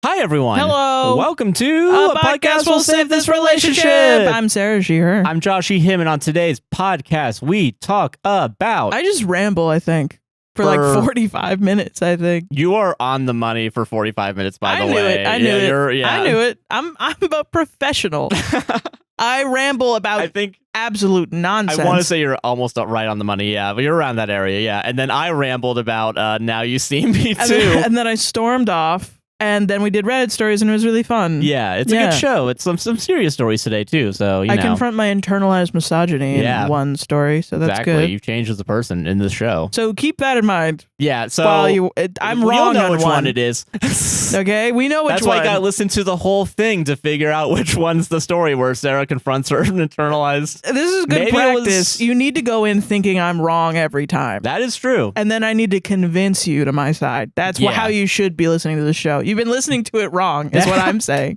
Hi, everyone. Hello. Welcome to a podcast will save this relationship. I'm Sarah, she, her. I'm Josh, he, him, and on today's podcast, we talk about... I just ramble, I think, for like 45 minutes, I think. You are on the money for 45 minutes, by the way. I knew it. I'm a professional. I ramble about absolute nonsense. I want to say you're almost right on the money, yeah, but you're around that area, yeah. And then I rambled about Now You See Me Too. And then I stormed off. And then we did Reddit stories, and it was really fun. Yeah, it's a good show. It's some serious stories today, too, so, you know. I confront my internalized misogyny in one story, so that's good. Exactly, you've changed as a person in this show. So keep that in mind. Yeah, so... I'm wrong know on which one it is. Okay, we know which one. That's why I gotta listen to the whole thing to figure out which one's the story where Sarah confronts her internalized... This is good practice. You need to go in thinking I'm wrong every time. That is true. And then I need to convince you to my side. That's how you should be listening to the show. You've been listening to it wrong, is what I'm saying.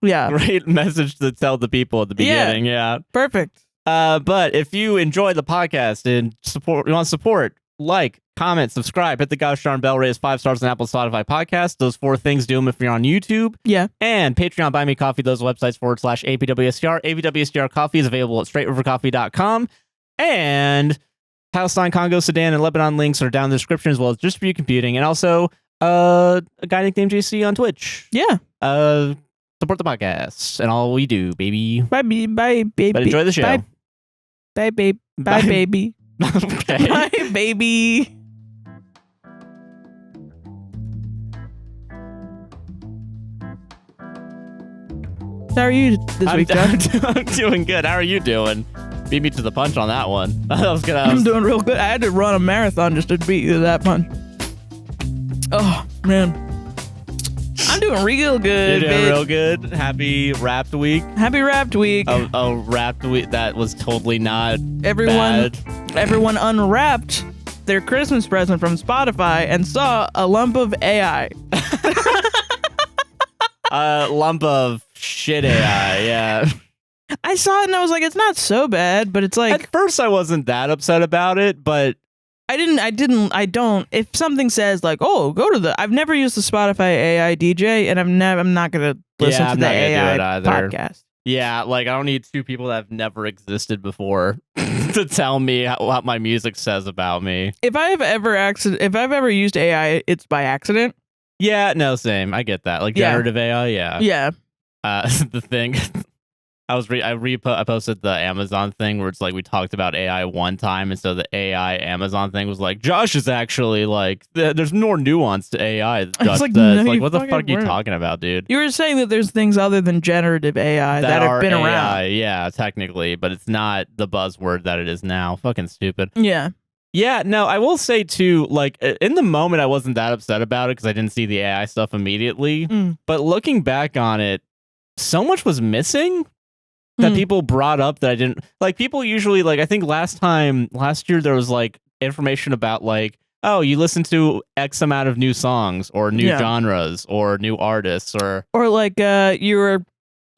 Yeah. Great message to tell the people at the beginning. Yeah. Perfect. But if you enjoy the podcast and you want to support, like, comment, subscribe, hit the gosh darn bell, rate us 5 stars on Apple, Spotify podcast. Those 4 things, do them if you're on YouTube. Yeah. And Patreon, Buy Me Coffee, those websites /APWSTR. APWSTR coffee is available at straightrivercoffee.com. And Palestine, Congo, Sudan, and Lebanon links are down in the description, as well as Just For You Computing. And also a guy nicknamed JC on Twitch. Yeah. Support the podcast and all we do, baby. Bye, baby. But enjoy the show. Bye, baby. Bye, baby. Okay. Bye, baby. How are you this week, Josh? I'm doing good. How are you doing? Beat me to the punch on that one. I'm doing real good. I had to run a marathon just to beat you to that punch. Oh, man. I'm doing real good. You're doing real good. Happy Wrapped Week. Happy Wrapped Week. A Wrapped Week that was totally not Everyone unwrapped their Christmas present from Spotify and saw a lump of AI. A lump of shit AI, yeah. I saw it and I was like, it's not so bad, but it's like... At first I wasn't that upset about it, but... I don't. If something says like, oh, go to the... I've never used the Spotify AI DJ, and I'm not going to listen to the AI podcast. Yeah, like I don't need 2 people that have never existed before to tell me what my music says about me. If I've ever used AI, it's by accident. Yeah, no, same. I get that. Like generative AI, yeah. Yeah. The thing... I posted the Amazon thing where it's like we talked about AI one time, and so the AI Amazon thing was like, Josh is actually like, there's more nuance to AI. Josh like, says. Like, what the fuck are you talking about, dude? You were saying that there's things other than generative AI that have been around. Yeah, technically, but it's not the buzzword that it is now. Fucking stupid. Yeah. Yeah, no, I will say too, like, in the moment I wasn't that upset about it because I didn't see the AI stuff immediately. But looking back on it, so much was missing that people brought up that I didn't like. People usually like, I think last year there was like information about like, oh, you listen to X amount of new songs or new genres or new artists or like you were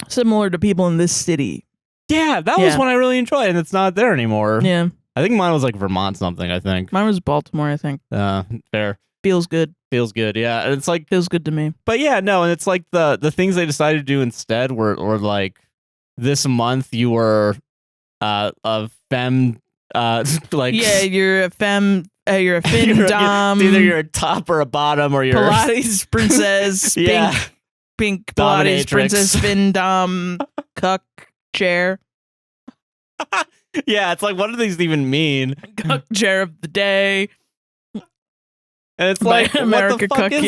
similar to people in this city. Yeah, that was one I really enjoyed, and it's not there anymore. Yeah, I think mine was like Vermont something. I think mine was Baltimore. I think. Fair. Feels good. Feels good. Yeah, and it's like feels good to me. But yeah, no, and it's like the things they decided to do instead were like. This month you were a femme like you're a femme you're a findom. Either you're a top or a bottom or you're Pilates princess pink Pilates princess findom cuck chair. Yeah, it's like, what do these even mean? Cuck chair of the day. And it's like, America what the fuck Cuck, is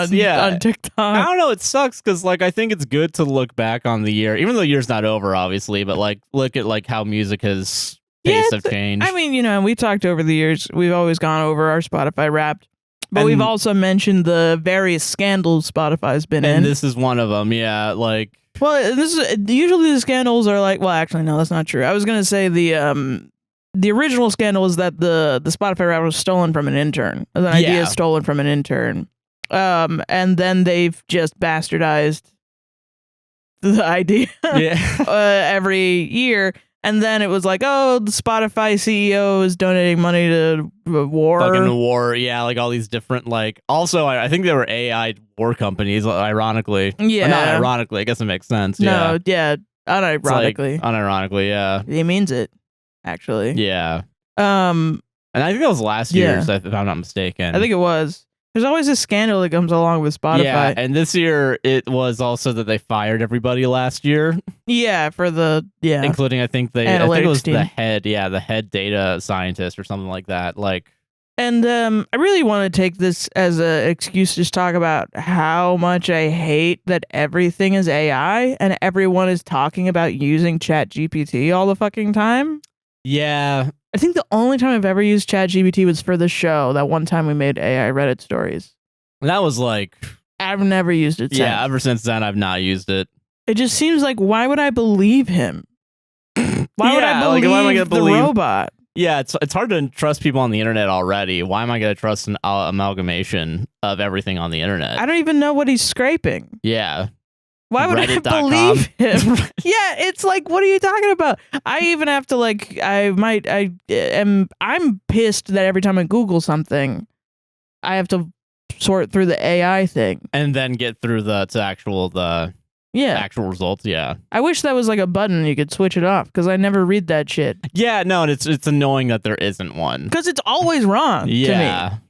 this? on TikTok. I don't know. It sucks because, like, I think it's good to look back on the year, even though the year's not over, obviously. But like, look at like how music has tastes have changed. I mean, you know, we talked over the years. We've always gone over our Spotify Wrapped, but we've also mentioned the various scandals Spotify's been in. And this is one of them. Yeah, like. Well, this is usually the scandals are like. Well, actually, no, that's not true. I was gonna say the original scandal is that the Spotify Wrapped was stolen from an intern. An idea stolen from an intern. And then they've just bastardized the idea every year. And then it was like, oh, the Spotify CEO is donating money to war. Fucking war, yeah, like all these different, like, also, I think they were AI war companies, ironically. Yeah. Or not ironically, I guess it makes sense. No, yeah, unironically. Unironically, yeah. He means it, actually. Yeah. And I think that was last year's, if I'm not mistaken. I think it was. There's always a scandal that comes along with Spotify. Yeah, and this year it was also that they fired everybody last year. Yeah, for including I think it was team. the head data scientist or something like that. Like, and I really want to take this as an excuse to just talk about how much I hate that everything is AI and everyone is talking about using ChatGPT all the fucking time. Yeah. I think the only time I've ever used ChatGPT was for the show. That one time we made AI Reddit stories. That was like... I've never used it since. Yeah, ever since then I've not used it. It just seems like, why would I believe him? Why would I believe why am I gonna the robot? Yeah, it's hard to trust people on the internet already. Why am I going to trust an amalgamation of everything on the internet? I don't even know what he's scraping. Yeah. Why would I believe him? Yeah, it's like, what are you talking about? I even have to like, I'm pissed that every time I Google something, I have to sort through the AI thing and then get through the actual results. Yeah, I wish that was like a button you could switch it off because I never read that shit. Yeah, no, and it's annoying that there isn't one because it's always wrong. Yeah. To me.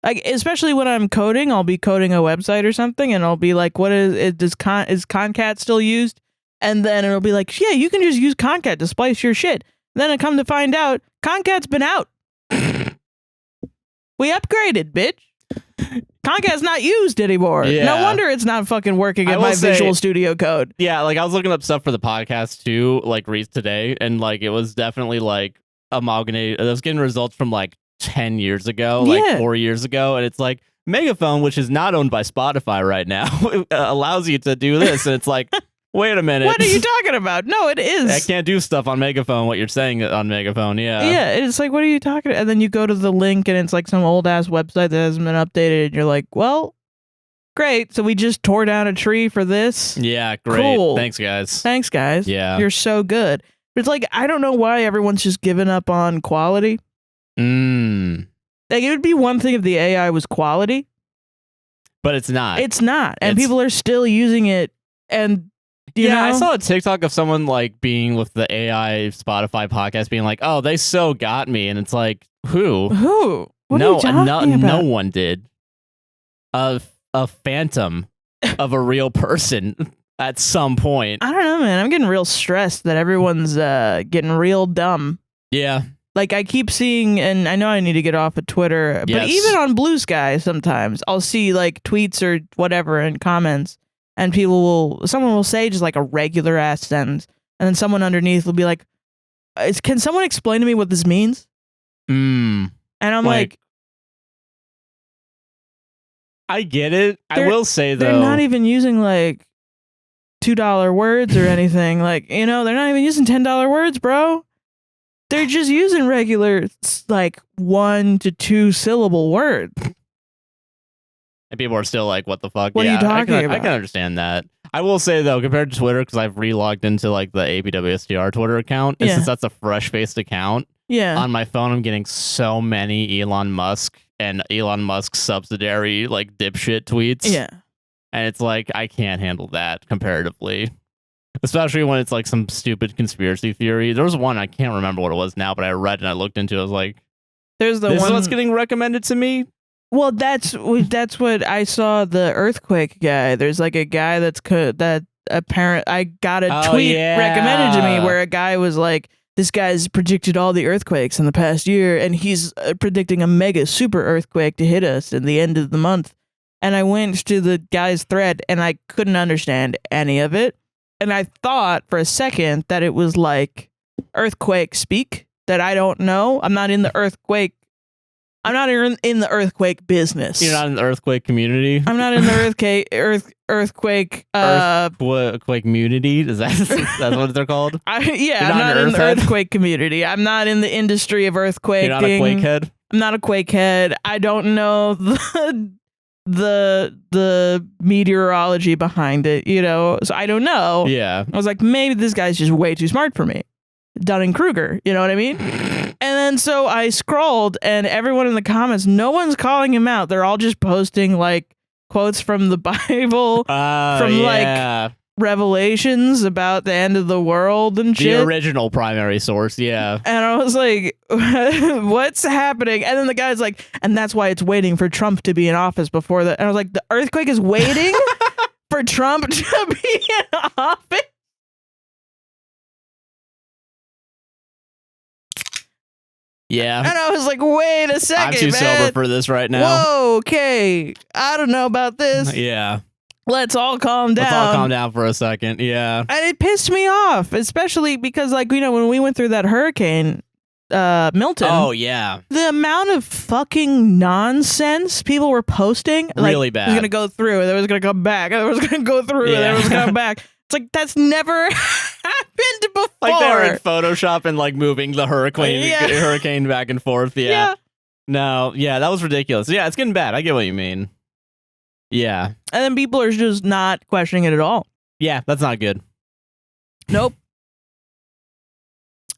Like, especially when I'm coding, I'll be coding a website or something, and I'll be like, "What is Concat still used?" And then it'll be like, "Yeah, you can just use Concat to splice your shit." Then I come to find out, Concat's been out. We upgraded, bitch. Concat's not used anymore. Yeah. No wonder it's not fucking working in my Visual Studio Code. Yeah, like I was looking up stuff for the podcast too, like today, and like it was definitely like amalgamated. I was getting results from like 10 years ago, like 4 years ago, and it's like Megaphone, which is not owned by Spotify right now, allows you to do this, and it's like, wait a minute, what are you talking about? No, it is. I can't do stuff on Megaphone. What you're saying on Megaphone, yeah, it's like, what are you talking about? And then you go to the link, and it's like some old ass website that hasn't been updated, and you're like, well, great. So we just tore down a tree for this. Yeah, great. Cool. Thanks, guys. Yeah, you're so good. But it's like, I don't know why everyone's just giving up on quality. Like, it would be one thing if the AI was quality, but it's not. It's not, and people are still using it. And you know? I saw a TikTok of someone like being with the AI Spotify podcast, being like, "Oh, they so got me," and it's like, who? What are you talking about? No one did. A phantom of a real person at some point. I don't know, man. I'm getting real stressed that everyone's getting real dumb. Yeah. Like, I keep seeing, and I know I need to get off of Twitter, but even on Blue Sky sometimes, I'll see, like, tweets or whatever in comments, and someone will say just, like, a regular-ass sentence, and then someone underneath will be like, can someone explain to me what this means? And I'm like... I get it. I will say, though... They're not even using, like, $2 words or anything. Like, they're not even using $10 words, bro. They're just using regular, like, 1 to 2 syllable words. And people are still like, what the fuck? What are you talking about? I can understand that. I will say, though, compared to Twitter, because I've re-logged into, like, the APWSTR Twitter account, and since that's a fresh-faced account, on my phone, I'm getting so many Elon Musk and Elon Musk subsidiary, like, dipshit tweets. Yeah. And it's like, I can't handle that comparatively. Especially when it's like some stupid conspiracy theory. There was one, I can't remember what it was now, but I read and I looked into it. I was like, this is what's getting recommended to me? Well, that's what I saw, the earthquake guy. There's like a guy I got a tweet recommended to me where a guy was like, this guy's predicted all the earthquakes in the past year, and he's predicting a mega super earthquake to hit us in the end of the month. And I went to the guy's thread, and I couldn't understand any of it. And I thought for a second that it was like earthquake speak that I don't know. I'm not in the earthquake. I'm not in the earthquake business. You're not in the earthquake community? I'm not in the earthquake earthquake community? Is that's what they're called? I'm not in the earthquake community. I'm not in the industry of earthquaking. You're not a quakehead? I'm not a quakehead. I don't know the meteorology behind it, so I don't know. Yeah. I was like, maybe this guy's just way too smart for me. Dunning-Kruger, you know what I mean? And then so I scrolled, and everyone in the comments, no one's calling him out. They're all just posting like quotes from the Bible, from like Revelations about the end of the world and shit. The original primary source, yeah. And I was like, what's happening? And then the guy's like, and that's why it's waiting for Trump to be in office before that. And I was like, the earthquake is waiting for Trump to be in office? Yeah. And I was like, wait a second, I'm too sober for this right now. Whoa, okay. I don't know about this. Yeah. Let's all calm down. Let's all calm down for a second. Yeah. And it pissed me off, especially because, like, you know, when we went through that hurricane, Milton. Oh, yeah. The amount of fucking nonsense people were posting. Really like, bad. It was going to go through, and then it was going to come back, and then it was going to go through, and then it was going to come back. It's like, that's never happened before. Like they were in Photoshop and like moving the hurricane back and forth. Yeah. No, yeah, that was ridiculous. Yeah, it's getting bad. I get what you mean. Yeah. And then people are just not questioning it at all. Yeah, that's not good. Nope.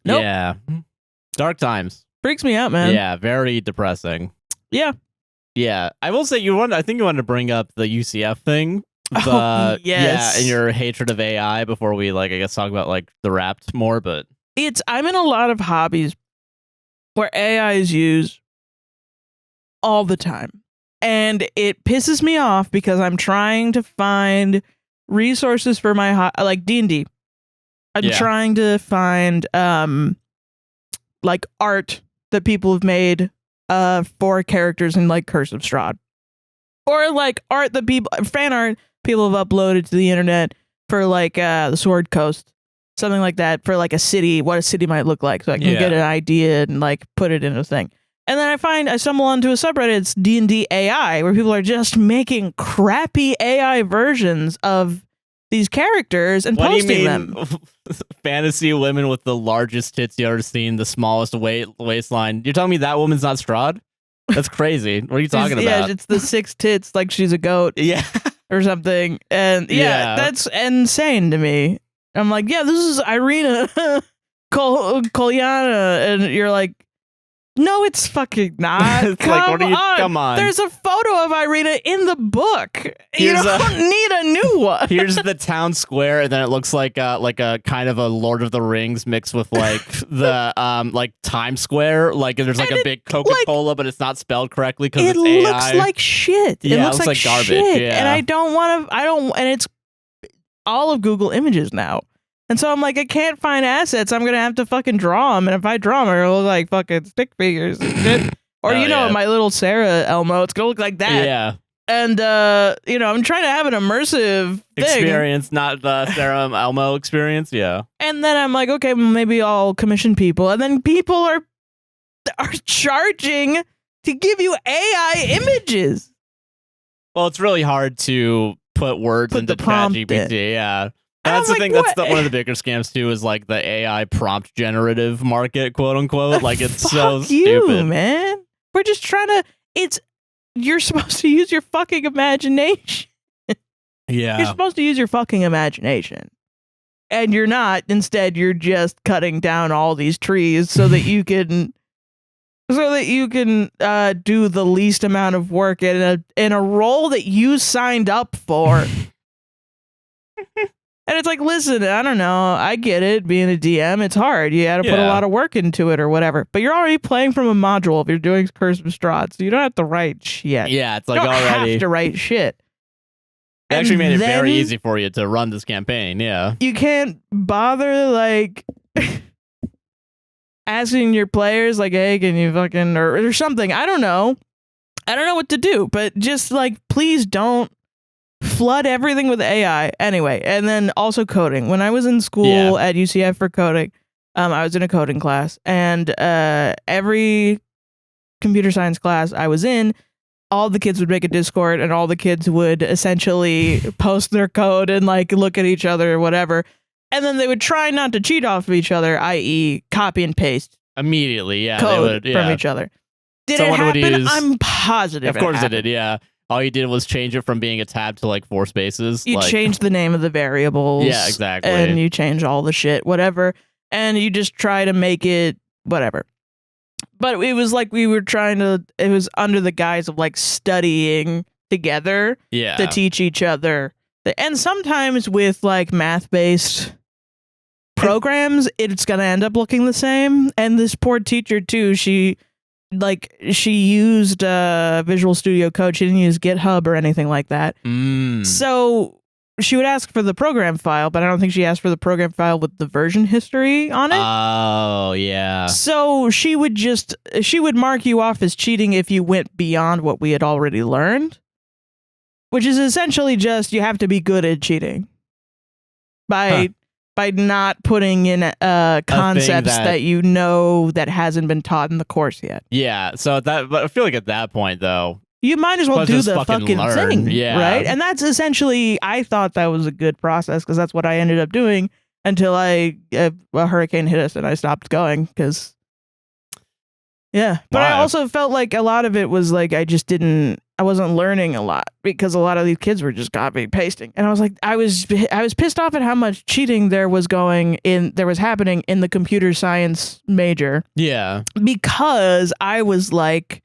Yeah. Dark times. Freaks me out, man. Yeah, very depressing. Yeah. Yeah. I will say I think you wanted to bring up the UCF thing. Yes. Yeah, and your hatred of AI before we like I guess talk about like the Wrapped more, but I'm in a lot of hobbies where AI is used all the time. And it pisses me off because I'm trying to find resources for my like D&D. I'm trying to find like art that people have made for characters in like Curse of Strahd. Or like art that fan art people have uploaded to the internet for like the Sword Coast. Something like that for like a city, what a city might look like. So I can get an idea and like put it in a thing. And then I stumble onto a subreddit, it's D&D AI, where people are just making crappy AI versions of these characters and posting them. Fantasy women with the largest tits you ever seen, the smallest waistline. You're telling me that woman's not Strahd? That's crazy. What are you talking about? Yeah, it's the 6 tits like she's a goat. Yeah. Or something. And that's insane to me. I'm like, yeah, this is Irina Kolyana. And you're like, no, it's fucking not. It's like, come on. There's a photo of Irina in the book. You don't need a new one. Here's the town square, and then it looks like a kind of a Lord of the Rings mixed with like the like Times Square. Like there's like a big Coca-Cola, but it's not spelled correctly because it's AI. It looks like shit. Yeah, it looks like garbage. Shit. Yeah. And and it's all of Google Images now. And so I'm like, I can't find assets. I'm going to have to fucking draw them. And if I draw them, it'll look like fucking stick figures and shit. Or, my little Sarah Elmo, it's going to look like that. Yeah. And, I'm trying to have an immersive experience, not the Sarah Elmo experience. Yeah. And then I'm like, okay, well, maybe I'll commission people. And then people are charging to give you AI images. Well, it's really hard to put words into ChatGPT. Yeah. That's the thing. That's one of the bigger scams too. Is like the AI prompt generative market, quote unquote. Like it's so stupid, man. We're just trying to. You're supposed to use your fucking imagination. Yeah, you're supposed to use your fucking imagination, and you're not. Instead, you're just cutting down all these trees so that you can, do the least amount of work in a role that you signed up for. And it's like, listen, I don't know. I get it. Being a DM, it's hard. You got to put a lot of work into it or whatever. But you're already playing from a module if you're doing Curse of Strahd, so you don't have to write shit. Yeah, it's like you don't already have to write shit. They actually made it very easy for you to run this campaign. Yeah, you can't bother like asking your players like, hey, can you fucking or something? I don't know. I don't know what to do, but just like, please don't flood everything with AI. Anyway, and then also coding. When I was in school at UCF for coding, I was in a coding class, and every computer science class I was in, all the kids would make a Discord, and all the kids would essentially post their code and like look at each other or whatever, and then they would try not to cheat off of each other, i.e. copy and paste immediately. Yeah, code from each other. Did it happen? I'm positive. Of course it did. Yeah. All you did was change it from being a tab to like 4 spaces. You changed the name of the variables. Yeah, exactly. And you change all the shit, whatever. and you just try to make it whatever. But it was like we were it was under the guise of like studying together to teach each other. And sometimes with like math-based programs, it's going to end up looking the same. And this poor teacher too, she used Visual Studio Code. She didn't use GitHub or anything like that. So she would ask for the program file, but I don't think she asked for the program file with the version history on it. Oh, yeah. So she would mark you off as cheating if you went beyond what we had already learned, which is essentially just you have to be good at cheating by not putting in concepts that you know that hasn't been taught in the course yet. Yeah, but I feel like at that point, though, you might as well do the fucking thing, right? And that's essentially, I thought that was a good process because that's what I ended up doing until a hurricane hit us and I stopped going because, yeah. But I also felt like a lot of it was like I wasn't learning a lot because a lot of these kids were just copy pasting, and I was like, I was pissed off at how much cheating there was happening in the computer science major. Yeah, because I was like,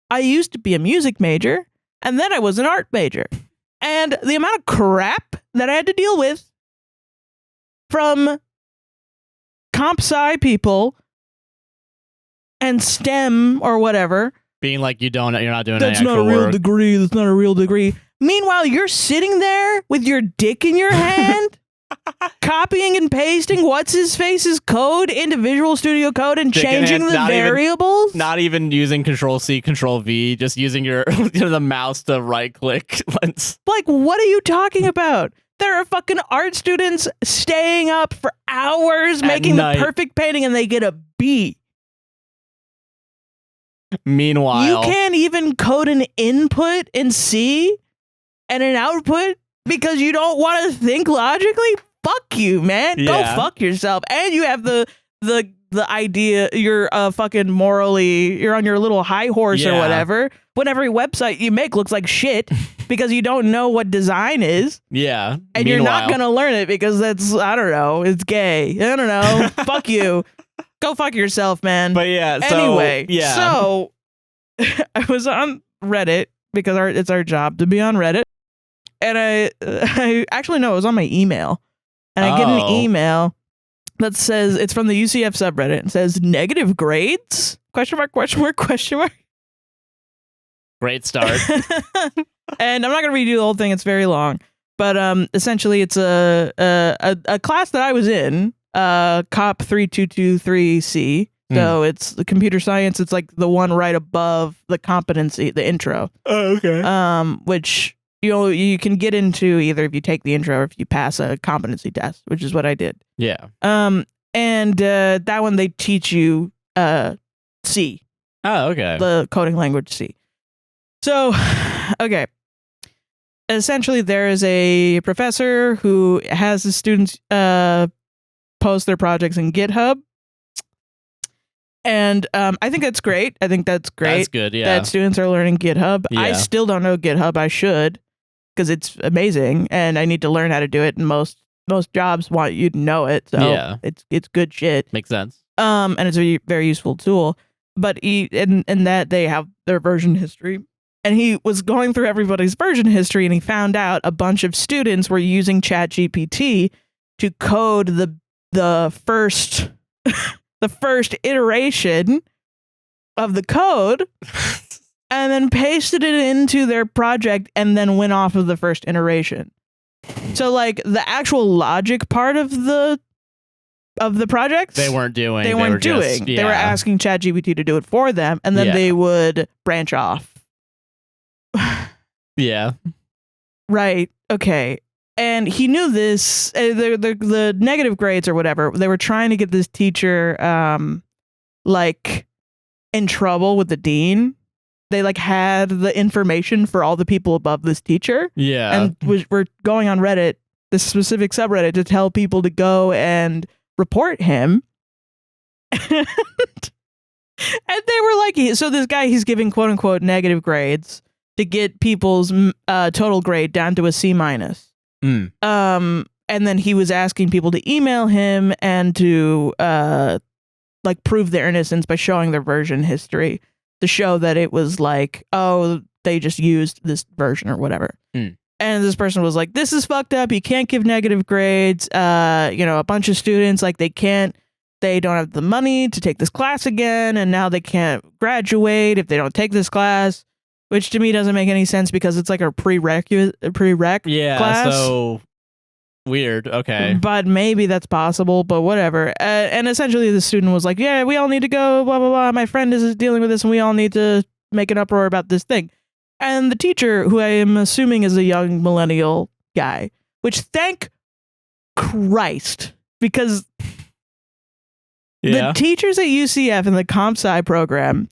I used to be a music major, and then I was an art major. And the amount of crap that I had to deal with from comp sci people and STEM or whatever. Being like, you're not doing any actual work. That's not a real degree. That's not a real degree. Meanwhile, you're sitting there with your dick in your hand, copying and pasting what's-his-face's code into Visual Studio Code and changing the variables. Not even using Control-C, Control-V, just using the mouse to right-click. Like, what are you talking about? There are fucking art students staying up for hours making the perfect painting and they get a B. Meanwhile, you can't even code an input in C and an output because you don't want to think logically? Fuck you, man. Go fuck yourself. And you have the idea you're fucking morally, you're on your little high horse or whatever, when every website you make looks like shit because you don't know what design is. Yeah. And you're not going to learn it because that's, I don't know, it's gay. I don't know. Fuck you. Go fuck yourself, man. But yeah, so I was on Reddit because it's our job to be on Reddit. And I actually, no, it was on my email. And I get an email that says, it's from the UCF subreddit. It says, negative grades? Question mark, question mark, question mark. Great start. And I'm not going to redo the whole thing. It's very long. But essentially, it's a class that I was in, COP 3223C. So it's the computer science. It's like the one right above the competency, the intro. Oh, okay. Which you can get into either if you take the intro or if you pass a competency test, which is what I did. Yeah. And that one they teach you C. Oh, okay. The coding language C. So, okay. Essentially, there is a professor who has the students post their projects in GitHub. And I think that's great. That's good, yeah. That students are learning GitHub. Yeah. I still don't know GitHub. I should, because it's amazing, and I need to learn how to do it. And most jobs want you to know it, so it's good shit. Makes sense. And it's a very useful tool. But in that they have their version history, and he was going through everybody's version history, and he found out a bunch of students were using ChatGPT to code the first. The first iteration of the code and then pasted it into their project and then went off of the first iteration. So like the actual logic part of the projects they weren't doing. They weren't doing. They were asking ChatGPT to do it for them, and then they would branch off. Yeah. Right. Okay. And he knew this, the negative grades or whatever, they were trying to get this teacher, like, in trouble with the dean. They, like, had the information for all the people above this teacher. Yeah. And were going on Reddit, this specific subreddit, to tell people to go and report him. And they were like, so this guy, he's giving quote-unquote negative grades to get people's total grade down to a C-. And then he was asking people to email him and to like prove their innocence by showing their version history to show that it was like, oh, they just used this version or whatever. And this person was like, this is fucked up. You can't give negative grades. A bunch of students, like they don't have the money to take this class again. And now they can't graduate if they don't take this class, which to me doesn't make any sense because it's like a prereq class. So weird. Okay. But maybe that's possible, but whatever. And essentially the student was like, yeah, we all need to go, blah, blah, blah. My friend is dealing with this and we all need to make an uproar about this thing. And the teacher, who I am assuming is a young millennial guy, which thank Christ, because the teachers at UCF in the comp sci program,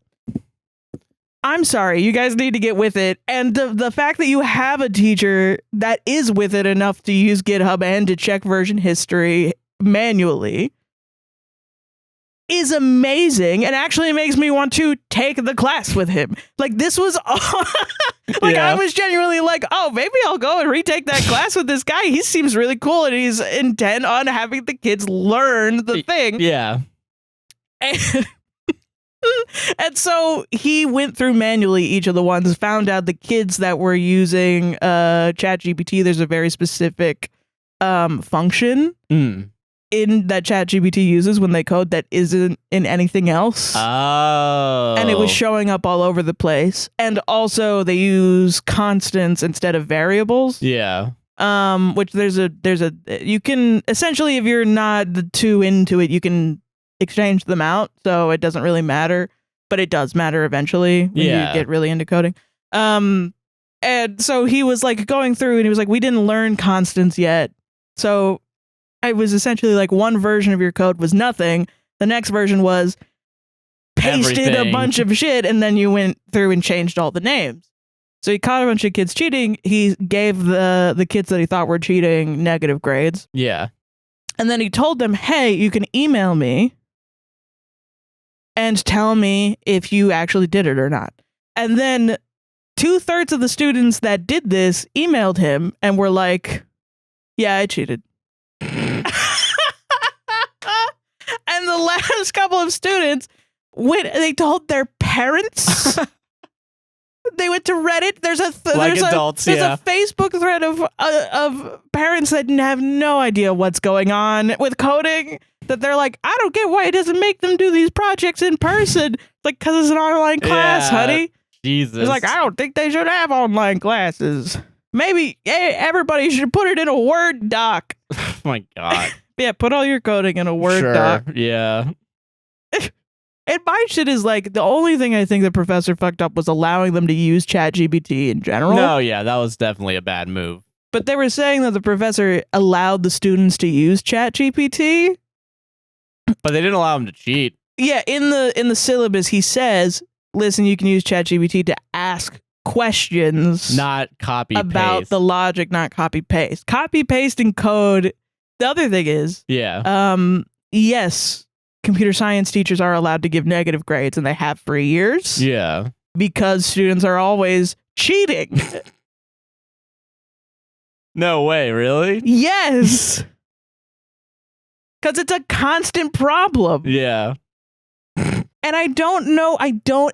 I'm sorry, you guys need to get with it. And the fact that you have a teacher that is with it enough to use GitHub and to check version history manually is amazing, and actually makes me want to take the class with him. Like, this was I was genuinely like, oh, maybe I'll go and retake that class with this guy. He seems really cool, and he's intent on having the kids learn the thing. Yeah. And so he went through manually each of the ones, found out the kids that were using ChatGPT, there's a very specific function in that ChatGPT uses when they code that isn't in anything else. Oh. And it was showing up all over the place. And also they use constants instead of variables. Yeah. Which you can essentially, if you're not too into it, you can exchange them out, so it doesn't really matter, but it does matter eventually when you get really into coding. And so he was like going through and he was like, we didn't learn constants yet. So I was essentially like, one version of your code was nothing. The next version was pasted a bunch of shit, and then you went through and changed all the names. So he caught a bunch of kids cheating. He gave the kids that he thought were cheating negative grades. Yeah. And then he told them, hey, you can email me and tell me if you actually did it or not. And then 2/3 of the students that did this emailed him and were like, yeah, I cheated. And the last couple of students they told their parents. They went to Reddit. There's a Facebook thread of parents that have no idea what's going on with coding. That they're like, I don't get why it doesn't make them do these projects in person. It's like, because it's an online class, honey. Jesus. It's like, I don't think they should have online classes. Maybe everybody should put it in a Word doc. Oh my God. Yeah, put all your coding in a Word doc. Yeah. And my shit is like, the only thing I think the professor fucked up was allowing them to use ChatGPT in general. No, yeah, that was definitely a bad move. But they were saying that the professor allowed the students to use ChatGPT. But they didn't allow them to cheat. Yeah, in the syllabus, he says, listen, you can use ChatGPT to ask questions. Not copy-paste. About the logic, not copy-paste. Copy-pasting code. The other thing is, yes, computer science teachers are allowed to give negative grades, and they have for years. Yeah. Because students are always cheating. No way, really? Yes. Because it's a constant problem. Yeah. And I don't know,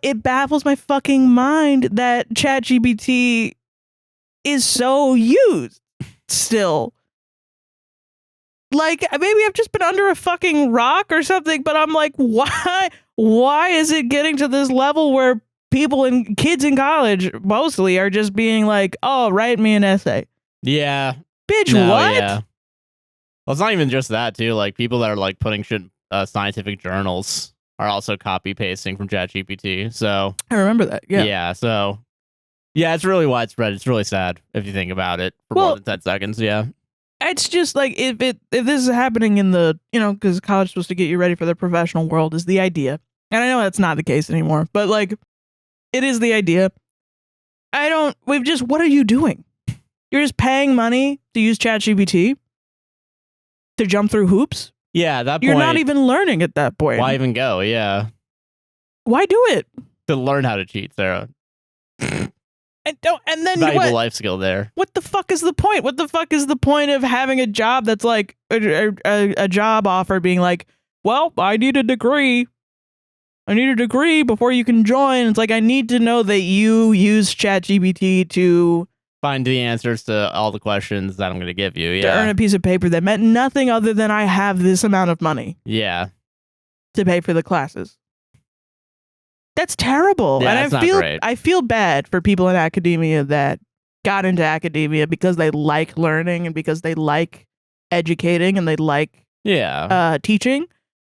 it baffles my fucking mind that ChatGPT is so used still. Like, maybe I've just been under a fucking rock or something, but I'm like, why is it getting to this level where kids in college mostly are just being like, oh, write me an essay. Yeah. Bitch, what? Yeah. Well, it's not even just that, too. Like, people that are, like, putting shit in scientific journals are also copy-pasting from ChatGPT, so... I remember that, yeah. Yeah, so... Yeah, it's really widespread. It's really sad, if you think about it, for more than 10 seconds, yeah. It's just, like, if this is happening in the... because college is supposed to get you ready for the professional world is the idea. And I know that's not the case anymore, but, like, it is the idea. What are you doing? You're just paying money to use ChatGPT? To jump through hoops? Yeah, at that point... You're not even learning at that point. Why even go? Yeah. Why do it? To learn how to cheat, Sarah. And then valuable life skill there. What the fuck is the point? What the fuck is the point of having a job that's like a job offer being like, well, I need a degree. I need a degree before you can join. It's like, I need to know that you use ChatGPT to find the answers to all the questions that I'm going to give you. Yeah. To earn a piece of paper that meant nothing other than I have this amount of money. Yeah. To pay for the classes. That's terrible. Yeah, and I feel bad for people in academia that got into academia because they like learning and because they like educating and they like teaching.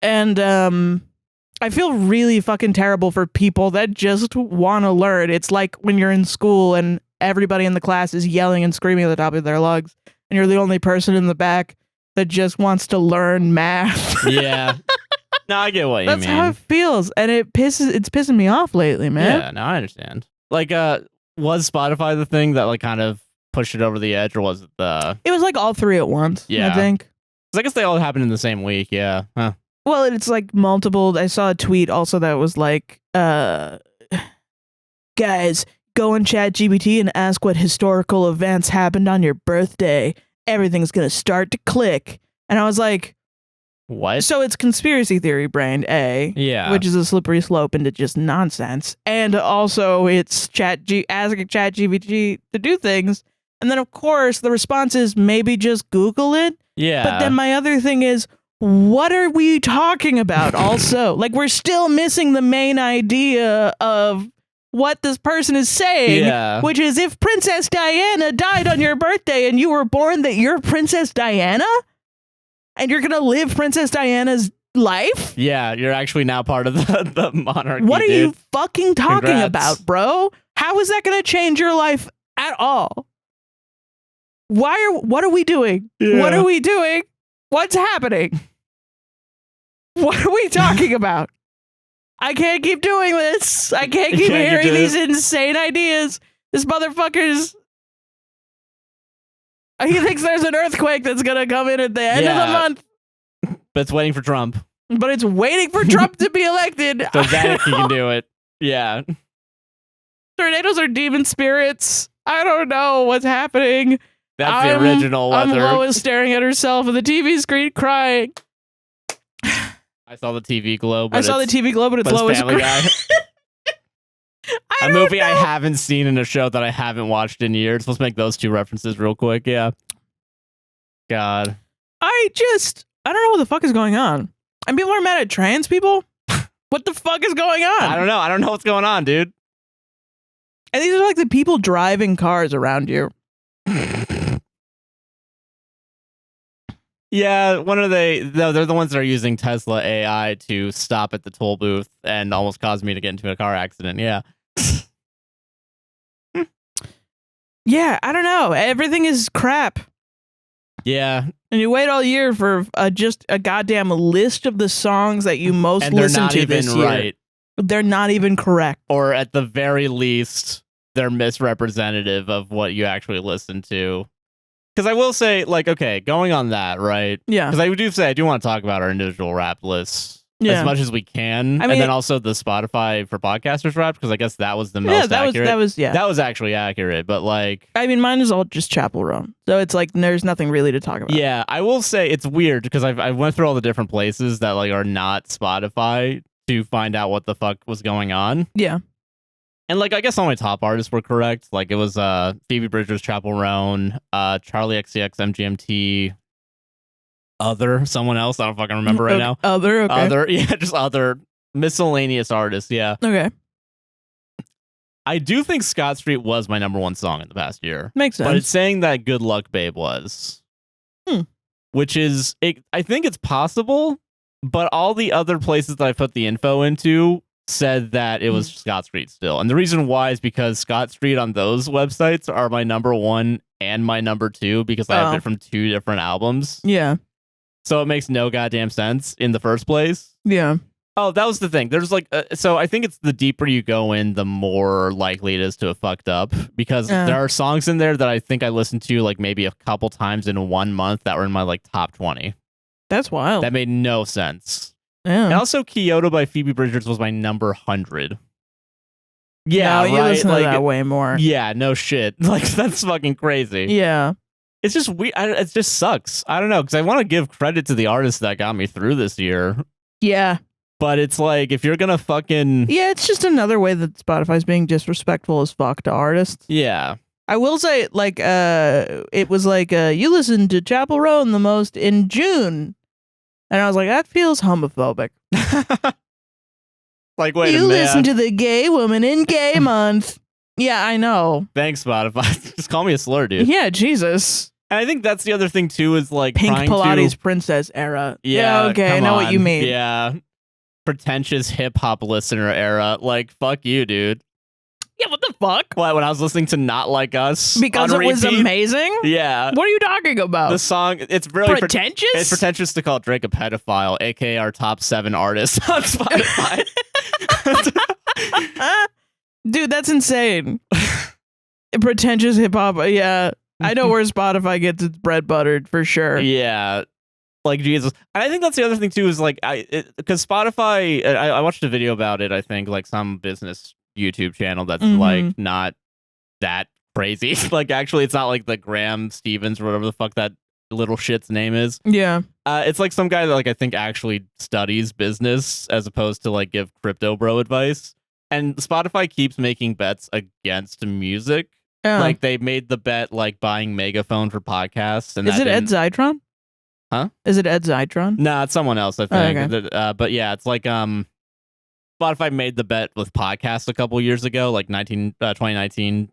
And I feel really fucking terrible for people that just want to learn. It's like when you're in school and everybody in the class is yelling and screaming at the top of their lungs and you're the only person in the back that just wants to learn math. Yeah. No, I get what you mean. That's how it feels, and it's pissing me off lately, man. Yeah, no, I understand. Like, was Spotify the thing that like kind of pushed it over the edge, or was it the? It was like all three at once. Yeah, I think. 'Cause I guess they all happened in the same week. Yeah. Huh. Well, it's like multiple. I saw a tweet also that was like, guys, go on ChatGPT and ask what historical events happened on your birthday. Everything's gonna start to click. And I was like, what? So it's conspiracy theory brain, yeah, which is a slippery slope into just nonsense, and also it's asking ChatGPT to do things, and then of course the response is maybe just Google it. Yeah. But then my other thing is, what are we talking about? Also, like we're still missing the main idea of what this person is saying, which is if Princess Diana died on your birthday and you were born that you're Princess Diana. And you're going to live Princess Diana's life? Yeah, you're actually now part of the monarchy. What are you fucking talking about, bro? How is that going to change your life at all? What are we doing? Yeah. What are we doing? What's happening? What are we talking about? I can't keep doing this. I can't keep hearing these insane ideas. This motherfucker's... He thinks there's an earthquake that's going to come in at the end of the month. But it's waiting for Trump. But it's waiting for Trump to be elected. So that he can do it. Yeah. Tornadoes are demon spirits. I don't know what's happening. That's the original weather. Lois staring at herself at the TV screen crying. I saw the TV globe. But it's Lois Family Guy. A movie I haven't seen in a show that I haven't watched in years. Let's make those two references real quick. Yeah. God. I don't know what the fuck is going on. And people are mad at trans people? What the fuck is going on? I don't know. I don't know what's going on, dude. And these are like the people driving cars around you. Yeah, when are they? No, they're the ones that are using Tesla AI to stop at the toll booth and almost caused me to get into a car accident. Yeah. Yeah, I don't know. Everything is crap. Yeah. And you wait all year for just a goddamn list of the songs that you most listen to this year. Right. They're not even correct. Or at the very least, they're misrepresentative of what you actually listen to. Because I will say, like, okay, going on that, right? Yeah. Because I do want to talk about our individual rap lists as much as we can. And then also the Spotify for podcasters rap, because I guess that was the most accurate. That was actually accurate, but like... I mean, mine is all just Chapel Roan. So it's like, there's nothing really to talk about. Yeah, I will say it's weird, because I went through all the different places that like are not Spotify to find out what the fuck was going on. Yeah. And like, I guess all my top artists were correct. Like, it was Phoebe Bridgers, Chapel Roan, Charlie XCX, MGMT, someone else. I don't fucking remember right now. Just other miscellaneous artists. Yeah. Okay. I do think Scott Street was my number one song in the past year. Makes sense. But it's saying that Good Luck Babe was. Which is, I think it's possible, but all the other places that I put the info into said that it was Scott Street still. And the reason why is because Scott Street on those websites are my number one and my number two, because I have it from two different albums. Yeah. So it makes no goddamn sense in the first place. Yeah. Oh, that was the thing. There's like, so I think it's the deeper you go in, the more likely it is to have fucked up, because there are songs in there that I think I listened to like maybe a couple times in 1 month that were in my like top 20. That's wild. That made no sense. Yeah. And also Kyoto by Phoebe Bridgers was my number 100. Yeah, no, you right. listen to Like, that way more. yeah, no shit. Like that's fucking crazy. Yeah. It's just weird. It just sucks. I don't know, because I want to give credit to the artists that got me through this year. Yeah. But it's like, if you're gonna fucking... Yeah, it's just another way that Spotify's being disrespectful as fuck to artists. Yeah. I will say, like, it was like, you listened to Chapel Roan the most in June. And I was like, that feels homophobic. Like, wait a minute. You listen to the gay woman in gay month. Yeah, I know. Thanks, Spotify. Just call me a slur, dude. Yeah, Jesus. And I think that's the other thing, too, is like Pink trying Pilates to... princess era. Yeah, okay, I come know what you on. mean. Yeah. Pretentious hip-hop listener era. Like, fuck you, dude. Yeah, what the fuck? What, when I was listening to Not Like Us Because on it was repeat? amazing? Yeah. What are you talking about? The song, it's really... Pretentious? It's pretentious to call Drake a pedophile, aka our top 7 artists on Spotify. Dude, that's insane. Pretentious hip hop. Yeah. I know where Spotify gets its bread buttered for sure. Yeah. Like, Jesus. And I think that's the other thing, too, is like, because Spotify, I watched a video about it, I think, like some business YouTube channel that's like not that crazy. Like, actually, it's not like the Graham Stevens or whatever the fuck that little shit's name is. Yeah. It's like some guy that, like, I think actually studies business as opposed to like give crypto bro advice. And Spotify keeps making bets against music. Like, they made the bet, like, buying Megaphone for podcasts. And is it Ed Zytron? Huh? Is it Ed Zytron? Nah, it's someone else, I think. Oh, okay. But yeah, it's like Spotify made the bet with podcasts a couple years ago, like 2019,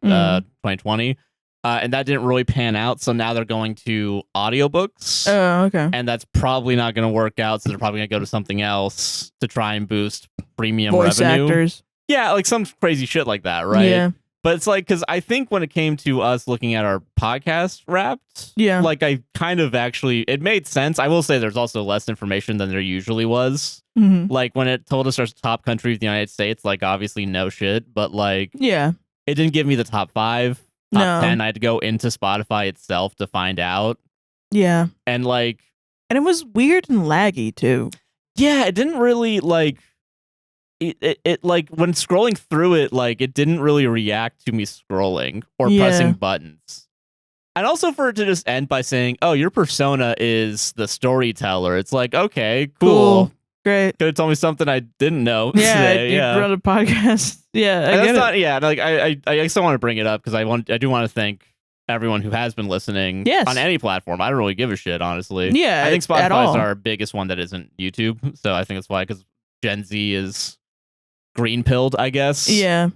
2020. And that didn't really pan out. So now they're going to audiobooks. Oh, okay. And that's probably not going to work out. So they're probably going to go to something else to try and boost premium Voice revenue. actors. Yeah, like some crazy shit like that, right? Yeah. But it's like, because I think when it came to us looking at our podcast Wrapped, yeah, like I kind of actually, it made sense. I will say there's also less information than there usually was. Like when it told us our top country of the United States, like obviously no shit, but like, yeah, it didn't give me the top 5, top 10. I had to go into Spotify itself to find out. Yeah. And like, and it was weird and laggy too. Yeah, it didn't really like, it like when scrolling through it, like it didn't really react to me scrolling or pressing buttons. And also for it to just end by saying, oh, your persona is the storyteller. It's like, okay, cool. Great. Could have told me something I didn't know. Yeah, today. you run a podcast. Yeah, I get it. Yeah, like I still want to bring it up because I do want to thank everyone who has been listening on any platform. I don't really give a shit, honestly. Yeah, I think Spotify is our biggest one that isn't YouTube. So I think that's why, because Gen Z is green-pilled, I guess. Yeah.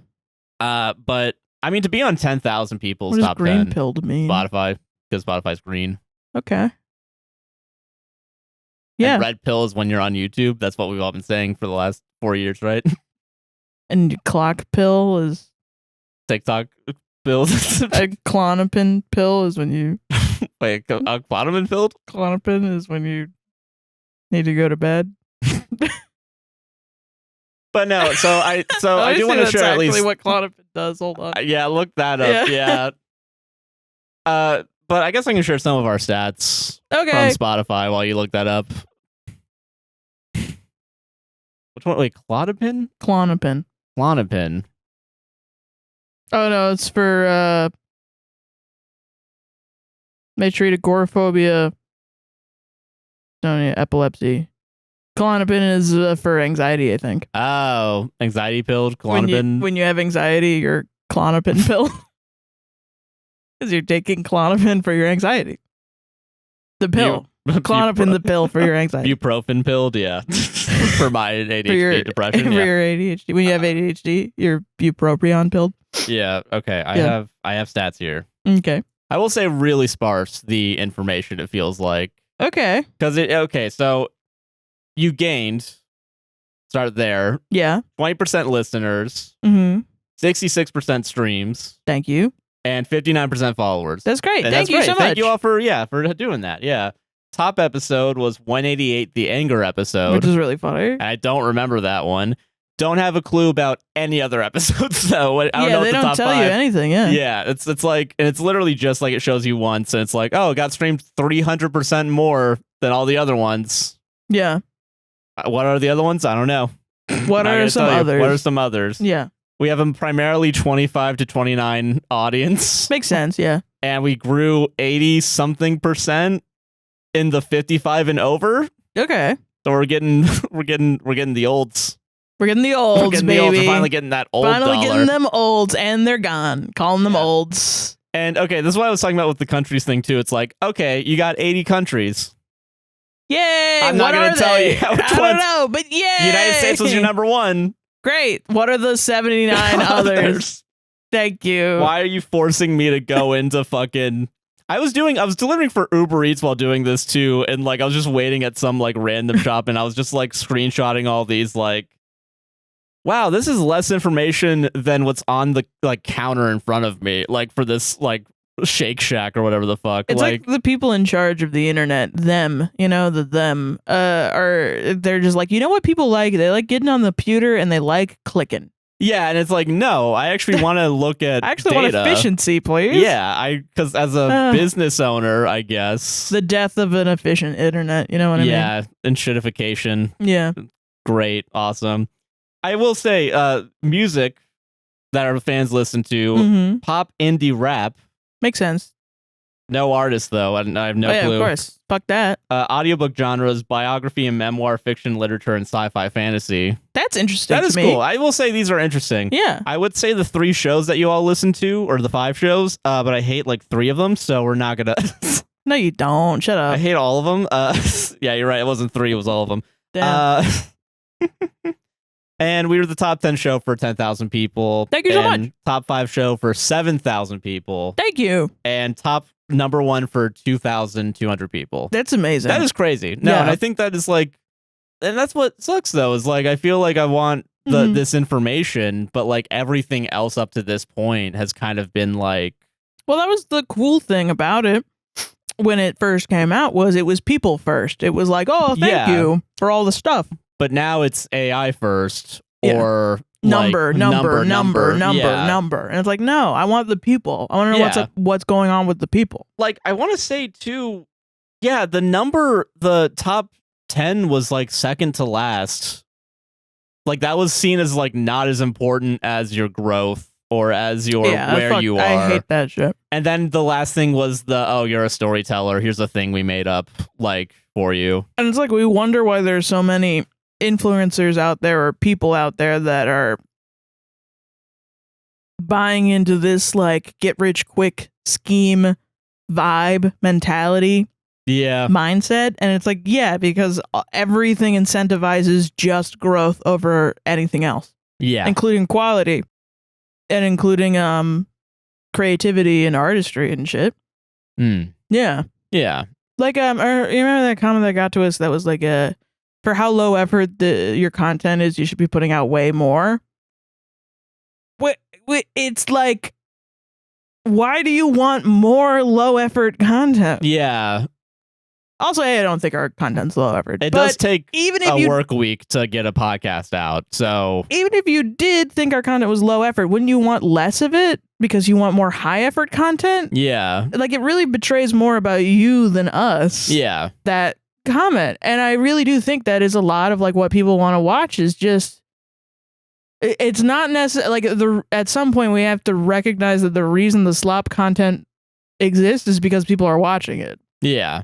But I mean, to be on 10,000 people's top 10, green-pilled mean? Spotify, because Spotify's green. Okay. Yeah. And red pill is when you're on YouTube. That's what we've all been saying for the last 4 years, right? And clock pill is TikTok pills. A Klonopin pill is when you wait. A Klonopin pill? Klonopin is when you need to go to bed. But no, so I do want to share at least what Klonopin does. Hold on. Yeah, look that up. Yeah. But I guess I can share some of our stats from Spotify while you look that up. Which one? Wait, Klonopin? Klonopin. Klonopin. Oh no, it's for they treat agoraphobia, epilepsy. Klonopin is for anxiety, I think. Oh, anxiety pill, Klonopin. When you have anxiety, you're Klonopin pill. Because you're taking Klonopin for your anxiety. The pill. Klonopin, the pill for your anxiety. Buprofen pilled, yeah. For my ADHD depression. For your ADHD. When you have ADHD, you're bupropion pilled. Yeah, okay. I have stats here. Okay. I will say really sparse the information, it feels like. Okay. Because so you gained, start there. Yeah. 20% listeners. 66% streams. Thank you. And 59% followers. That's great. Thank you so much. Thank you all for doing that. Yeah. Top episode was 188, the anger episode. Which is really funny. I don't remember that one. Don't have a clue about any other episodes, though. I don't know they the don't top tell 5. you anything, yeah. Yeah, it's like, and it's literally just like it shows you once, and it's like, oh, it got streamed 300% more than all the other ones. Yeah. What are the other ones? I don't know. What are some others? What are some others? Yeah. We have a primarily 25 to 29 audience. Makes sense, yeah. And we grew 80-something% in the 55 and over. Okay. So we're getting the olds. We're getting the olds, baby. We're finally getting that old Finally dollar. getting them olds, and they're gone. Calling them olds. And okay, this is what I was talking about with the countries thing too. It's like, okay, you got 80 countries. Yay! I'm not going to tell you which I don't know, but yay! United States was your number one. Great. What are the 79 others? Thank you. Why are you forcing me to go into fucking... I was delivering for Uber Eats while doing this too, and like I was just waiting at some like random shop, and I was just like screenshotting all these like, wow, this is less information than what's on the like counter in front of me, like for this like Shake Shack or whatever the fuck. It's like the people in charge of the internet, they're just like, you know what people like? They like getting on the computer and they like clicking. Yeah, and it's like, no, I actually want to look at I actually data. want efficiency, please. Yeah, because as a business owner, I guess. The death of an efficient internet, you know what I mean? Yeah, and shitification. Yeah. Great, awesome. I will say, music that our fans listen to, pop, indie, rap. Makes sense. No artist, though. I have no clue. Of course. Fuck that. Audiobook genres, biography and memoir, fiction, literature, and sci-fi fantasy. That's interesting. That is cool. I will say these are interesting. Yeah. I would say the 3 shows that you all listen to, or the 5 shows, but I hate like 3 of them, so we're not gonna... No, you don't. Shut up. I hate all of them. Yeah, you're right. It wasn't 3, it was all of them. Damn. And we were the top 10 show for 10,000 people. Thank you so much. Top 5 show for 7,000 people. Thank you. And top number 1 for 2,200 people. That's amazing. That is crazy. No, Yeah. and I think that is like, and that's what sucks though, is like, I feel like I want this information, but like everything else up to this point has kind of been like. Well, that was the cool thing about it when it first came out, was it was people first. It was like, oh, thank you for all the stuff. But now it's AI first, Yeah. or Number. Yeah. And it's like, no, I want the people. I want to know what's going on with the people. Like, I want to say too, yeah, the top 10 was like second to last. Like that was seen as like not as important as your growth or as your where you are. I hate that shit. And then the last thing was you're a storyteller. Here's a thing we made up like for you. And it's like, we wonder why there's so many influencers out there or people out there that are buying into this like get rich quick scheme vibe mentality mindset. And it's like, yeah, because everything incentivizes just growth over anything else, including quality and including creativity and artistry and shit. Yeah like you remember that comment that got to us that was like for how low effort your content is, you should be putting out way more. It's like, why do you want more low effort content? Yeah. Also, I don't think our content's low effort. It does take a work week to get a podcast out. So even if you did think our content was low effort, wouldn't you want less of it because you want more high effort content? Yeah. Like, it really betrays more about you than us. Yeah. That comment. And I really do think that is a lot of like what people want to watch is just, it's not necessarily like at some point we have to recognize that the reason the slop content exists is because people are watching it. Yeah.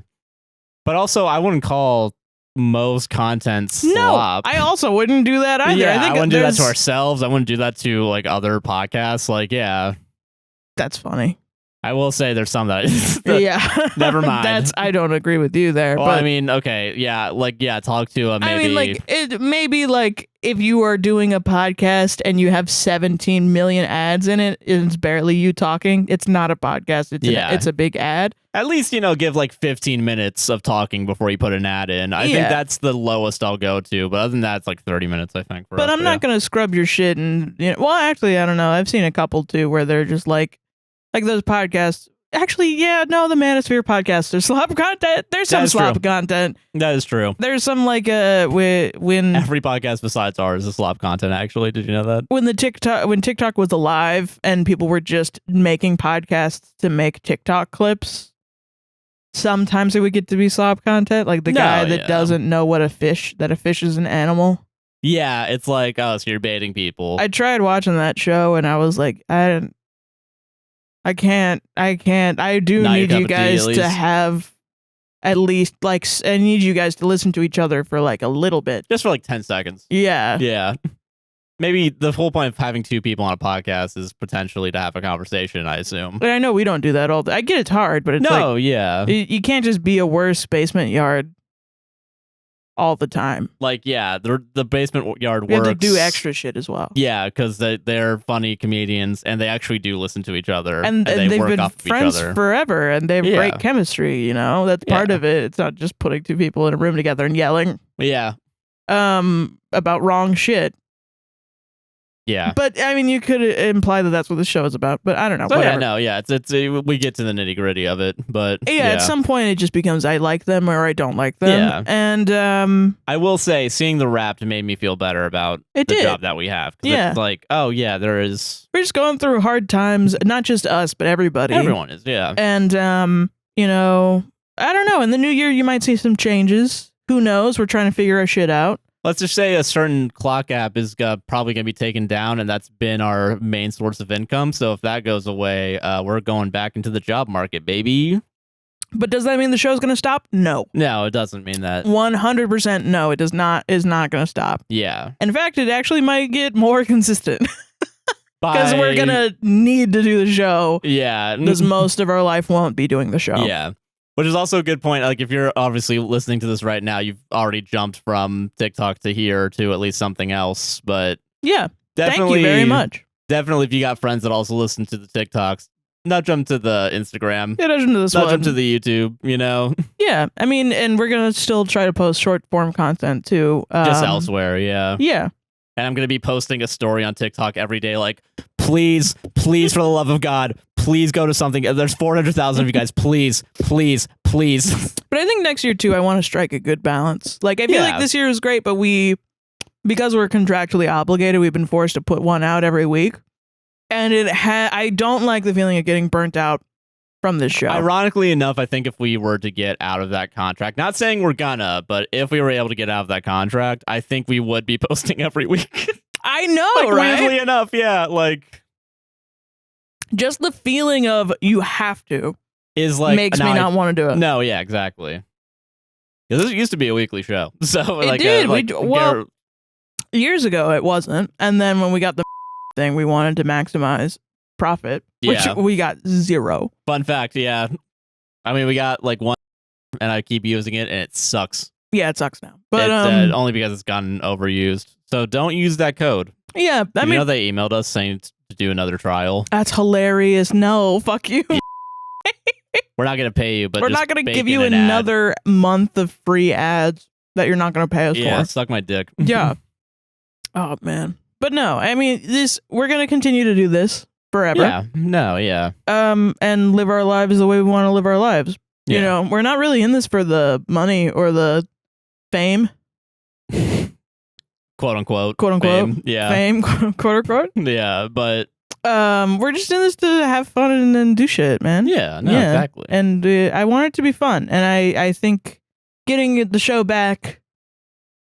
But also, I wouldn't call most content slop. No, I also wouldn't do that either. Yeah, I wouldn't do that to ourselves. I wouldn't do that to like other podcasts. Like, yeah. That's funny. I will say there's some that yeah. Never mind. I don't agree with you there. Well, but I mean, okay, yeah, like talk to maybe. I mean, like it maybe like if you are doing a podcast and you have 17 million ads in it, it's barely you talking. It's not a podcast. It's a big ad. At least, give like 15 minutes of talking before you put an ad in. I think that's the lowest I'll go to. But other than that, it's like 30 minutes, I think. But I'm not going to scrub your shit. And well, actually, I don't know. I've seen a couple too where they're just like those podcasts. Actually, yeah, no, the Manosphere podcast. There's slop content. There's some slop content. That is true. There's some like when every podcast besides ours is slop content. Actually, did you know that? When TikTok was alive and people were just making podcasts to make TikTok clips, sometimes it would get to be slop content. Like the guy that doesn't know that a fish is an animal. Yeah, it's like, oh, so you're baiting people. I tried watching that show and I was like, I can't. I do Not your need cup you of tea, guys at to least. have at least like I need you guys to listen to each other for like a little bit. Just for like 10 seconds. Yeah. Yeah. Maybe the whole point of having two people on a podcast is potentially to have a conversation, I assume. But I know we don't do that all day. I get it's hard, but it's yeah. you can't just be a worse basement yard all the time. Like, yeah, the basement yard You works. have to do extra shit as well. Yeah, because they're funny comedians and they actually do listen to each other. And they they've work been off of friends each other. forever, and they have great chemistry, you know? That's part of it. It's not just putting two people in a room together and yelling. Yeah. About wrong shit. Yeah. But, I mean, you could imply that that's what the show is about, but I don't know. So, whatever. yeah, no, yeah. It's we get to the nitty gritty of it, but Yeah, at some point it just becomes I like them or I don't like them. Yeah. And I will say, seeing the Wrapped made me feel better about the job that we have. 'Cause Yeah. It's like, oh, yeah, there is. we're just going through hard times, not just us, but everybody. Everyone is, yeah. And, you know, I don't know. In the new year, you might see some changes. Who knows? We're trying to figure our shit out. Let's just say a certain clock app is probably going to be taken down, and that's been our main source of income. So if that goes away, we're going back into the job market, baby. But does that mean the show's going to stop? No. No, it doesn't mean that. 100% no, it does not. Is not going to stop. Yeah. In fact, it actually might get more consistent. Because we're going to need to do the show. Yeah. Because most of our life won't be doing the show. Yeah. Which is also a good point. Like, if you're obviously listening to this right now, you've already jumped from TikTok to here to at least something else. But yeah, definitely, thank you very much. Definitely, if you got friends that also listen to the TikToks, not jump to the Instagram. Yeah, not jump to this not jump to the YouTube, you know? Yeah, I mean, and we're going to still try to post short form content too. Just elsewhere, yeah. Yeah. And I'm going to be posting a story on TikTok every day like, please, for the love of God, please go to something. There's 400,000 of you guys. Please. But I think next year, too, I want to strike a good balance. Like, I feel like this year is great, but because we're contractually obligated, we've been forced to put one out every week. And I don't like the feeling of getting burnt out from this show. Ironically enough, I think if we were to get out of that contract, not saying we're gonna, but if we were able to get out of that contract, I think we would be posting every week. I know, like, right? Weirdly enough, yeah. Like, just the feeling of you have to is like makes me not want to do it. No, yeah, exactly. Yeah, this used to be a weekly show, so it like, did. Years ago it wasn't, and then when we got the thing, we wanted to maximize profit, which we got zero. Fun fact, yeah. I mean, we got like one, and I keep using it, and it sucks. Yeah, it sucks now, but only because it's gotten overused. So don't use that code. Yeah, I mean, you know they emailed us saying to do another trial. That's hilarious. No, fuck you. Yeah. We're not gonna pay you, but we're not gonna give you another month of free ads that you're not gonna pay us for. Yeah, suck my dick. Yeah. Oh man, but no, I mean we're gonna continue to do this forever. Yeah. No. Yeah. And live our lives the way we want to live our lives. Yeah. You know, we're not really in this for the money or the fame. Quote unquote. Quote unquote. Fame. Yeah. Fame. Quote unquote. Yeah, but we're just in this to have fun and do shit, man. Yeah. No. Exactly. And I want it to be fun, and I think getting the show back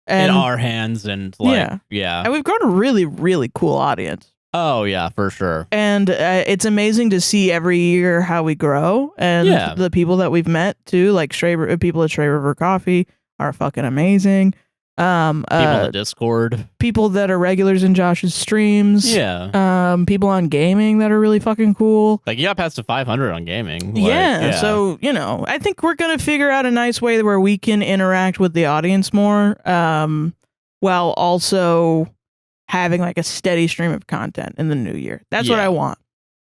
in our hands and like yeah. And we've grown a really, really cool audience. Oh yeah, for sure. And it's amazing to see every year how we grow, and the people that we've met too, like people at Stray River Coffee are fucking amazing. People at Discord, people that are regulars in Josh's streams, people on gaming that are really fucking cool. Like, you got past the 500 on gaming. Like, so you know, I think we're gonna figure out a nice way where we can interact with the audience more, while also having like a steady stream of content in the new year. That's what I want.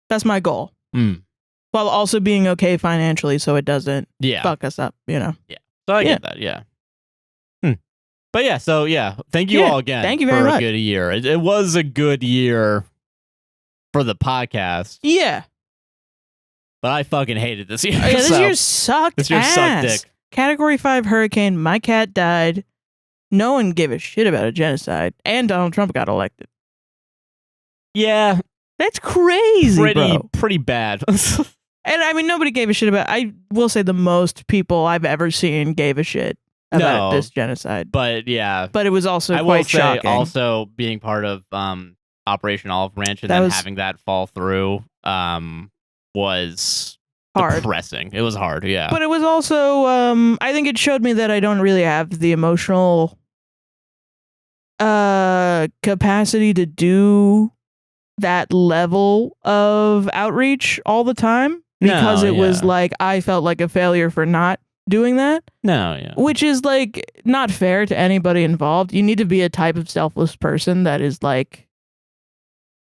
That's my goal. While also being okay financially, so it doesn't fuck us up. You know. Yeah. So I get that. Yeah. But yeah, so thank you all again. Thank you very much. For a good year. It was a good year for the podcast. Yeah. But I fucking hated this year. Yeah, this year sucked. This year sucked dick. Category 5 hurricane. My cat died. No one gave a shit about a genocide, and Donald Trump got elected. Yeah, that's crazy. Pretty bad. And I mean, nobody gave a shit about. I will say the most people I've ever seen gave a shit about this genocide. But yeah. But it was also I quite will say shocking. also being part of Operation Olive Branch and then having that fall through was hard. Depressing. It was hard, yeah. But it was also I think it showed me that I don't really have the emotional capacity to do that level of outreach all the time, because it was like I felt like a failure for not doing that. Which is like not fair to anybody involved. You need to be a type of selfless person that is like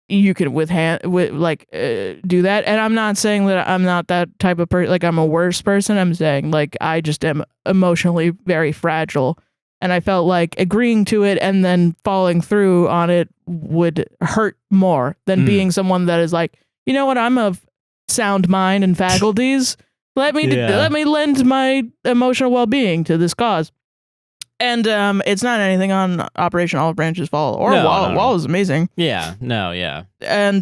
you can do that. And I'm not saying that I'm not that type of person, like I'm a worse person. I'm saying like I just am emotionally very fragile. And I felt like agreeing to it and then falling through on it would hurt more than being someone that is like, you know what, I'm of sound mind and faculties. Let me lend my emotional well-being to this cause. And it's not anything on Operation Olive Branch's fault. Wall is amazing. And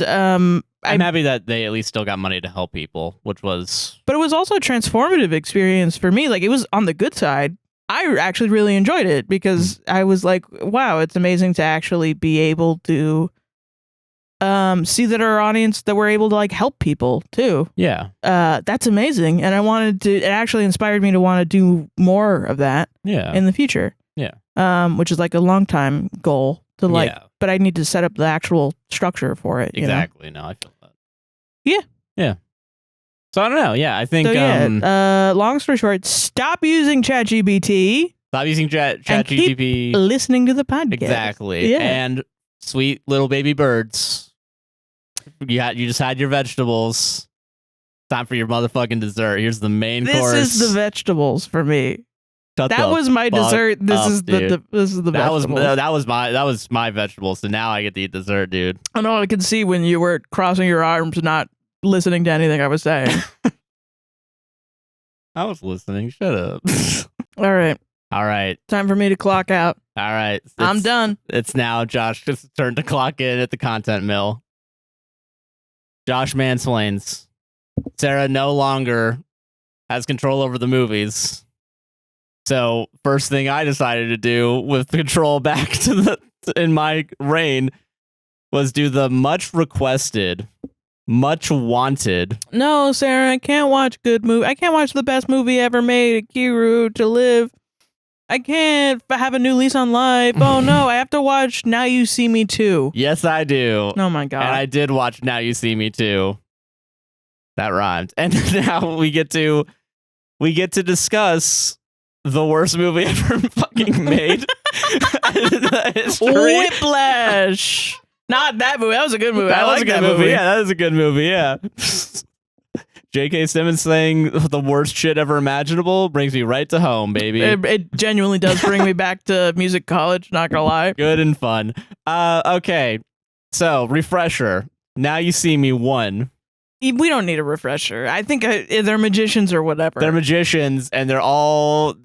I'm happy that they at least still got money to help people, which was... But it was also a transformative experience for me. Like, it was on the good side. I actually really enjoyed it because I was like, wow, it's amazing to actually be able to see that our audience, that we're able to like help people too. That's amazing. And I wanted to, it actually inspired me to want to do more of that in the future. Which is like a long time goal to like, but I need to set up the actual structure for it. Exactly. You know? No, I feel that. Yeah. So I don't know. Yeah, I think. So long story short, stop using ChatGPT. Stop using ChatGPT. Listening to the podcast. Exactly. And sweet little baby birds. You just had your vegetables. Time for your motherfucking dessert. Here's the main course. This is the vegetables for me. That was my dessert. This is the vegetables. That was my vegetables. So now I get to eat dessert, dude. I know. I could see when you were crossing your arms, not listening to anything I was saying. I was listening. Shut up. All right. Time for me to clock out. All right. I'm done. It's now Josh's turn to clock in at the content mill. Josh mansplains. Sarah no longer has control over the movies. So first thing I decided to do with control back to in my reign was do the much requested, much wanted. No, Sarah, I can't watch good movie. I can't watch the best movie ever made, Kiru, to live. I can't have a new lease on life. Oh no, I have to watch Now You See Me Too. Yes, I do. Oh my god. And I did watch Now You See Me Too. That rhymed. And now we get to discuss the worst movie ever fucking made. Whiplash. Not that movie. That was a good movie. I like that movie. Yeah, that was a good movie. Yeah. J.K. Simmons saying the worst shit ever imaginable brings me right to home, baby. It genuinely does bring me back to music college, not gonna lie. Good and fun. Okay. So, refresher. Now You See Me 1. We don't need a refresher. I think they're magicians or whatever. They're magicians, and they're all...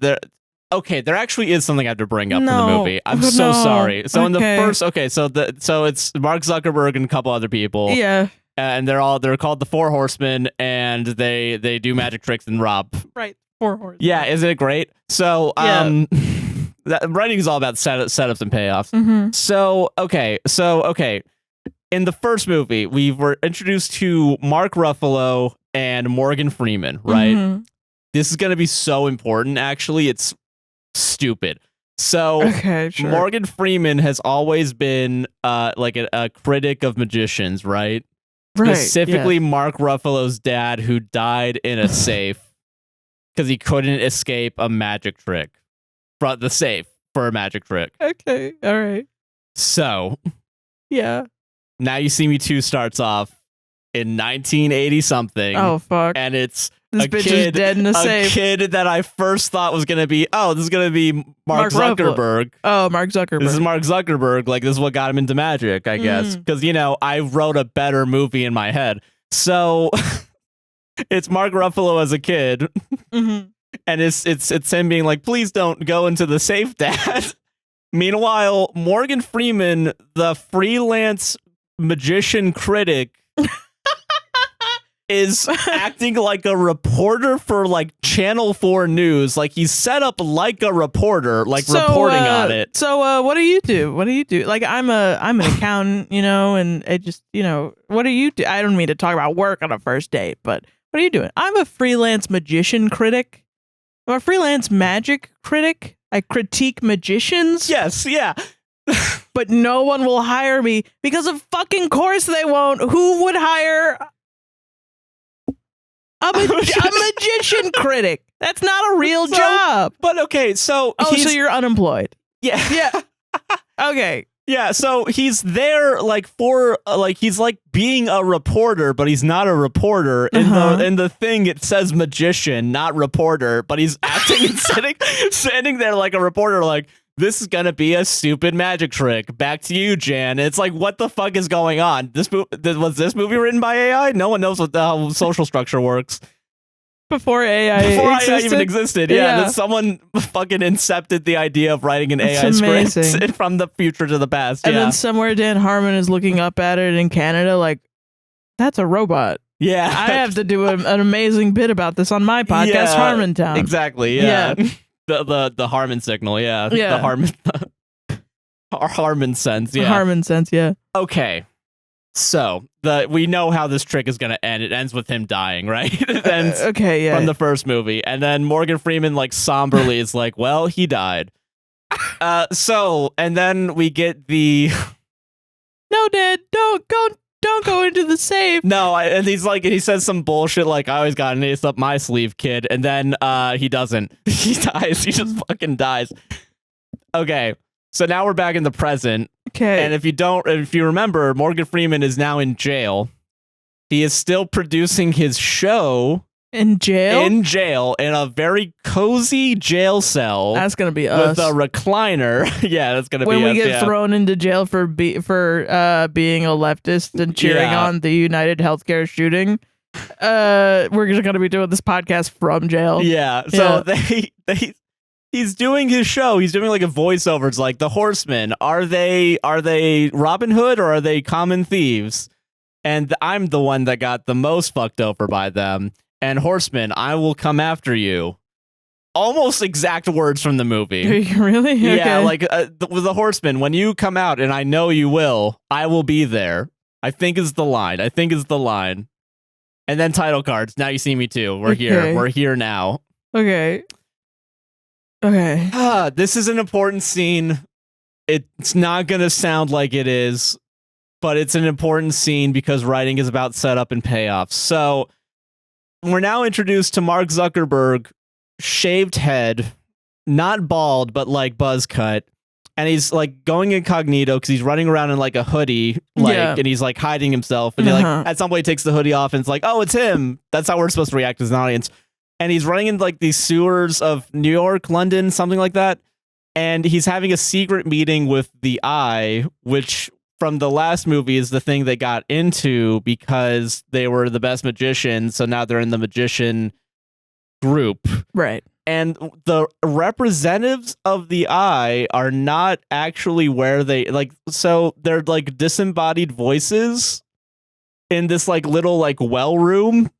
Okay, there actually is something I have to bring up in the movie. I'm so sorry. So in the first... Okay, so it's Mark Zuckerberg and a couple other people. Yeah. And they're called the Four Horsemen, and they do magic tricks and rob. Right, Four Horsemen. Yeah, isn't it great? So writing is all about setups and payoffs. Mm-hmm. So okay. In the first movie, we were introduced to Mark Ruffalo and Morgan Freeman, right? Mm-hmm. This is going to be so important, actually. It's stupid. So sure. Morgan Freeman has always been like a critic of magicians, right? Specifically, Mark Ruffalo's dad, who died in a safe because he couldn't escape a magic trick from the safe for a magic trick. Okay, all right. So, yeah. Now You See Me 2 starts off in 1980 something. Oh fuck! And it's this bitch is dead in a safe. Kid that I first thought was gonna be. Oh, this is gonna be Mark Zuckerberg. Oh, Mark Zuckerberg. This is Mark Zuckerberg. Like, this is what got him into magic, I guess. Because I wrote a better movie in my head. So it's Mark Ruffalo as a kid, and it's him being like, "Please don't go into the safe, Dad." Meanwhile, Morgan Freeman, the freelance magician critic, is acting like a reporter for like Channel 4 News. Like he's set up like a reporter, like reporting on it. So what do you do? What do you do? Like I'm an accountant, and I just, what do you do? I don't mean to talk about work on a first date, but what are you doing? I'm a freelance magician critic. I'm a freelance magic critic. I critique magicians. Yes, yeah. But no one will hire me because of fucking course they won't. Who would hire a magician critic? That's not a real job. But okay, so so you're unemployed. Yeah. Yeah. Okay. Yeah, so he's there he's like being a reporter, but he's not a reporter. In the thing it says magician, not reporter, but he's acting and standing there like a reporter, like, this is gonna be a stupid magic trick. Back to you, Jan. It's like, what the fuck is going on? Was this movie written by AI? No one knows how social structure works. Before AI even existed. Yeah, that someone fucking incepted the idea of writing an AI script from the future to the past. And then somewhere Dan Harmon is looking up at it in Canada like, that's a robot. Yeah. I have to do an amazing bit about this on my podcast, Harmontown. Exactly, yeah. The Harmon signal, yeah. The Harmon Harmon sense, yeah. Harmon sense, yeah. Okay. So, we know how this trick is going to end. It ends with him dying, right? It ends from the first movie. And then Morgan Freeman, like, somberly is like, well, he died. And then we get the... No, Dad, don't go into the safe. No, and he's like, he says some bullshit like, I always got an ace up my sleeve, kid. And then he doesn't. He dies. He just fucking dies. Okay, so now we're back in the present. Okay. And if you remember, Morgan Freeman is now in jail. He is still producing his show. In jail? In jail, in a very cozy jail cell. That's gonna be us. With a recliner. Yeah, that's gonna when be us. When we get thrown into jail for being a leftist and cheering on the United Healthcare shooting, we're just gonna be doing this podcast from jail. Yeah. So he's doing his show. He's doing like a voiceover. It's like, the Horsemen, are they Robin Hood or are they common thieves? And I'm the one that got the most fucked over by them. And Horsemen, I will come after you. Almost exact words from the movie. Really? Okay. Yeah, like the Horsemen, when you come out, and I know you will, I will be there. I think is the line. And then title cards. Now you see me too. We're here. We're here now. Okay. This is an important scene. It's not going to sound like it is, but it's an important scene because writing is about setup and payoff. So we're now introduced to Mark Zuckerberg, shaved head, not bald, but like buzz cut. And he's like going incognito because he's running around in like a hoodie, and he's like hiding himself. And like at some point he takes the hoodie off and it's like, oh, it's him. That's how we're supposed to react as an audience. And he's running in like these sewers of New York, London, something like that. And he's having a secret meeting with the Eye, which from the last movie is the thing they got into because they were the best magicians. So now they're in the magician group. Right. And the representatives of the Eye are not actually where they like. So they're like disembodied voices in this like little like well room.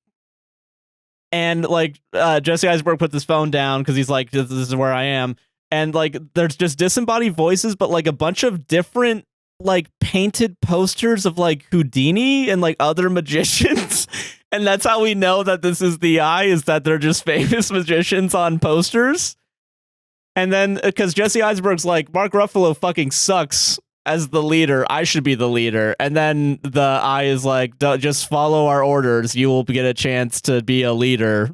And like Jesse Eisenberg put his phone down because he's like, this is where I am. And like there's just disembodied voices, but like a bunch of different like painted posters of like Houdini and like other magicians. And that's how we know that this is the Eye, is that they're just famous magicians on posters. And then because Jesse Eisenberg's like, Mark Ruffalo fucking sucks as the leader. I should be the leader. And then the Eye is like, just follow our orders. You will get a chance to be a leader.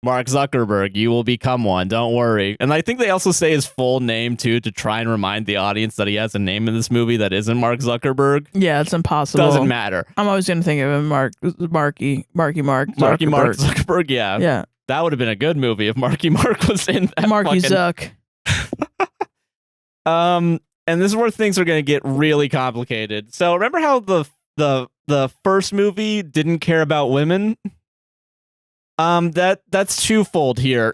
Mark Zuckerberg, you will become one. Don't worry. And I think they also say his full name, too, to try and remind the audience that he has a name in this movie that isn't Mark Zuckerberg. Yeah, it's impossible. Doesn't matter. I'm always going to think of him Marky Mark Zuckerberg, yeah. Yeah. That would have been a good movie if Marky Mark was in that. Marky Zuck. And this is where things are going to get really complicated. So remember how the first movie didn't care about women? That's twofold here.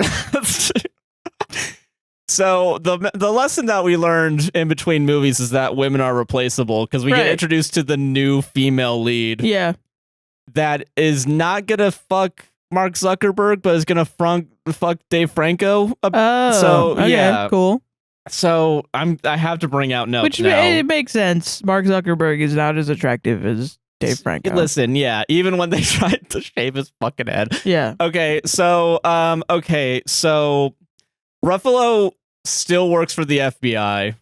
So the lesson that we learned in between movies is that women are replaceable because we get introduced to the new female lead. Yeah. that is not gonna fuck Mark Zuckerberg, but is gonna fuck Dave Franco. So okay, yeah, cool. So I have to bring out notes Which now. it makes sense. Mark Zuckerberg is not as attractive as Dave Franco. Listen, yeah, even when they tried to shave his fucking head. Yeah. Okay, so Ruffalo still works for the FBI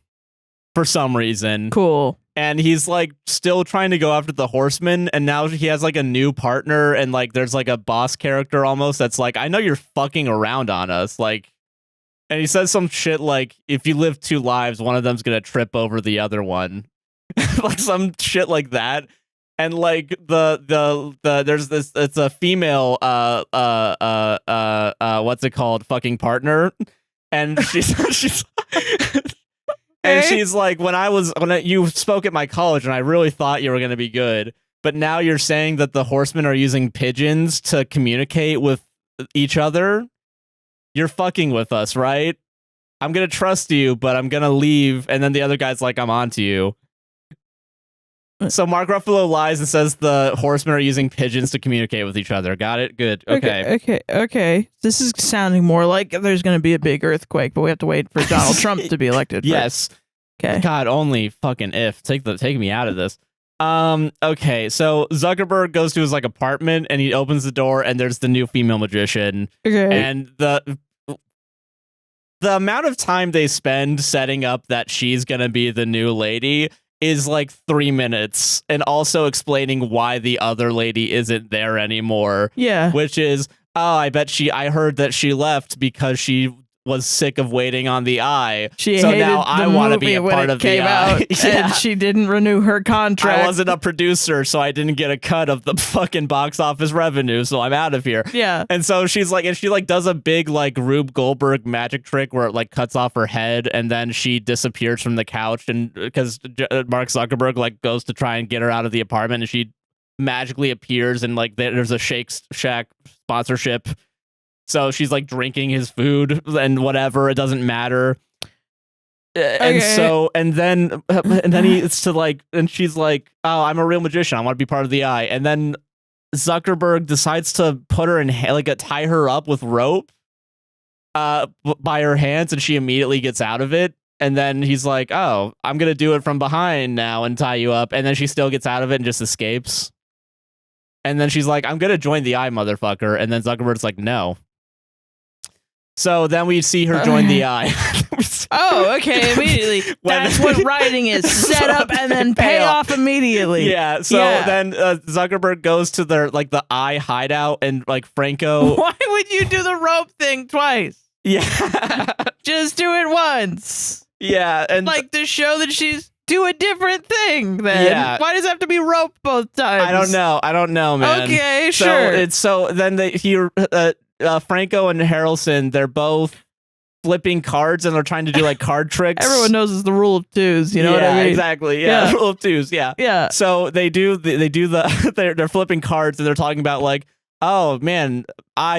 for some reason. Cool. And he's like still trying to go after the Horsemen, and now he has like a new partner, and like there's like a boss character almost that's like, I know you're fucking around on us, like, and he says some shit like, if you live 2 lives, one of them's gonna trip over the other one. Like some shit like that. And like the there's this, it's a female what's it called, fucking partner, and she's and she's like, when you spoke at my college and I really thought you were gonna be good, but now you're saying that the Horsemen are using pigeons to communicate with each other. You're fucking with us, right? I'm gonna trust you, but I'm gonna leave. And then the other guy's like, I'm on to you. So Mark Ruffalo lies and says the Horsemen are using pigeons to communicate with each other. Got it? Good. Okay. This is sounding more like there's going to be a big earthquake, but we have to wait for Donald Trump to be elected. Yes. Okay. God, only fucking if. Take me out of this. Okay, so Zuckerberg goes to his like apartment and he opens the door and there's the new female magician. Okay. And the amount of time they spend setting up that she's gonna be the new lady is like 3 minutes, and also explaining why the other lady isn't there anymore. Yeah. Which is, I heard that she left because she was sick of waiting on the Eye. So now I want to be a part of the Eye. Yeah. And she didn't renew her contract. I wasn't a producer, so I didn't get a cut of the fucking box office revenue, so I'm out of here. Yeah. And so she's like, and she like does a big like Rube Goldberg magic trick where it like cuts off her head, and then she disappears from the couch, and because Mark Zuckerberg like goes to try and get her out of the apartment, and she magically appears, and like there's a Shake Shack sponsorship. So she's like drinking his food and whatever. It doesn't matter. And then she's like, oh, I'm a real magician. I want to be part of the Eye. And then Zuckerberg decides to put her in, like, tie her up with rope by her hands, and she immediately gets out of it. And then he's like, oh, I'm going to do it from behind now and tie you up. And then she still gets out of it and just escapes. And then she's like, I'm going to join the Eye, motherfucker. And then Zuckerberg's like, no. So then we see her join the Eye. Oh, okay, immediately. That's what writing is. Set up and then pay off immediately. Yeah, so then Zuckerberg goes to the Eye hideout, and like Franco... Why would you do the rope thing twice? Yeah. Just do it once. Yeah, and... like to show that she's... do a different thing then. Yeah. Why does it have to be rope both times? I don't know, man. Okay, sure. Franco and Harrelson, they're both flipping cards and they're trying to do like card tricks. Everyone knows it's the rule of twos, you know what I mean? Exactly. Yeah, rule of twos. Yeah. Yeah. So they're flipping cards and they're talking about like, oh man,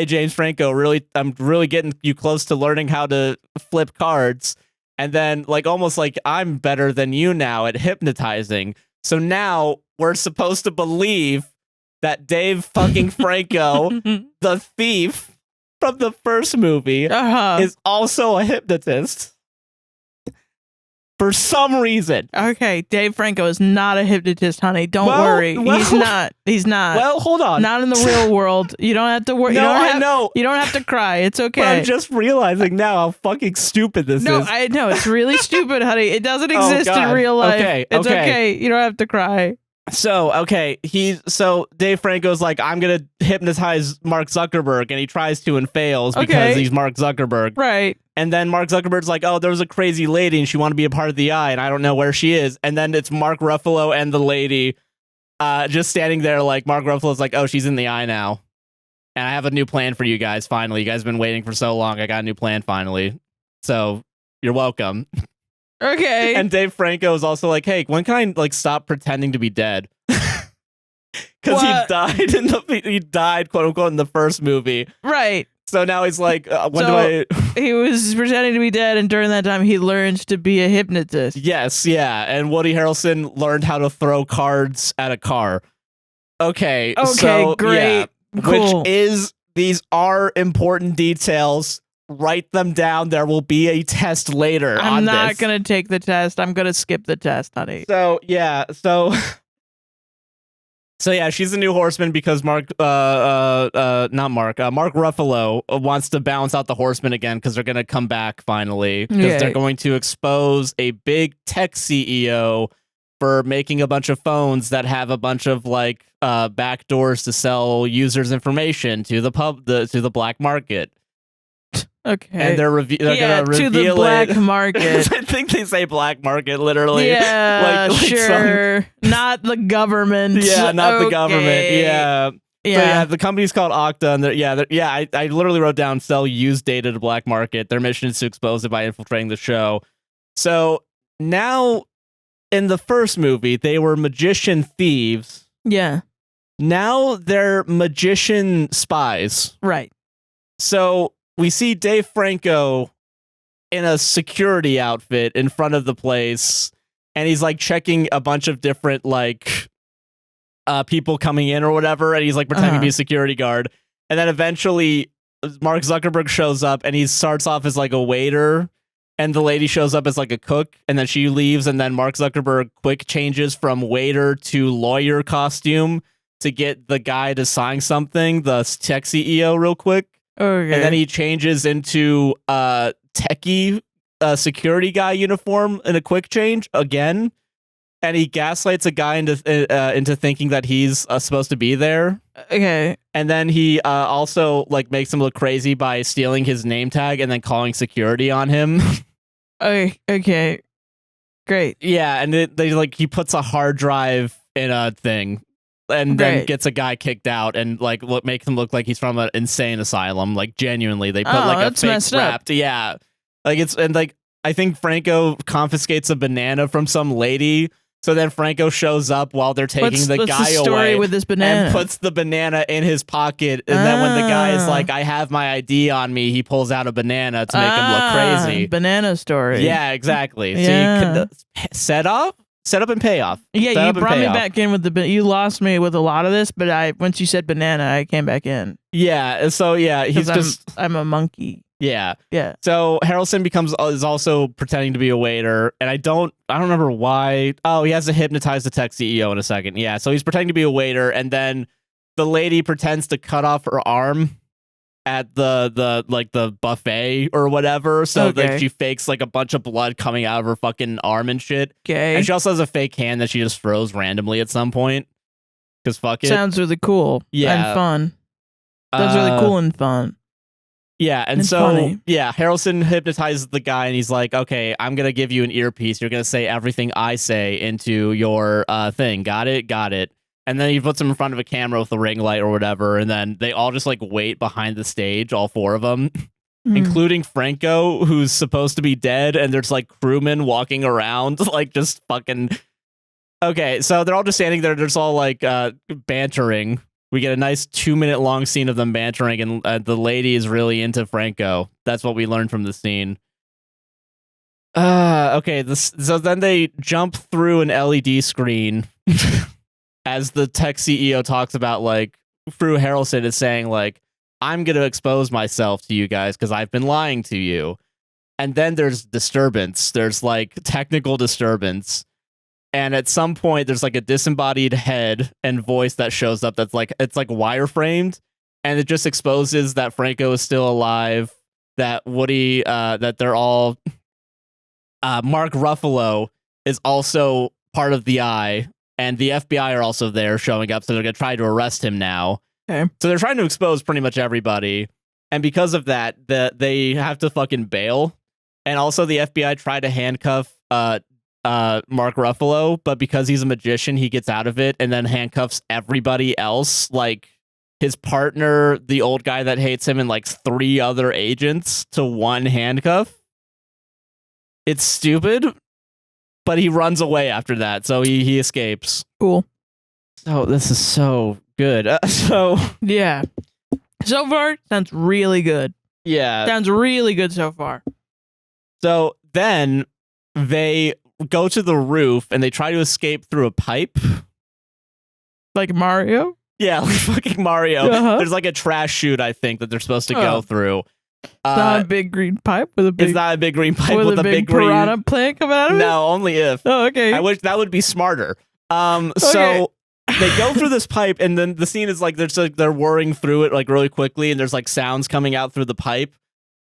James Franco, I'm really getting you close to learning how to flip cards. And then like almost like I'm better than you now at hypnotizing. So now we're supposed to believe that Dave fucking Franco, the thief from the first movie, is also a hypnotist. For some reason. Okay, Dave Franco is not a hypnotist, honey. Don't worry. He's not. Well, hold on. Not in the real world. You don't have to worry. No, I know. You don't have to cry. It's okay. But I'm just realizing now how fucking stupid this is. No, I know. It's really stupid, honey. It doesn't exist in real life. It's okay. You don't have to cry. So, so Dave Franco's like, I'm going to hypnotize Mark Zuckerberg, and he tries to and fails because he's Mark Zuckerberg. Right. And then Mark Zuckerberg's like, oh, there's a crazy lady and she wanted to be a part of the Eye, and I don't know where she is. And then it's Mark Ruffalo and the lady just standing there like, Mark Ruffalo's like, oh, she's in the Eye now. And I have a new plan for you guys, finally. You guys have been waiting for so long. I got a new plan, finally. So, you're welcome. Okay. And Dave Franco is also like, hey, when can I like stop pretending to be dead? Because he died, quote unquote, in the first movie. Right. So now he's like, he was pretending to be dead, and during that time he learned to be a hypnotist. Yes, yeah. And Woody Harrelson learned how to throw cards at a car. Okay, Okay, so, great. Yeah, Cool. these are important details. Write them down. There will be a test later on I'm not this. gonna take the test. I'm gonna skip the test, honey. So, yeah, so yeah, she's a new horseman because Mark Ruffalo wants to balance out the horsemen again because they're going to come back finally because they're going to expose a big tech CEO for making a bunch of phones that have a bunch of like back doors to sell users information to the black market. Okay. And they're gonna reveal to the black market. I think they say black market literally. Yeah, like sure. Not the government. Yeah, not the government. Yeah. Yeah. So yeah, the company's called AITA, and I literally wrote down sell used data to black market. Their mission is to expose it by infiltrating the show. So now, in the first movie, they were magician thieves. Yeah. Now they're magician spies. Right. So we see Dave Franco in a security outfit in front of the place, and he's like checking a bunch of different like people coming in or whatever, and he's like pretending to be a security guard. And then eventually Mark Zuckerberg shows up, and he starts off as like a waiter, and the lady shows up as like a cook, and then she leaves, and then Mark Zuckerberg quick changes from waiter to lawyer costume to get the guy to sign something, the tech CEO, real quick. Okay. And then he changes into techie security guy uniform in a quick change again, and he gaslights a guy into thinking that he's supposed to be there. Okay. And then he also like makes him look crazy by stealing his name tag and then calling security on him. Okay. Great. Yeah, and he puts a hard drive in a thing. And then gets a guy kicked out and like makes him look like he's from an insane asylum. Like genuinely, they put like a fake wrapped. Yeah, like it's and like I think Franco confiscates a banana from some lady. So then Franco shows up while they're taking the guy away with this banana? and puts the banana in his pocket. And then when the guy is like, "I have my ID on me," he pulls out a banana to make him look crazy. Banana story. Yeah, exactly. Yeah. So you can set up and pay off. Yeah, you brought me back in with you lost me with a lot of this, but once you said banana, I came back in. Yeah, so yeah, I'm a monkey. Yeah. Yeah. So Harrelson is also pretending to be a waiter, and I don't remember why. Oh, he has to hypnotize the tech CEO in a second. Yeah, so he's pretending to be a waiter, and then the lady pretends to cut off her arm at the buffet or whatever, so that she fakes like a bunch of blood coming out of her fucking arm and shit. Okay. And she also has a fake hand that she just throws randomly at some point. Because fuck it. Sounds really cool. Yeah. And fun. Sounds really cool and fun. Yeah, and so funny. Yeah, Harrelson hypnotizes the guy, and he's like, "Okay, I'm gonna give you an earpiece. You're gonna say everything I say into your thing. Got it? Got it." And then he puts him in front of a camera with a ring light or whatever, and then they all just like wait behind the stage, all four of them, including Franco, who's supposed to be dead, and there's like crewmen walking around, like just fucking. Okay, so they're all just standing there, they're just all like bantering. We get a nice 2-minute long scene of them bantering, and the lady is really into Franco. That's what we learned from the scene. Okay, so then they jump through an LED screen. As the tech CEO talks about, like, Fru Harrelson is saying, like, I'm going to expose myself to you guys because I've been lying to you. And then there's disturbance. There's, like, technical disturbance. And at some point, there's, like, a disembodied head and voice that shows up that's, like, it's, like, wireframed. And it just exposes that Franco is still alive, that Woody, that they're all... Mark Ruffalo is also part of the Eye. And the FBI are also there showing up, so they're going to try to arrest him now. Okay. So they're trying to expose pretty much everybody. And because of that, they have to fucking bail. And also the FBI tried to handcuff Mark Ruffalo, but because he's a magician, he gets out of it and then handcuffs everybody else, like his partner, the old guy that hates him, and like 3 other agents to one handcuff. It's stupid. But he runs away after that, so he escapes. Cool. Oh, this is so good. Yeah. So far, sounds really good. Yeah. Sounds really good so far. So then they go to the roof and they try to escape through a pipe. Like Mario? Yeah, like fucking Mario. There's like a trash chute, I think, that they're supposed to go through. Not a big green pipe with a big. It's not a big green pipe with a big piranha green plant coming out of it. No, only if. Oh, okay. I wish that would be smarter. So they go through this pipe, and then the scene is like they're whirring through it like really quickly, and there's like sounds coming out through the pipe,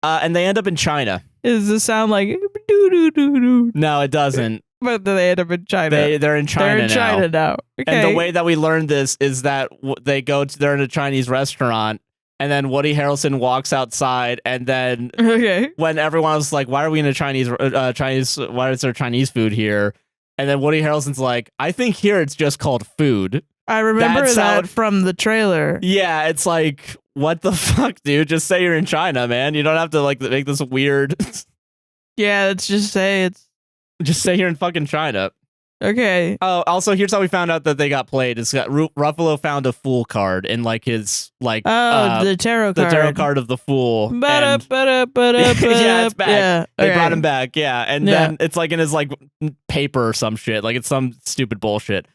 and they end up in China. Does this sound like doo doo doo doo? No, it doesn't. But they end up in China. They're in China. They're in China now. Okay. And the way that we learned this is that they're in a Chinese restaurant, and then Woody Harrelson walks outside, and then when everyone was like, "Why are we in a Chinese? Why is there Chinese food here?" And then Woody Harrelson's like, "I think here it's just called food." I remember that from the trailer. Yeah, it's like, what the fuck, dude? Just say you're in China, man. You don't have to like make this weird. Yeah, let's just say it's. Just say you're in fucking China. Okay. Oh, also, here's how we found out that they got played. It's got Ruffalo found a fool card in like his like the tarot card. The tarot card of the fool. Yeah, it's back. Yeah, they brought him back. Yeah, and then it's like in his like paper or some shit. Like it's some stupid bullshit.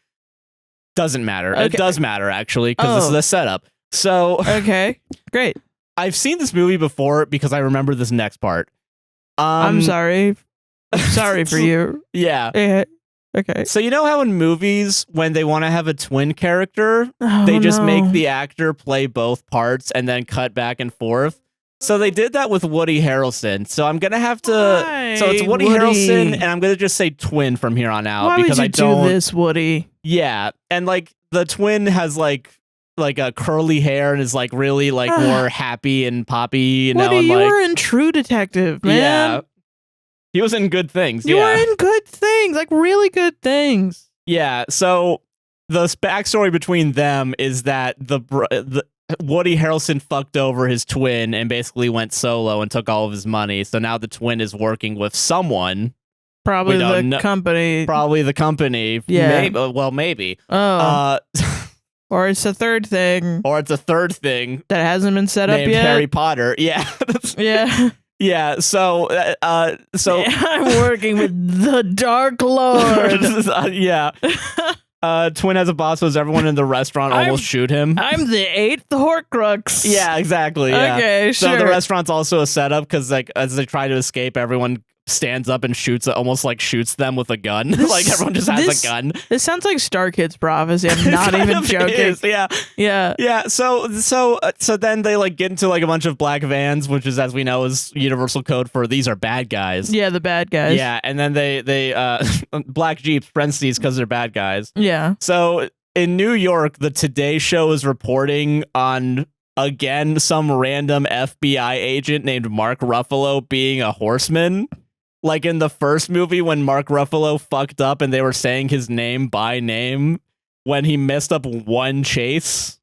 Doesn't matter. Okay. It does matter actually because this is a setup. So okay, great. I've seen this movie before because I remember this next part. I'm sorry. I'm sorry for you. Yeah. Okay. So you know how in movies, when they want to have a twin character, they just make the actor play both parts and then cut back and forth? So they did that with Woody Harrelson. So I'm going to have to... Why? So it's Woody Harrelson, and I'm going to just say twin from here on out. Why because would you do this, Woody? Yeah. And like the twin has like a curly hair and is like really like more happy and poppy, you know? Woody, and, you like, were in True Detective, man. Yeah. He was in good things. You were in good things, like really good things. Yeah. So the backstory between them is that the Woody Harrelson fucked over his twin and basically went solo and took all of his money. So now the twin is working with someone. Probably the company. Probably the company. Yeah. Maybe. Oh. Or it's a third thing. Or it's a third thing that hasn't been set up yet. Harry Potter. Yeah. Yeah. Yeah, so I'm working with the Dark Lord. Yeah. Twin has a boss, so everyone in the restaurant almost shoot him. I'm the 8th Horcrux. Yeah, exactly. Yeah. Okay, sure. So the restaurant's also a setup because like as they try to escape, everyone stands up and almost shoots them with a gun. Like everyone just has a gun. This sounds like Star Kid's Prophecy. I'm not even joking. Yeah. So then they like get into like a bunch of black vans, which is, as we know, is universal code for these are bad guys. Yeah, the bad guys. Yeah, and then they black Jeeps, parentheses, because they're bad guys. Yeah. So in New York, the Today Show is reporting on again some random FBI agent named Mark Ruffalo being a horseman. Like in the first movie when Mark Ruffalo fucked up and they were saying his name by name when he messed up one chase.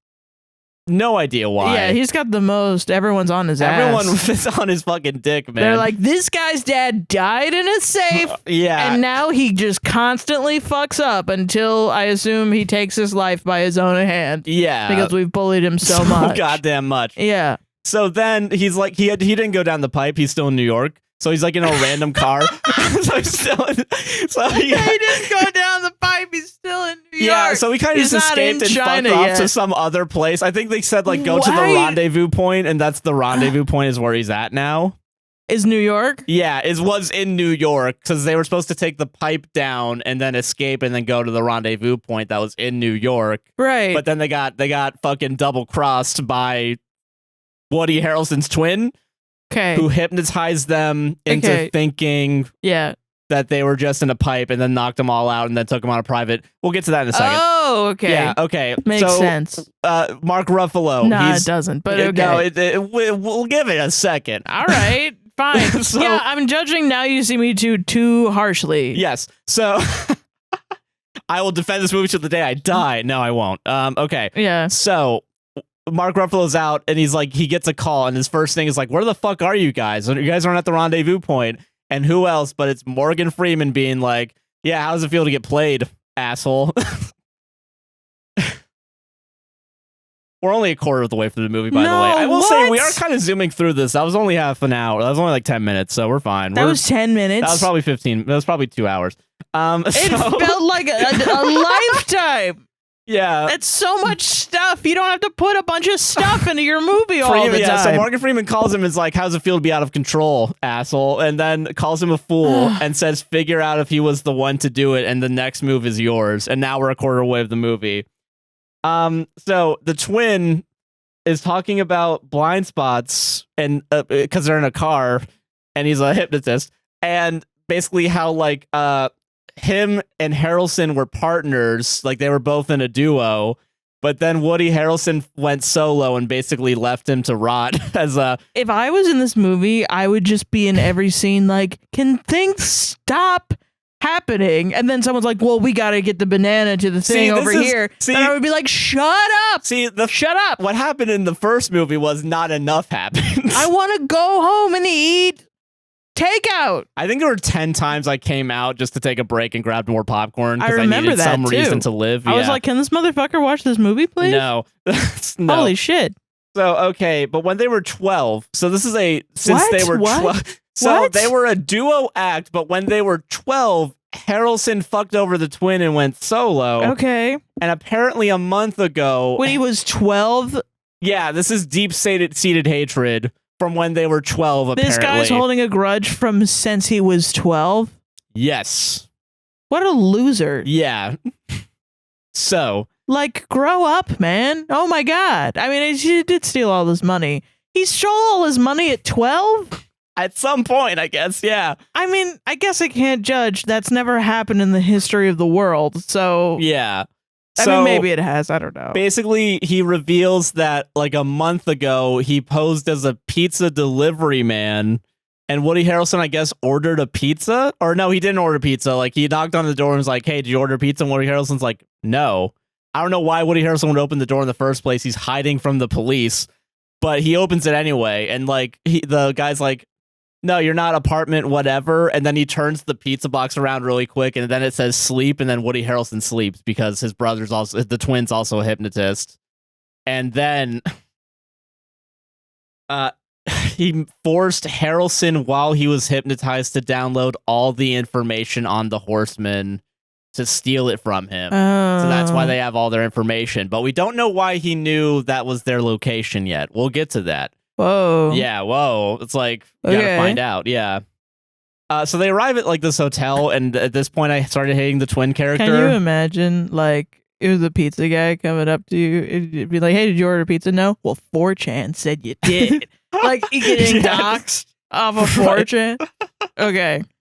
No idea why. Yeah, he's got the most. Everyone's on his ass. Everyone is on his fucking dick, man. They're like, this guy's dad died in a safe. Yeah. And now he just constantly fucks up until I assume he takes his life by his own hand. Yeah. Because we've bullied him so much. Goddamn much. Yeah. So then he's like, he didn't go down the pipe. He's still in New York. So he's like in a random car. So he's still in, he didn't go down the pipe. He's still in New York. Yeah, so he kind of just escaped and fucked off to some other place. I think they said like go to the rendezvous point, and that's the rendezvous point is where he's at now. Is New York? Yeah, was in New York because they were supposed to take the pipe down and then escape and then go to the rendezvous point that was in New York. Right. But then they got fucking double crossed by Woody Harrelson's twin. Okay. Who hypnotized them into thinking that they were just in a pipe and then knocked them all out and then took them on a private. We'll get to that in a second. Oh, okay. Yeah, okay. Makes sense. Mark Ruffalo. No, it doesn't, but okay. No, we'll give it a second. All right, fine. So, yeah, I'm judging Now You See Me too harshly. Yes. So I will defend this movie till the day I die. No, I won't. Okay. Yeah. So Mark Ruffalo's out and he's like, he gets a call and his first thing is like, where the fuck are you guys? You guys aren't at the rendezvous point. And who else but it's Morgan Freeman being like, yeah, how does it feel to get played, asshole? We're only a quarter of the way through the movie, by the way. I will say we are kind of zooming through this. That was only half an hour. That was only like 10 minutes, so we're fine. That was 10 minutes? That was probably 15. That was probably 2 hours. It felt like a lifetime. Yeah. That's so much stuff. You don't have to put a bunch of stuff into your movie all the time. So Morgan Freeman calls him, is like, how's it feel to be out of control, asshole? And then calls him a fool and says, figure out if he was the one to do it, and the next move is yours. And now we're a quarter way of the movie. So the twin is talking about blind spots, and because they're in a car, and he's a hypnotist, and basically how like him and Harrelson were partners, like they were both in a duo, but then Woody Harrelson went solo and basically left him to rot as a... If I was in this movie, I would just be in every scene like, can things stop happening? And then someone's like, well, we gotta get the banana to the thing over here. And I would be like, shut up! Shut up! What happened in the first movie was not enough happened. I want to go home and eat takeout. I think there were 10 times I came out just to take a break and grab more popcorn I because I remember needed that some too. reason to live. I was like, can this motherfucker watch this movie, please? No. No. Holy shit. So, okay, but when they were 12, so this is since they were 12. So they were a duo act, but when they were 12, Harrelson fucked over the twin and went solo. Okay. And apparently a month ago... When he was 12? Yeah, this is deep-seated hatred from when they were 12, apparently. This guy's holding a grudge from since he was 12? Yes. What a loser. Yeah. So... Like, grow up, man. Oh my god. I mean, he did steal all his money. He stole all his money at 12? At some point, I guess, yeah. I mean, I guess I can't judge. That's never happened in the history of the world, so... Yeah. I mean, maybe it has. I don't know. Basically, he reveals that, like, a month ago, he posed as a pizza delivery man, and Woody Harrelson, I guess, ordered a pizza? Or no, he didn't order pizza. Like, he knocked on the door and was like, hey, did you order pizza? And Woody Harrelson's like, no. I don't know why Woody Harrelson would open the door in the first place. He's hiding from the police, but he opens it anyway. And, like, the guy's like, no, you're not apartment, whatever. And then he turns the pizza box around really quick, and then it says sleep, and then Woody Harrelson sleeps because his brother's also, the twin's also a hypnotist. And then he forced Harrelson while he was hypnotized to download all the information on the Horsemen to steal it from him. So that's why they have all their information. But we don't know why he knew that was their location yet. We'll get to that. Whoa. Yeah, whoa. It's like, you gotta find out. Yeah. So they arrive at like this hotel, and at this point I started hating the twin character. Can you imagine, like, it was a pizza guy coming up to you, it'd be like, hey, did you order pizza? No? Well, 4chan said you did. Like, you getting doxxed off of 4chan?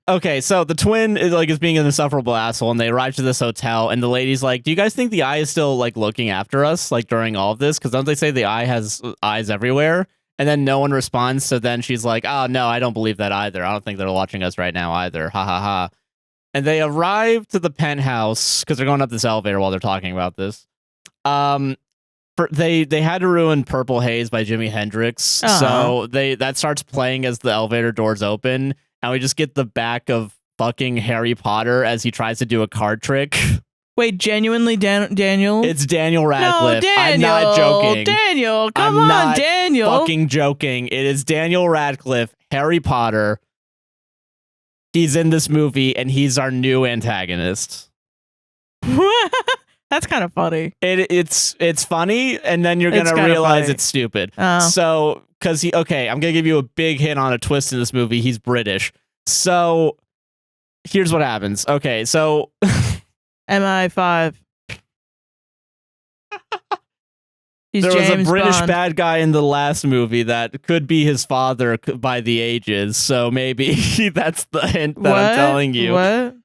Okay, so the twin is being an insufferable asshole, and they arrive to this hotel, and the lady's like, do you guys think the eye is still, like, looking after us, like, during all of this? Because don't they say the eye has eyes everywhere? And then no one responds, so then she's like, oh, no, I don't believe that either. I don't think they're watching us right now either. Ha ha ha. And they arrive to the penthouse, because they're going up this elevator while they're talking about this. They had to ruin Purple Haze by Jimi Hendrix, so that starts playing as the elevator doors open, and we just get the back of fucking Harry Potter as he tries to do a card trick. Wait, genuinely Daniel? It's Daniel Radcliffe. No, Daniel, I'm not joking. Daniel, come I'm on, not Daniel. Fucking joking. It is Daniel Radcliffe, Harry Potter. He's in this movie, and he's our new antagonist. That's kind of funny. It's funny, and then you're gonna realize it's stupid. So, because I'm gonna give you a big hint on a twist in this movie. He's British. So, here's what happens. Okay, so MI5. There was James a British Bond. bad guy in the last movie that could be his father by the ages. So maybe that's the hint that I'm telling you. What?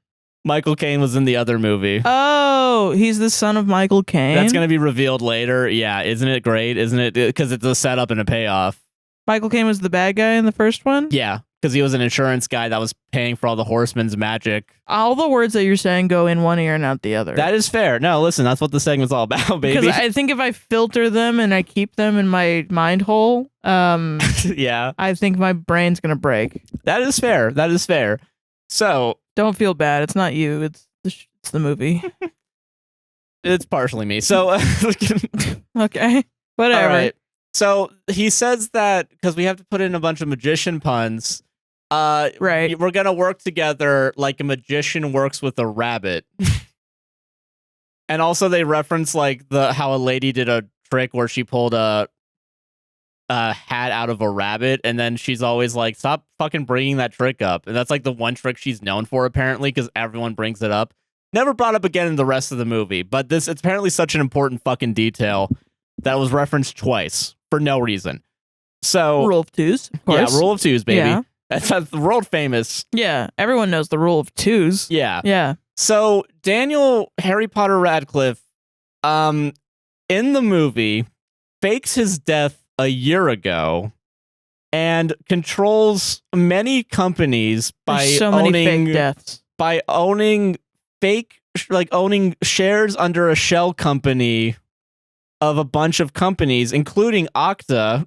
Michael Caine was in the other movie. Oh, he's the son of Michael Caine? That's going to be revealed later. Yeah, isn't it great? Isn't it? Because it's a setup and a payoff. Michael Caine was the bad guy in the first one? Yeah, because he was an insurance guy that was paying for all the Horsemen's magic. All the words that you're saying go in one ear and out the other. That is fair. No, listen, that's what the segment's all about, baby. Because I think if I filter them and I keep them in my mind hole, yeah, I think my brain's going to break. That is fair. That is fair. So... Don't feel bad. It's not you. It's the movie. It's partially me. So... okay. Whatever. All right. So he says that because we have to put in a bunch of magician puns. Right. We're gonna work together like a magician works with a rabbit. And also they reference like how a lady did a trick where she pulled a hat out of a rabbit, and then she's always like, stop fucking bringing that trick up. And that's like the one trick she's known for, apparently, because everyone brings it up. Never brought up again in the rest of the movie, but it's apparently such an important fucking detail that was referenced twice for no reason. So Rule of twos, of course. Yeah, rule of twos, baby. Yeah. That's the world famous. Yeah, everyone knows the rule of twos. Yeah. Yeah. So Daniel Harry Potter Radcliffe, in the movie, fakes his death a year ago and controls many companies by many fake deaths. By owning owning shares under a shell company of a bunch of companies, including AITA,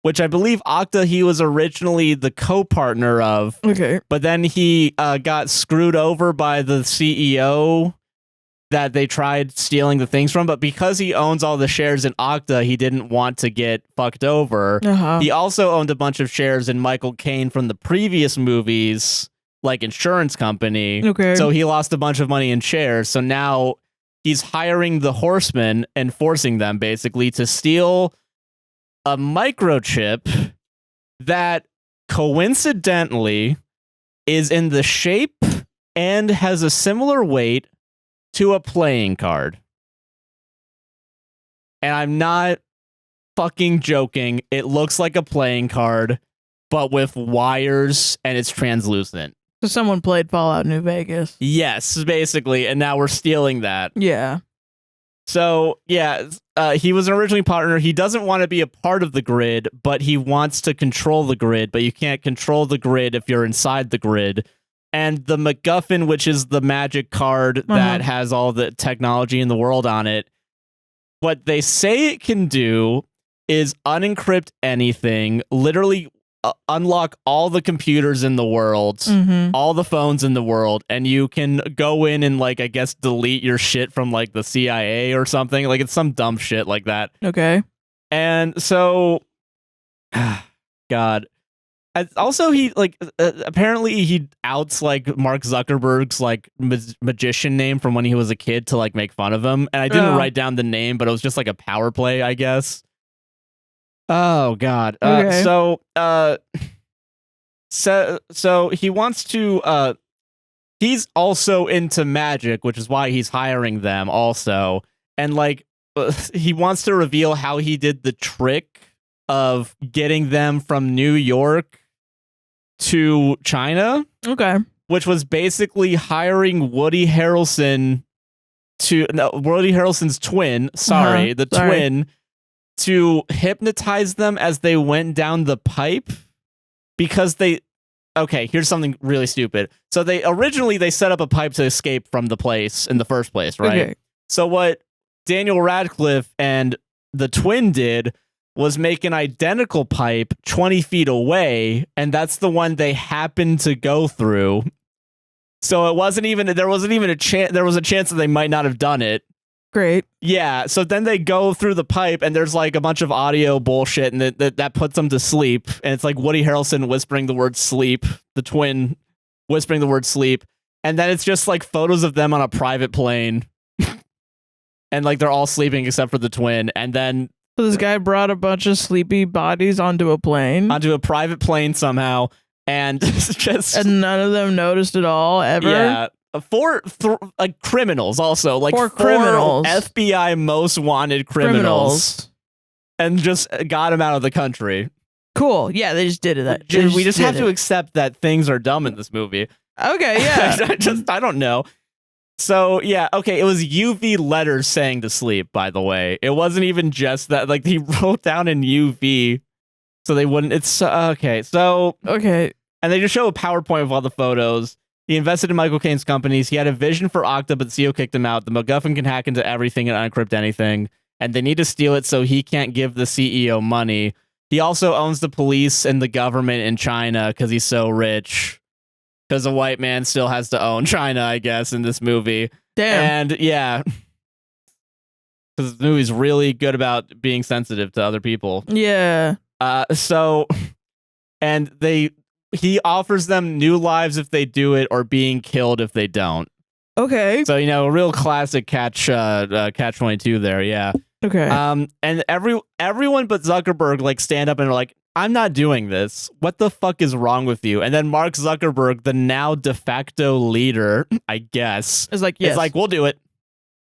which I believe AITA he was originally the co-partner of. Okay. But then he got screwed over by the CEO that they tried stealing the things from. But because he owns all the shares in AITA, he didn't want to get fucked over. He also owned a bunch of shares in Michael Caine from the previous movies, like insurance company. Okay. So he lost a bunch of money in shares. So now he's hiring the Horsemen and forcing them basically to steal a microchip that coincidentally is in the shape and has a similar weight to a playing card. And I'm not fucking joking. It looks like a playing card, but with wires, and it's translucent. So someone played Fallout New Vegas. Yes, basically, and now we're stealing that. Yeah. So, yeah, he was an originally partner. He doesn't want to be a part of the grid, but he wants to control the grid, but you can't control the grid if you're inside the grid. And the MacGuffin, which is the magic card that has all the technology in the world on it, what they say it can do is unencrypt anything, literally unlock all the computers in the world, all the phones in the world, and you can go in and, like, I guess delete your shit from, like, the CIA or something. Like, it's some dumb shit like that. Okay. And so, God. Also, he, like, apparently he outs, like, Mark Zuckerberg's, like, magician name from when he was a kid to, like, make fun of him. And I didn't write down the name, but it was just, like, a power play, I guess. Oh, God. Okay. So he wants to, he's also into magic, which is why he's hiring them also. And, like, he wants to reveal how he did the trick of getting them from New York to China. Okay. Which was basically hiring Woody Harrelson's twin, twin, to hypnotize them as they went down the pipe, because here's something really stupid. So they set up a pipe to escape from the place in the first place, right? Okay. So what Daniel Radcliffe and the twin did was make an identical pipe 20 feet away, and that's the one they happened to go through. So there wasn't even a chance. There was a chance that they might not have done it. Great. Yeah. So then they go through the pipe, and there's like a bunch of audio bullshit, and that puts them to sleep. And it's like Woody Harrelson whispering the word sleep, the twin whispering the word sleep, and then it's just like photos of them on a private plane, and like they're all sleeping except for the twin, and then. So this guy brought a bunch of sleepy bodies onto a private plane somehow, and just and none of them noticed at all ever. Yeah, four criminals also, like four criminals, FBI most wanted criminals, and just got him out of the country. Cool. Yeah, they just did it. We just have to accept that things are dumb in this movie. Okay. Yeah. I don't know. So, yeah, okay, it was UV letters saying to sleep, by the way. It wasn't even just that, like, he wrote down in UV so they wouldn't, okay. And they just show a PowerPoint of all the photos. He invested in Michael Caine's companies. He had a vision for AITA, but the CEO kicked him out. The MacGuffin can hack into everything and unencrypt anything, and they need to steal it so he can't give the CEO money. He also owns the police and the government in China because he's so rich. Because a white man still has to own China, I guess, in this movie. Damn. And yeah, because the movie's really good about being sensitive to other people. Yeah. He offers them new lives if they do it, or being killed if they don't. Okay. So, a real classic catch 22 there, yeah. Okay. And everyone but Zuckerberg like stand up and are like, I'm not doing this. What the fuck is wrong with you? And then Mark Zuckerberg, the now de facto leader, I guess, is like, yes. Is like, we'll do it.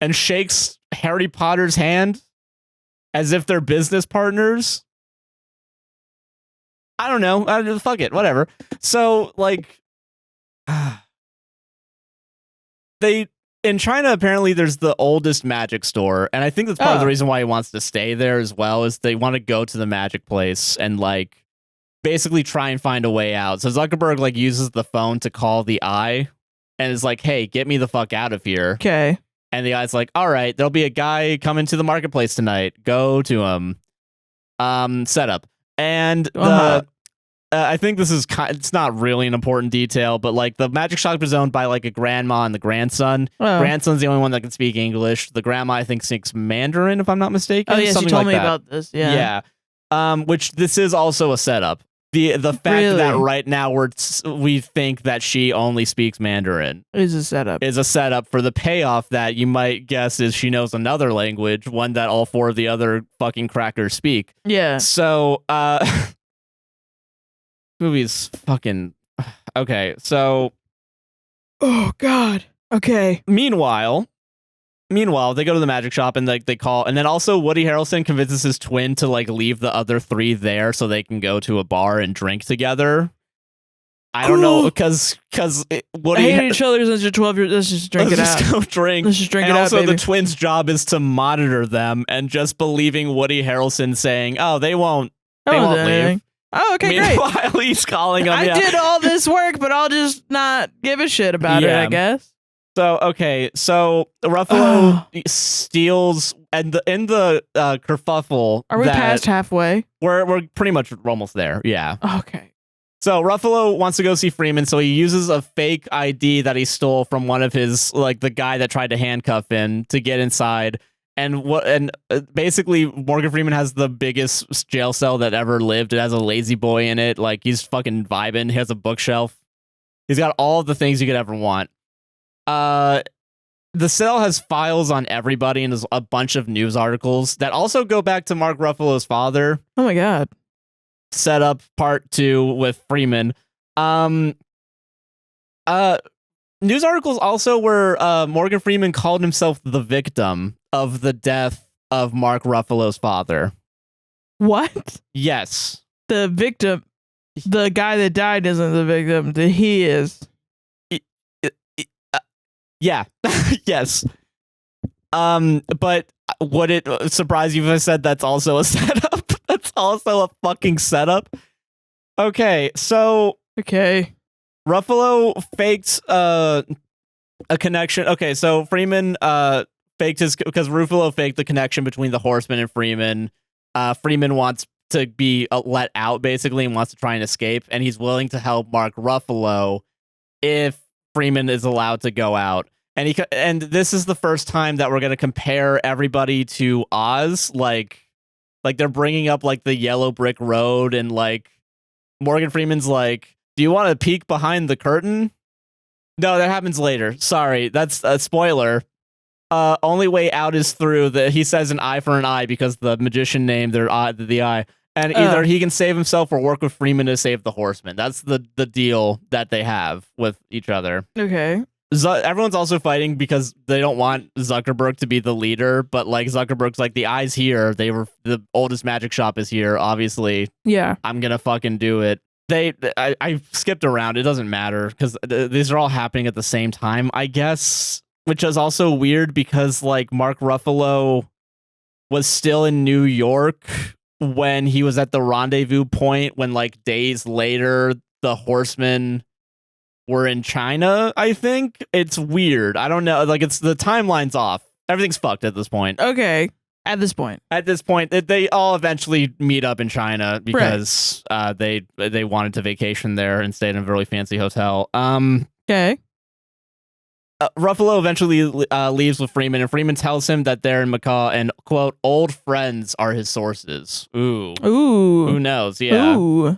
And shakes Harry Potter's hand as if they're business partners. I don't know. Fuck it. Whatever. So, like, in China, apparently there's the oldest magic store. And I think that's part of the reason why he wants to stay there as well, is they want to go to the magic place and, like, basically try and find a way out. So Zuckerberg, like, uses the phone to call the Eye and is like, hey, get me the fuck out of here. Okay. And the Eye's like, all right, there'll be a guy coming to the marketplace tonight. Go to him. Setup. And I think this is it's not really an important detail, but like the magic shop is owned by like a grandma and the grandson. Grandson's the only one that can speak English. The grandma, I think, speaks Mandarin, if I'm not mistaken. Oh yes, you told me about this. Yeah. Yeah. Which this is also a setup. The fact that right now we think that she only speaks Mandarin is a setup. Is a setup for the payoff that you might guess is she knows another language, one that all four of the other fucking crackers speak. Yeah. So movie's fucking okay. So, oh god. Okay. Meanwhile, they go to the magic shop and like they call, and then also Woody Harrelson convinces his twin to like leave the other three there so they can go to a bar and drink together. I don't know, because Woody hate each other since you're 12 years. Let's just drink it out. Let's just go drink. Let's just drink and it out. Also, baby. the twins' job is to monitor them, and just believing Woody Harrelson saying, "Oh, they won't leave." Oh, okay, Meanwhile, great. he's calling him. I did all this work, but I'll just not give a shit about it, I guess. So, okay, so Ruffalo steals, and in the kerfuffle. Are we past halfway? We're pretty much almost there, yeah. Okay. So Ruffalo wants to go see Freeman, so he uses a fake ID that he stole from one of his, like the guy that tried to handcuff him to get inside. And basically Morgan Freeman has the biggest jail cell that ever lived. It has a lazy boy in it. Like, he's fucking vibing. He has a bookshelf. He's got all the things you could ever want. The cell has files on everybody, and there's a bunch of news articles that also go back to Mark Ruffalo's father. Oh my god. Set up part 2 with Freeman. News articles also where Morgan Freeman called himself the victim of the death of Mark Ruffalo's father. What? Yes. The victim, the guy that died isn't the victim. He is. Yeah. Yes. But would it surprise you if I said that's also a setup? That's also a fucking setup. Okay, so Ruffalo faked a connection. Okay, so Freeman faked his, because Ruffalo faked the connection between the Horseman and Freeman. Freeman wants to be let out, basically, and wants to try and escape, and he's willing to help Mark Ruffalo if Freeman is allowed to go out. And this is the first time that we're going to compare everybody to Oz. Like they're bringing up like the yellow brick road, and like Morgan Freeman's like, do you want to peek behind the curtain? No, that happens later. Sorry, that's a spoiler. Only way out is through. He says an eye for an eye because the magician named the eye. And either he can save himself or work with Freeman to save the Horseman. That's the deal that they have with each other. Okay. Everyone's also fighting because they don't want Zuckerberg to be the leader, but like Zuckerberg's like, the Eye's here. The oldest magic shop is here. Obviously, yeah. I'm gonna fucking do it. I skipped around. It doesn't matter because these are all happening at the same time, I guess, which is also weird because like Mark Ruffalo was still in New York when he was at the rendezvous point, when like days later the Horsemen were in China. I think it's weird. I don't know. Like, it's the timeline's off. Everything's fucked at this point. Okay. At this point, they all eventually meet up in China because they wanted to vacation there and stayed in a really fancy hotel. Okay. Ruffalo eventually leaves with Freeman, and Freeman tells him that they're in Macau, and quote, old friends are his sources. Ooh. Who knows? Yeah. Ooh.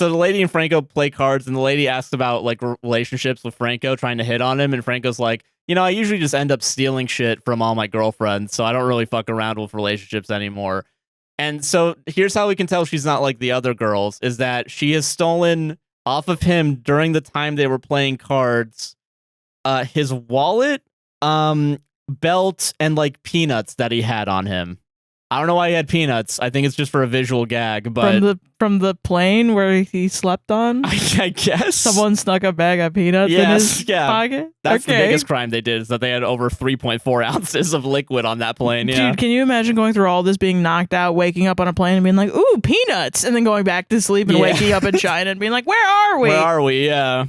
So the lady and Franco play cards, and the lady asks about like relationships with Franco, trying to hit on him, and Franco's like, I usually just end up stealing shit from all my girlfriends, so I don't really fuck around with relationships anymore. And so here's how we can tell she's not like the other girls, is that she has stolen off of him during the time they were playing cards, his wallet, belt, and like peanuts that he had on him. I don't know why he had peanuts. I think it's just for a visual gag, but from the plane where he slept on. I guess someone snuck a bag of peanuts in his pocket. That's the biggest crime they did, is that they had over 3.4 ounces of liquid on that plane. Yeah. Dude, can you imagine going through all this, being knocked out, waking up on a plane and being like, "Ooh, peanuts," and then going back to sleep and waking up in China and being like, "Where are we? Where are we?" Yeah.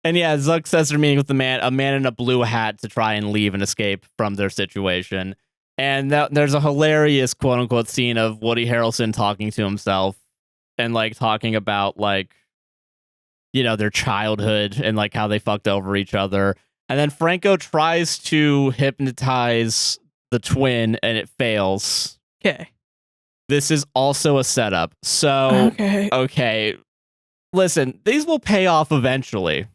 And yeah, Zuck says they're meeting with a man in a blue hat to try and leave and escape from their situation. And there's a hilarious quote unquote scene of Woody Harrelson talking to himself and like talking about like, their childhood and like how they fucked over each other. And then Franco tries to hypnotize the twin and it fails. Okay. This is also a setup. So, okay. Listen, these will pay off eventually.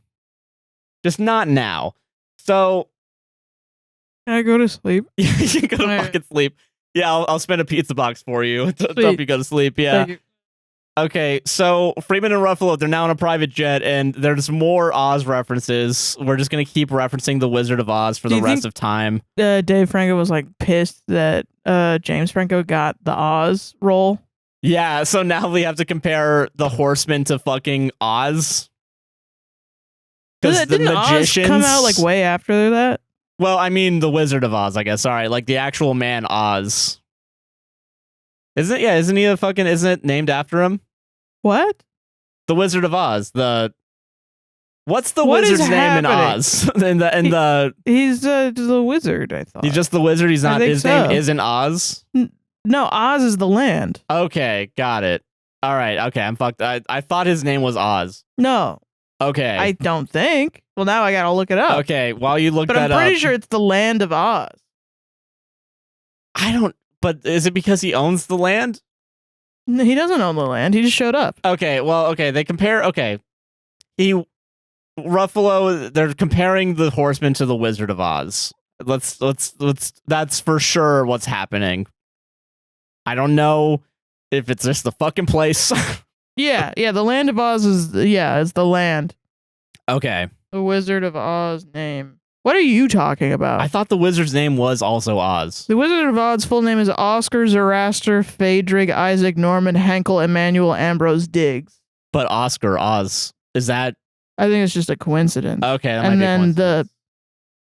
Just not now. So, can I go to sleep? Yeah, you can go to fucking sleep. Yeah, I'll spend a pizza box for you to help you go to sleep. Yeah. Okay, so Freeman and Ruffalo, they're now in a private jet, and there's more Oz references. We're just going to keep referencing the Wizard of Oz for the rest of time. Dave Franco was like pissed that James Franco got the Oz role. Yeah, so now we have to compare the Horsemen to fucking Oz. Didn't Oz come out like way after that? Well, I mean, the Wizard of Oz, I guess. All right, like the actual man Oz. Isn't it? Yeah, isn't it named after him? What? The Wizard of Oz. What's the wizard's name in Oz? He's the wizard, I thought. He's just the wizard. He's not. His name isn't Oz. No, Oz is the land. Okay, got it. All right. Okay, I'm fucked. I thought his name was Oz. No. Okay. I don't think. Well, now I gotta look it up. Okay, while you look that up. But I'm pretty sure it's the land of Oz. But is it because he owns the land? No, he doesn't own the land. He just showed up. Okay, well, okay, they compare, Ruffalo, they're comparing the Horseman to the Wizard of Oz. Let's that's for sure what's happening. I don't know if it's just the fucking place. Yeah, the land of Oz is the land. Okay. The Wizard of Oz name. What are you talking about? I thought the wizard's name was also Oz. The Wizard of Oz's full name is Oscar Zoroaster Phaedrig Isaac Norman Henkel Emmanuel Ambrose Diggs. But Oscar Oz, is that? I think it's just a coincidence. Okay, that and might be a coincidence.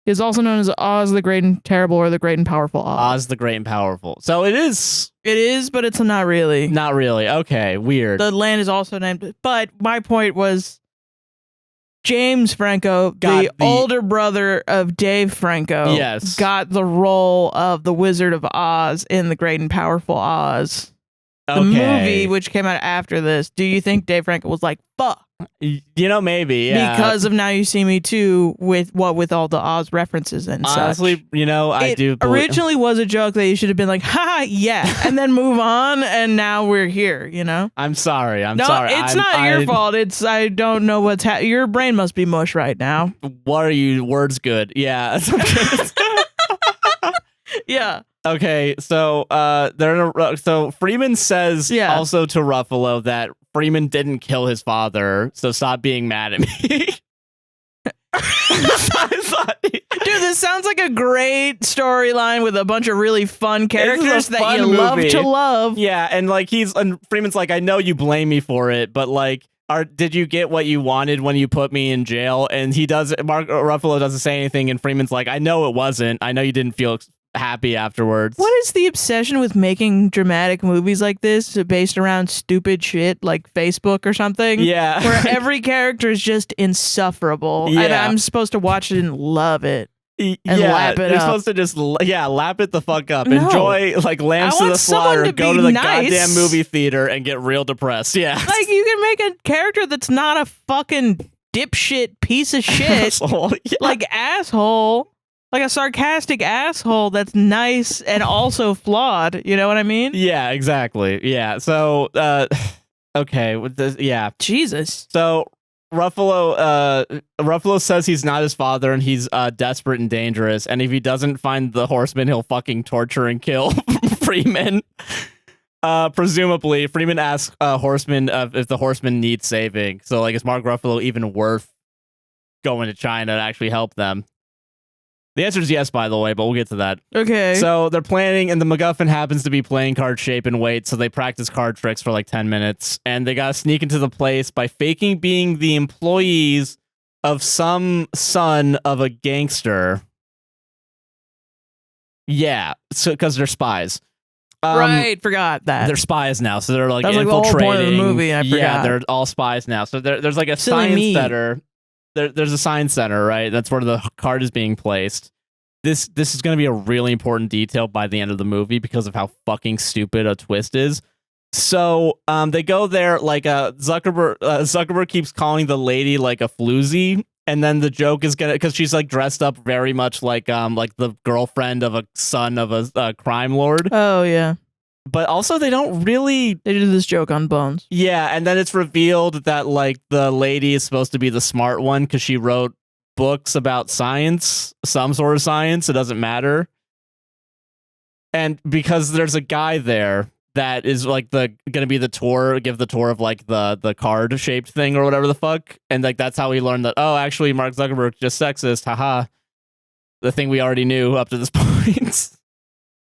He's also known as Oz the Great and Terrible or the Great and Powerful Oz. Oz the Great and Powerful. So it is. It is, but it's not really. Not really. Okay, weird. The land is also named. But my point was, James Franco, the older brother of Dave Franco, got the role of the Wizard of Oz in The Great and Powerful Oz. The movie, which came out after this, do you think Dave Franco was like, fuck? Maybe, yeah. Because of Now You See Me Too, with all the Oz references and Honestly, such. I do believe. Originally was a joke that you should have been like, ha, yeah, and then move on, and now we're here, I'm sorry. No, it's not your fault. I don't know what's your brain must be mush right now. What are you? Words good. Yeah. Yeah. Okay, so so Freeman says also to Ruffalo that Freeman didn't kill his father, so stop being mad at me. Dude, this sounds like a great storyline with a bunch of really fun characters that you love to love. Yeah, and Freeman's like, I know you blame me for it, but did you get what you wanted when you put me in jail? And Ruffalo doesn't say anything, and Freeman's like, I know it wasn't. I know you didn't feel happy afterwards. What is the obsession with making dramatic movies like this based around stupid shit like Facebook or something? Yeah. Where every character is just insufferable. Yeah. And I'm supposed to watch it and love it. And lap it up. You're supposed to just lap it the fuck up. No. Enjoy Lambs to the Slaughter, go to the goddamn movie theater and get real depressed. Yeah. Like you can make a character that's not a fucking dipshit piece of shit. Asshole. Yeah. Like asshole. Like a sarcastic asshole that's nice and also flawed. You know what I mean? Yeah, exactly. Yeah. So, okay, with this, yeah. Jesus. So Ruffalo says he's not his father and he's desperate and dangerous, and if he doesn't find the horseman, he'll fucking torture and kill Freeman. Presumably, Freeman asks Horseman if the horseman needs saving. So, like, is Mark Ruffalo even worth going to China to actually help them? The answer is yes, by the way, but we'll get to that. Okay. So they're planning, and the MacGuffin happens to be playing card shape and weight, so they practice card tricks for like 10 minutes, and they gotta sneak into the place by faking being the employees of some son of a gangster. Yeah, so because they're spies. Right, forgot that. They're spies now, so they're like that was infiltrating. Like the whole point of the movie, I forgot. Yeah, they're all spies now. So there's like a science center. There's a science center, right? That's where the card is being placed. This is going to be a really important detail by the end of the movie because of how fucking stupid a twist is. So they go there, like Zuckerberg keeps calling the lady like a floozy, and then the joke is gonna, because she's like dressed up very much like the girlfriend of a son of a crime lord. Oh yeah. But also they don't really... They do this joke on Bones. Yeah, and then it's revealed that like the lady is supposed to be the smart one because she wrote books about science, some sort of science. It doesn't matter. And because there's a guy there that is like gonna be the tour, give the tour of like the card shaped thing or whatever the fuck, and like that's how we learned that, oh, actually Mark Zuckerberg just sexist, haha. The thing we already knew up to this point.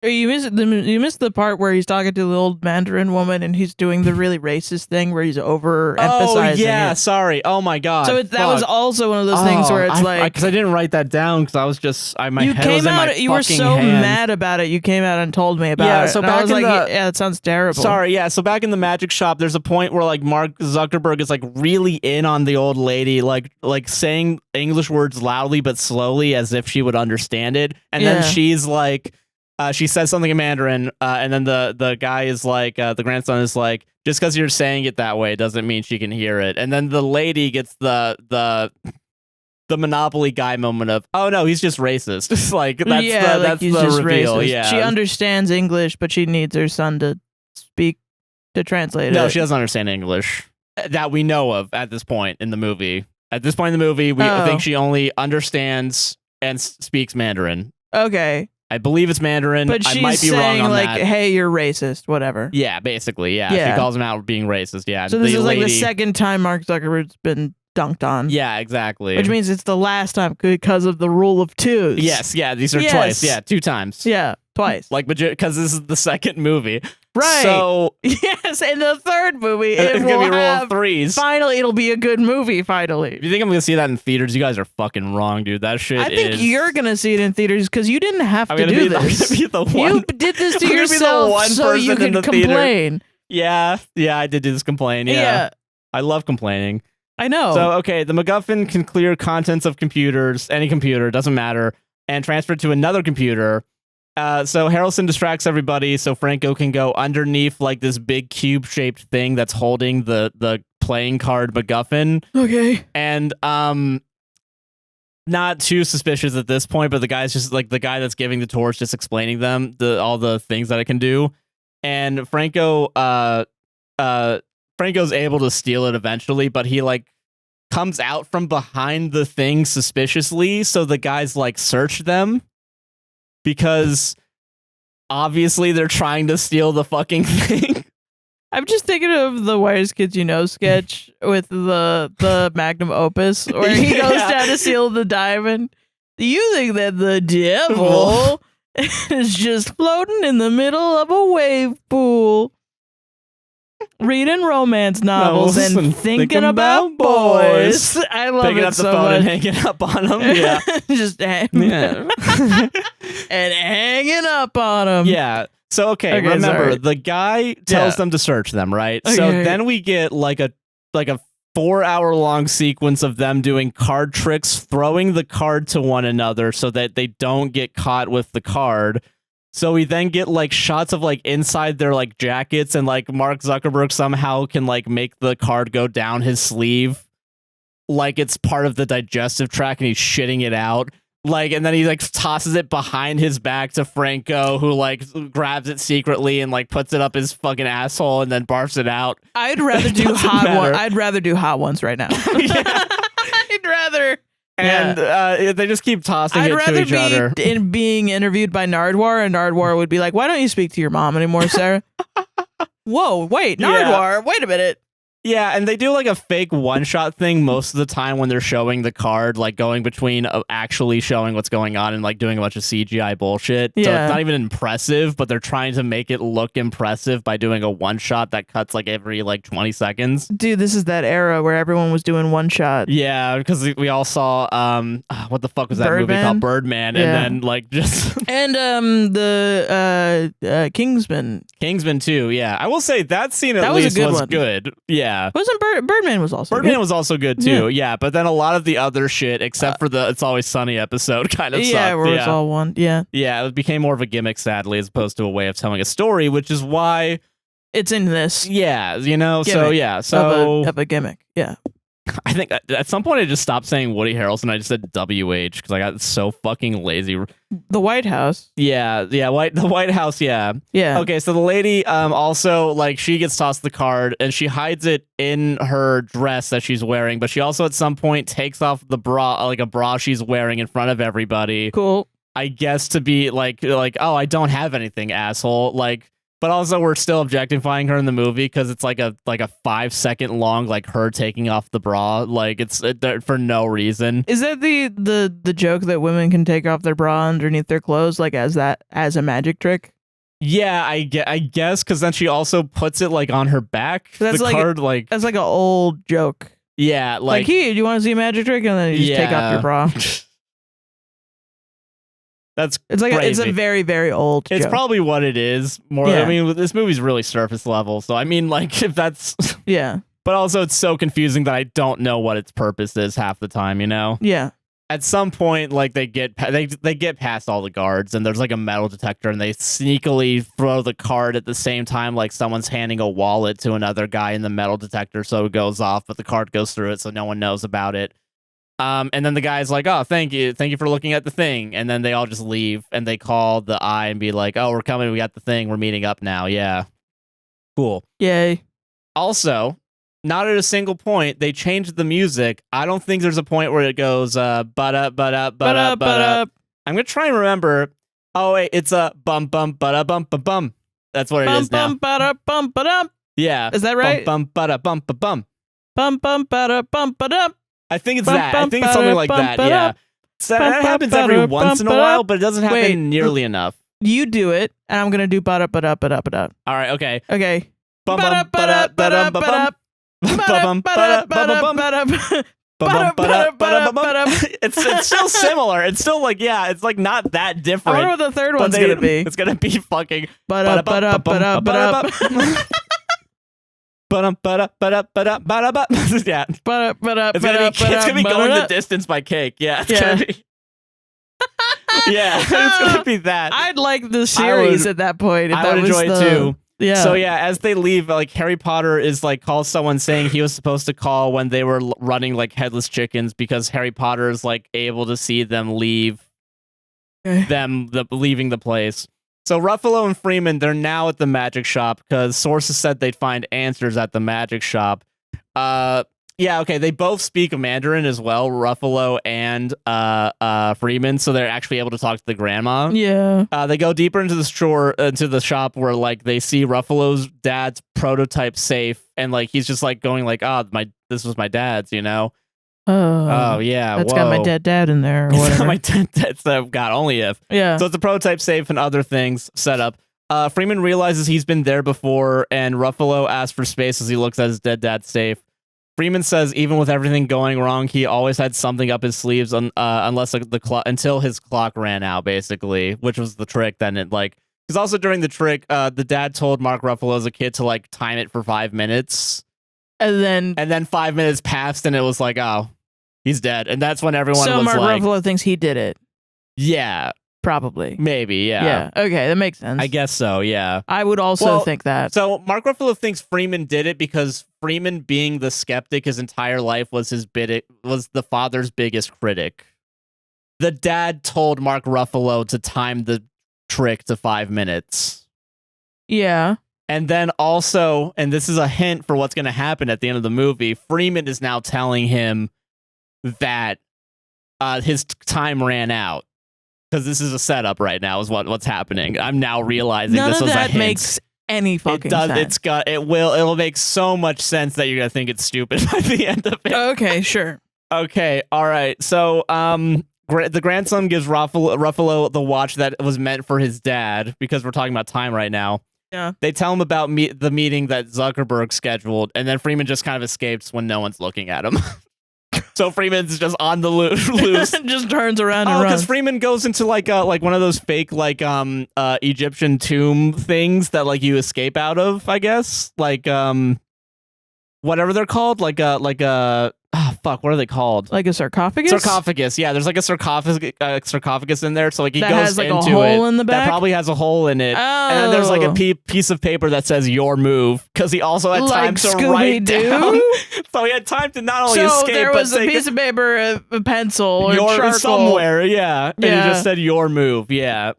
You missed the part where he's talking to the old Mandarin woman and he's doing the really racist thing where he's overemphasizing. Oh yeah, sorry. Oh my god. So that was also one of those things where it's because I didn't write that down because I was just my head was in my you were so hand. mad about it. You came out and told me about it. Yeah, so and back I was in like, the yeah, it sounds terrible. Sorry, yeah. So back in the magic shop, there's a point where like Mark Zuckerberg is like really in on the old lady, like saying English words loudly but slowly as if she would understand it, and then she's like. She says something in Mandarin, and then the guy is like, the grandson is like, just because you're saying it that way doesn't mean she can hear it. And then the lady gets the Monopoly guy moment of, oh no, he's just racist. It's like that's the reveal. Racist. Yeah, she understands English, but she needs her son to translate it. No, she doesn't understand English that we know of at this point in the movie. At this point in the movie, we think she only understands and speaks Mandarin. Okay. I believe it's Mandarin. But she's I might be wrong on like, that. hey, you're racist, whatever. Yeah, basically, yeah. She calls him out for being racist, yeah. So this is like the second time Mark Zuckerberg's been dunked on. Yeah, exactly. Which means it's the last time because of the rule of twos. Yes, yeah, these are twice. Yeah, 2 times. Yeah, twice. Like, because this is the second movie. Right. So yes, in the third movie, it's gonna be rule of threes. Finally, it'll be a good movie. Finally. If you think I'm gonna see that in theaters, you guys are fucking wrong, dude. That shit. I think you're gonna see it in theaters because you didn't have to do this. I'm gonna be the one. You did this to yourself so you can complain. Yeah, I did do this complain. Yeah, I love complaining. I know. So okay, the MacGuffin can clear contents of computers, any computer, doesn't matter, and transfer it to another computer. So Harrelson distracts everybody so Franco can go underneath like this big cube-shaped thing that's holding the playing card MacGuffin. Okay. And not too suspicious at this point, but the guy's just like the guy that's giving the tours, just explaining them all the things that it can do. And Franco's able to steal it eventually, but he like comes out from behind the thing suspiciously, so the guys like search them. Because obviously they're trying to steal the fucking thing. I'm just thinking of the Whitest Kids You Know sketch with the magnum opus where he goes down to steal the diamond. Do you think that the devil is just floating in the middle of a wave pool, reading romance novels and thinking about boys? I love Picking it up the so phone much. and hanging up on them. Yeah. Just and hanging up on them. Yeah. So okay, remember sorry. the guy tells them to search them, right? Okay. So then we get like a 4-hour-long sequence of them doing card tricks, throwing the card to one another so that they don't get caught with the card. So we then get like shots of like inside their like jackets, and like Mark Zuckerberg somehow can like make the card go down his sleeve like it's part of the digestive tract and he's shitting it out. Like, and then he like tosses it behind his back to Franco, who like grabs it secretly and like puts it up his fucking asshole and then barfs it out. I'd rather do hot ones. I'd rather do hot ones right now. I'd rather. And they just keep tossing it to each other. I'd rather be being interviewed by Nardwuar, and Nardwuar would be like, "Why don't you speak to your mom anymore, Sarah?" Whoa, wait, Nardwuar, wait a minute. Yeah, and they do like a fake one-shot thing most of the time when they're showing the card, like going between actually showing what's going on and like doing a bunch of CGI bullshit. Yeah. So it's not even impressive, but they're trying to make it look impressive by doing a one-shot that cuts like every like 20 seconds. Dude, this is that era where everyone was doing one-shot. Yeah, because we all saw what the fuck was that movie called? Birdman, and then like just and the Kingsman. Kingsman too. Yeah, I will say that scene at least was good. Yeah. Wasn't Birdman was also Birdman was also good too. Yeah, but then a lot of the other shit, except for the It's Always Sunny episode, kind of sucked. Yeah, where it's all one. Yeah, it became more of a gimmick, sadly, as opposed to a way of telling a story, which is why it's in this. Yeah, you know. Gimmick. So of a gimmick. Yeah. I think at some point I just stopped saying Woody Harrelson. I just said WH because I got so fucking lazy. The White House. Yeah, the White House. Yeah. Okay, so the lady also like she gets tossed the card and she hides it in her dress that she's wearing, but she also at some point takes off the bra, like a bra she's wearing in front of everybody. Cool. I guess to be like oh, I don't have anything, asshole. Like. But also, we're still objectifying her in the movie because it's like a 5-second long, like her taking off the bra, like it's for no reason. Is that the joke that women can take off their bra underneath their clothes, like as a magic trick? Yeah, I guess because then she also puts it like on her back. That's the like card, like that's like an old joke. Yeah, like hey, do you want to see a magic trick? And then you just take off your bra. It's a very, very old It's joke. probably what it is. I mean, this movie's really surface level. So I mean, like, if that's yeah. But also, it's so confusing that I don't know what its purpose is half the time. You know? Yeah. At some point, like they get past all the guards, and there's like a metal detector, and they sneakily throw the card at the same time, like someone's handing a wallet to another guy in the metal detector, so it goes off, but the card goes through it, so no one knows about it. And then the guy's like, "Oh, thank you for looking at the thing." And then they all just leave, and they call the eye and be like, "Oh, we're coming. We got the thing. We're meeting up now." Yeah, cool. Yay. Also, not at a single point they changed the music. I don't think there's a point where it goes ba-da-ba-da-ba-da-ba-da. I'm gonna try and remember. Oh wait, it's a bum bum ba-da bum bum bum. That's what it is now. Bum ba-da bum ba-dum. Yeah. Is that right? Bum ba-da bum ba bum. Bum bum ba-da bum ba-dum. I think it's that. I think it's something like that. Yeah. So that happens every once in a while, but it doesn't happen nearly enough. You do it, and I'm gonna do ba-da-ba-da-ba-da-ba-da. All right. Okay. Okay. Bum bum ba-da-ba-da-ba-da. It's still similar. It's still like it's like not that different. I wonder what the third one's gonna be. It's gonna be fucking. Yeah. It's gonna be Going the Distance by Cake. Yeah. It's gonna be. Yeah, it's gonna be that. I'd like the series at that point. If I would enjoy it too. Yeah. So yeah, as they leave, like Harry Potter is like calls someone saying he was supposed to call when they were running like headless chickens because Harry Potter is like able to see them leave, leaving the place. So Ruffalo and Freeman, they're now at the magic shop because sources said they'd find answers at the magic shop. Yeah, okay, they both speak Mandarin as well, Ruffalo and Freeman, so they're actually able to talk to the grandma. Yeah. They go deeper into the shop where like they see Ruffalo's dad's prototype safe, and like he's just like going like, this was my dad's, you know. Oh yeah, that's got my dead dad in there. Or whatever. Got my dead dad. So God, only if. Yeah. So it's a prototype safe and other things set up. Freeman realizes he's been there before, and Ruffalo asks for space as he looks at his dead dad's safe. Freeman says even with everything going wrong, he always had something up his sleeves unless until his clock ran out, basically, which was the trick. Then it like because also during the trick, the dad told Mark Ruffalo as a kid to like time it for 5 minutes, and then 5 minutes passed, and it was like, oh, he's dead, and that's when everyone was Mark like, Ruffalo thinks he did it. Yeah. Probably. Maybe, yeah. Yeah, okay, that makes sense. I guess so, yeah. I would also think that. So Mark Ruffalo thinks Freeman did it because Freeman, being the skeptic his entire life, was the father's biggest critic. the dad told Mark Ruffalo to time the trick to 5 minutes. Yeah. And then also, and this is a hint for what's going to happen at the end of the movie, Freeman is now telling him that his time ran out. Because this is a setup right now, is what's happening. I'm now realizing None this of was that a hint. makes any fucking sense. It'll make so much sense that you're gonna think it's stupid by the end of it. Okay, sure. Okay, all right. So, the grandson gives Ruffalo the watch that was meant for his dad, because we're talking about time right now. Yeah. They tell him about the meeting that Zuckerberg scheduled, and then Freeman just kind of escapes when no one's looking at him. So Freeman's just on the loose. Just turns around and runs. Because Freeman goes into like one of those fake Egyptian tomb things that like you escape out of, I guess. Like whatever they're called, what are they called? Like a sarcophagus? Sarcophagus, yeah. There's like a sarcophagus in there, so like he that goes has like into a hole in the back. That probably has a hole in it. Oh. And then there's like a piece of paper that says "your move" because he also had time to write down. So he had time to not only escape, there but was a piece of paper, a pencil, or charcoal somewhere, yeah. And he just said "your move," yeah.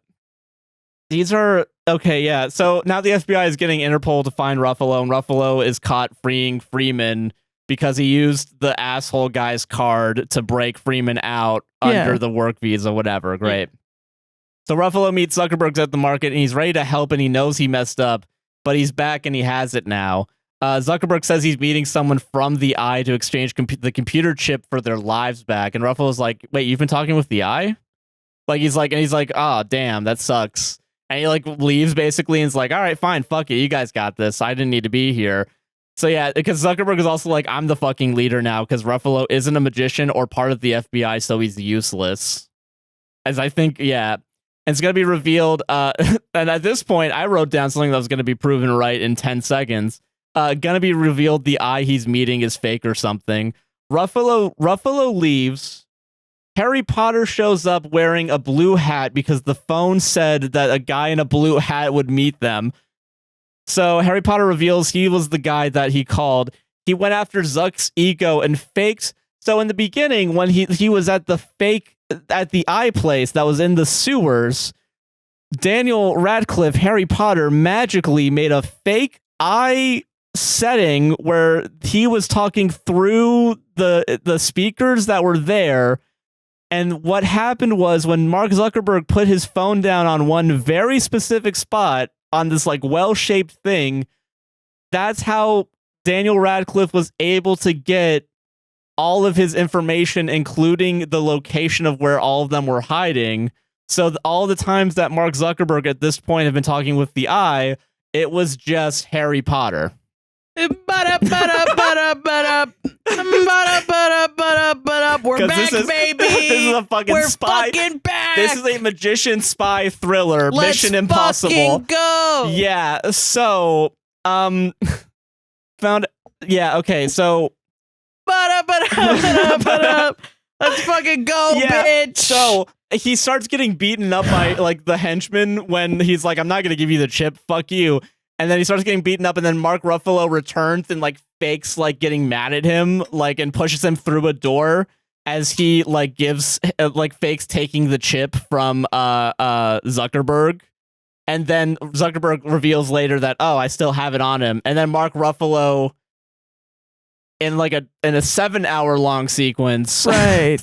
These are okay, yeah. So now the FBI is getting Interpol to find Ruffalo, and Ruffalo is caught freeing Freeman because he used the asshole guy's card to break Freeman out under the work visa, whatever. Great. So Ruffalo meets Zuckerberg at the market, and he's ready to help, and he knows he messed up, but he's back and he has it now. Zuckerberg says he's meeting someone from the Eye to exchange the computer chip for their lives back, and Ruffalo's like, "Wait, you've been talking with the Eye?" He's like, "Oh, damn, that sucks." And he like leaves basically, and is like, "All right, fine, fuck it, you guys got this. I didn't need to be here." So yeah, because Zuckerberg is also like, "I'm the fucking leader now," because Ruffalo isn't a magician or part of the FBI, so he's useless. As I think, yeah. And it's going to be revealed, and at this point, I wrote down something that was going to be proven right in 10 seconds. Going to be revealed the Eye he's meeting is fake or something. Ruffalo leaves. Harry Potter shows up wearing a blue hat because the phone said that a guy in a blue hat would meet them. So Harry Potter reveals he was the guy that he called. He went after Zuck's ego and faked. So in the beginning, when he was at the Eye place that was in the sewers, Daniel Radcliffe, Harry Potter, magically made a fake Eye setting where he was talking through the speakers that were there. And what happened was when Mark Zuckerberg put his phone down on one very specific spot on this like well-shaped thing, that's how Daniel Radcliffe was able to get all of his information, including the location of where all of them were hiding. So all the times that Mark Zuckerberg at this point had been talking with the Eye, it was just Harry Potter. We're back, baby. This is a fucking We're spy. Fucking back. This is a magician spy thriller. Let's Mission Impossible. Fucking go. Yeah. So, okay. So, let's fucking go, bitch. So he starts getting beaten up by like the henchman when he's like, "I'm not gonna give you the chip. Fuck you." And then he starts getting beaten up, and then Mark Ruffalo returns and like fakes like getting mad at him, like, and pushes him through a door as he like gives fakes taking the chip from Zuckerberg. And then Zuckerberg reveals later that, "Oh, I still have it on him." And then Mark Ruffalo in a 7-hour long sequence. Right.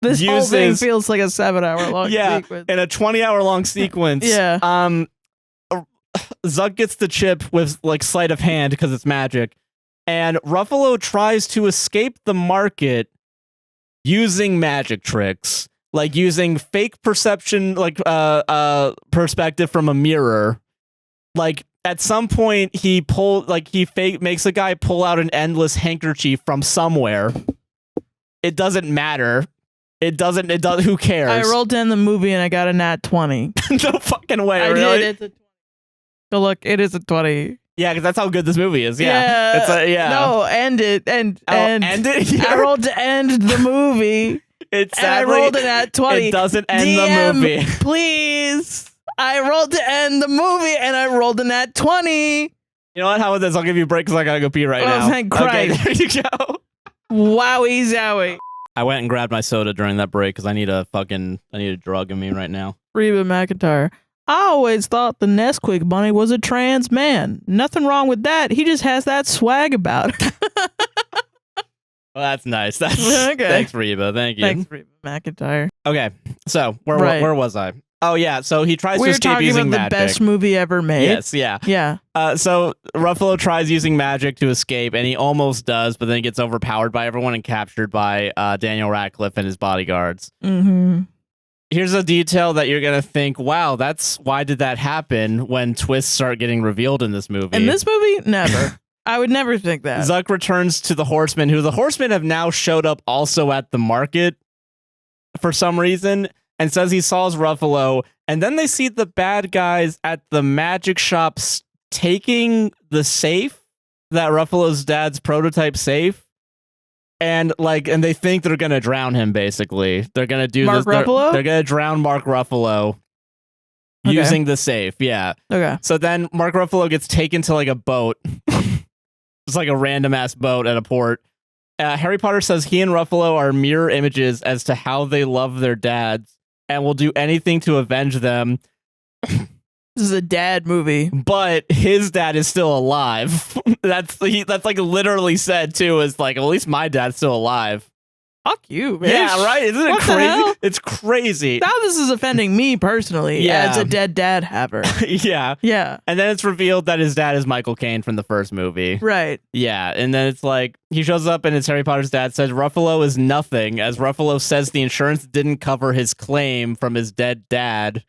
This whole thing feels like a 7-hour long sequence. In a 20-hour long sequence. Yeah. Zuck gets the chip with like sleight of hand because it's magic, and Ruffalo tries to escape the market using magic tricks, like using fake perception, like perspective from a mirror. Like at some point he makes a guy pull out an endless handkerchief from somewhere. It doesn't matter. It doesn't. Who cares? I rolled in the movie and I got a nat 20. No fucking way. I really? did. It's a 20. So look, it is a 20. Yeah, because that's how good this movie is. Yeah. No, end it. End it. Yeah. I rolled to end the movie. I rolled it at 20. It doesn't end DM, the movie. Please. I rolled to end the movie and I rolled in at 20. You know what? How about this? I'll give you a break because I gotta go pee right now. Thank Christ. Okay, there you go. Wowie zowie. I went and grabbed my soda during that break because I need a drug in me right now. Reba McEntire. I always thought the Nesquik bunny was a trans man. Nothing wrong with that. He just has that swag about him. Well, that's nice. That's okay. Thanks, Reba. Thank you. Thanks, Reba McEntire. Okay, so where was I? Oh yeah, so he tries to escape using magic. We're talking about the best movie ever made. Yes, yeah. Yeah. So Ruffalo tries using magic to escape, and he almost does, but then he gets overpowered by everyone and captured by Daniel Radcliffe and his bodyguards. Mm-hmm. Here's a detail that you're going to think, wow, why did that happen when twists start getting revealed in this movie? In this movie? Never. I would never think that. Zuck returns to the Horsemen, who the Horsemen have now showed up also at the market for some reason, and says he saws Ruffalo, and then they see the bad guys at the magic shops taking the safe, that Ruffalo's dad's prototype safe, and they think they're gonna drown him. Basically, they're gonna do Mark this. Ruffalo? They're gonna drown Mark Ruffalo using the safe. Yeah. Okay. So then Mark Ruffalo gets taken to like a boat, just like a random ass boat at a port. Harry Potter says he and Ruffalo are mirror images as to how they love their dads and will do anything to avenge them. This is a dad movie. But his dad is still alive. That's like literally said too, is like, at least my dad's still alive. Fuck you, man. Yeah, right? Isn't it crazy? It's crazy. Now this is offending me personally as a dead dad haver. Yeah. Yeah. And then it's revealed that his dad is Michael Caine from the first movie. Right. Yeah. And then it's like, he shows up and it's Harry Potter's dad says Ruffalo is nothing, as Ruffalo says the insurance didn't cover his claim from his dead dad.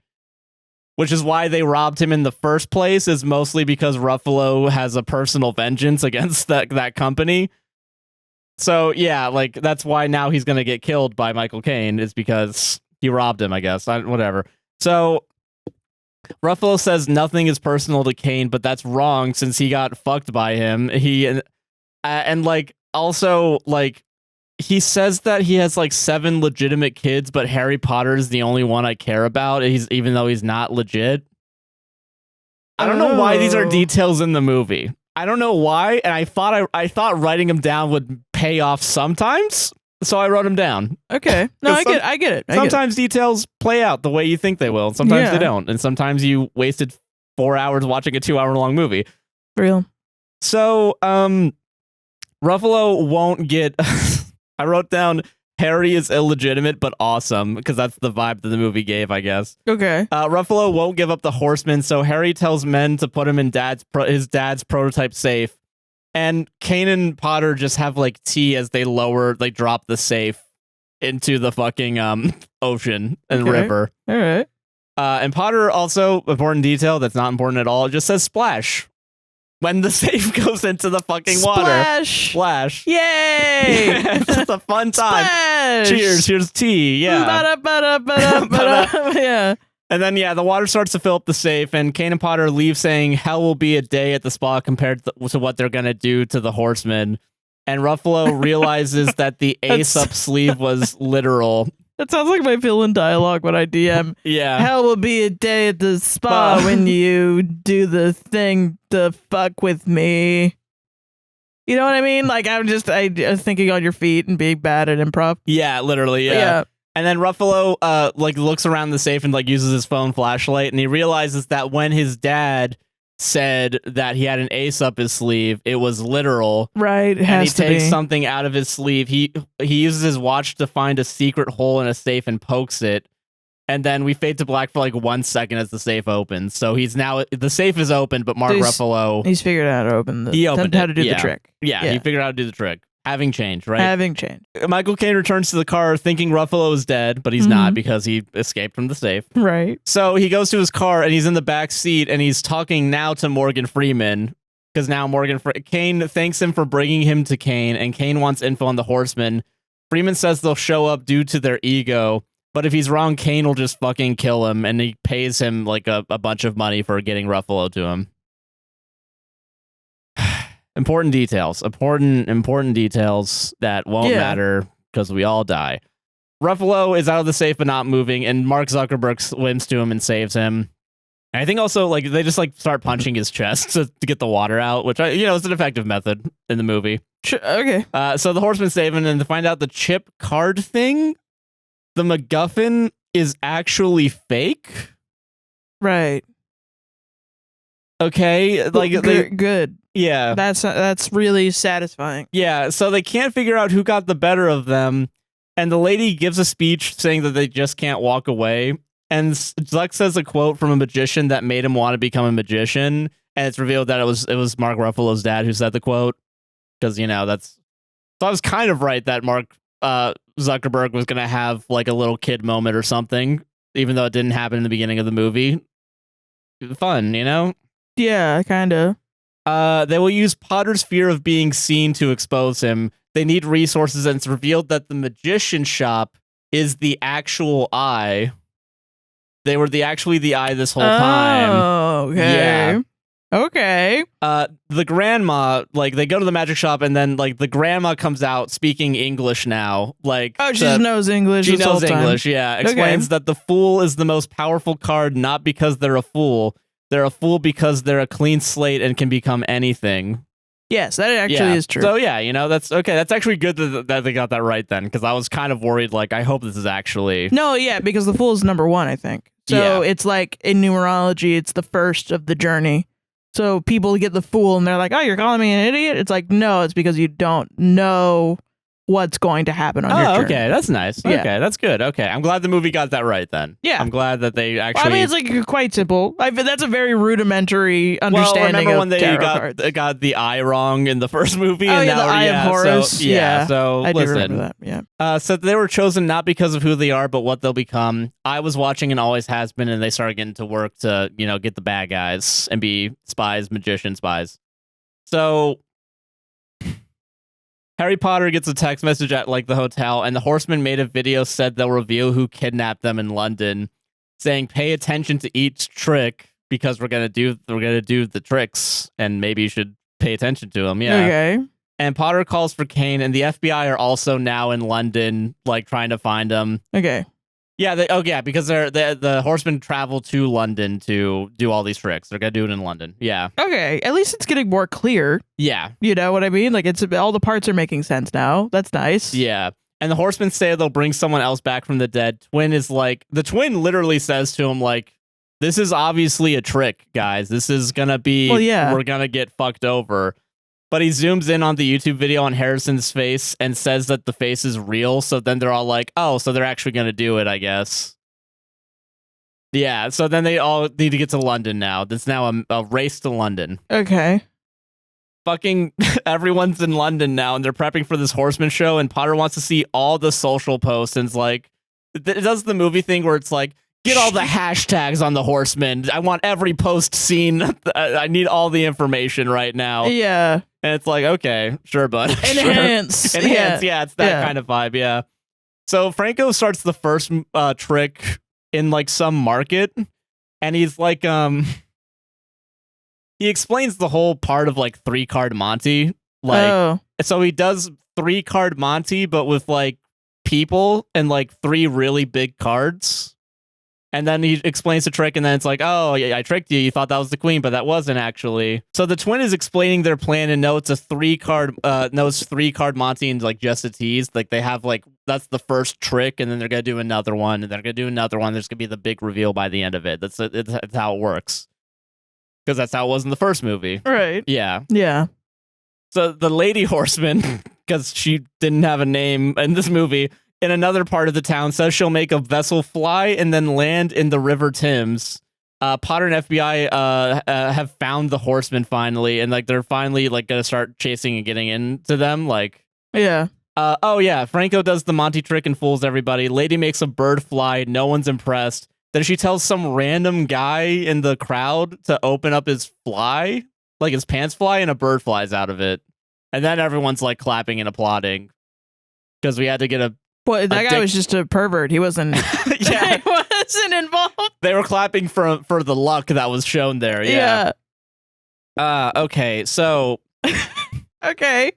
Which is why they robbed him in the first place, is mostly because Ruffalo has a personal vengeance against that company. So, yeah, like, that's why now he's going to get killed by Michael Caine, is because he robbed him, I guess. Whatever. So, Ruffalo says nothing is personal to Caine, but that's wrong since he got fucked by him. He says that he has like 7 legitimate kids, but Harry Potter is the only one I care about. Even though he's not legit. I don't know why these are details in the movie. I don't know why, and I thought writing them down would pay off sometimes, so I wrote them down. Okay, no, I get it. Sometimes details play out the way you think they will, and sometimes they don't, and sometimes you wasted 4 hours watching a 2-hour-long movie. Real. So, Ruffalo won't get. I wrote down Harry is illegitimate but awesome, because that's the vibe that the movie gave, I guess. Okay. Ruffalo won't give up the Horsemen, so Harry tells men to put him in his dad's prototype safe, and Caine and Potter just have like tea as they drop the safe into the fucking ocean and river. All right. And Potter also, important detail that's not important at all, it just says splash when the safe goes into the fucking water. Splash. Yay! It's a fun time. Splash! Cheers. Here's tea. Yeah. Yeah. And then, the water starts to fill up the safe, and Caine and Potter leave saying hell will be a day at the spa compared to what they're going to do to the Horsemen. And Ruffalo realizes that the ace up sleeve was literal. That sounds like my villain dialogue when I DM. Yeah. Hell will be a day at the spa when you do the thing to fuck with me. You know what I mean? Like, I was thinking on your feet and being bad at improv. Yeah, literally, yeah. And then Ruffalo looks around the safe and uses his phone flashlight, and he realizes that when his dad said that he had an ace up his sleeve, it was literal. Right, and he takes something out of his sleeve. He uses his watch to find a secret hole in a safe and pokes it. And then we fade to black for 1 second as the safe opens. So the safe is open, but Mark Ruffalo, he's figured out how to open how to do the trick. Yeah, he figured out how to do the trick. Having changed, right? Having changed. Michael Caine returns to the car thinking Ruffalo is dead, but he's not because he escaped from the safe. Right. So he goes to his car and he's in the back seat and he's talking now to Morgan Freeman, because now Caine thanks him for bringing him to Caine, and Caine wants info on the Horsemen. Freeman says they'll show up due to their ego, but if he's wrong, Caine will just fucking kill him, and he pays him a bunch of money for getting Ruffalo to him. Important details that won't matter because we all die. Ruffalo is out of the safe but not moving, and Mark Zuckerberg swims to him and saves him. And I think also they just start punching his chest to get the water out, which is an effective method in the movie. Okay. So the horseman save him, and to find out the chip card thing, the MacGuffin is actually fake. Right. Okay. Like good. Yeah. That's really satisfying. Yeah. So they can't figure out who got the better of them, and the lady gives a speech saying that they just can't walk away. And Zuck says a quote from a magician that made him want to become a magician, and it's revealed that it was Mark Ruffalo's dad who said the quote, because that's. So I was kind of right that Mark Zuckerberg was gonna have like a little kid moment or something, even though it didn't happen in the beginning of the movie. Fun, Yeah, kind of. They will use Potter's fear of being seen to expose him. They need resources, and it's revealed that the magician shop is the actual eye. They were actually the eye this whole time. Oh, okay. Yeah. Okay. The grandma, like, they go to the magic shop, and then, like, the grandma comes out speaking English now. Like, she just knows English. She this whole knows time. English, yeah. Explains that the fool is the most powerful card, not because they're a fool. They're a fool because they're a clean slate and can become anything. Yes, that actually is true. So yeah, that's okay. That's actually good that they got that right then, because I was kind of worried. Like, I hope this is actually because the fool is number 1, I think. So it's like in numerology, it's the first of the journey. So people get the fool and they're like, "Oh, you're calling me an idiot?" It's like, no, it's because you don't know what's going to happen on your journey. Okay, that's nice. Yeah. Okay, that's good. Okay, I'm glad the movie got that right then. Yeah, I'm glad that they actually. Well, I mean, it's like quite simple. That's a very rudimentary understanding. Remember when they cards. got the eye wrong in the first movie? Oh, the Eye of Horus. So I listen. do remember that. Yeah. So they were chosen not because of who they are, but what they'll become. I was watching and always has been, and they started getting to work to get the bad guys and be spies, magician spies. So Harry Potter gets a text message at like the hotel, and the horseman made a video, said they'll reveal who kidnapped them in London, saying pay attention to each trick because we're gonna do the tricks, and maybe you should pay attention to them. Yeah. Okay. And Potter calls for Kane, and the FBI are also now in London, like trying to find him. Okay. Yeah, because the horsemen travel to London to do all these tricks. They're gonna do it in London. Yeah. Okay. At least it's getting more clear. Yeah. You know what I mean? Like, it's all the parts are making sense now. That's nice. Yeah. And the horsemen say they'll bring someone else back from the dead. The twin literally says to him, like, this is obviously a trick, guys. This is gonna be we're gonna get fucked over. But he zooms in on the YouTube video on Harrison's face and says that the face is real. So then they're all like, oh, so they're actually going to do it, I guess. Yeah, so then they all need to get to London now. There's now a race to London. Okay. Fucking everyone's in London now, and they're prepping for this horseman show, and Potter wants to see all the social posts, and it's like, it does the movie thing where it's like, get all the hashtags on the horsemen. I want every post seen. I need all the information right now. Yeah. And it's like, okay, sure, bud. Enhance. Sure. Enhance, yeah, it's that kind of vibe, yeah. So Franco starts the first trick in like some market, and he's like, he explains the whole part of like 3-card Monty. Like, so he does 3-card Monty, but with like people and like 3 really big cards. And then he explains the trick, and then it's like, oh, yeah, I tricked you. You thought that was the queen, but that wasn't actually. So the twin is explaining their plan, and it's a 3-card, it's 3-card Monty and like just a tease. Like they have like, that's the first trick, and then they're going to do another one, and they're going to do another one. There's going to be the big reveal by the end of it. That's how it works. Because that's how it was in the first movie. Right. Yeah. Yeah. So the lady horseman, because she didn't have a name in this movie, in another part of the town, says she'll make a vessel fly and then land in the River Thames. Potter and FBI have found the horsemen finally, and like they're finally like gonna start chasing and getting into them. Like, yeah. Franco does the Monty trick and fools everybody. Lady makes a bird fly. No one's impressed. Then she tells some random guy in the crowd to open up his fly, like his pants fly, and a bird flies out of it. And then everyone's like clapping and applauding because we had to get a. Well, that guy was just a pervert. He wasn't. Yeah, he wasn't involved. They were clapping for the luck that was shown there. Yeah. Okay. So. Okay.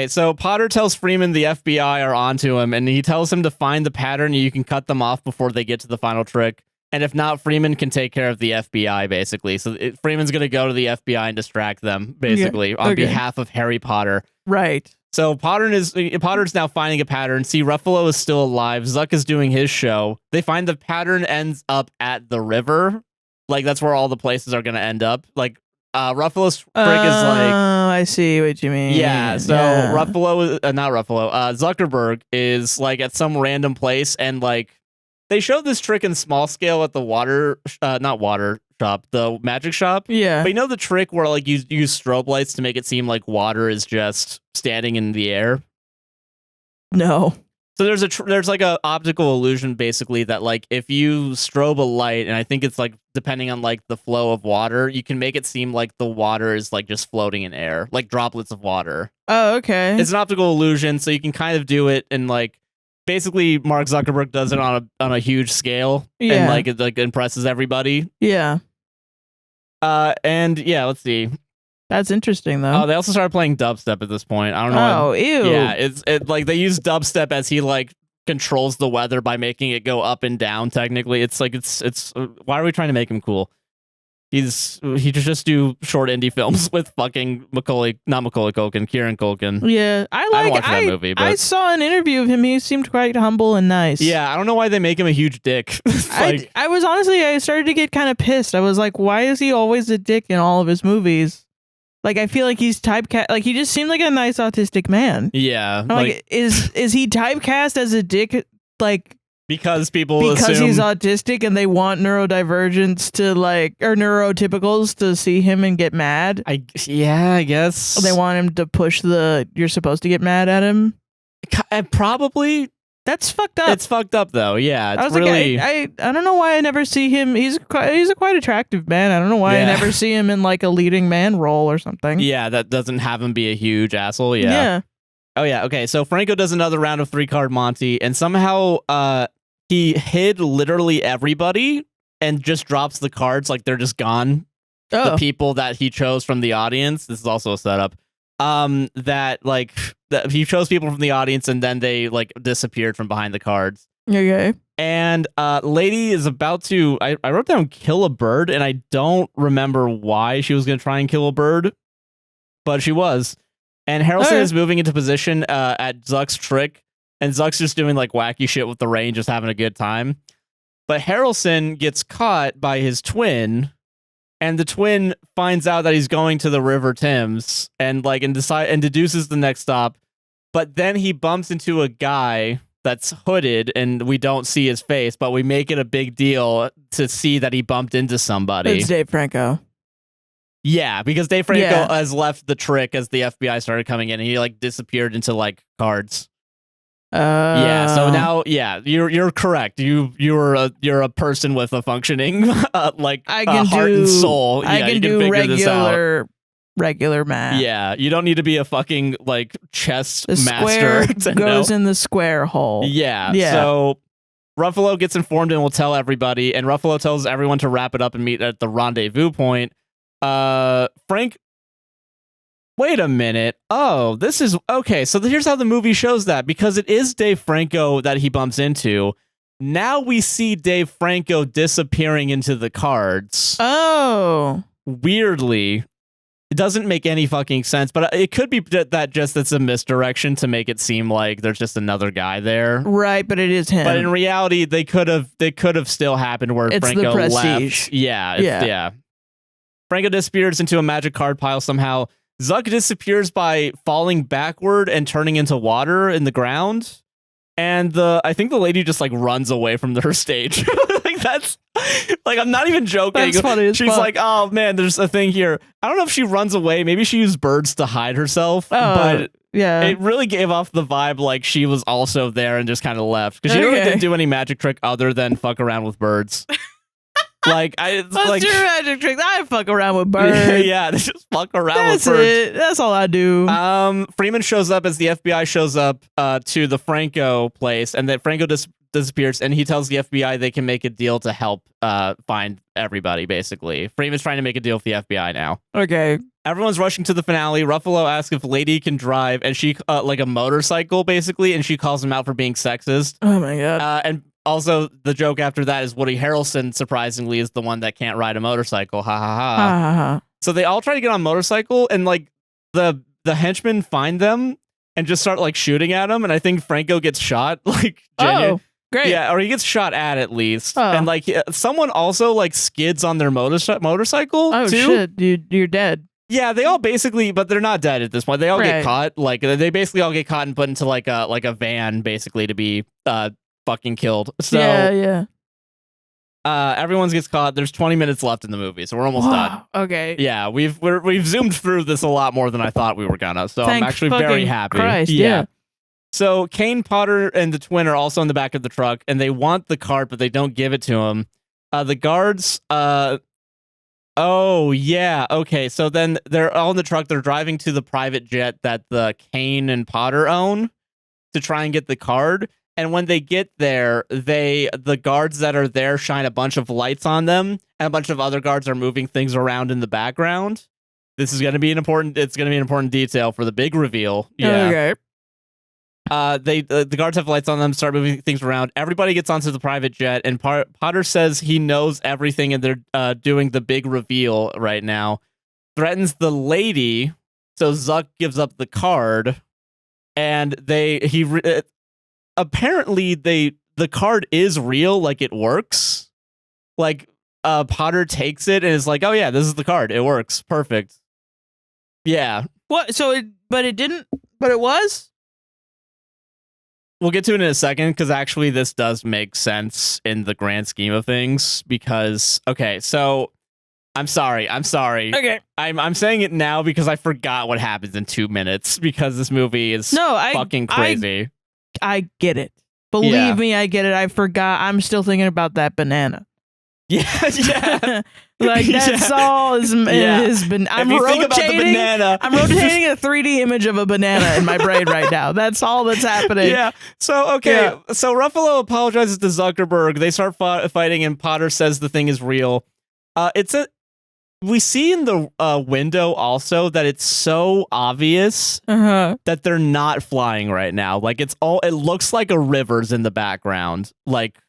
So Potter tells Freeman the FBI are onto him, and he tells him to find the pattern. And you can cut them off before they get to the final trick. And if not, Freeman can take care of the FBI, basically. So Freeman's going to go to the FBI and distract them, basically, on behalf of Harry Potter. Right. So Potter's now finding a pattern. See, Ruffalo is still alive. Zuck is doing his show. They find the pattern ends up at the river. Like, that's where all the places are going to end up. Like, Ruffalo's trick is like... Oh, I see what you mean. Yeah, so not Ruffalo, Zuckerberg is, like, at some random place, and, like, they showed this trick in small scale at the the magic shop. Yeah. But you know the trick where, like, you use strobe lights to make it seem like water is just standing in the air? No. So there's like a optical illusion basically that, like, if you strobe a light, and I think it's like depending on like the flow of water, you can make it seem like the water is like just floating in air, like droplets of water. Oh, okay. It's an optical illusion, so you can kind of do it, and like basically Mark Zuckerberg does it on a huge scale, and like it like impresses everybody. Yeah. And yeah, let's see. That's interesting, though. Oh, they also started playing dubstep at this point. I don't know. Oh, ew. Yeah, it's like they use dubstep as he like controls the weather by making it go up and down. Technically, it's like it's. Why are we trying to make him cool? He just do short indie films with fucking Kieran Culkin. Yeah, I haven't watched that movie. But I saw an interview of him. He seemed quite humble and nice. Yeah, I don't know why they make him a huge dick. Like, I started to get kind of pissed. I was like, why is he always a dick in all of his movies? Like, I feel like he's typecast. Like, he just seemed like a nice autistic man. Yeah. Like, is he typecast as a dick? Like, because he's autistic and they want neurodivergents to like, or neurotypicals to see him and get mad. I guess they want him to push you're supposed to get mad at him. Probably. That's fucked up. It's fucked up though. Yeah, it's really. Like, I don't know why I never see him. He's a quite attractive man. I don't know why I never see him in like a leading man role or something. Yeah, that doesn't have him be a huge asshole. Yeah. Yeah. Oh yeah. Okay. So Franco does another round of 3-card Monty, and somehow he hid literally everybody and just drops the cards like they're just gone. Oh. The people that he chose from the audience. This is also a setup. That like he chose people from the audience and then they like disappeared from behind the cards. Okay. And lady is about to I wrote down kill a bird, and I don't remember why she was gonna try and kill a bird, but she was. And Harrelson is moving into position at Zuck's trick, and Zuck's just doing like wacky shit with the rain, just having a good time. But Harrelson gets caught by his twin, and the twin finds out that he's going to the River Thames and deduces the next stop. But then he bumps into a guy that's hooded, and we don't see his face, but we make it a big deal to see that he bumped into somebody. It's Dave Franco. Yeah, because Dave Franco has left the trick as the FBI started coming in, and he like disappeared into like cards. Yeah, so now, you're correct. You're a person with a functioning like heart and soul. I can do regular math. Yeah, you don't need to be a fucking like chess the master. Square goes in the square hole. Yeah. So Ruffalo gets informed and will tell everybody, and Ruffalo tells everyone to wrap it up and meet at the rendezvous point. Frank. Wait a minute. Oh, this is okay. So here's how the movie shows that, because it is Dave Franco that he bumps into. Now we see Dave Franco disappearing into the cards. Oh, weirdly, it doesn't make any fucking sense. But it could be that it's a misdirection to make it seem like there's just another guy there. Right, but it is him. But in reality, they could have still happened where it's Franco the Prestige. left. Yeah. Franco disappears into a magic card pile somehow. Zuck disappears by falling backward and turning into water in the ground. And I think the lady just like runs away from her stage. Like that's like, I'm not even joking. That's funny. She's like, oh man, there's a thing here. I don't know if she runs away. Maybe she used birds to hide herself. But yeah, it really gave off the vibe like she was also there and just kind of left. Because she really didn't do any magic trick other than fuck around with birds. Like Let's do magic tricks. I fuck around with birds. Yeah, they just fuck around with birds. That's it. That's all I do. Freeman shows up as the FBI shows up to the Franco place, and then Franco disappears, and he tells the FBI they can make a deal to help find everybody, basically. Freeman's trying to make a deal with the FBI now. Okay. Everyone's rushing to the finale. Ruffalo asks if Lady can drive, and she like a motorcycle, basically, and she calls him out for being sexist. Oh my god. And also, the joke after that is Woody Harrelson, surprisingly, is the one that can't ride a motorcycle. Ha ha ha. Ha ha ha. So they all try to get on motorcycle, and like the the henchmen find them and just start like shooting at him, and I think Franco gets shot. Like, oh, great. Yeah, or he gets shot at least. And like someone also like skids on their motorcycle. Oh too. shit, you're dead. Yeah, they all basically, but they're not dead at this point. They all get caught. Like they basically all get caught and put into like a van, basically to be fucking killed. So yeah. Everyone gets caught. There's 20 minutes left in the movie, so we're almost done. Okay. Yeah, we've zoomed through this a lot more than I thought we were gonna. So I'm actually very happy. Christ, yeah. So Kane, Potter, and the twin are also in the back of the truck, and they want the cart, but they don't give it to him. The guards. Oh, yeah. Okay. So then they're all in the truck. They're driving to the private jet that the Kane and Potter own to try and get the card. And when they get there, the guards that are there shine a bunch of lights on them, and a bunch of other guards are moving things around in the background. This is going to be an important detail for the big reveal. Yeah. Okay. The guards have lights on them, start moving things around. Everybody gets onto the private jet, and Potter says he knows everything, and they're doing the big reveal right now. Threatens the lady, so Zuck gives up the card, and apparently the card is real, like it works. Like Potter takes it and is like, "Oh yeah, this is the card. It works, perfect." Yeah. What? So it didn't. But it was. We'll get to it in a second, because actually this does make sense in the grand scheme of things. Because, okay, so I'm sorry. Okay. I'm saying it now because I forgot what happens in 2 minutes, because this movie is fucking crazy. I get it. Believe me, I get it. I forgot. I'm still thinking about that banana. Yeah. Like that's all has been. I'm rotating. I'm rotating a 3D image of a banana in my brain right now. That's all that's happening. Yeah. So okay. Yeah. So Ruffalo apologizes to Zuckerberg. They start fighting, and Potter says the thing is real. We see in the window also that it's so obvious that they're not flying right now. Like it looks like a river's in the background. Like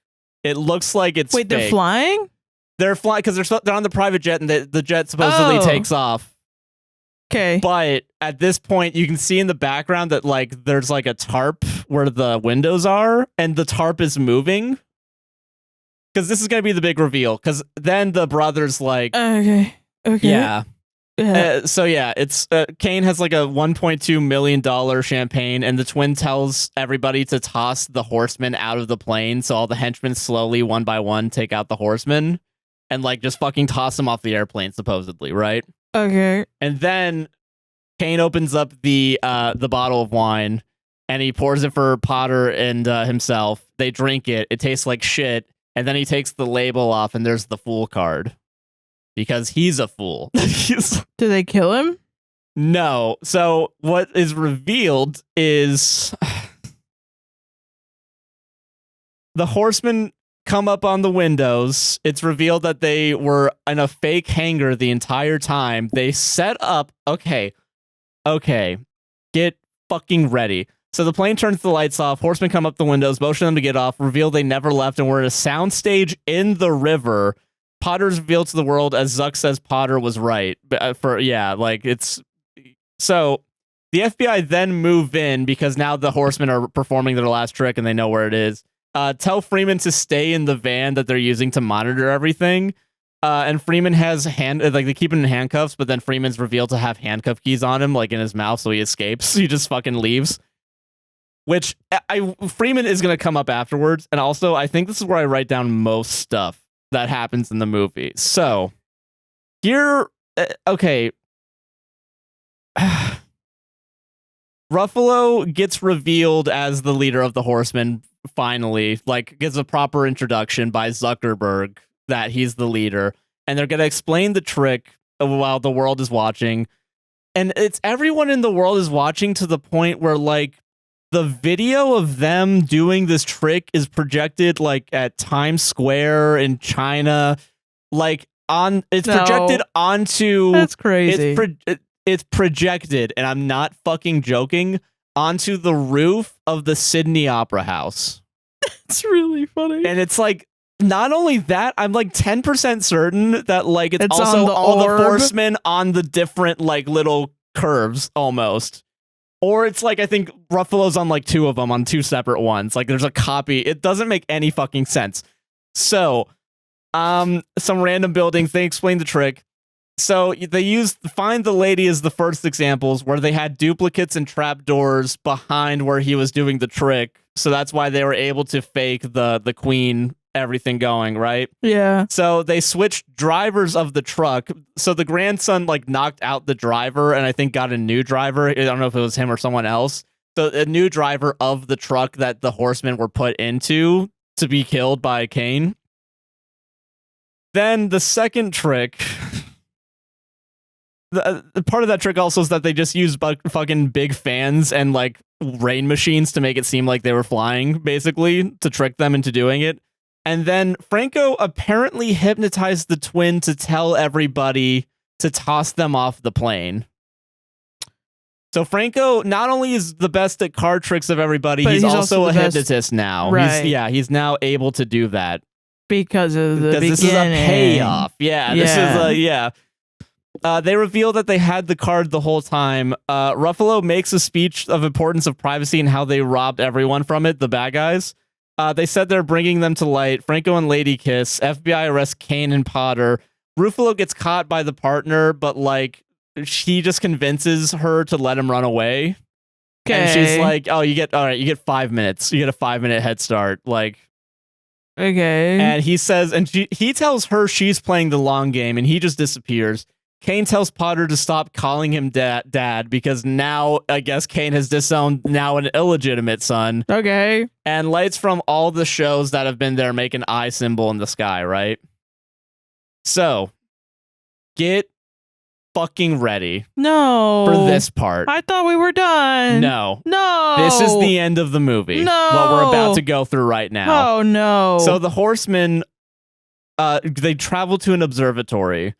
it looks like it's Wait, fake. They're flying? They're flying because they're on the private jet, and the jet supposedly takes off. Okay. But at this point, you can see in the background that like there's like a tarp where the windows are, and the tarp is moving. Because this is going to be the big reveal. Because then the brothers like... Okay. Yeah. So yeah, it's Kane has like a $1.2 million champagne, and the twin tells everybody to toss the horsemen out of the plane. So all the henchmen slowly, one by one, take out the horsemen and like just fucking toss them off the airplane, supposedly, right? Okay. And then Kane opens up the bottle of wine, and he pours it for Potter and himself. They drink it. It tastes like shit. And then he takes the label off, and there's the fool card. Because he's a fool. Do they kill him? No. So what is revealed is the horsemen come up on the windows. It's revealed that they were in a fake hangar the entire time. They set up... Okay. Get fucking ready. So the plane turns the lights off. Horsemen come up the windows, motion them to get off, reveal they never left, and we're at a soundstage in the river. Potter's revealed to the world as Zuck says Potter was right. So the FBI then move in because now the horsemen are performing their last trick and they know where it is. Tell Freeman to stay in the van that they're using to monitor everything. And Freeman has they keep him in handcuffs, but then Freeman's revealed to have handcuff keys on him, like in his mouth, so he escapes. He just fucking leaves. Which Freeman is going to come up afterwards. And also, I think this is where I write down most stuff that happens in the movie. So here, okay. Ruffalo gets revealed as the leader of the Horsemen, finally, like gets a proper introduction by Zuckerberg that he's the leader. And they're going to explain the trick while the world is watching. And it's everyone in the world is watching to the point where like the video of them doing this trick is projected like at Times Square in China, like projected onto. That's crazy. It's projected, and I'm not fucking joking, onto the roof of the Sydney Opera House. It's really funny. And it's like, not only that, I'm like 10% certain that like it's also on all the horsemen on the different like little curves almost. Or it's like, I think Ruffalo's on like 2 of them on 2 separate ones. Like there's a copy. It doesn't make any fucking sense. So, some random buildings, they explain the trick. So they used Find the Lady as the first examples where they had duplicates and trapdoors behind where he was doing the trick. So that's why they were able to fake the queen, everything going, right? Yeah. So they switched drivers of the truck. So the grandson like knocked out the driver and I think got a new driver. I don't know if it was him or someone else. So a new driver of the truck that the horsemen were put into to be killed by Cain. Then the second trick, the part of that trick also is that they just used fucking big fans and like rain machines to make it seem like they were flying, basically, to trick them into doing it. And then Franco apparently hypnotized the twin to tell everybody to toss them off the plane. So Franco not only is the best at card tricks of everybody, he's also a hypnotist now. Right. He's now able to do that. Because of the beginning. This is a payoff. This is they reveal that they had the card the whole time. Ruffalo makes a speech of importance of privacy and how they robbed everyone from it, the bad guys. They said they're bringing them to light. Franco and Lady kiss. FBI arrests Cain and Potter. Ruffalo gets caught by the partner, but like she just convinces her to let him run away. Okay. And she's like, "Oh, you get 5 minutes. You get a 5-minute head start." Like, okay. And he says, and he tells her she's playing the long game, and he just disappears. Cain tells Potter to stop calling him dad because now I guess Cain has disowned now an illegitimate son. Okay. And lights from all the shows that have been there make an eye symbol in the sky, right? So, get fucking ready. No. For this part. I thought we were done. No. No. This is the end of the movie. No. What we're about to go through right now. Oh, no. So the horsemen, they travel to an observatory.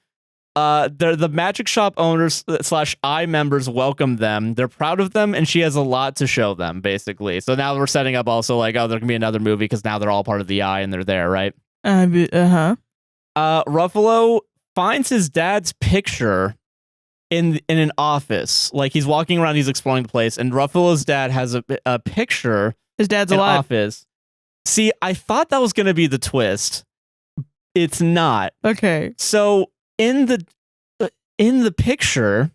The magic shop owners / eye members welcome them. They're proud of them, and she has a lot to show them, basically. So now we're setting up also like, oh, there can be another movie because now they're all part of the eye and they're there, right? Ruffalo finds his dad's picture in an office. Like he's walking around, he's exploring the place, and Ruffalo's dad has a picture. His dad's in alive. Office. See, I thought that was going to be the twist. It's not. Okay. So in the picture,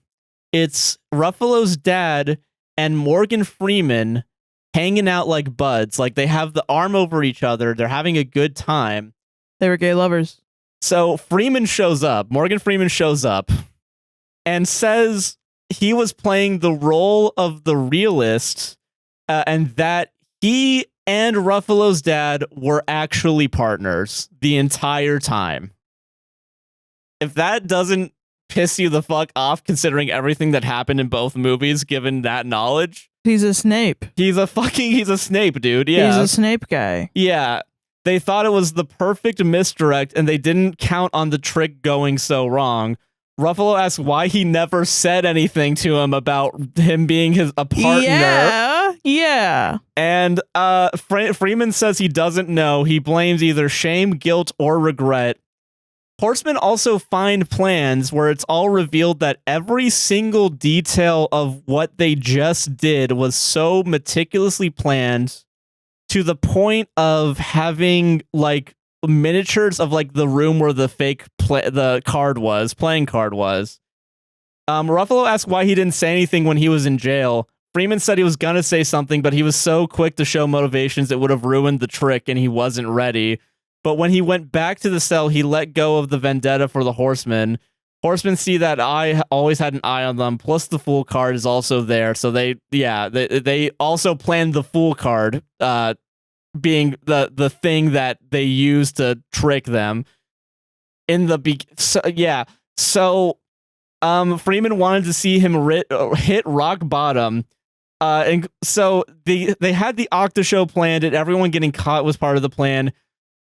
it's Ruffalo's dad and Morgan Freeman hanging out like buds. Like they have the arm over each other. They're having a good time. They were gay lovers. So Morgan Freeman shows up and says he was playing the role of the realist and that he and Ruffalo's dad were actually partners the entire time. If that doesn't piss you the fuck off, considering everything that happened in both movies, given that knowledge. He's a Snape. He's a Snape, dude. Yeah. He's a Snape guy. Yeah. They thought it was the perfect misdirect, and they didn't count on the trick going so wrong. Ruffalo asks why he never said anything to him about him being a partner. Yeah. And Freeman says he doesn't know. He blames either shame, guilt, or regret. Horsemen also find plans where it's all revealed that every single detail of what they just did was so meticulously planned to the point of having like miniatures of like the room where the fake playing card was. Ruffalo asked why he didn't say anything when he was in jail. Freeman said he was gonna say something, but he was so quick to show motivations it would have ruined the trick, and he wasn't ready. But when he went back to the cell, he let go of the vendetta for the horsemen. Horsemen see that I always had an eye on them, plus the Fool card is also there. So they also planned the Fool card, being the thing that they used to trick them. So Freeman wanted to see him hit rock bottom. And so they had the Octa show planned, and everyone getting caught was part of the plan.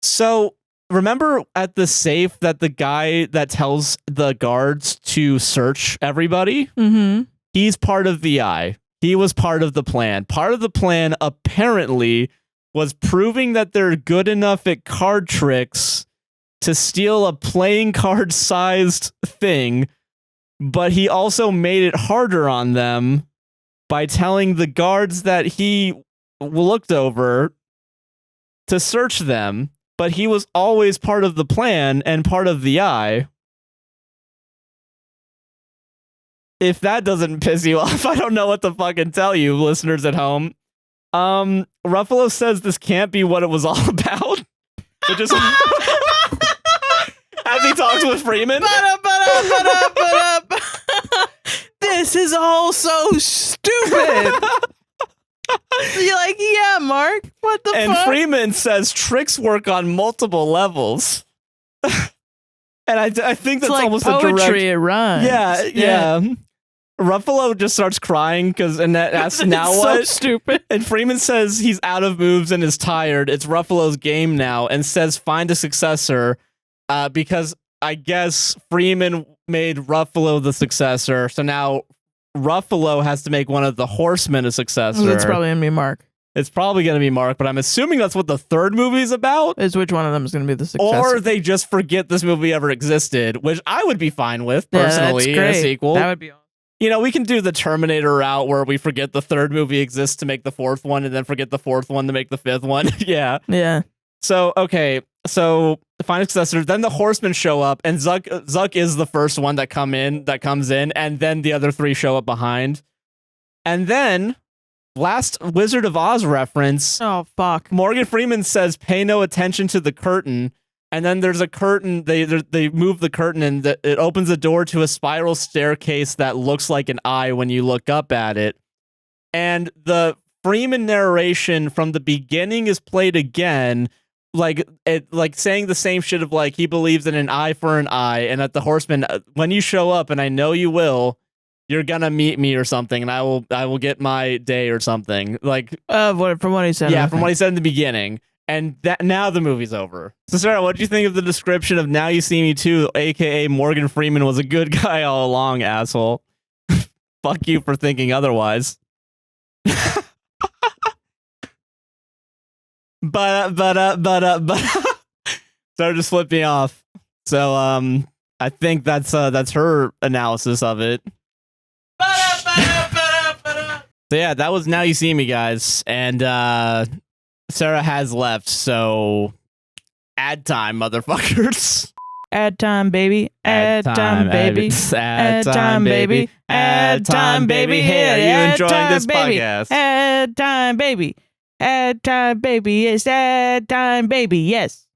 So remember at the safe that the guy that tells the guards to search everybody? Mm-hmm. He's part of the eye. He was part of the plan. Part of the plan apparently was proving that they're good enough at card tricks to steal a playing card sized thing, but he also made it harder on them by telling the guards that he looked over to search them, but he was always part of the plan and part of the eye. If that doesn't piss you off, I don't know what to fucking tell you, listeners at home. Ruffalo says this can't be what it was all about. Which is as he talks with Freeman. This is all so stupid. You're like, yeah, Mark, what the fuck? And Freeman says tricks work on multiple levels. And I think that's like almost poetry, a direct... it rhymes. Yeah. Ruffalo just starts crying because Annette asks, now what? So stupid. And Freeman says he's out of moves and is tired. It's Ruffalo's game now, and says find a successor because I guess Freeman made Ruffalo the successor. So now Ruffalo has to make one of the horsemen a successor. That's probably going to be Mark. It's probably going to be Mark, but I'm assuming that's what the third movie's about. Is which one of them is going to be the successor. Or they just forget this movie ever existed, which I would be fine with, personally, in a sequel. That would be awesome. You know, we can do the Terminator route where we forget the third movie exists to make the fourth one, and then forget the fourth one to make the fifth one. Yeah. So, okay. So, the final successor, then the horsemen show up, and Zuck is the first one that comes in, and then the other three show up behind. And then, last Wizard of Oz reference. Oh, fuck. Morgan Freeman says, pay no attention to the curtain. And then there's a curtain. They move the curtain, and it opens a door to a spiral staircase that looks like an eye when you look up at it. And the Freeman narration from the beginning is played again, like saying the same shit of like he believes in an eye for an eye, and that the horseman, when you show up, and I know you will, you're gonna meet me or something, and I will get my day or something. Like from what he said. Yeah, from what he said in the beginning. And that now the movie's over. So, Sarah, what do you think of the description of Now You See Me Too, a.k.a. Morgan Freeman was a good guy all along, asshole? Fuck you for thinking otherwise. but Sarah just flipped me off. So, I think that's her analysis of it. So, yeah, that was Now You See Me, guys. And, Sarah has left, so ad time, motherfuckers. Ad time, baby. Ad time, baby. Ad time, baby. Ad time, baby. Hey, are you enjoying this podcast? Ad time, baby. Ad time, baby. It's ad time, baby. Yes.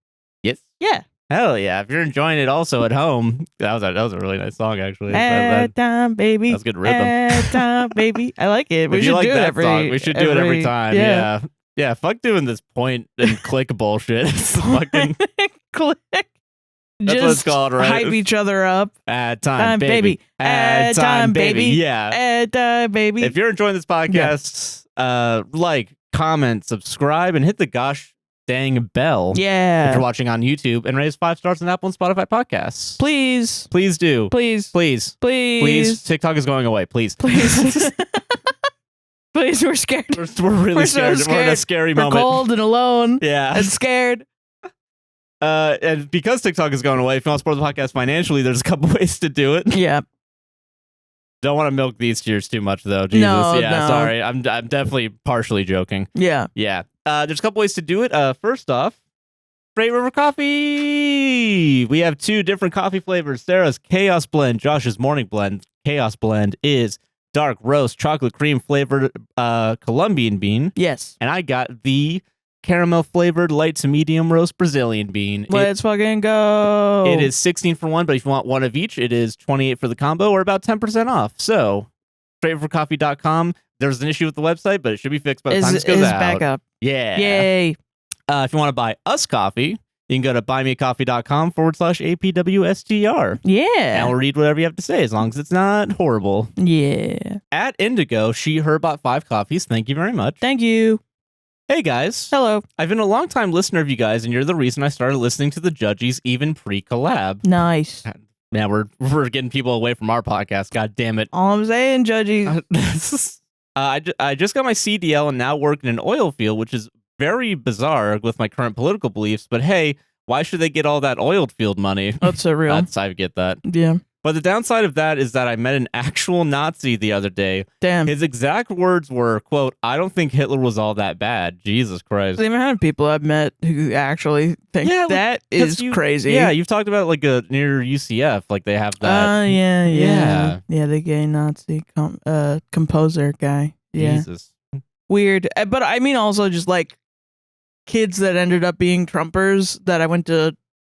Yes. Yeah. Hell yeah! If you're enjoying it also at home, that was a really nice song actually. Ad time, baby. That was good rhythm. Ad time, baby. I like it. We should do it every song, we should do it every time. Yeah. Yeah, fuck doing this point and click bullshit. It's fucking click. That's what it's called, right? Hype each other up. Ad time, baby. Ad time, baby. Yeah. Ad time, baby. If you're enjoying this podcast, like, comment, subscribe, and hit the gosh dang bell. Yeah. If you're watching on YouTube, and raise 5 stars on Apple and Spotify podcasts. Please. Please do. Please. Please. Please. Please. TikTok is going away. Please. Please. Please, we're scared. We're really scared. So scared. We're in a scary moment. We're cold and alone. Yeah. And scared. And because TikTok is going away, if you want to support the podcast financially, there's a couple ways to do it. Yeah. Don't want to milk these tears too much, though. Jesus. No, Sorry. I'm definitely partially joking. Yeah. Yeah. There's a couple ways to do it. First off, Straight River Coffee. We have 2 different coffee flavors. Sarah's Chaos Blend, Josh's Morning Blend. Chaos Blend is dark roast chocolate cream flavored Colombian bean. Yes. And I got the caramel flavored light to medium roast Brazilian bean. Let's fucking go. It is 16 for one, but if you want one of each, it is 28 for the combo, or about 10% off. So, straightforcoffee.com. There's an issue with the website, but it should be fixed by the time this goes out. Back up. Yeah. Yay. If you want to buy us coffee, you can go to buymeacoffee.com/APWSTR. Yeah. And we'll read whatever you have to say, as long as it's not horrible. Yeah. At Indigo, her bought 5 coffees. Thank you very much. Thank you. Hey, guys. Hello. I've been a long-time listener of you guys, and you're the reason I started listening to the Judgies even pre-collab. Nice. Yeah, we're getting people away from our podcast. God damn it. All I'm saying, Judgies. I just got my CDL and now work in an oil field, which is very bizarre with my current political beliefs. But hey, why should they get all that oil field money? That's so real. I get that. Yeah. But the downside of that is that I met an actual Nazi the other day. Damn. His exact words were, quote, "I don't think Hitler was all that bad." Jesus Christ. The amount of people I've met who actually think that is crazy. Yeah, you've talked about like near UCF, like they have that. Yeah, the gay Nazi composer guy. Yeah. Jesus. Weird. But I mean also just like kids that ended up being Trumpers that I went to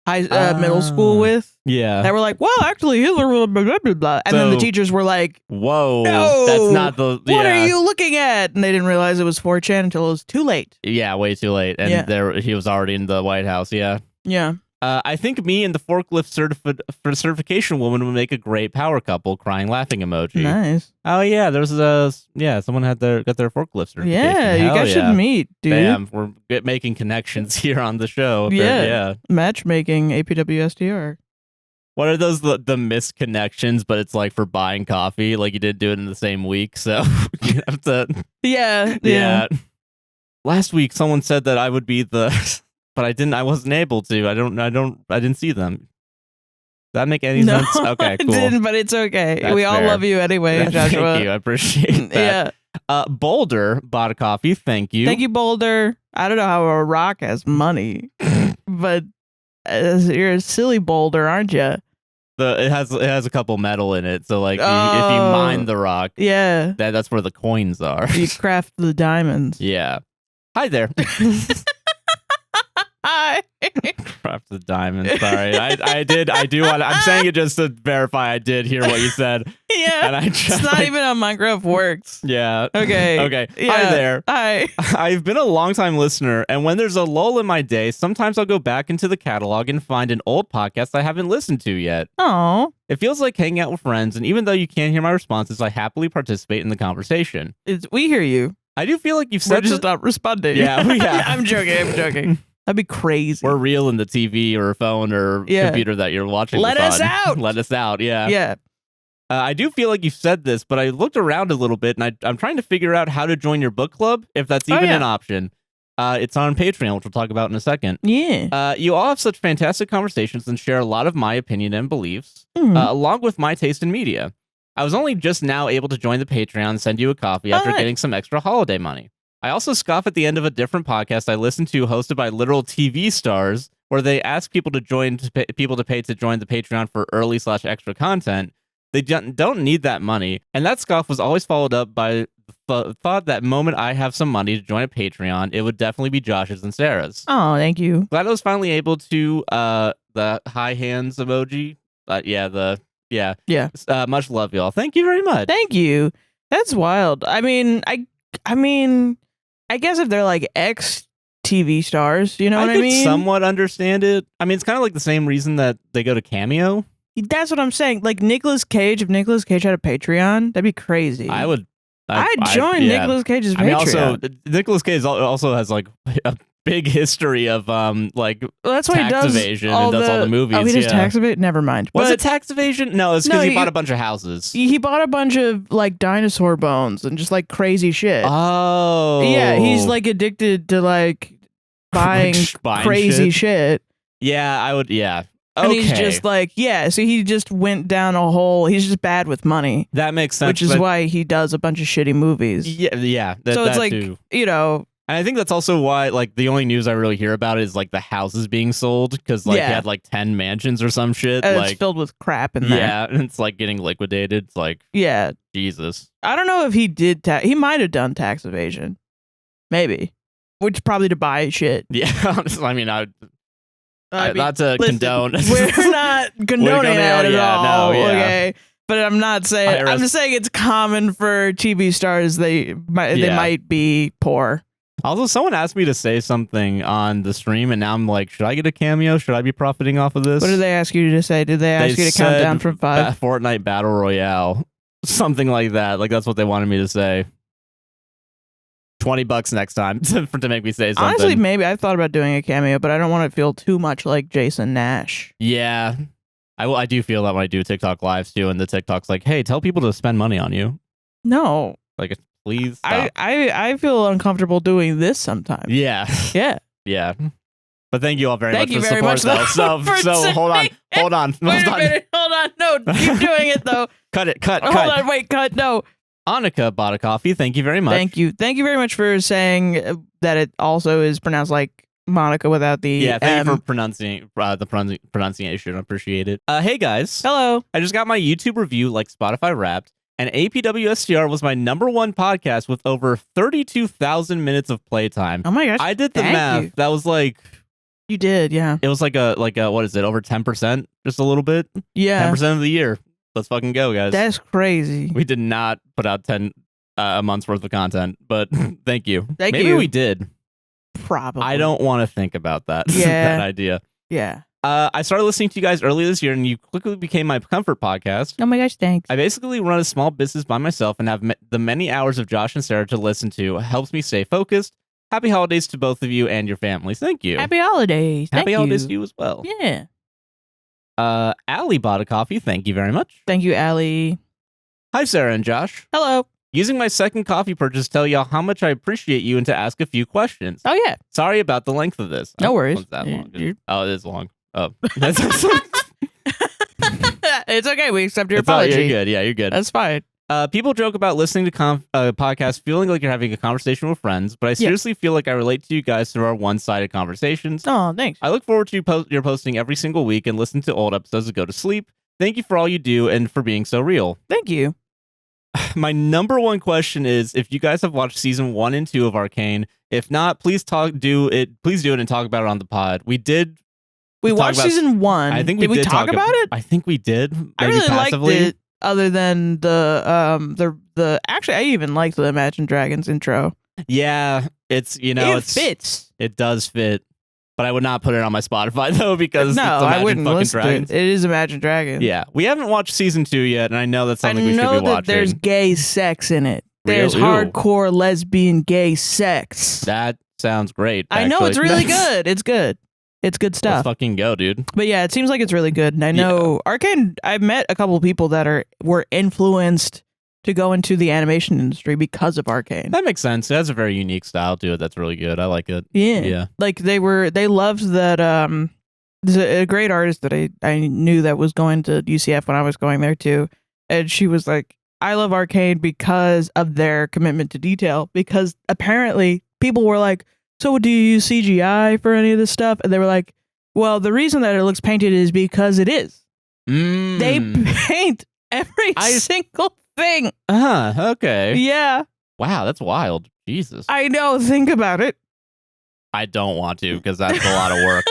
middle school with. Yeah. That were like, well, actually Hitler blah, blah, blah, blah, blah. And then the teachers were like, whoa, no, that's not the... What are you looking at? And they didn't realize it was 4chan until it was too late. Yeah, way too late. And he was already in the White House, yeah. Yeah. I think me and the forklift certification woman would make a great power couple. Crying, laughing emoji. Nice. Oh yeah, there's someone got their forklift certification. Yeah, you guys should meet, dude. Bam, we're making connections here on the show. Yeah. Matchmaking, APWSTR. What are those the misconnections? But it's like for buying coffee, like you didn't do it in the same week, so you have to. Yeah. Last week, someone said that I would be the. But I wasn't able to. I didn't see them. Does that make any sense? Okay, cool. It didn't, but it's okay. That's we all fair. love you anyway, Joshua. Thank you. I appreciate that. Yeah. Boulder bought a coffee. Thank you. Thank you, Boulder. I don't know how a rock has money, but you're a silly Boulder, aren't you? It has a couple metal in it, so like if you mine the rock, that's where the coins are. You craft the diamonds. Yeah. Hi there. Hi. Craft the diamond. Sorry, I do want. I'm saying it just to verify I did hear what you said. Yeah, and it's not even on Minecraft Works. Yeah. Okay. Yeah. Hi there. Hi. I've been a long-time listener, and when there's a lull in my day, sometimes I'll go back into the catalog and find an old podcast I haven't listened to yet. Oh. It feels like hanging out with friends, and even though you can't hear my responses, I happily participate in the conversation. We hear you. I do feel like you've said We're just not responding. Yeah. I'm joking. That'd be crazy. We're real in the TV or phone or computer that you're watching. Let us out. Let us out. Yeah. Yeah. I do feel like you've said this, but I looked around a little bit and I'm trying to figure out how to join your book club, if that's even an option. It's on Patreon, which we'll talk about in a second. Yeah. You all have such fantastic conversations and share a lot of my opinion and beliefs, along with my taste in media. I was only just now able to join the Patreon and send you a coffee after getting some extra holiday money. I also scoff at the end of a different podcast I listened to hosted by literal TV stars, where they ask people to pay to join the Patreon for early/extra content. They don't need that money. And that scoff was always followed up by the thought that moment I have some money to join a Patreon, it would definitely be Josh's and Sarah's. Oh, thank you. Glad I was finally able to the high hands emoji. Much love, y'all. Thank you very much. Thank you. That's wild. I mean, I guess if they're like ex-TV stars, you know what I mean? I could somewhat understand it. I mean, it's kind of like the same reason that they go to Cameo. That's what I'm saying. Like Nicolas Cage, if Nicolas Cage had a Patreon, that'd be crazy. I'd join Nicolas Cage's Patreon. Also, Nicolas Cage also has like a big history of that's why tax evasion and does all the movies. Oh, he does tax evasion? Never mind. Was it tax evasion? No, it's because he bought a bunch of houses. He bought a bunch of like dinosaur bones and just like crazy shit. Oh. Yeah, he's like addicted to like buying crazy shit. Yeah, I would, yeah. Okay. And he's just like, so he just went down a hole. He's just bad with money. That makes sense. Which is why he does a bunch of shitty movies. Yeah. So it's like, too. you know. And I think that's also why, like, the only news I really hear about is, like, the houses being sold. Because, like, he had, like, 10 mansions or some shit. It's filled with crap in there. Yeah, and it's, like, getting liquidated. It's like, Jesus. I don't know if he did he might have done tax evasion. Maybe. Which probably to buy shit. Yeah, honestly, I mean, not to condone. We're not condoning that at all. No, okay. But I'm not saying. I'm just saying it's common for TV stars. They might be poor. Also, someone asked me to say something on the stream, and now I'm like, should I get a cameo? Should I be profiting off of this? What did they ask you to say? Did they ask you to count down from 5? Fortnite Battle Royale. Something like that. Like, that's what they wanted me to say. $20 next time to make me say something. Honestly, maybe I thought about doing a cameo, but I don't want to feel too much like Jason Nash. Yeah. I do feel that when I do TikTok lives too, and the TikTok's like, hey, tell people to spend money on you. No. Like, please stop. I feel uncomfortable doing this sometimes. Yeah. Yeah. Yeah. But thank you all very much for support. So hold on. Wait a minute. Hold Hold on. No, keep doing it, though. Cut. Hold on. Wait, cut. No. Annika bought a coffee. Thank you very much. Thank you. Thank you very much for saying that it also is pronounced like Monica without the thank M. you for pronouncing the pronunciation. I appreciate it. Hey, guys. Hello. I just got my YouTube review like Spotify Wrapped, and APWSTR was my #1 podcast with over 32,000 minutes of playtime. Oh my gosh. I did the math. You. That was like... You did, yeah. It was like a what is it, over 10%? Just a little bit? Yeah. 10% of the year. Let's fucking go, guys. That's crazy. We did not put out 10 a month's worth of content, but thank you. Maybe we did. Probably. I don't want to think about that. Yeah. That idea. Yeah. I started listening to you guys earlier this year, and you quickly became my comfort podcast. Oh my gosh, thanks. I basically run a small business by myself and have the many hours of Josh and Sarah to listen to. It helps me stay focused. Happy holidays to both of you and your families. Thank you. Happy holidays. Happy holidays to you as well. Yeah. Allie bought a coffee. Thank you very much. Thank you, Allie. Hi, Sarah and Josh. Hello. Using my second coffee purchase to tell y'all how much I appreciate you and to ask a few questions. Oh, yeah. Sorry about the length of this. No worries. It's that long. Oh, it is long. Oh. It's okay. We accept your apology. You're good. Yeah, you're good. That's fine. People joke about listening to podcasts feeling like you're having a conversation with friends, but I seriously feel like I relate to you guys through our one-sided conversations. Oh, thanks. I look forward to your posting every single week and listen to old episodes to go to sleep. Thank you for all you do and for being so real. Thank you. My #1 question is if you guys have watched season 1 and 2 of Arcane. If not, please do it and talk about it on the pod. We did. We watched season 1. I think did we talk about it? I think we did. I really passively liked it. Other than the actually, I even liked the Imagine Dragons intro. Yeah, it fits. It does fit. But I would not put it on my Spotify, though, because no, it's Imagine I wouldn't fucking listen Dragons. to it. It is Imagine Dragons. Yeah. We haven't watched season 2 yet, and I know that's something we should be watching. I know that there's gay sex in it. There's hardcore lesbian gay sex. That sounds great, actually. I know, it's really good. It's good. It's good stuff. Let's fucking go, dude. But yeah, it seems like it's really good. And I know Arcane, I've met a couple of people that were influenced to go into the animation industry because of Arcane. That makes sense. It has a very unique style to it. That's really good. I like it. Yeah. Like they loved that there's a great artist that I knew that was going to UCF when I was going there too. And she was like, I love Arcane because of their commitment to detail, because apparently people were like, so do you use CGI for any of this stuff? And they were like, well, the reason that it looks painted is because it is. They paint every single thing. Okay. Yeah. Wow, that's wild. Jesus. I know. Think about it. I don't want to, because that's a lot of work.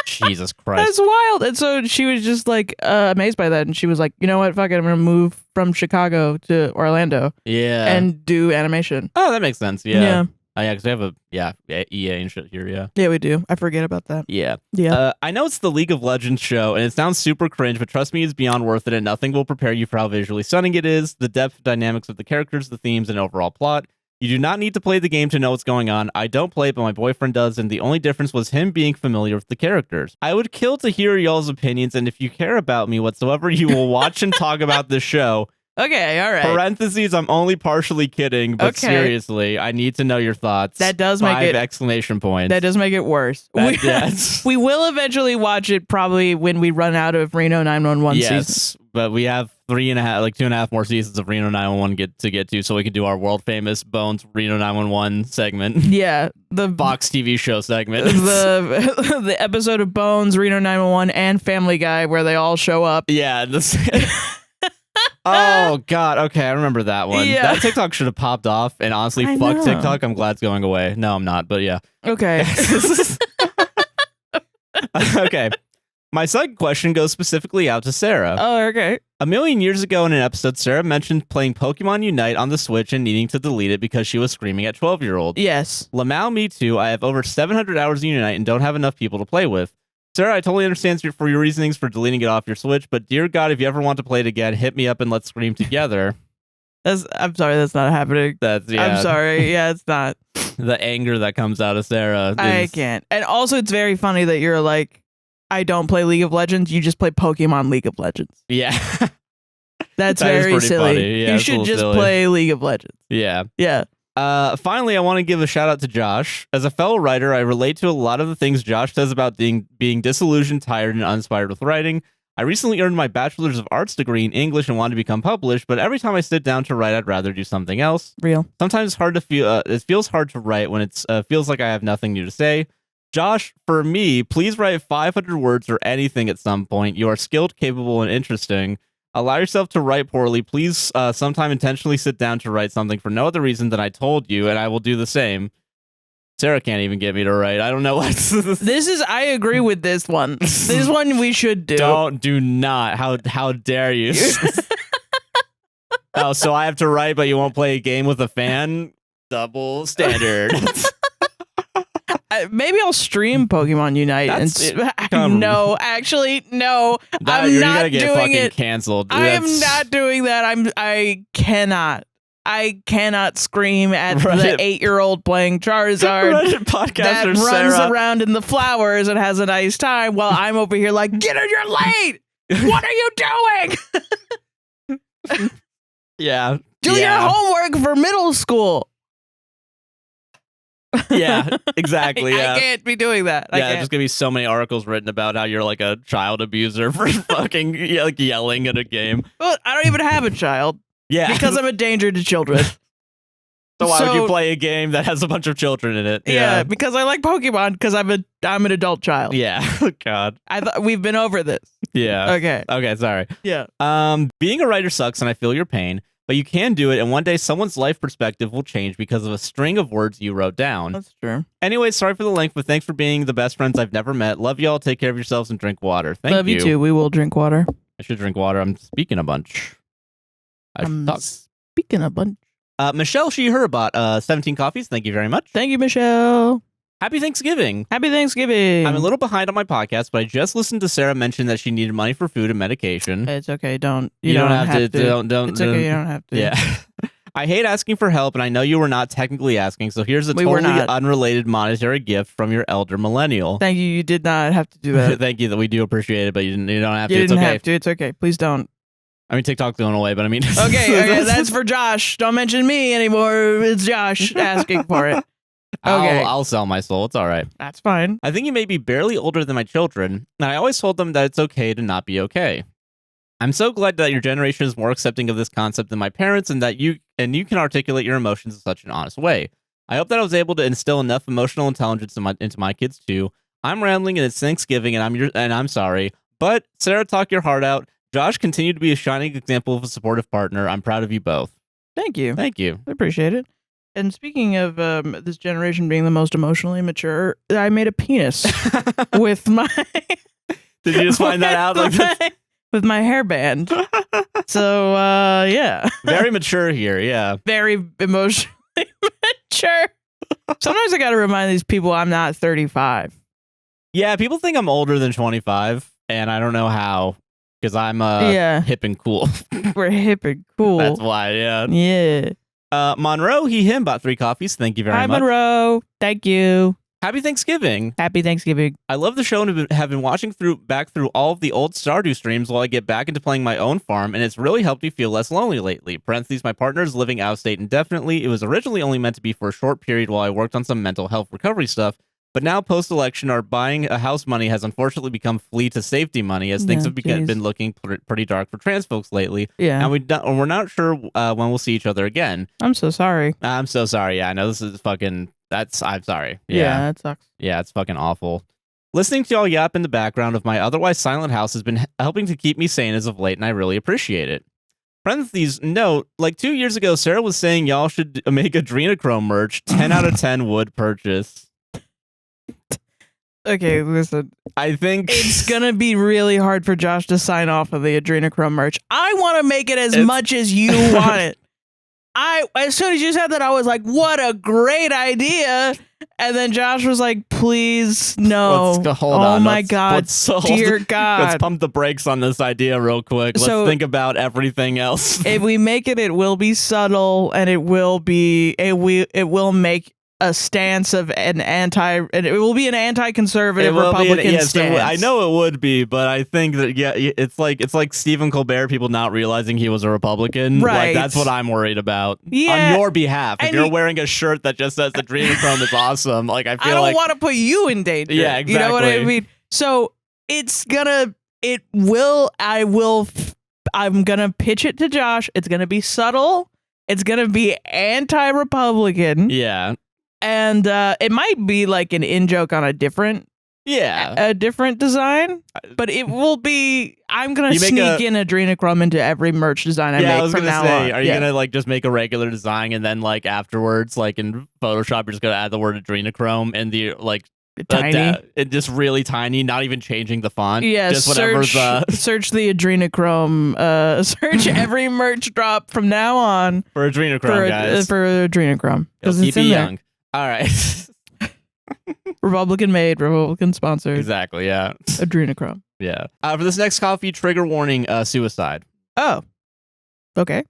Jesus Christ. That's wild. And so she was just like amazed by that. And she was like, you know what? Fuck it. I'm going to move from Chicago to Orlando. Yeah. And do animation. Oh, that makes sense. Yeah. Yeah. Oh, yeah, because we have EA and shit here, yeah. Yeah, we do. I forget about that. Yeah. Yeah. I know it's the League of Legends show, and it sounds super cringe, but trust me, it's beyond worth it, and nothing will prepare you for how visually stunning it is, the depth, dynamics of the characters, the themes, and overall plot. You do not need to play the game to know what's going on. I don't play it, but my boyfriend does, and the only difference was him being familiar with the characters. I would kill to hear y'all's opinions, and if you care about me whatsoever, you will watch and talk about this show. Okay, all right. Parentheses, I'm only partially kidding, but seriously, I need to know your thoughts. That does make it... 5 exclamation points. That does make it worse. We will eventually watch it probably when we run out of Reno 911 season. Yes, but we have 2.5 more seasons of Reno 911 to get to, so we can do our world famous Bones Reno 911 segment. Yeah, the Fox TV show segment. The episode of Bones, Reno 911, and Family Guy where they all show up. Yeah. Oh, God. Okay, I remember that one. Yeah. That TikTok should have popped off, and honestly, fuck TikTok. I'm glad it's going away. No, I'm not, but yeah. Okay. Okay. My second question goes specifically out to Sarah. Oh, okay. A million years ago in an episode, Sarah mentioned playing Pokemon Unite on the Switch and needing to delete it because she was screaming at 12-year-olds. Yes. Lamau, me too. I have over 700 hours in Unite and don't have enough people to play with. Sarah, I totally understand for your reasonings for deleting it off your Switch, but dear God, if you ever want to play it again, hit me up and let's scream together. I'm sorry, that's not happening. I'm sorry. Yeah, it's not. The anger that comes out of Sarah. I can't. And also, it's very funny that you're like, I don't play League of Legends. You just play Pokemon League of Legends. Yeah. That's very silly. Funny. Yeah, you should just play League of Legends. Yeah. Yeah. Finally, I want to give a shout out to Josh. As a fellow writer, I relate to a lot of the things Josh says about being disillusioned, tired, and uninspired with writing. I recently earned my Bachelor's of Arts degree in English and want to become published, but every time I sit down to write, I'd rather do something else. Real. Sometimes it's hard to feel. It feels hard to write when it feels like I have nothing new to say. Josh, for me, please write 500 words or anything at some point. You are skilled, capable, and interesting. Allow yourself to write poorly. Please sometime intentionally sit down to write something for no other reason than I told you, and I will do the same. Sarah can't even get me to write. I don't know what this is. I agree with this one. This one we should do. Do not. How dare you? Oh, so I have to write, but you won't play a game with a fan? Double standard. Maybe I'll stream Pokemon Unite. No, actually, no. I'm not doing it. Canceled. I am not doing that. I cannot scream at the 8-year-old playing Charizard that runs around in the flowers and has a nice time while I'm over here like, get her, you're late. What are you doing? Yeah. Do your homework for middle school. Yeah, exactly. I can't be doing that. There's just gonna be so many articles written about how you're like a child abuser for fucking like yelling at a game. Well, I don't even have a child. Yeah, because I'm a danger to children. So why would you play a game that has a bunch of children in it? Yeah, because I like Pokemon. Because I'm an adult child. Yeah. Oh, God. I thought we've been over this. Yeah. Okay. Sorry. Yeah. Being a writer sucks, and I feel your pain. But you can do it, and one day someone's life perspective will change because of a string of words you wrote down. That's true. Anyway, sorry for the length, but thanks for being the best friends I've never met. Love y'all. Take care of yourselves and drink water. Thank you. Love you too. We will drink water. I should drink water. I'm speaking a bunch. Speaking a bunch. Michelle, she, her, bought 17 coffees. Thank you very much. Thank you, Michelle. Happy Thanksgiving. Happy Thanksgiving. I'm a little behind on my podcast, but I just listened to Sarah mention that she needed money for food and medication. It's okay. You don't have to. It's okay. You don't have to. Yeah. I hate asking for help, and I know you were not technically asking, so here's a totally unrelated monetary gift from your elder millennial. Thank you. You did not have to do that. Thank you. That we do appreciate it, but you don't have to. You didn't it's okay. have to. It's okay. Please don't. I mean, TikTok's going away, but I mean... Okay, that's for Josh. Don't mention me anymore. It's Josh asking for it. Okay. I'll sell my soul. It's all right. That's fine. I think you may be barely older than my children, and I always told them that it's okay to not be okay. I'm so glad that your generation is more accepting of this concept than my parents, and that you can articulate your emotions in such an honest way. I hope that I was able to instill enough emotional intelligence into my kids too. I'm rambling, and it's Thanksgiving, and I'm sorry. But Sarah, talk your heart out. Josh, continue to be a shining example of a supportive partner. I'm proud of you both. Thank you. Thank you. I appreciate it. And speaking of this generation being the most emotionally mature, I made a penis with my... Did you just find that out? With my hairband. So, yeah. Very mature here, yeah. Very emotionally mature. Sometimes I got to remind these people I'm not 35. Yeah, people think I'm older than 25, and I don't know how, because I'm hip and cool. We're hip and cool. That's why, yeah. Yeah. Monroe, him, bought 3 coffees. Thank you very much. Hi, Monroe. Thank you. Happy Thanksgiving. Happy Thanksgiving. I love the show and have been watching back through all of the old Stardew streams while I get back into playing my own farm, and it's really helped me feel less lonely lately. Parentheses, my partner is living out of state indefinitely. It was originally only meant to be for a short period while I worked on some mental health recovery stuff, but now post-election, our buying a house money has unfortunately become flee to safety money as things have been looking pretty dark for trans folks lately. Yeah. And we're not sure when we'll see each other again. I'm so sorry. I'm so sorry. Yeah, I know this is fucking... I'm sorry. Yeah, that sucks. Yeah, it's fucking awful. Listening to y'all yap in the background of my otherwise silent house has been helping to keep me sane as of late, and I really appreciate it. Parentheses, note, like 2 years ago, Sarah was saying y'all should make adrenochrome merch. 10 out of 10 would purchase. Okay, listen. I think it's gonna be really hard for Josh to sign off of the adrenochrome merch. I want to make it as much as you want it. As soon as you said that, I was like, what a great idea. And then Josh was like, please, no. Hold on. Oh my God. Dear God. Let's pump the brakes on this idea real quick. Let's think about everything else. If we make it, it will be subtle, and it will make a stance of it will be an anti-conservative Republican stance. I know it would be, but I think that it's like Stephen Colbert, people not realizing he was a Republican. Right. Like, that's what I'm worried about. Yeah. On your behalf. If you're wearing a shirt that just says adrenochrome is awesome, like I don't want to put you in danger. Yeah, exactly. You know what I mean? So it's gonna I'm gonna pitch it to Josh. It's gonna be subtle. It's gonna be anti-Republican. Yeah. And it might be like an in-joke on a different design, but it will be. I'm gonna sneak in adrenochrome into every merch design I make. I was from gonna now say, on. are you gonna like just make a regular design and then like afterwards, like in Photoshop, you're just gonna add the word adrenochrome and the like tiny, just really tiny, not even changing the font. Yeah, just whatever's search the adrenochrome. Search every merch drop from now on for adrenochrome, guys. For adrenochrome, because it's in young. There. All right. Republican made, Republican sponsored. Exactly, yeah. Adrenochrome. Yeah. For this next coffee, trigger warning, suicide. Oh. Okay.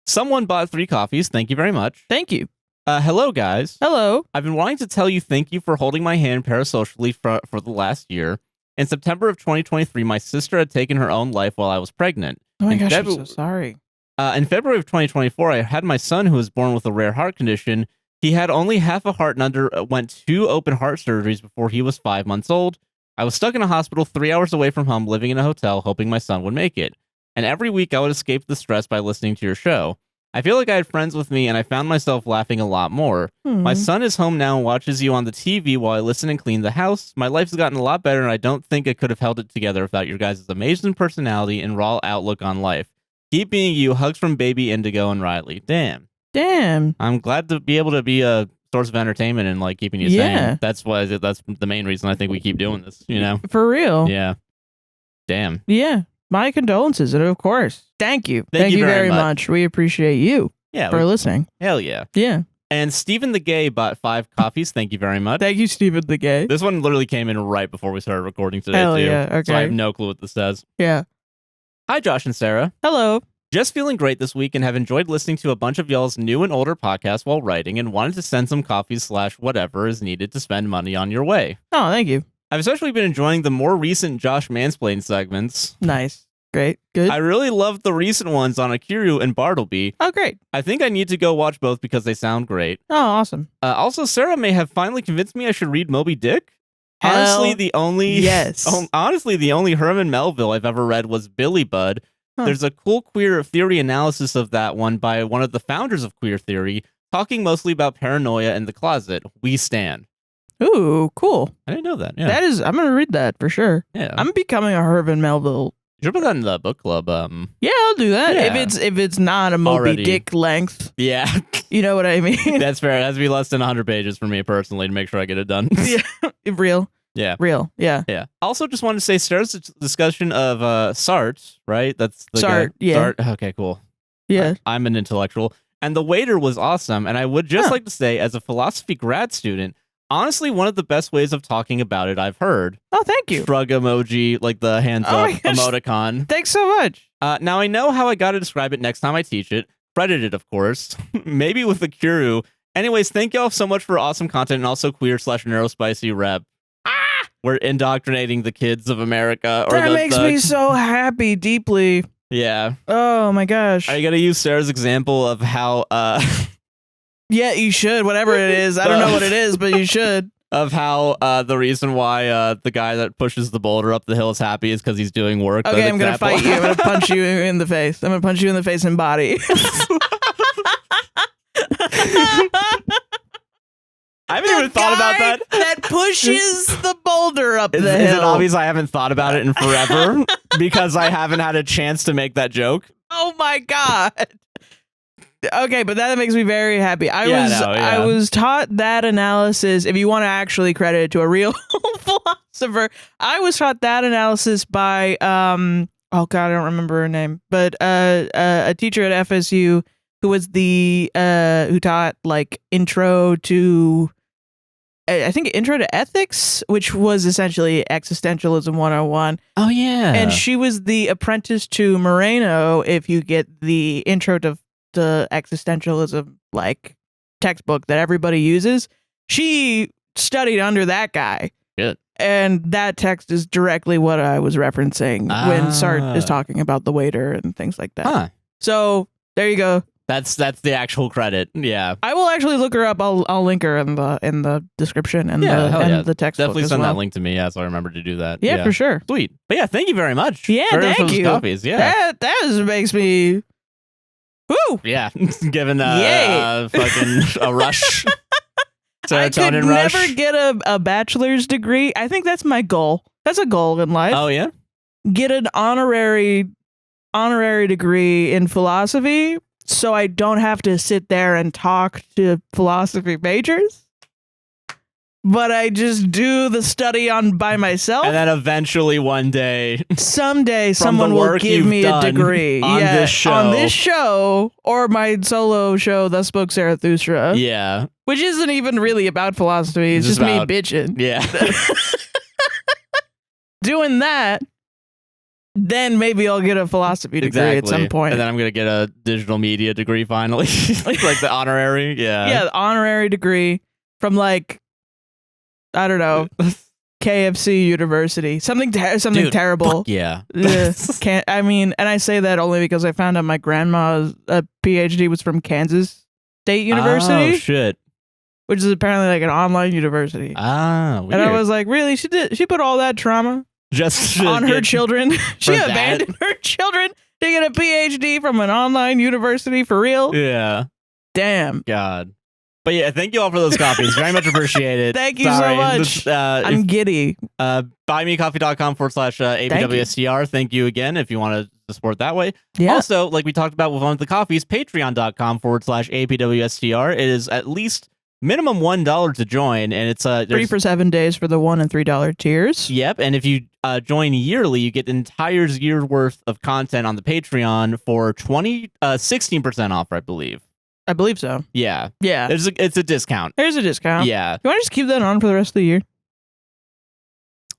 Someone bought 3 coffees. Thank you very much. Thank you. Hello, guys. Hello. I've been wanting to tell you thank you for holding my hand parasocially for the last year. In September of 2023, my sister had taken her own life while I was pregnant. Oh my gosh, I'm so sorry. In February of 2024, I had my son who was born with a rare heart condition. He had only half a heart and underwent 2 open heart surgeries before he was 5 months old. I was stuck in a hospital 3 hours away from home, living in a hotel, hoping my son would make it. And every week I would escape the stress by listening to your show. I feel like I had friends with me, and I found myself laughing a lot more. My son is home now and watches you on the TV while I listen and clean the house. My life's gotten a lot better, and I don't think I could have held it together without your guys' amazing personality and raw outlook on life. Keep being you. Hugs from baby Indigo and Riley. Damn. I'm glad to be able to be a source of entertainment and like keeping you sane. That's the main reason I think we keep doing this, you know? For real. Yeah. Damn. Yeah. My condolences, and of course, thank you. Thank you very much. We appreciate you for listening. Hell yeah. Yeah. And Stephen the Gay bought 5 coffees. Thank you very much. Thank you, Stephen the Gay. This one literally came in right before we started recording today, Hell too. Yeah. Okay. So I have no clue what this says. Yeah. Hi, Josh and Sarah. Hello. Just feeling great this week and have enjoyed listening to a bunch of y'all's new and older podcasts while writing and wanted to send some coffees / whatever is needed to spend money on your way. Oh, thank you. I've especially been enjoying the more recent Josh Mansplains segments. Nice. Great. Good. I really loved the recent ones on Akiryu and Bartleby. Oh, great. I think I need to go watch both because they sound great. Oh, awesome. Also, Sarah may have finally convinced me I should read Moby Dick. Honestly, the only Herman Melville I've ever read was Billy Budd. Huh. There's a cool queer theory analysis of that one by one of the founders of queer theory, talking mostly about paranoia in the closet. We stand. Ooh, cool. I didn't know that. Yeah. I'm going to read that for sure. Yeah. I'm becoming a Herman Melville. You should put that in the book club. Yeah, I'll do that. Yeah. If it's not a Moby Dick length. Yeah. You know what I mean? That's fair. It has to be less than 100 pages for me personally to make sure I get it done. Yeah. Real. Yeah. Real. Yeah. Yeah. Also, just wanted to say Sarah's discussion of Sartre, right? That's the Sartre. guy. Yeah. Sartre. Okay, cool. Yeah. I'm an intellectual. And the waiter was awesome. And I would just like to say, as a philosophy grad student, honestly, one of the best ways of talking about it I've heard. Oh, thank you. Shrug emoji, like the hands up emoticon. Thanks so much. Now I know how I got to describe it next time I teach it. Credited, of course. Maybe with the Kuru. Anyways, thank y'all so much for awesome content and also queer / neurospicy rep. We're indoctrinating the kids of America. That makes me so happy deeply. Yeah. Oh my gosh. Are you gonna use Sarah's example of how Yeah, you should, whatever it is. I don't know what it is, but you should. Of how the reason why the guy that pushes the boulder up the hill is happy is because he's doing work. Okay, I'm going to fight you. I'm going to punch you in the face. I'm going to punch you in the face and body. I haven't even thought about that. That pushes the boulder up the hill. Is it obvious I haven't thought about it in forever? Because I haven't had a chance to make that joke? Oh my God. Okay, but that makes me very happy. I was taught that analysis. If you want to actually credit it to a real philosopher, I was taught that analysis by oh God, I don't remember her name, but a teacher at FSU who was who taught like intro to ethics, which was essentially existentialism 101. Oh yeah, and she was the apprentice to Moreno. If you get the intro to the existentialism like textbook that everybody uses, she studied under that guy. Good. And that text is directly what I was referencing when Sartre is talking about the waiter and things like that. Huh. So there you go. That's the actual credit. Yeah. I will actually look her up. I'll link her in the description and the text. Definitely send that link to me. Yeah, so I remember to do that. Yeah, for sure. Sweet. But yeah, thank you very much. Yeah, thank you. Copies. Yeah. That makes me. Woo! Yeah, given fucking a rush. I could never get a bachelor's degree. I think that's my goal. That's a goal in life. Oh yeah. Get an honorary degree in philosophy, so I don't have to sit there and talk to philosophy majors. But I just do the study by myself. And then eventually one day... Someday someone will give me a degree. On this show. On this show, or my solo show, Thus Spoke Zarathustra. Yeah. Which isn't even really about philosophy. It's just me bitching. Yeah. Doing that, then maybe I'll get a philosophy degree at some point. And then I'm going to get a digital media degree finally. Like the honorary. Yeah. Yeah, the honorary degree from I don't know, KFC University. Something Dude, terrible. Yeah. And I say that only because I found out my grandma's PhD was from Kansas State University. Oh, shit. Which is apparently like an online university. Weird. And I was like, really? She put all that trauma just on her children? She abandoned her children to get a PhD from an online university for real? Yeah. Damn. God. But yeah, thank you all for those copies. Very much appreciated. Thank you so much. I'm giddy. Buymeacoffee.com/APWSTR. Thank you again if you want to support that way. Yeah. Also, like we talked about with one of the coffees, patreon.com/APWSTR. It is at least minimum $1 to join, and it's 3 for 7 days for the $1 and $3 tiers. Yep, and if you join yearly, you get an entire year's worth of content on the Patreon for 16% off, I believe. I believe so. Yeah. Yeah. It's a discount. There's a discount. Yeah. You want to just keep that on for the rest of the year?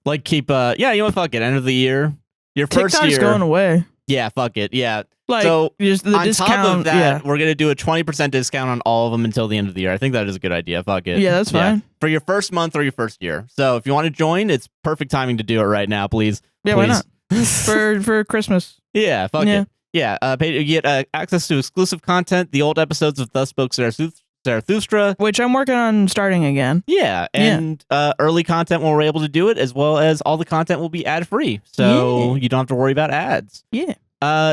Like keep you know what, fuck it. End of the year. Your first TikTok's year. going away. Yeah, fuck it. Yeah. Like, so just the on discount, top of that, we're gonna do a 20% discount on all of them until the end of the year. I think that is a good idea. Fuck it. Yeah, that's fine. For your first month or your first year. So if you want to join, it's perfect timing to do it right now, please. Yeah, please. why not? for Christmas. Yeah, fuck it. Yeah, you get access to exclusive content, the old episodes of Thus Spoke Zarathustra, which I'm working on starting again. Yeah, and early content when we're able to do it, as well as all the content will be ad-free, so you don't have to worry about ads. Yeah.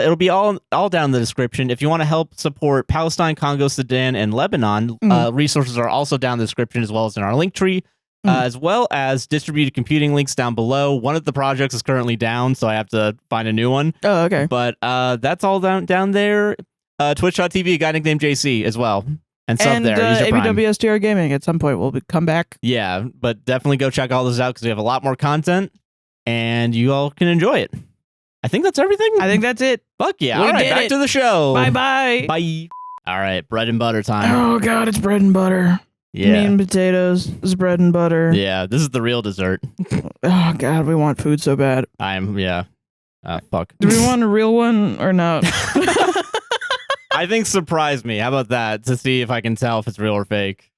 It'll be all down in the description. If you want to help support Palestine, Congo, Sudan, and Lebanon, resources are also down in the description, as well as in our link tree. As well as distributed computing links down below. One of the projects is currently down, so I have to find a new one. Oh, okay. But that's all down there. Twitch.tv, a guy nicknamed JC as well. And sub there. APWSTR Gaming at some point will come back. Yeah, but definitely go check all this out because we have a lot more content and you all can enjoy it. I think that's everything. I think that's it. Fuck yeah. All right, back to the show. Bye-bye. Bye. All right, bread and butter time. Oh, God, it's bread and butter. Yeah. Meat and potatoes is bread and butter. Yeah, this is the real dessert. Oh, God, we want food so bad. Fuck. Do we want a real one or not? I think surprise me. How about that? To see if I can tell if it's real or fake.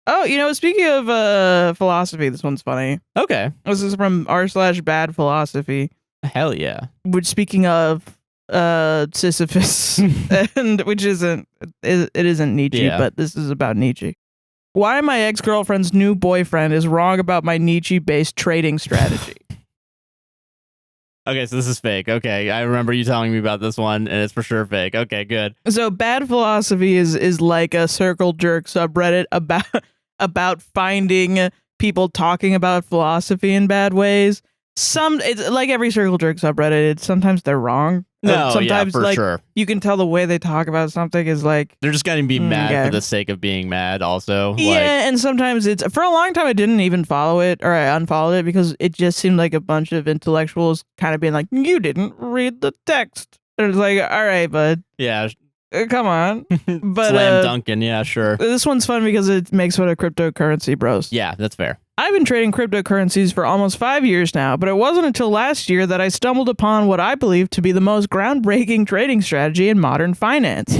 Oh, speaking of philosophy, this one's funny. Okay. This is from r/bad philosophy. Hell yeah. Which, speaking of Sisyphus, and which isn't Nietzsche, but this is about Nietzsche. Why my ex-girlfriend's new boyfriend is wrong about my Nietzsche-based trading strategy. Okay, so this is fake. Okay, I remember you telling me about this one, and it's for sure fake. Okay, good. So bad philosophy is like a circle jerk subreddit about finding people talking about philosophy in bad ways. It's like every circle jerk subreddit. Sometimes they're wrong. Sometimes for sure. You can tell the way they talk about something is like they're just gonna be mad for the sake of being mad. Also, yeah, and sometimes it's for a long time I didn't even follow it or I unfollowed it because it just seemed like a bunch of intellectuals kind of being like, "You didn't read the text," and it's like, "All right, bud, yeah, come on." But slam dunking, yeah, sure. This one's fun because it makes fun of cryptocurrency bros. Yeah, that's fair. I've been trading cryptocurrencies for almost 5 years now, but it wasn't until last year that I stumbled upon what I believe to be the most groundbreaking trading strategy in modern finance.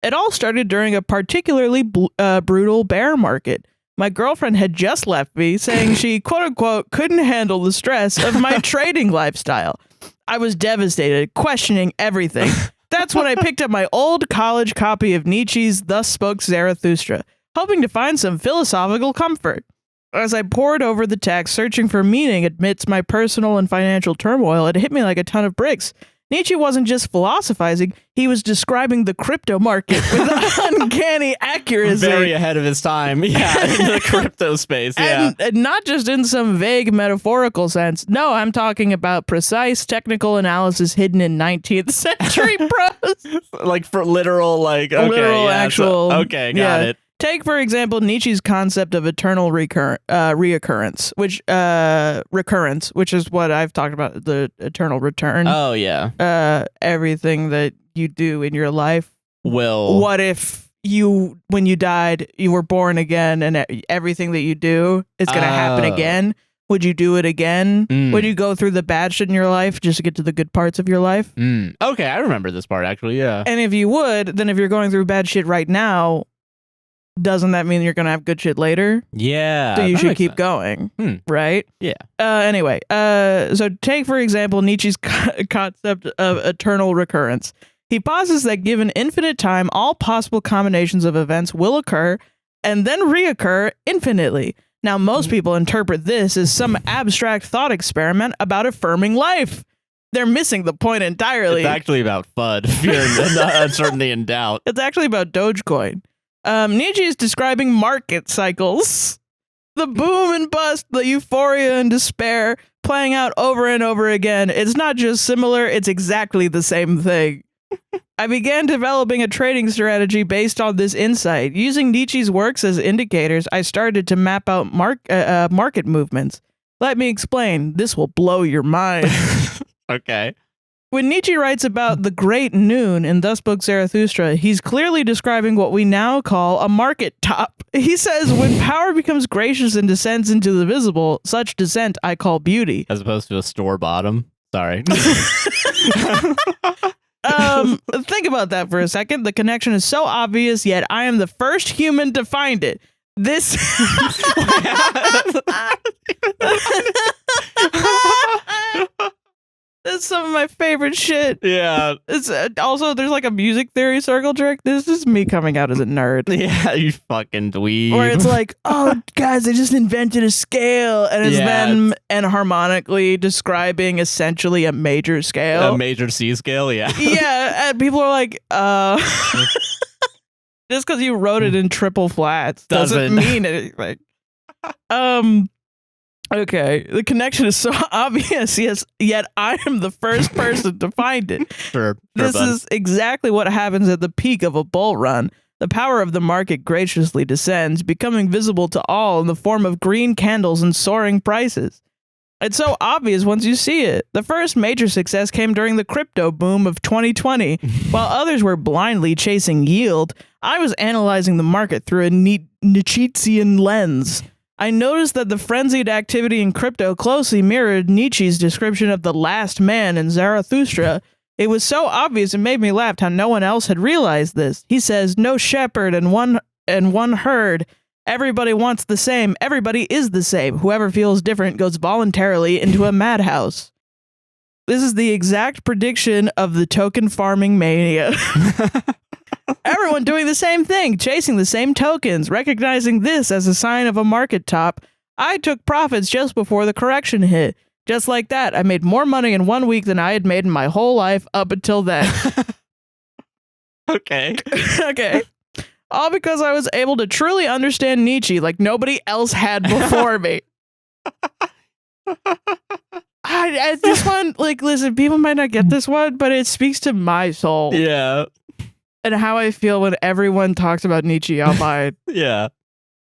It all started during a particularly brutal bear market. My girlfriend had just left me, saying she, quote-unquote, couldn't handle the stress of my trading lifestyle. I was devastated, questioning everything. That's when I picked up my old college copy of Nietzsche's Thus Spoke Zarathustra, hoping to find some philosophical comfort. As I pored over the text, searching for meaning amidst my personal and financial turmoil, it hit me like a ton of bricks. Nietzsche wasn't just philosophizing, he was describing the crypto market with uncanny accuracy. Very ahead of his time, yeah, in the crypto space, yeah. And not just in some vague metaphorical sense. No, I'm talking about precise technical analysis hidden in 19th century prose. Like for literal, like, okay, literal, yeah, actual. Okay, got it. Take, for example, Nietzsche's concept of eternal reoccurrence, which is what I've talked about, the eternal return. Oh, yeah. Everything that you do in your life. What if when you died, you were born again and everything that you do is going to happen again? Would you do it again? Would you go through the bad shit in your life just to get to the good parts of your life? Okay, I remember this part, actually, yeah. And if you would, then if you're going through bad shit right now, doesn't that mean you're going to have good shit later? Yeah. So you should keep going, right? Yeah. Anyway, so take, for example, Nietzsche's concept of eternal recurrence. He posits that given infinite time, all possible combinations of events will occur and then reoccur infinitely. Now, most people interpret this as some abstract thought experiment about affirming life. They're missing the point entirely. It's actually about FUD, fear and uncertainty and doubt. It's actually about Dogecoin. Nietzsche is describing market cycles. The boom and bust, the euphoria and despair, playing out over and over again. It's not just similar, it's exactly the same thing. I began developing a trading strategy based on this insight. Using Nietzsche's works as indicators, I started to map out market movements. Let me explain. This will blow your mind. Okay. When Nietzsche writes about the Great Noon in Thus Spoke Zarathustra, he's clearly describing what we now call a market top. He says, when power becomes gracious and descends into the visible, such descent I call beauty. As opposed to a store bottom. Sorry. Think about that for a second. The connection is so obvious, yet I am the first human to find it. This... That's some of my favorite shit. Yeah. It's also, there's like a music theory circle jerk. This is me coming out as a nerd. Yeah, you fucking dweeb. Where it's like, oh, guys, I just invented a scale. And it's them enharmonically describing essentially a major scale. A major C scale, yeah. Yeah, and people are like, just because you wrote it in triple flats doesn't mean anything. Okay, the connection is so obvious, yes, yet I am the first person to find it. Sure, this is exactly what happens at the peak of a bull run. The power of the market graciously descends, becoming visible to all in the form of green candles and soaring prices. It's so obvious once you see it. The first major success came during the crypto boom of 2020. While others were blindly chasing yield, I was analyzing the market through a Nietzschean lens. I noticed that the frenzied activity in crypto closely mirrored Nietzsche's description of the last man in Zarathustra. It was so obvious it made me laugh how no one else had realized this. He says, no shepherd and one herd. Everybody wants the same. Everybody is the same. Whoever feels different goes voluntarily into a madhouse. This is the exact prediction of the token farming mania. Everyone doing the same thing, chasing the same tokens, recognizing this as a sign of a market top. I took profits just before the correction hit. Just like that, I made more money in 1 week than I had made in my whole life up until then. Okay. Okay. All because I was able to truly understand Nietzsche like nobody else had before me. I this one, like, listen, people might not get this one, but it speaks to my soul. Yeah. And how I feel when everyone talks about Nietzsche online. Yeah.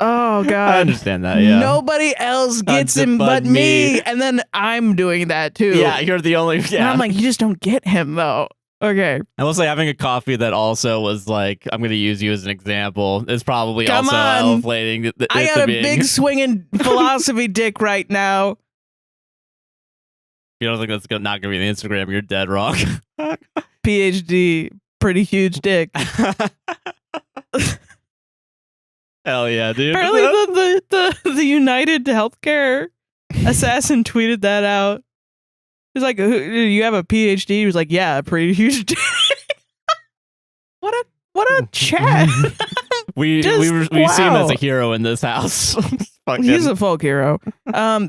Oh, God. I understand that, yeah. Nobody else gets him but me. And then I'm doing that, too. Yeah, you're the only... Yeah. And I'm like, you just don't get him, though. Okay. I will say having a coffee that also was like, I'm going to use you as an example, is probably elevating I got a big swinging philosophy dick right now. If you don't think that's not going to be on Instagram, you're dead wrong. PhD, pretty huge dick. Hell yeah, dude. Apparently the United Healthcare assassin tweeted that out. He's like, you have a PhD? He was like, yeah, a pretty huge dick. what a chat. we see him as a hero in this house. He's a folk hero.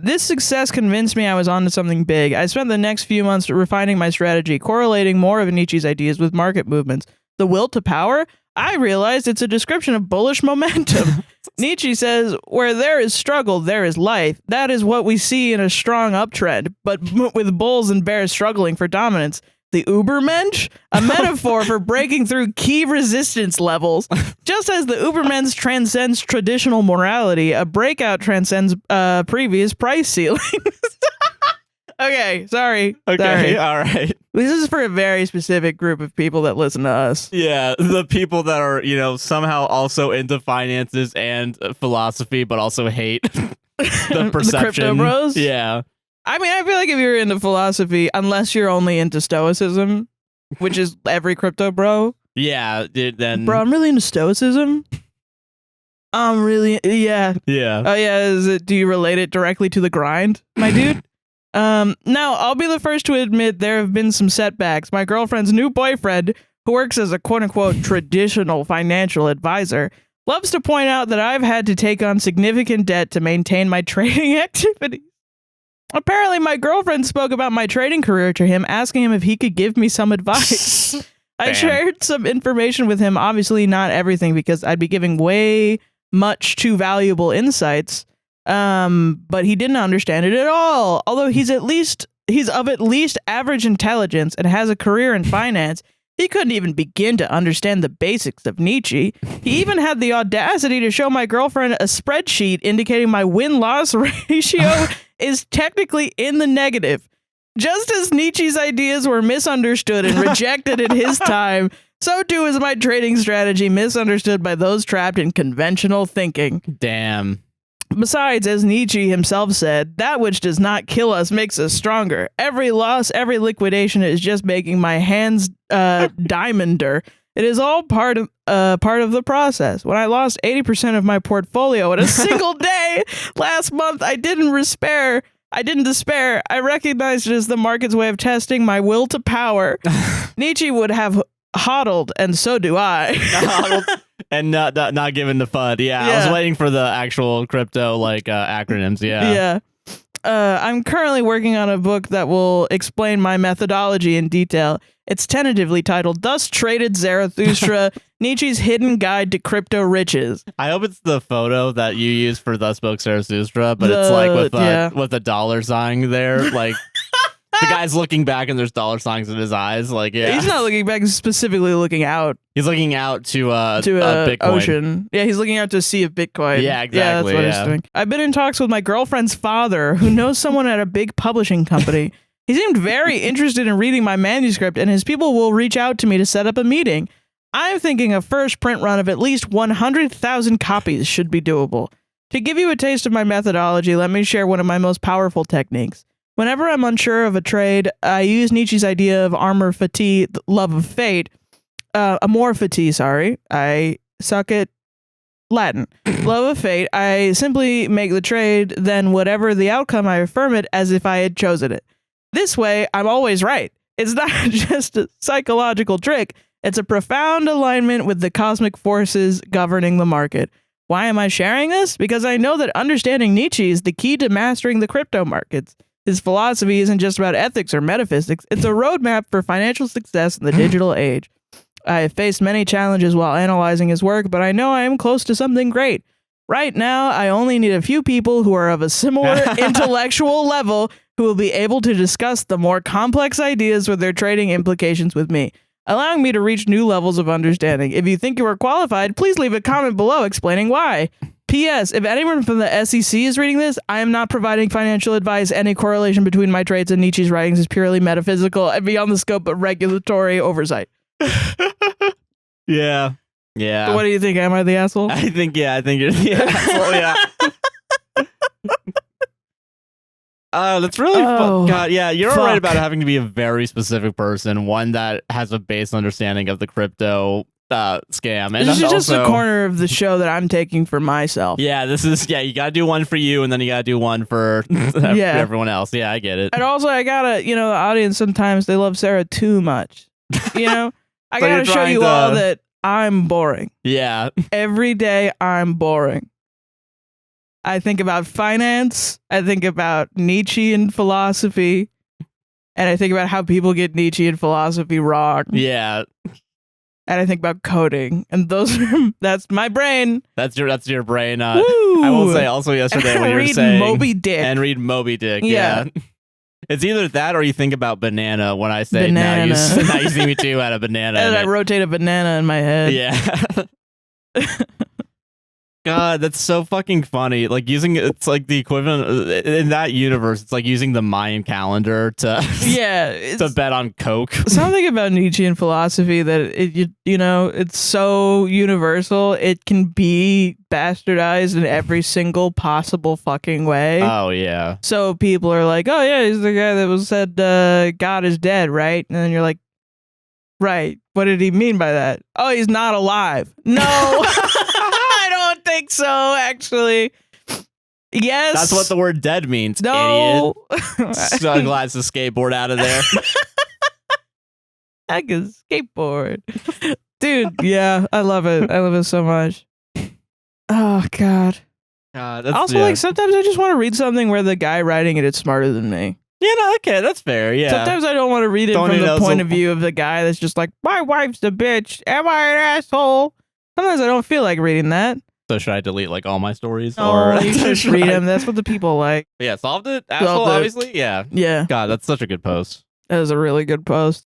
This success convinced me I was onto something big. I spent the next few months refining my strategy, correlating more of Nietzsche's ideas with market movements. The will to power? I realized it's a description of bullish momentum. Nietzsche says, where there is struggle, there is life. That is what we see in a strong uptrend, but with bulls and bears struggling for dominance. The Ubermensch? A metaphor for breaking through key resistance levels. Just as the Ubermensch transcends traditional morality, a breakout transcends previous price ceilings. Okay, sorry. Okay, all right. This is for a very specific group of people that listen to us. Yeah, the people that are, somehow also into finances and philosophy, but also hate the perception. The crypto bros? Yeah. I mean, I feel like if you're into philosophy, unless you're only into stoicism, which is every crypto bro. Yeah, then... Bro, I'm really into stoicism. I'm really... Yeah. Yeah. Oh, yeah. Do you relate it directly to the grind, my dude? Now, I'll be the first to admit there have been some setbacks. My girlfriend's new boyfriend, who works as a quote-unquote traditional financial advisor, loves to point out that I've had to take on significant debt to maintain my trading activities. Apparently, my girlfriend spoke about my trading career to him, asking him if he could give me some advice. I shared some information with him, obviously not everything, because I'd be giving way much too valuable insights. But he didn't understand it at all. Although he's of at least average intelligence and has a career in finance, he couldn't even begin to understand the basics of Nietzsche. He even had the audacity to show my girlfriend a spreadsheet indicating my win-loss ratio is technically in the negative. Just as Nietzsche's ideas were misunderstood and rejected in his time, so too is my trading strategy misunderstood by those trapped in conventional thinking. Damn. Besides, as Nietzsche himself said, that which does not kill us makes us stronger. Every loss, every liquidation is just making my hands diamonder. It is all part of the process. When I lost 80% of my portfolio in a single day last month, I didn't despair. I recognized it as the market's way of testing my will to power. Nietzsche would have hodled, and so do I. And not given the FUD. Yeah, I was waiting for the actual crypto acronyms. Yeah. I'm currently working on a book that will explain my methodology in detail. It's tentatively titled "Thus Traded Zarathustra: Nietzsche's Hidden Guide to Crypto Riches." I hope it's the photo that you use for "Thus Spoke Zarathustra," but it's like with a dollar sign there, like. The guy's looking back and there's dollar signs in his eyes. Like, yeah. He's not looking back, he's specifically looking out. He's looking out to a Bitcoin. Ocean. Yeah, he's looking out to a sea of Bitcoin. Yeah, exactly. Yeah, that's what he's doing. I've been in talks with my girlfriend's father, who knows someone at a big publishing company. He seemed very interested in reading my manuscript, and his people will reach out to me to set up a meeting. I'm thinking a first print run of at least 100,000 copies should be doable. To give you a taste of my methodology, let me share one of my most powerful techniques. Whenever I'm unsure of a trade, I use Nietzsche's idea of amor fati, love of fate. Amor fati, sorry. I suck at Latin. Love of fate. I simply make the trade, then whatever the outcome, I affirm it as if I had chosen it. This way, I'm always right. It's not just a psychological trick. It's a profound alignment with the cosmic forces governing the market. Why am I sharing this? Because I know that understanding Nietzsche is the key to mastering the crypto markets. His philosophy isn't just about ethics or metaphysics. It's a roadmap for financial success in the digital age. I have faced many challenges while analyzing his work, but I know I am close to something great. Right now, I only need a few people who are of a similar intellectual level who will be able to discuss the more complex ideas with their trading implications with me, allowing me to reach new levels of understanding. If you think you are qualified, please leave a comment below explaining why. P.S. If anyone from the SEC is reading this, I am not providing financial advice. Any correlation between my trades and Nietzsche's writings is purely metaphysical and beyond the scope of regulatory oversight. Yeah. So what do you think? Am I the asshole? I think you're the asshole, yeah. That's really fun. God, yeah, you're right about having to be a very specific person, one that has a base understanding of the crypto scam. And this is just a corner of the show that I'm taking for myself. Yeah, you gotta do one for you, and then you gotta do one for everyone else. Yeah, I get it. And also, I gotta, the audience sometimes they love Sarah too much. I gotta show you all that I'm boring. Yeah. Every day I'm boring. I think about finance. I think about Nietzschean philosophy. And I think about how people get Nietzschean philosophy wrong. Yeah. And I think about coding. And that's my brain. That's your brain. I will say also yesterday when you were saying Moby Dick. And read Moby Dick. Yeah. It's either that or you think about banana when I say banana. Now you see me too at a banana. And I rotate a banana in my head. Yeah. God, that's so fucking funny. Like it's like the equivalent in that universe. It's like using the Mayan calendar to to bet on Coke. Something about Nietzschean philosophy that it's so universal. It can be bastardized in every single possible fucking way. Oh yeah. So people are like, oh yeah, he's the guy that was said God is dead, right? And then you're like, right. What did he mean by that? Oh, he's not alive. No. Think so, actually. Yes. That's what the word dead means. No. Idiot. Sunglasses, skateboard out of there. I can skateboard. Dude, yeah, I love it. I love it so much. Oh, God. Also, like, sometimes I just want to read something where the guy writing it is smarter than me. Yeah, no, okay, that's fair, yeah. Sometimes I don't want to read it from the point of view of the guy that's just like, my wife's a bitch. Am I an asshole? Sometimes I don't feel like reading that. So should I delete like all my stories? Oh, or you should read them. That's what the people like. Yeah, solved it. Asshole, obviously. Yeah. Yeah. God, that's such a good post. That was a really good post.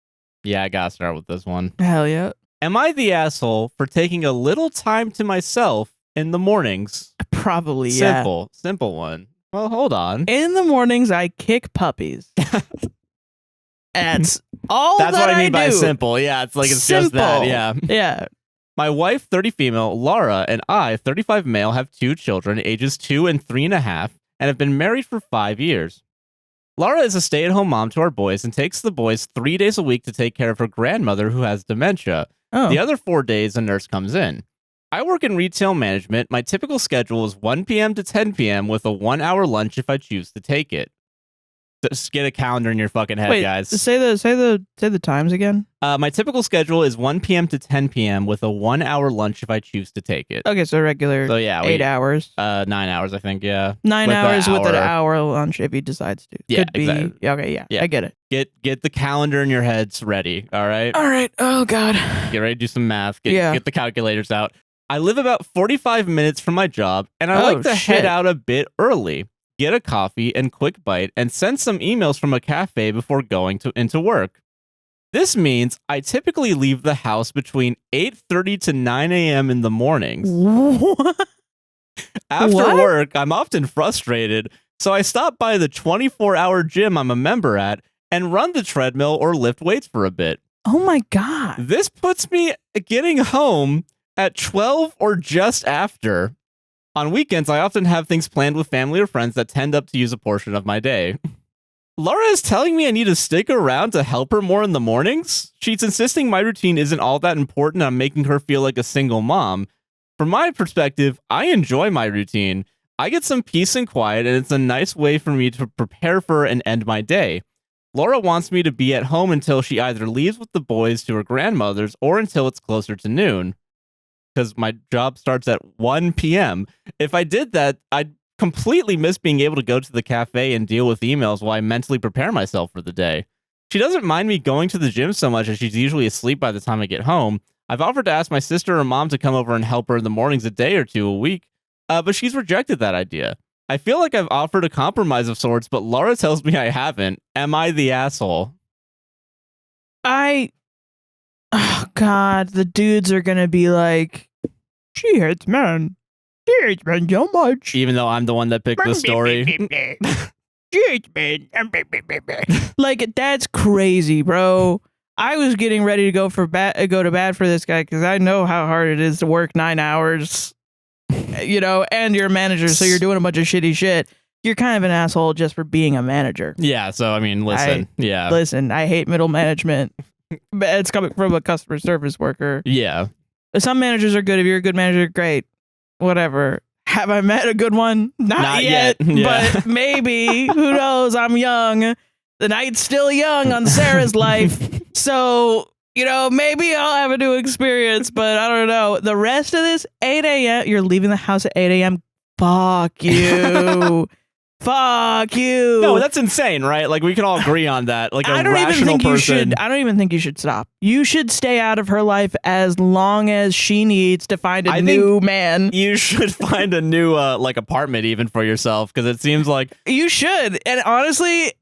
Yeah, I gotta start with this one. Hell yeah. Am I the asshole for taking a little time to myself in the mornings? Probably, yeah. Simple one. Well, hold on. In the mornings, I kick puppies. That's all. That's what I mean by simple. Yeah, it's like it's just that. Yeah. Yeah. My wife, 30 female, Laura, and I, 35 male, have 2 children, ages 2 and 3.5, and have been married for 5 years. Laura is a stay-at-home mom to our boys and takes the boys 3 days a week to take care of her grandmother who has dementia. Oh. The other 4 days, a nurse comes in. I work in retail management. My typical schedule is 1 p.m. to 10 p.m. with a 1-hour lunch if I choose to take it. Just get a calendar in your fucking head, guys. Say the times again. My typical schedule is 1 p.m. to 10 p.m. with a 1-hour lunch if I choose to take it. Okay, so regular. So yeah, 8 hours. 9 hours, I think. Yeah, 9 hours with an hour lunch if he decides to. Yeah, could be. Exactly. Okay, yeah, I get it. Get the calendar in your heads ready. All right. All right. Oh God. Get ready to do some math. Get the calculators out. I live about 45 minutes from my job, and I like to head out a bit early. Get a coffee and quick bite, and send some emails from a cafe before going into work. This means I typically leave the house between 8:30 to 9 a.m. in the mornings. What? After work, I'm often frustrated, so I stop by the 24-hour gym I'm a member at and run the treadmill or lift weights for a bit. Oh my God. This puts me getting home at 12 or just after. On weekends, I often have things planned with family or friends that tend up to use a portion of my day. Laura is telling me I need to stick around to help her more in the mornings. She's insisting my routine isn't all that important and I'm making her feel like a single mom. From my perspective, I enjoy my routine. I get some peace and quiet, and it's a nice way for me to prepare for and end my day. Laura wants me to be at home until she either leaves with the boys to her grandmother's or until it's closer to noon. Because my job starts at 1 p.m. If I did that, I'd completely miss being able to go to the cafe and deal with emails while I mentally prepare myself for the day. She doesn't mind me going to the gym so much as she's usually asleep by the time I get home. I've offered to ask my sister or mom to come over and help her in the mornings a day or two a week, but she's rejected that idea. I feel like I've offered a compromise of sorts, but Laura tells me I haven't. Am I the asshole? Oh, God, the dudes are going to be like, she hates men. She hates men so much. Even though I'm the one that picked the story. She hates men. Like, that's crazy, bro. I was getting ready to go to bat for this guy because I know how hard it is to work 9 hours, and you're a manager, so you're doing a bunch of shitty shit. You're kind of an asshole just for being a manager. Yeah, so, I mean, listen. Listen, I hate middle management. It's coming from a customer service worker. Yeah. Some managers are good. If you're a good manager, great. Whatever. Have I met a good one? Not yet. Yeah. But maybe. Who knows? I'm young. The night's still young on Sarah's life. So maybe I'll have a new experience, but I don't know. The rest of this, 8 a.m., you're leaving the house at 8 a.m. Fuck you. Fuck you. No, that's insane, right? Like, we can all agree on that. Like, I don't even think you should stop. You should stay out of her life as long as she needs to find a new man. You should find a new, apartment even for yourself, because it seems like... You should. And honestly,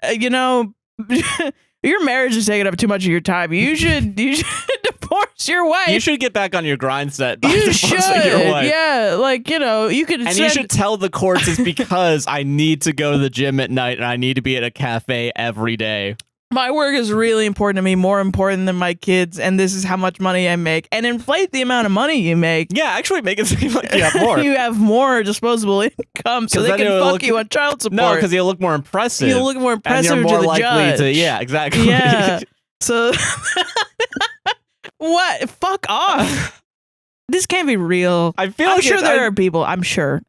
your marriage is taking up too much of your time. You should divorce your wife. You should get back on your grind set by you divorcing should. your wife. Yeah, you could. And you should tell the courts it's because I need to go to the gym at night and I need to be at a cafe every day. My work is really important to me, more important than my kids, and this is how much money I make. And inflate the amount of money you make. Yeah, actually make it seem like you have more. You have more disposable income, so they can fuck you on child support. No, because you'll look more impressive. You'll look more impressive and you're more to the likely judge. Yeah, exactly. Yeah. So, what? Fuck off. This can't be real. I feel I'm like sure there are people. I'm sure.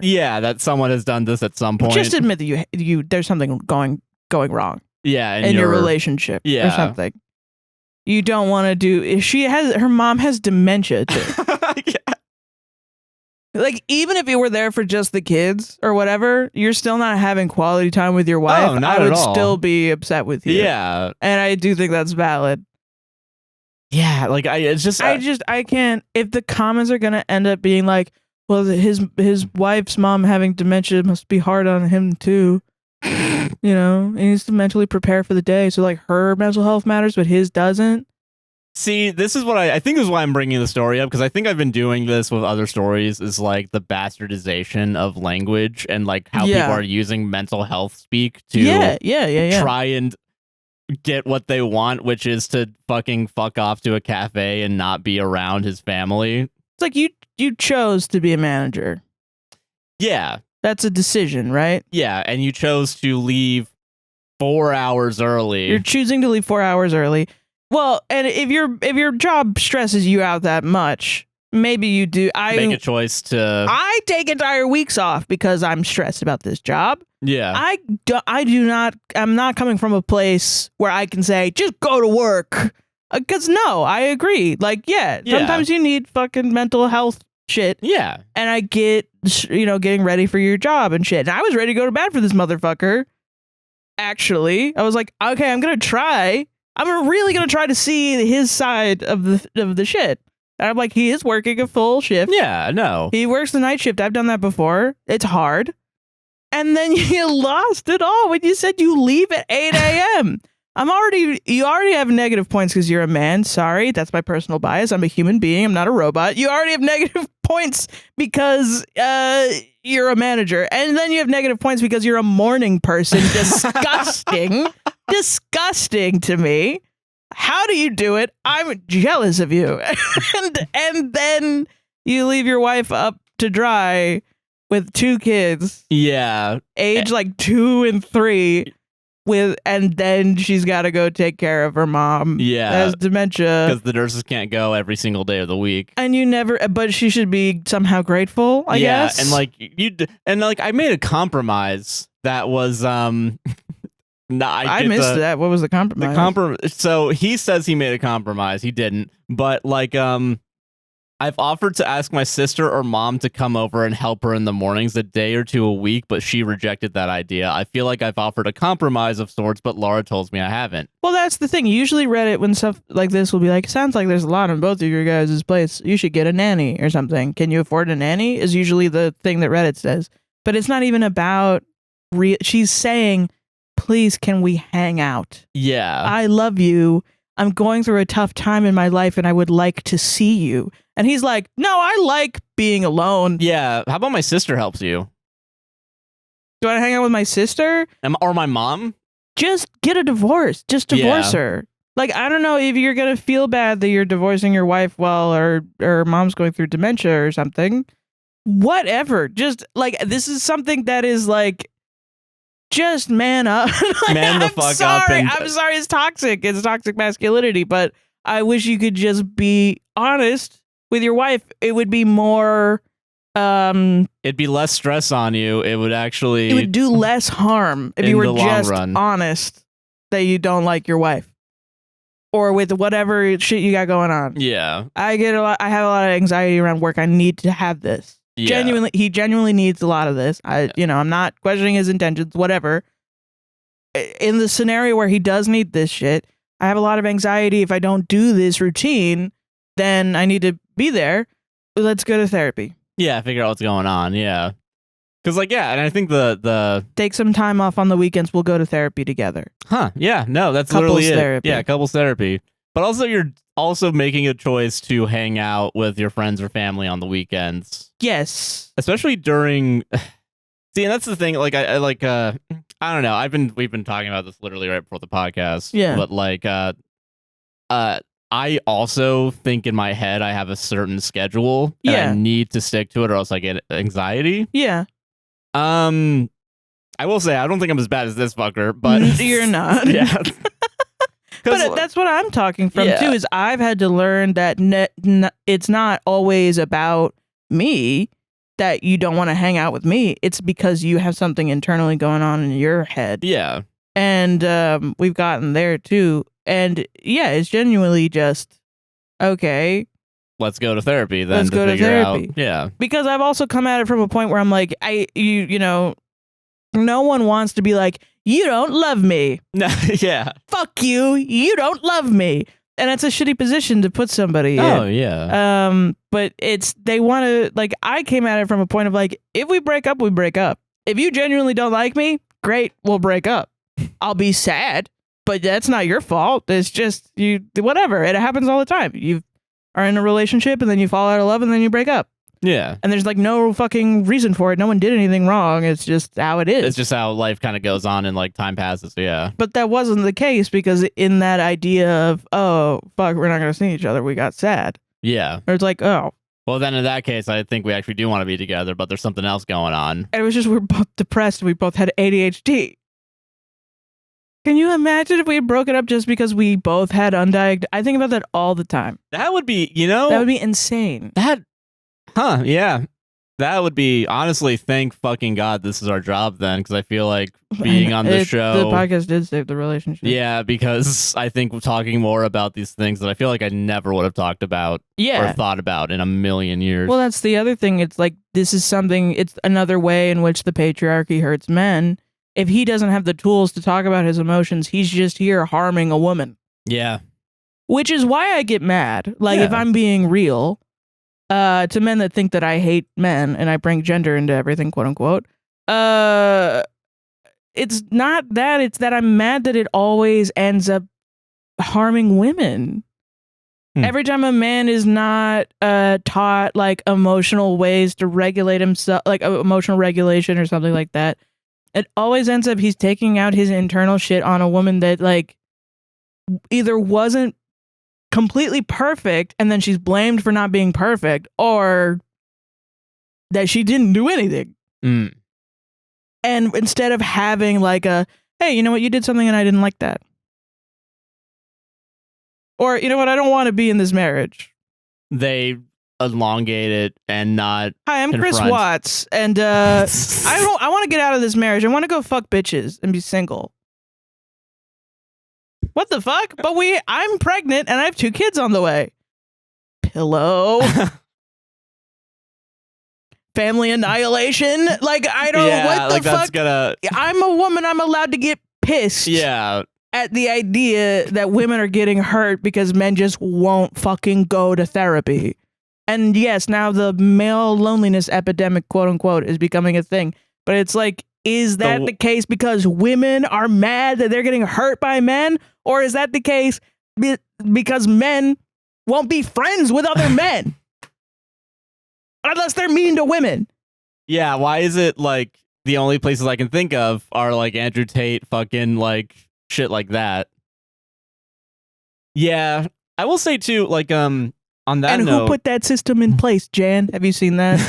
Yeah, that someone has done this at some point. Just admit that you there's something going wrong. Yeah, in your relationship or something. You don't want to do. If her mom has dementia too. Yeah. Like, even if you were there for just the kids or whatever, you're still not having quality time with your wife. Oh, not I would at all. still be upset with you. Yeah, and I do think that's valid. Yeah, like I can't. If the comments are gonna end up being like, well, his wife's mom having dementia must be hard on him too. He needs to mentally prepare for the day. So like, her mental health matters, but his doesn't. See, this is what I think is why I'm bringing the story up, because I think I've been doing this with other stories, is like the bastardization of language and like how people are using mental health speak to try and get what they want, which is to fucking fuck off to a cafe and not be around his family. It's like you chose to be a manager. Yeah. That's a decision, right? Yeah, and you chose to leave 4 hours early. You're choosing to leave 4 hours early. Well, and if your job stresses you out that much, maybe you do. Make a choice to... I take entire weeks off because I'm stressed about this job. Yeah. I'm not coming from a place where I can say, just go to work. Because no, I agree. Like, sometimes you need fucking mental health shit. Yeah. And I get, getting ready for your job and shit. And I was ready to go to bed for this motherfucker. Actually, I was like, okay, I'm going to try. I'm really going to try to see his side of the shit. And I'm like, he is working a full shift. Yeah, no. He works the night shift. I've done that before. It's hard. And then you lost it all when you said you leave at 8 a.m. You already have negative points because you're a man. Sorry, that's my personal bias. I'm a human being. I'm not a robot. You already have negative points because you're a manager. And then you have negative points because you're a morning person. Disgusting. Disgusting to me. How do you do it? I'm jealous of you. and then you leave your wife up to dry with 2 kids. Yeah. Age like 2 and 3. And then she's got to go take care of her mom. Yeah. Has dementia. Because the nurses can't go every single day of the week. And but she should be somehow grateful, I guess. Yeah, and I made a compromise that was, I missed that. What was the compromise? So he says he made a compromise. He didn't. But I've offered to ask my sister or mom to come over and help her in the mornings a day or 2 a week, but she rejected that idea. I feel like I've offered a compromise of sorts, but Laura tells me I haven't. Well, that's the thing. Usually Reddit, when stuff like this will be like, sounds like there's a lot on both of your guys' plates. You should get a nanny or something. Can you afford a nanny? Is usually the thing that Reddit says. But it's not even about she's saying, please, can we hang out? Yeah. I love you. I'm going through a tough time in my life and I would like to see you. And he's like, no, I like being alone. Yeah. How about my sister helps you? Do I hang out with my sister? Or my mom? Just get a divorce. Just divorce her. Like, I don't know if you're going to feel bad that you're divorcing your wife while her mom's going through dementia or something. Whatever. Just like, this is something that is like, just man up. Man the fuck up. I'm sorry, it's toxic. It's toxic masculinity, but I wish you could just be honest with your wife. It would be more... it'd be less stress on you. It would do less harm if you were just honest that you don't like your wife. or with whatever shit you got going on. Yeah. I have a lot of anxiety around work. I need to have this. Yeah. He genuinely needs a lot of this. I'm not questioning his intentions, whatever. In the scenario where he does need this shit, I have a lot of anxiety. If I don't do this routine, then I need to be there. Let's go to therapy. Yeah, figure out what's going on. Yeah. Because, like, yeah, and I think the take some time off on the weekends. We'll go to therapy together. Huh. Yeah. No, that's Couples literally it. therapy. Yeah, couples therapy. But also, you're also making a choice to hang out with your friends or family on the weekends. Yes. Especially during... See, and that's the thing. Like, I like... I don't know. We've been talking about this literally right before the podcast. Yeah. But, like... I also think in my head I have a certain schedule. And I need to stick to it or else I get anxiety. Yeah. I will say I don't think I'm as bad as this fucker, but you're not. Yeah. But that's what I'm talking from too. Is I've had to learn that it's not always about me that you don't want to hang out with me. It's because you have something internally going on in your head. Yeah. And we've gotten there too. And yeah, it's genuinely just okay. Let's go to therapy then. Let's go to therapy. Yeah. Because I've also come at it from a point where I'm like, you know, no one wants to be like, you don't love me. Yeah. Fuck you. You don't love me. And it's a shitty position to put somebody in. Oh, yeah. But they want to, like, I came at it from a point of like, if we break up, we break up. If you genuinely don't like me, great, we'll break up. I'll be sad, but that's not your fault. It's just whatever. It happens all the time. You are in a relationship and then you fall out of love and then you break up. Yeah. And there's like no fucking reason for it. No one did anything wrong. It's just how it is. It's just how life kind of goes on and like time passes. Yeah. But that wasn't the case because in that idea of, oh, fuck, we're not going to see each other, we got sad. Yeah. Or it's like, oh. Well, then in that case, I think we actually do want to be together, but there's something else going on. And it was just we're both depressed. We both had ADHD. Can you imagine if we had broken up just because we both had undiagnosed? I think about that all the time. That would be, you know. That would be insane. Yeah. That would be, honestly, thank fucking God this is our job then, because I feel like being on the show. The podcast did save the relationship. Yeah, because I think talking more about these things that I feel like I never would have talked about or thought about in a million years. Well, that's the other thing. It's like, this is something, it's another way in which the patriarchy hurts men. If he doesn't have the tools to talk about his emotions, he's just here harming a woman. Yeah. Which is why I get mad. Like, if I'm being real, to men that think that I hate men and I bring gender into everything, quote unquote, it's not that. It's that I'm mad that it always ends up harming women. Every time a man is not taught like emotional ways to regulate himself, like emotional regulation or something like that, it always ends up he's taking out his internal shit on a woman that like either wasn't completely perfect and then she's blamed for not being perfect, or that she didn't do anything. And instead of having like a, hey, you know what, you did something and I didn't like that. Or, you know what, I don't want to be in this marriage. They elongate it and not Hi, I'm confront. Chris Watts, and I want to get out of this marriage. I want to go fuck bitches and be single. What the fuck? But I'm pregnant and I have 2 kids on the way. Pillow. Family annihilation. Like, I don't know what the like fuck. I'm a woman. I'm allowed to get pissed. Yeah. At the idea that women are getting hurt because men just won't fucking go to therapy. And yes, now the male loneliness epidemic, quote unquote, is becoming a thing. But it's like, is that the case because women are mad that they're getting hurt by men? Or is that the case because men won't be friends with other men? Unless they're mean to women. Yeah, why is it like the only places I can think of are like Andrew Tate, fucking like shit like that? Yeah, I will say too, like on that note, who put that system in place, Jan? Have you seen that?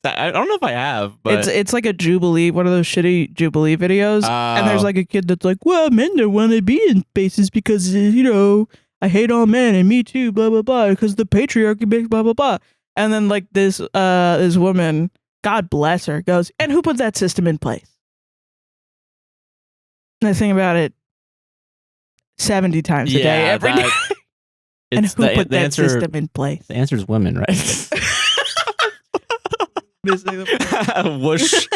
I don't know if I have, but it's like a Jubilee, one of those shitty Jubilee videos, and there's like a kid that's like, well, men don't want to be in spaces because you know I hate all men and me too, blah blah blah, because the patriarchy makes blah blah blah, and then like this woman, God bless her, goes, and who put that system in place? And I think about it. 70 times a day every day. And who put that system in place? The answer is women, right? Whoosh.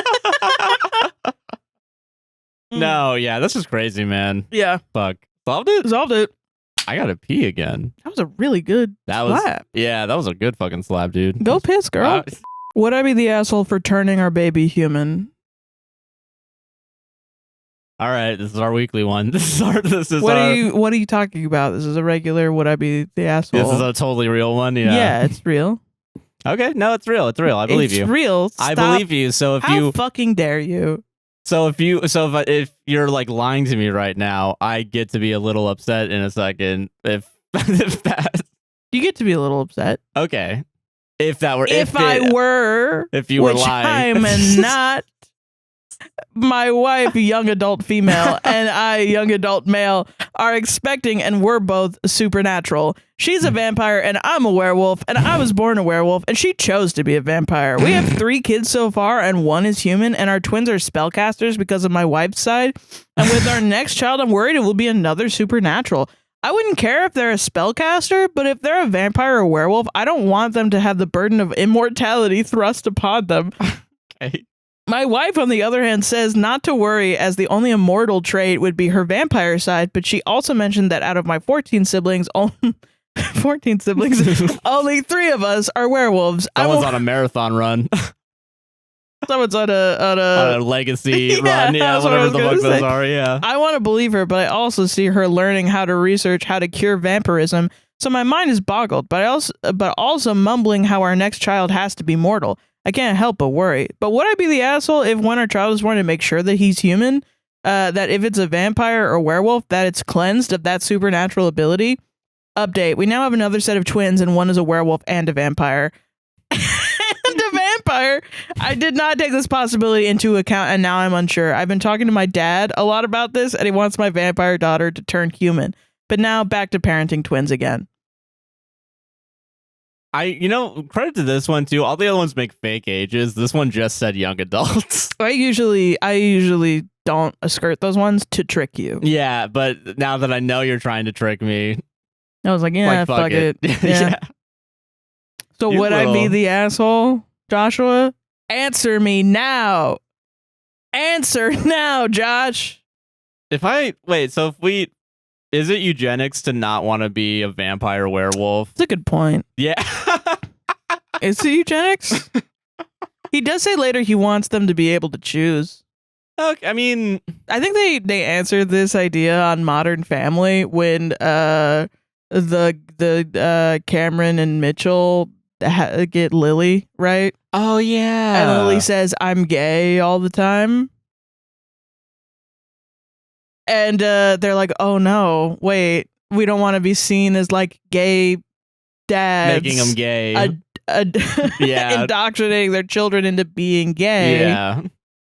No, yeah, this is crazy, man. Yeah. Fuck. Solved it? Solved it. I gotta pee again. That was a really good slap. Yeah, that was a good fucking slap, dude. Go piss, girl. Would I be the asshole for turning our baby human? All right, this is our weekly one. What are you talking about? This is a regular would I be the asshole? This is a totally real one, yeah. Yeah, it's real. Okay, no, it's real. It's real. I believe you. It's real. Stop. I believe you. So How fucking dare you? So if you're like lying to me right now, I get to be a little upset in a second. If that, you get to be a little upset. Okay. If you were lying, I'm not. My wife, young adult female, and I, young adult male, are expecting, and we're both supernatural. She's a vampire, and I'm a werewolf, and I was born a werewolf, and she chose to be a vampire. We have 3 kids so far, and 1 is human, and our twins are spellcasters because of my wife's side. And with our next child, I'm worried it will be another supernatural. I wouldn't care if they're a spellcaster, but if they're a vampire or werewolf, I don't want them to have the burden of immortality thrust upon them. Okay. My wife, on the other hand, says not to worry as the only immortal trait would be her vampire side, but she also mentioned that out of my 14 siblings, only 3 of us are werewolves. Someone's on a marathon run. Someone's on a legacy run, yeah, whatever the fuck those are, yeah. I want to believe her, but I also see her learning how to research how to cure vampirism, so my mind is boggled, but also mumbling how our next child has to be mortal. I can't help but worry. But would I be the asshole if when our child is born to make sure that he's human, that if it's a vampire or werewolf, that it's cleansed of that supernatural ability? Update. We now have another set of twins, and one is a werewolf and a vampire. And a vampire? I did not take this possibility into account, and now I'm unsure. I've been talking to my dad a lot about this, and he wants my vampire daughter to turn human. But now back to parenting twins again. Credit to this one too. All the other ones make fake ages. This one just said young adults. I usually don't skirt those ones to trick you. Yeah, but now that I know you're trying to trick me, I was like, yeah, fuck it. Yeah. So would I be the asshole, Joshua? Answer me now. Answer now, Josh. Is it eugenics to not want to be a vampire werewolf? That's a good point. Yeah. Is it eugenics? He does say later he wants them to be able to choose. Okay, I mean, I think they answered this idea on Modern Family when the Cameron and Mitchell get Lily, right? Oh yeah. And Lily says, "I'm gay" all the time. And they're like, "Oh no, wait, we don't want to be seen as like gay dads making them gay, yeah, indoctrinating their children into being gay." Yeah,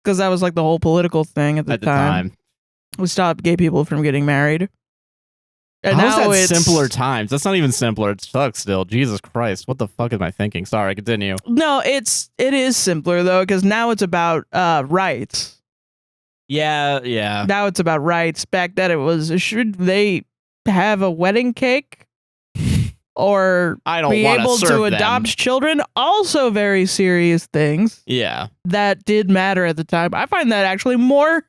because that was like the whole political thing at the time. We stopped gay people from getting married. And now it's simpler times. That's not even simpler. It sucks still. Jesus Christ, what the fuck am I thinking? Sorry, continue. No, it is simpler though, because now it's about rights. Yeah. Now it's about rights. Back then it was, should they have a wedding cake? Or be able to adopt children? Also very serious things. Yeah. That did matter at the time. I find that actually more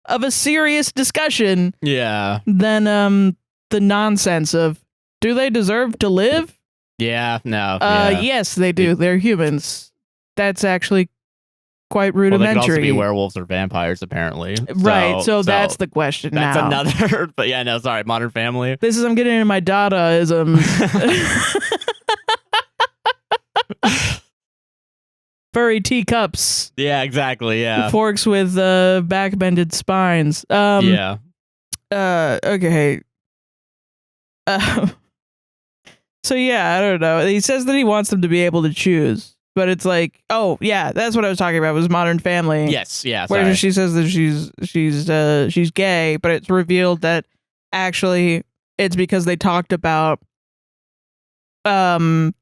of a serious discussion. Yeah. Than the nonsense of, do they deserve to live? Yeah, no. Yes, they do. They're humans. That's actually quite rudimentary. Well, they could also be werewolves or vampires, apparently. Right, so that's the question that's now. That's another, but yeah, no, sorry, Modern Family. I'm getting into my Dadaism. Furry teacups. Yeah, exactly, yeah. Forks with back-bended spines. Yeah. Okay. So yeah, I don't know. He says that he wants them to be able to choose. But it's like, oh yeah, that's what I was talking about. Was Modern Family? Yes, yeah. Where she says that she's gay, but it's revealed that actually it's because they talked about fucking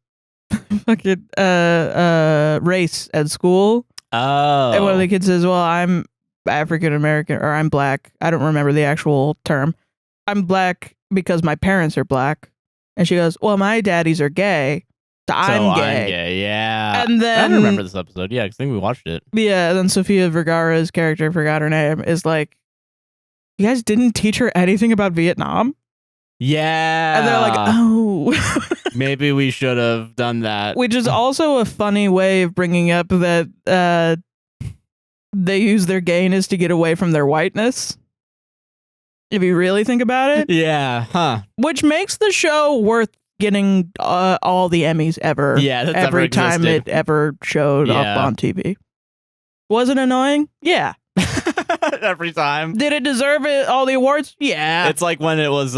race at school. Oh. And one of the kids says, "Well, I'm African American or I'm black." I don't remember the actual term. I'm black because my parents are black. And she goes, well, my daddies are gay. So I'm gay. Yeah. And then I don't remember this episode. Yeah, because I think we watched it. Yeah, and then Sofia Vergara's character, I forgot her name, is like, you guys didn't teach her anything about Vietnam? Yeah. And they're like, oh. Maybe we should have done that. Which is also a funny way of bringing up that they use their gayness to get away from their whiteness. If you really think about it. Yeah, huh. Which makes the show worth getting all the Emmys ever. Yeah, that's every time it ever showed up on TV. Was it annoying? Yeah. Every time. Did it deserve it? All the awards? Yeah. It's like when it was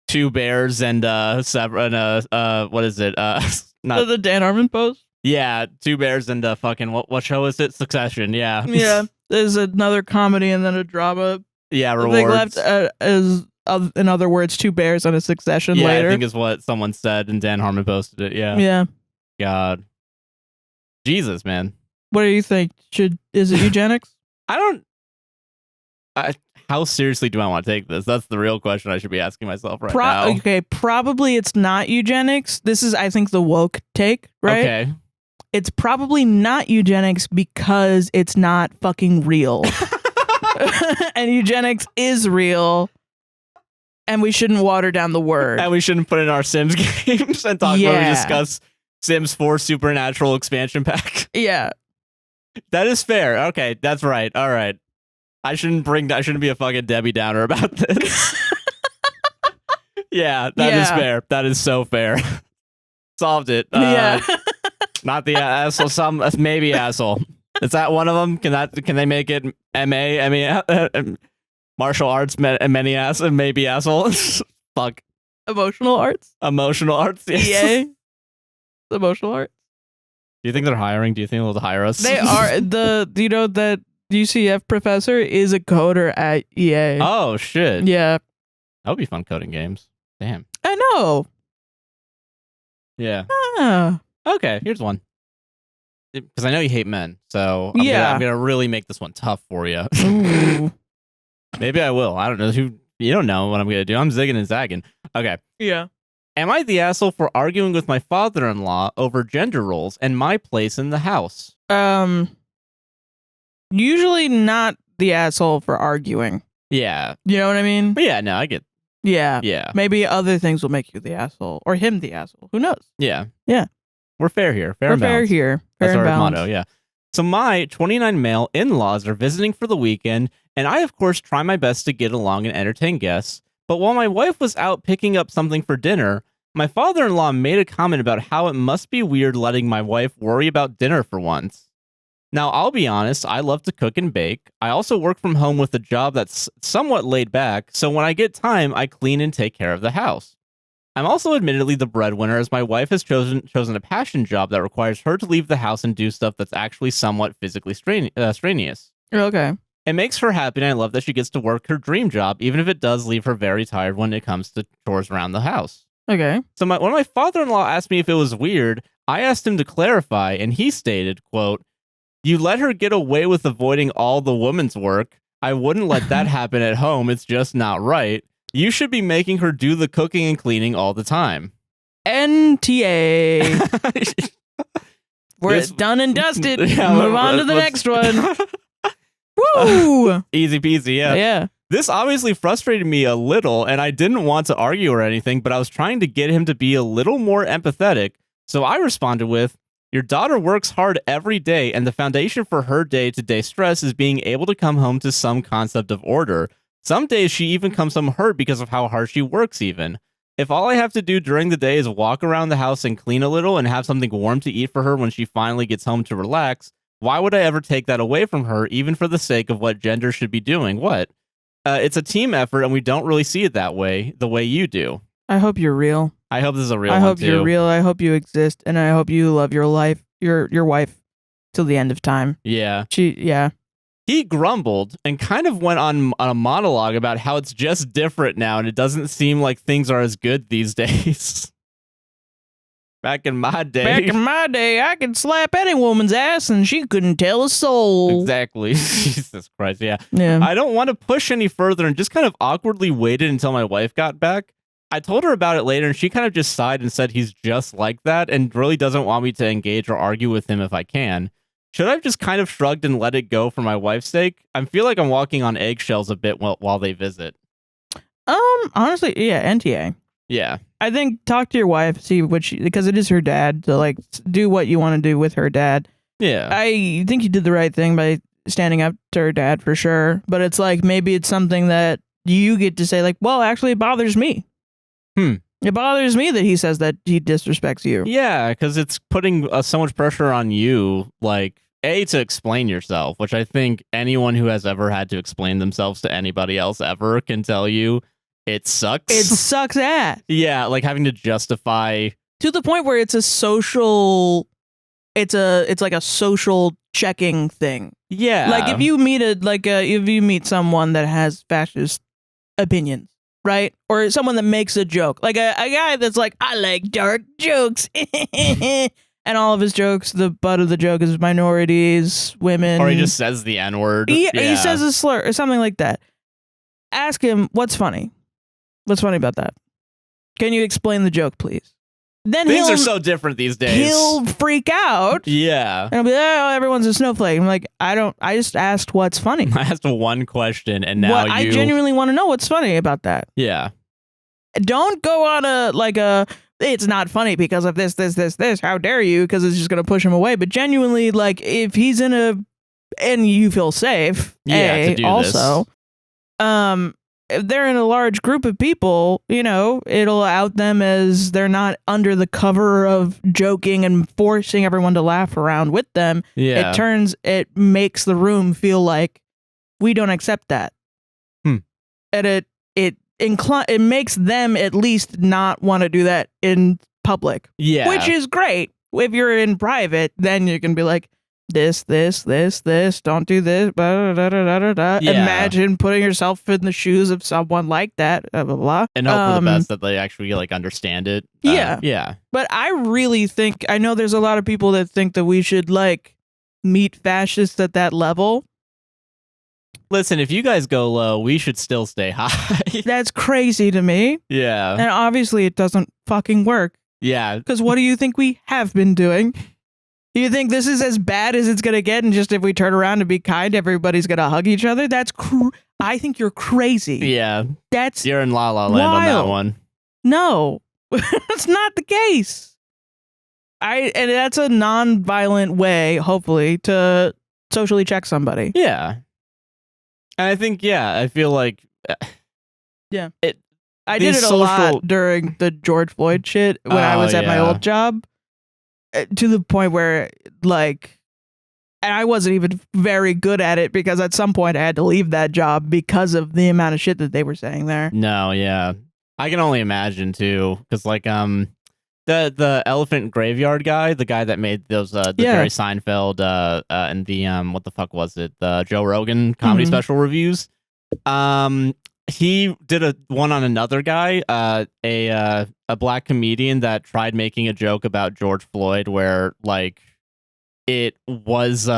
Two Bears and what is it? Not the Dan Harmon post? Yeah, Two Bears and fucking what show is it? Succession. Yeah. Yeah. There's another comedy and then a drama. Yeah, rewards. They left as in other words, Two Bears on a Succession later. I think is what someone said, and Dan Harmon posted it. Yeah. Yeah. God. Jesus, man. What do you think? Is it eugenics? How seriously do I want to take this? That's the real question I should be asking myself right now. Okay, probably it's not eugenics. This is, I think, the woke take, right? Okay. It's probably not eugenics because it's not fucking real. And eugenics is real. And we shouldn't water down the word. And we shouldn't put in our Sims games and talk when we discuss Sims 4 Supernatural expansion pack. Yeah. That is fair. Okay, that's right. All right. I shouldn't be a fucking Debbie Downer about this. Yeah, that is fair. That is so fair. Solved it. Yeah. Not the asshole. Maybe asshole. Is that one of them? Can they make it Emmy, martial arts, maybe asshole? Fuck. Emotional arts. Yes. EA. Emotional arts. Do you think they're hiring? Do you think they'll hire us? They are. That UCF professor is a coder at EA. Oh shit. Yeah. That would be fun coding games. Damn. I know. Yeah. Ah. Okay, here's one. Because I know you hate men, so I'm gonna really make this one tough for you. Maybe I will. I don't know. You don't know what I'm gonna do. I'm zigging and zagging. Okay. Yeah. Am I the asshole for arguing with my father-in-law over gender roles and my place in the house? Usually not the asshole for arguing. Yeah. You know what I mean? But yeah, no, I get. Yeah. Yeah. Maybe other things will make you the asshole or him the asshole. Who knows? Yeah. Yeah. We're fair here. We're fair here. Fair That's our balance. motto, yeah. So my 29 male in-laws are visiting for the weekend, and I, of course, try my best to get along and entertain guests. But while my wife was out picking up something for dinner, my father-in-law made a comment about how it must be weird letting my wife worry about dinner for once. Now, I'll be honest, I love to cook and bake. I also work from home with a job that's somewhat laid back, so when I get time, I clean and take care of the house. I'm also admittedly the breadwinner, as my wife has chosen a passion job that requires her to leave the house and do stuff that's actually somewhat physically strenuous. Okay. It makes her happy, and I love that she gets to work her dream job, even if it does leave her very tired when it comes to chores around the house. Okay. So when my father-in-law asked me if it was weird, I asked him to clarify, and he stated, quote, "You let her get away with avoiding all the woman's work. I wouldn't let that happen at home. It's just not right. You should be making her do the cooking and cleaning all the time." NTA. We're done and dusted. Yeah, move on to the next one. Woo! Easy peasy, yeah. Yeah. This obviously frustrated me a little, and I didn't want to argue or anything, but I was trying to get him to be a little more empathetic. So I responded with, "Your daughter works hard every day, and the foundation for her day-to-day stress is being able to come home to some concept of order. Some days she even comes home hurt because of how hard she works even. If all I have to do during the day is walk around the house and clean a little and have something warm to eat for her when she finally gets home to relax, why would I ever take that away from her, even for the sake of what gender should be doing? What? It's a team effort, and we don't really see it that way, the way you do." I hope you're real. I hope this is a real one, I hope too. you're real. I hope you exist, and I hope you love your life, your wife, till the end of time. Yeah. Yeah. He grumbled and kind of went on a monologue about how it's just different now, and it doesn't seem like things are as good these days. Back in my day. Back in my day, I could slap any woman's ass and she couldn't tell a soul. Exactly. Jesus Christ, yeah. Yeah. I don't want to push any further and just kind of awkwardly waited until my wife got back. I told her about it later and she kind of just sighed and said he's just like that and really doesn't want me to engage or argue with him if I can. Should I have just kind of shrugged and let it go for my wife's sake? I feel like I'm walking on eggshells a bit while they visit. Honestly, yeah, NTA. Yeah. I think talk to your wife, see what she, because it is her dad, so like do what you want to do with her dad. Yeah. I think you did the right thing by standing up to her dad for sure, but it's like maybe it's something that you get to say like, well, actually it bothers me. It bothers me that he says that he disrespects you. Yeah, because it's putting so much pressure on you, like, A, to explain yourself, which I think anyone who has ever had to explain themselves to anybody else ever can tell you it sucks. It sucks ass. Yeah, like having to justify. To the point where it's a social, it's like a social checking thing. Yeah. Like if you meet someone that has fascist opinions, right? Or someone that makes a joke, like a guy that's like, I like dark jokes. And all of his jokes, the butt of the joke is minorities, women. Or he just says the N-word. He says a slur or something like that. Ask him, what's funny? What's funny about that? Can you explain the joke, please? Then things are so different these days. He'll freak out. Yeah. And he'll be like, oh, everyone's a snowflake. I'm like, I just asked what's funny. I asked one question and now I genuinely want to know what's funny about that. Yeah. Don't go on it's not funny because of this, how dare you? Because it's just going to push him away. But genuinely, like, if he's and you feel safe, to do also, this. If they're in a large group of people, it'll out them as they're not under the cover of joking and forcing everyone to laugh around with them. Yeah. It makes the room feel like we don't accept that. And it makes them at least not want to do that in public. Yeah. Which is great. If you're in private, then you can be like, this, don't do this, blah, blah, blah, blah, blah, blah. Yeah. Imagine putting yourself in the shoes of someone like that, blah, blah, blah. And hope for the best that they actually like understand it. Yeah. Yeah. But I really think, I know there's a lot of people that think that we should like meet fascists at that level. Listen, if you guys go low, we should still stay high. That's crazy to me. Yeah. And obviously it doesn't fucking work. Yeah. Because what do you think we have been doing? Do you think this is as bad as it's going to get? And just if we turn around and be kind, everybody's going to hug each other? I think you're crazy. Yeah. You're in La La Land wild. on that one. No, that's not the case. And that's a non-violent way, hopefully, to socially check somebody. Yeah. And I think, I feel like... Yeah. I did it a lot during the George Floyd shit when I was at my old job. To the point where, like, and I wasn't even very good at it because at some point I had to leave that job because of the amount of shit that they were saying there. No, yeah. I can only imagine, too. Because, like, the Elephant Graveyard guy, the guy that made those, Jerry Seinfeld, and the, what the fuck was it? The Joe Rogan comedy special reviews. He did one on another guy, a black comedian that tried making a joke about George Floyd where, like, it was,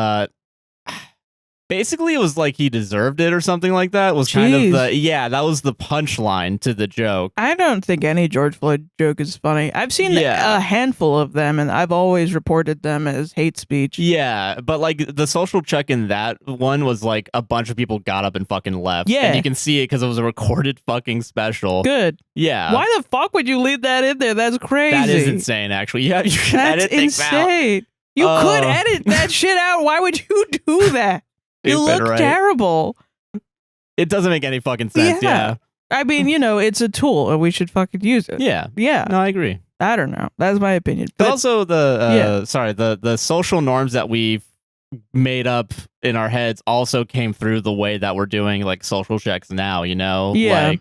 basically it was like he deserved it or something like that. It was kind of that was the punchline to the joke. I don't think any George Floyd joke is funny. I've seen a handful of them and I've always reported them as hate speech. Yeah, but like the social check in that one was like a bunch of people got up and fucking left. Yeah. And you can see it because it was a recorded fucking special. Good. Yeah. Why the fuck would you leave that in there? That's crazy. That is insane, actually. Yeah, you can edit things out. That's insane. You could edit that shit out. Why would you do that? You look terrible. It doesn't make any fucking sense. Yeah. I mean, it's a tool and we should fucking use it. Yeah. Yeah. No, I agree. I don't know. That's my opinion. But also the social norms that we've made up in our heads also came through the way that we're doing like social checks now, Yeah. Like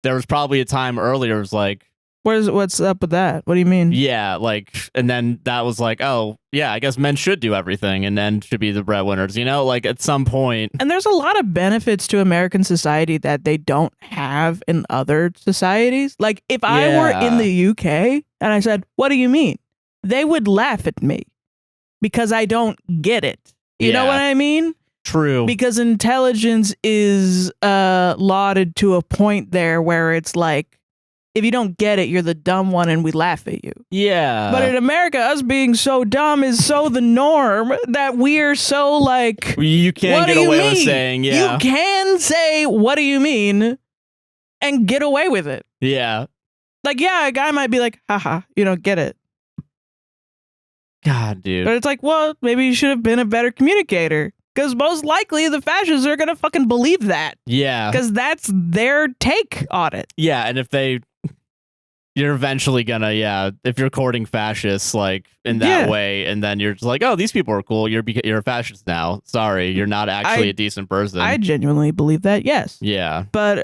there was probably a time earlier it was like, what's up with that? What do you mean? Yeah, like, and then that was like, oh, yeah, I guess men should do everything and then should be the breadwinners, like at some point. And there's a lot of benefits to American society that they don't have in other societies. Like if I were in the UK and I said, what do you mean? they would laugh at me because I don't get it. You know what I mean? True. Because intelligence is lauded to a point there where it's like, if you don't get it, you're the dumb one and we laugh at you. Yeah. But in America, us being so dumb is so the norm that we're so like, you can't get away with saying, You can say, what do you mean? And get away with it. Yeah. Like, yeah, a guy might be like, haha, you don't get it. God, dude. But it's like, well, maybe you should have been a better communicator. Because most likely the fascists are going to fucking believe that. Yeah. Because that's their take on it. Yeah, and if you're eventually gonna, if you're courting fascists, like, in that way, and then you're just like, oh, these people are cool, you're a fascist now. Sorry, you're not actually a decent person. I genuinely believe that, yes. Yeah. But,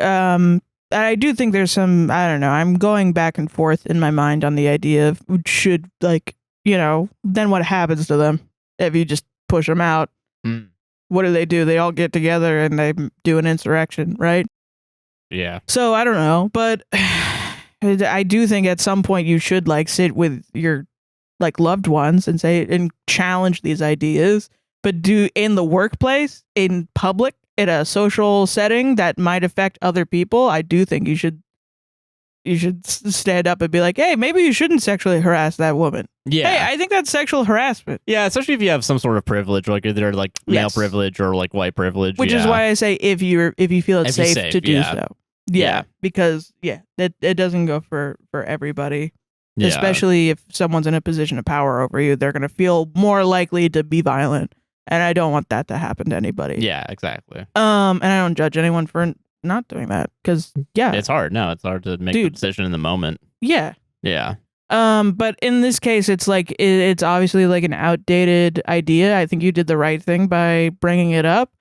I do think there's some, I don't know, I'm going back and forth in my mind on the idea of should, like, then what happens to them if you just push them out? What do? They all get together and they do an insurrection, right? Yeah. So I don't know, but I do think at some point you should like sit with your like loved ones and say and challenge these ideas, but do in the workplace, in public, in a social setting that might affect other people. I do think you should stand up and be like, hey, maybe you shouldn't sexually harass that woman. Yeah. Hey, I think that's sexual harassment. Yeah, especially if you have some sort of privilege, like either like male privilege or like white privilege. Which is why I say if you feel it's safe to do so. Yeah. Because it doesn't go for everybody. Yeah. Especially if someone's in a position of power over you, they're gonna feel more likely to be violent. And I don't want that to happen to anybody. Yeah, exactly. And I don't judge anyone for not doing that because it's hard. No, it's hard to make the decision in the moment. Yeah. Yeah. But in this case, it's like it's obviously like an outdated idea. I think you did the right thing by bringing it up.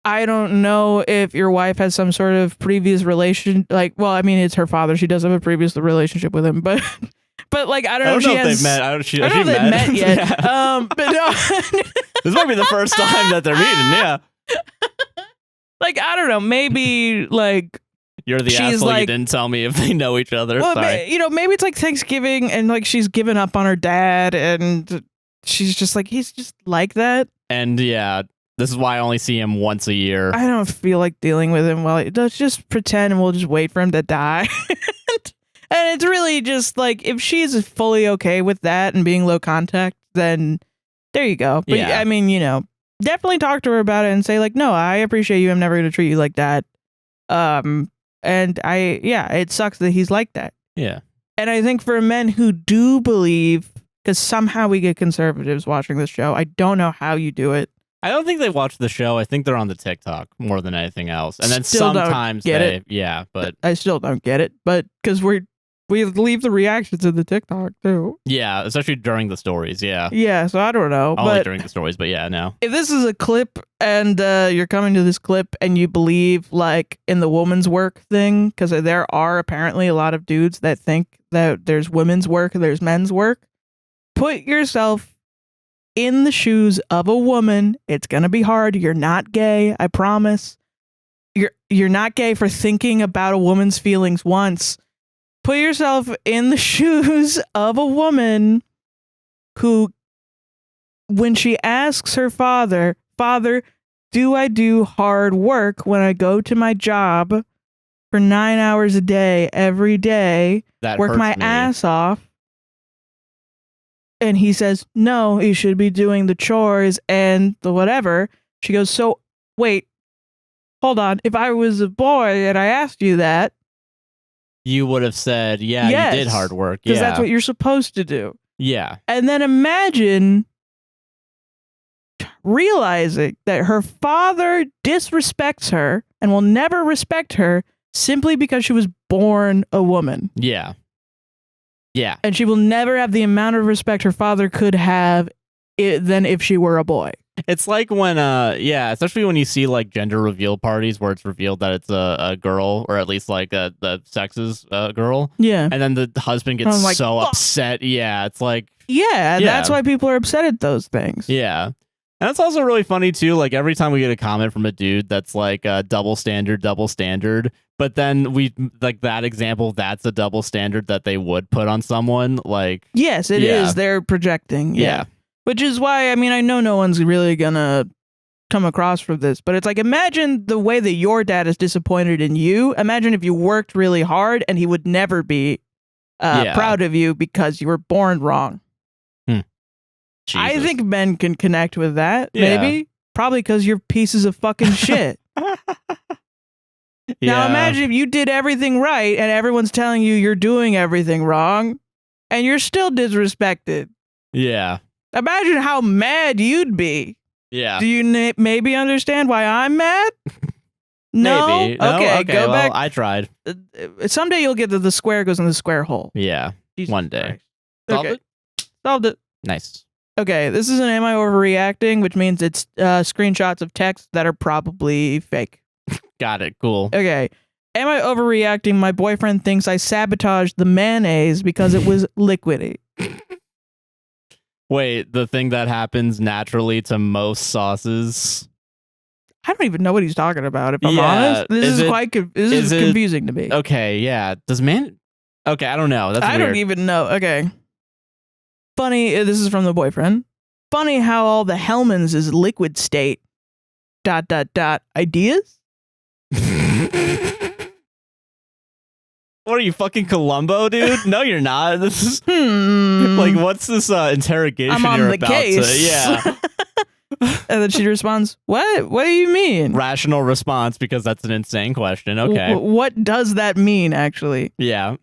I don't know if your wife has some sort of previous relation. Like, well, I mean, it's her father. She does have a previous relationship with him, but like I don't know if she has. They've met. I don't know if they've met yet. Yeah. But no. This might be the first time that they're meeting. Yeah. Like, I don't know, maybe, like... You're the asshole, like, you didn't tell me if they know each other. Well, sorry. Maybe it's like Thanksgiving, and, like, she's given up on her dad, and she's just like, he's just like that. And, yeah, this is why I only see him once a year. I don't feel like dealing with him. Well, let's just pretend, and we'll just wait for him to die. And it's really just, like, if she's fully okay with that and being low contact, then there you go. But, I mean, definitely talk to her about it and say like, no, I appreciate you. I'm never going to treat you like that. And it sucks that he's like that. Yeah. And I think for men who do believe, because somehow we get conservatives watching this show. I don't know how you do it. I don't think they watch the show. I think they're on the TikTok more than anything else. And then Still sometimes don't get it. Yeah, but I still don't get it. But because we leave the reactions in the TikTok too. Yeah, especially during the stories. Yeah. Yeah, so I don't know. Only during the stories, but yeah, no. If this is a clip and you're coming to this clip and you believe like in the woman's work thing, because there are apparently a lot of dudes that think that there's women's work and there's men's work, put yourself in the shoes of a woman. It's gonna be hard. You're not gay, I promise. You're not gay for thinking about a woman's feelings once. Put yourself in the shoes of a woman who, when she asks her father, do I do hard work when I go to my job for 9 hours a day, every day, work my ass off? And he says, no, you should be doing the chores and the whatever. She goes, so wait, hold on. If I was a boy and I asked you that, you would have said, yeah, yes, you did hard work. Because that's what you're supposed to do. Yeah. And then imagine realizing that her father disrespects her and will never respect her simply because she was born a woman. Yeah. Yeah. And she will never have the amount of respect her father could have than if she were a boy. It's like when, especially when you see like gender reveal parties where it's revealed that it's a girl, or at least like the sex is a girl. Yeah. And then the husband gets like, so upset. Yeah. It's like. Yeah. That's why people are upset at those things. Yeah. And it's also really funny too. Like every time we get a comment from a dude that's like double standard, but then we like that example. That's a double standard that they would put on someone. Like yes, it is. They're projecting. Yeah. Which is why, I mean, I know no one's really gonna come across for this, but it's like, imagine the way that your dad is disappointed in you. Imagine if you worked really hard and he would never be proud of you because you were born wrong. I think men can connect with that. Maybe. Probably because you're pieces of fucking shit. Now imagine if you did everything right and everyone's telling you you're doing everything wrong and you're still disrespected. Yeah. Imagine how mad you'd be. Yeah. Do you maybe understand why I'm mad? No? Maybe. No? Okay, go back. I tried. Someday you'll get that the square goes in the square hole. Yeah. Jesus one day. Christ. Solved it. Nice. Okay, this is an Am I Overreacting, which means it's screenshots of text that are probably fake. Got it. Cool. Okay. Am I overreacting? My boyfriend thinks I sabotaged the mayonnaise because it was liquidy. Wait, the thing that happens naturally to most sauces? I don't even know what he's talking about, if I'm honest. This is confusing to me. Okay, yeah. Okay, I don't know. That's weird. I don't even know. Okay. Funny, this is from the boyfriend. Funny how all the Hellmann's is liquid state. ... Ideas? What are you, fucking Columbo, dude? No, you're not. This is like, what's this interrogation I'm on you're the about case. to? Yeah. And then she responds, "What? What do you mean?" Rational response, because that's an insane question. Okay. What does that mean, actually? Yeah.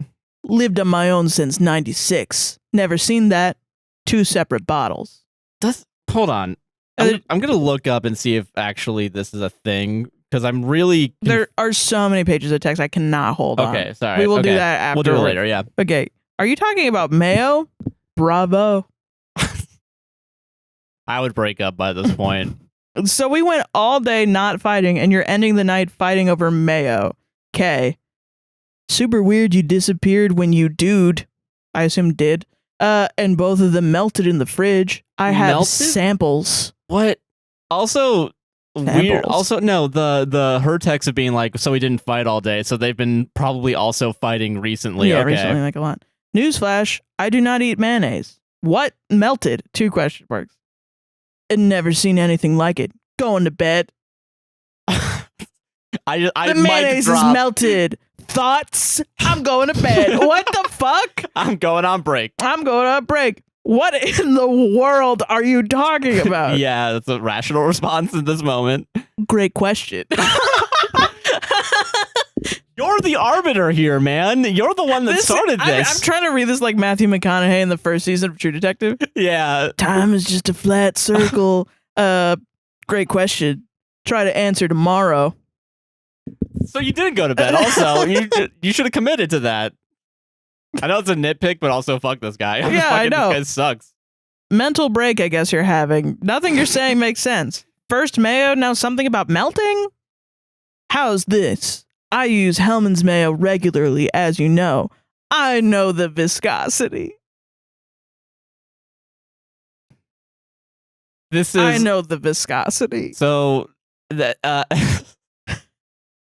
Lived on my own since '96. Never seen that. 2 separate bottles. Hold on. I'm going to look up and see if actually this is a thing, because I'm really... There are so many pages of text I cannot hold on. Okay, sorry. We will do that after. We'll do it later, yeah. Okay. Are you talking about Mayo? Bravo. I would break up by this point. So we went all day not fighting, and you're ending the night fighting over Mayo. Okay. Super weird you disappeared when you dude. I assume did. And both of them melted in the fridge. I have samples. What? Also weird. Also, no, the her text of being like, so we didn't fight all day, so they've been probably also fighting recently. Yeah, okay. recently, like a lot. Newsflash, I do not eat mayonnaise. What? Melted? 2 question marks. And never seen anything like it. Going to bed. I the mayonnaise is melted. Thoughts? I'm going to bed. What the fuck? I'm going on break. What in the world are you talking about? Yeah, that's a rational response in this moment. Great question. You're the arbiter here, man. You're the one that started this. I'm trying to read this like Matthew McConaughey in the first season of True Detective. Yeah. Time is just a flat circle. Great question. Try to answer tomorrow. So you didn't go to bed. Also, you should have committed to that. I know it's a nitpick, but also fuck this guy. Yeah, I know. This guy sucks. Mental break, I guess you're having. Nothing you're saying makes sense. First Mayo, now something about melting? How's this? I use Hellmann's Mayo regularly, as you know. I know the viscosity. I know the viscosity. So that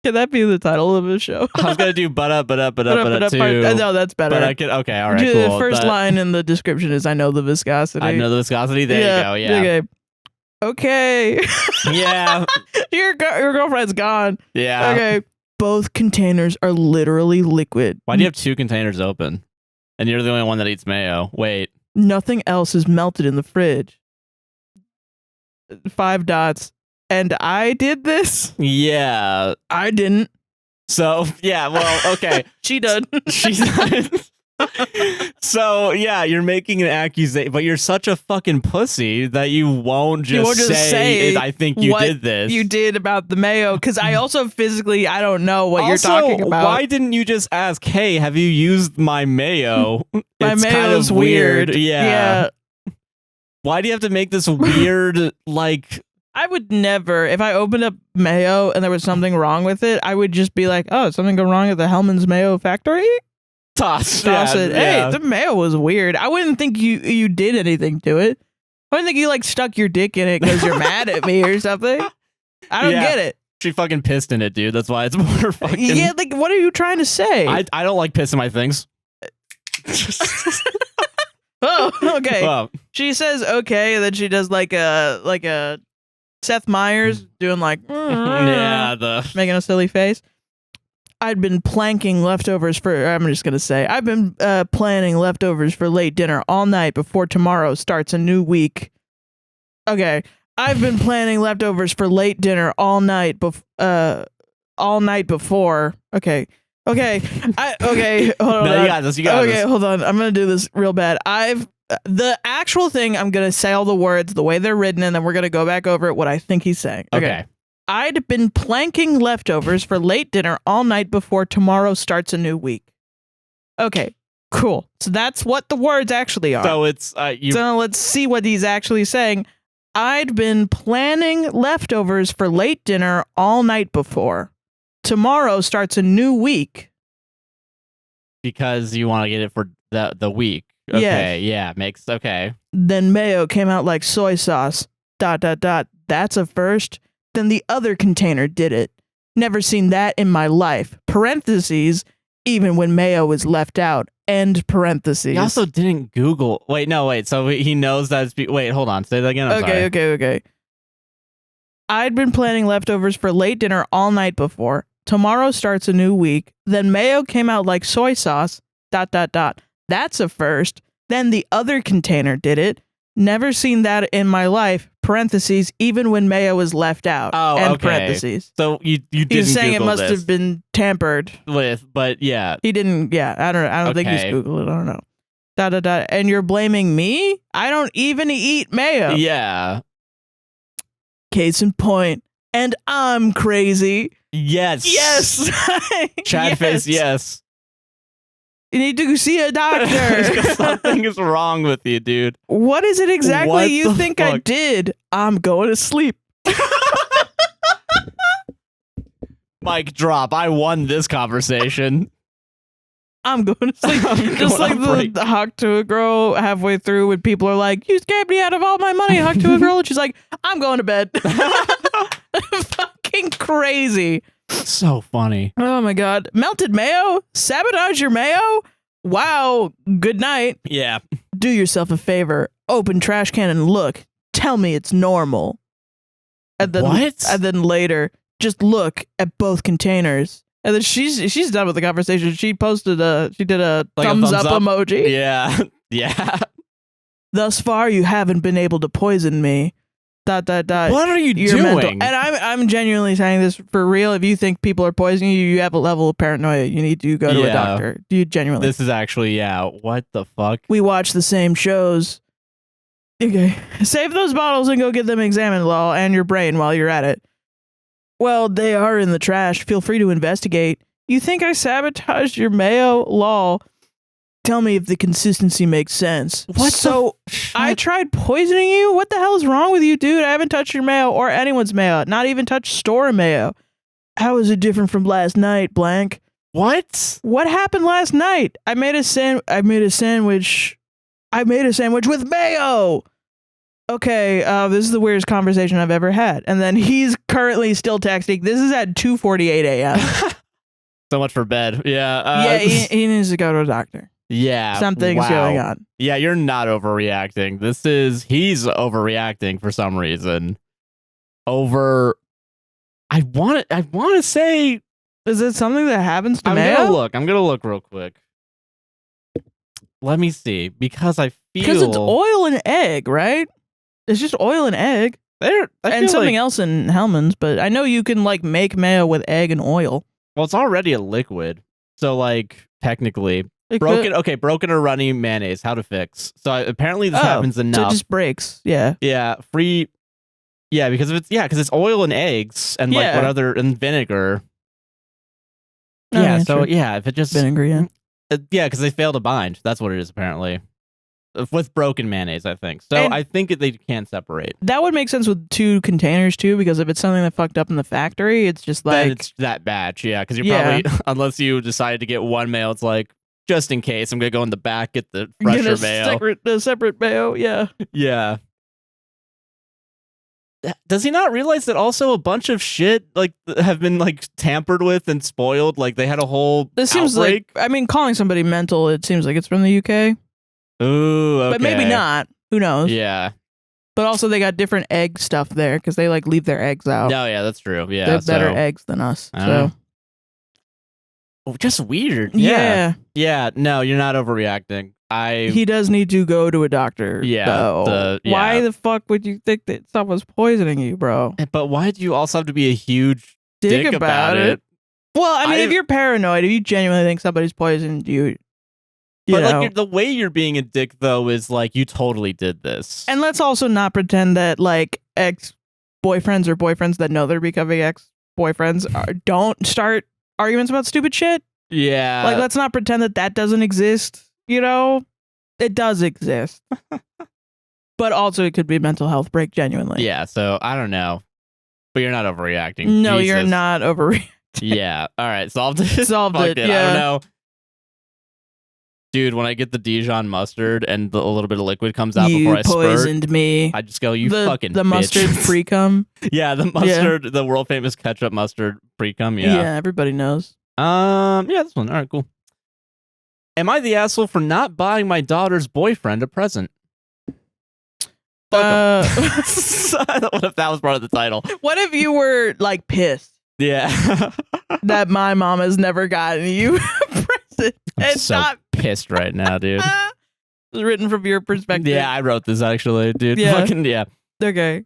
Can that be the title of the show? I was gonna do Bada-Dada-Dada-Dadup too. No, that's better. But I could. Okay, all right, cool. The first line in the description is "I know the viscosity." I know the viscosity. There you go. Yeah. Okay. Yeah. Your girlfriend's gone. Yeah. Okay. Both containers are literally liquid. Why do you have 2 containers open? And you're the only one that eats mayo. Wait. Nothing else is melted in the fridge. 5 dots. And I did this? Yeah. I didn't. So, yeah, well, okay. She did. She's not. So, yeah, you're making an accusation, but you're such a fucking pussy that you won't just say I think you did this. You did about the mayo, because I also physically, I don't know what you're talking about. Why didn't you just ask, hey, have you used my mayo? My mayo's weird. Yeah. Why do you have to make this weird, like... I would never, if I opened up mayo and there was something wrong with it, I would just be like, oh, something go wrong at the Hellmann's Mayo factory? Toss it. Hey, the mayo was weird. I wouldn't think you did anything to it. I don't think you like stuck your dick in it because you're mad at me or something. I don't get it. She fucking pissed in it, dude. That's why it's more fucking. Yeah, like what are you trying to say? I don't like pissing my things. Oh, okay. Well, She says okay, and then she does like a Seth Meyers doing like yeah, making a silly face. I'd been planking leftovers for. I'm just gonna say I've been planning leftovers for late dinner all night before tomorrow starts a new week. Okay, I've been planning leftovers for late dinner all night before. Okay. Okay. Hold on. No, you got this. You got okay, this. hold on. I'm gonna do this real bad. The actual thing. I'm gonna say all the words the way they're written, and then we're gonna go back over it. What I think he's saying. Okay. I'd been planking leftovers for late dinner all night before tomorrow starts a new week. Okay, cool. So that's what the words actually are. So it's So let's see what he's actually saying. I'd been planning leftovers for late dinner all night before. Tomorrow starts a new week. Because you want to get it for the week. Okay, yeah, makes okay. Then Mayo came out like soy sauce. ... That's a first. Then the other container did it. Never seen that in my life. Parentheses, even when Mayo was left out. End parentheses. He also didn't Google. Wait, so he knows that it's. Wait, hold on. Say that again. I'm sorry. Okay. I'd been planning leftovers for late dinner all night before. Tomorrow starts a new week. Then Mayo came out like soy sauce. ... That's a first. Then the other container did it. Never seen that in my life. Parentheses, even when Mayo was left out. Oh, End okay. Parentheses. So you didn't. He's saying Google it must this have been tampered with, but yeah. He didn't. Yeah, I don't think he's Okay. Googled it. I don't know. ... And you're blaming me? I don't even eat mayo. Yeah. Case in point. And I'm crazy. Yes. Yes. Chad face. Yes. You need to see a doctor. Something is wrong with you, dude. What is it exactly What you the think I fuck? did? I'm going to sleep. Mic drop. I won this conversation. I'm going to sleep. Just like the hawk to a girl halfway through when people are like, you scared me out of all my money, hawk to a girl. And she's like, I'm going to bed. Fucking crazy. So funny. Oh my God. Melted mayo? Sabotage your mayo? Wow. Good night. Yeah. Do yourself a favor. Open trash can and look. Tell me it's normal. And then, What? And then later, just look at both containers. And then she's done with the conversation. She did a Like a thumbs thumbs up up? emoji. Yeah. Yeah. Thus far, you haven't been able to poison me. ... What are you You're doing? mental. And I'm genuinely saying this for real. If you think people are poisoning you, you have a level of paranoia. You need to go to a Yeah. doctor. Do you genuinely? This is actually, yeah. What the fuck? We watch the same shows. Okay. Save those bottles and go get them examined, lol, and your brain while you're at it. Well, they are in the trash. Feel free to investigate. You think I sabotaged your mayo, lol? Tell me if the consistency makes sense. What So I tried poisoning you? What the hell is wrong with you, dude? I haven't touched your mayo or anyone's mayo. Not even touched store mayo. How is it different from last night, blank? What? What happened last night? I made a sandwich with mayo. Okay, this is the weirdest conversation I've ever had. And then he's currently still texting. This is at 2:48 a.m. So much for bed. Yeah. Yeah, he needs to go to a doctor. Yeah. Something's going on. Yeah, you're not overreacting. He's overreacting for some reason. I want to say, Is it something that happens to I'm mayo? gonna look real quick. Let me see, because I feel Because it's oil and egg, right? It's just oil and egg. And something else in Hellman's, but I know you can like make mayo with egg and oil. Well, it's already a liquid, so like technically It broken. could- Okay, broken or runny mayonnaise. How to fix? So apparently this happens So enough. it just breaks. Yeah. Yeah, free. Yeah, because it's oil and eggs and like Yeah. what other and vinegar. Oh, Yeah, yeah, so sure. yeah, if it just Vinegar, yeah. yeah, because they fail to bind. That's what it is apparently. With broken mayonnaise, I think. So And- I think they can't separate. That would make sense with two containers too, because if it's something that fucked up in the factory, it's just Then like it's that batch, yeah. Because you're Yeah. probably unless you decided to get one mayo, it's like just in case I'm gonna go in the back get the get fresher mayo. a separate mayo. Yeah. Yeah. does he not realize that also a bunch of shit like have been like tampered with and spoiled? Like they had a whole This seems outbreak? like, I mean, calling somebody mental, it seems like it's from the UK. Ooh, okay. But maybe not. Who knows? Yeah. But also they got different egg stuff there because they like leave their eggs out. No, yeah, that's true. Yeah. They're better eggs than us. So just weird. Yeah. Yeah, no, you're not overreacting. He does need to go to a doctor. Yeah, though. Why the fuck would you think that someone's poisoning you, bro? But why do you also have to be a huge dick about it? Well, I mean, if you're paranoid, if you genuinely think somebody's poisoned you, but like the way you're being a dick though is like you totally did this. And let's also not pretend that like ex-boyfriends or boyfriends that know they're becoming ex-boyfriends don't start arguments about stupid shit. Yeah. Like let's not pretend that that doesn't exist, you know? It does exist. But also it could be a mental health break genuinely. Yeah, so I don't know. But you're not overreacting. No, Jesus. You're not overreacting. Yeah. All right, solved it. Solved it. Yeah. I don't know. Dude, when I get the Dijon mustard and a little bit of liquid comes out before I spurt, poisoned me. I just go, you fucking the bitch. mustard pre-cum. Yeah, the mustard, the world famous ketchup mustard pre-cum. Yeah. Yeah, everybody knows. Yeah, this one. All right, cool. Am I the asshole for not buying my daughter's boyfriend a present? What if that was part of the title? What if you were like pissed? Yeah. That my mom has never gotten you a present. I'm so pissed right now, dude. It's written from your perspective. Yeah, I wrote this actually, dude. Yeah. Fucking, yeah. Okay.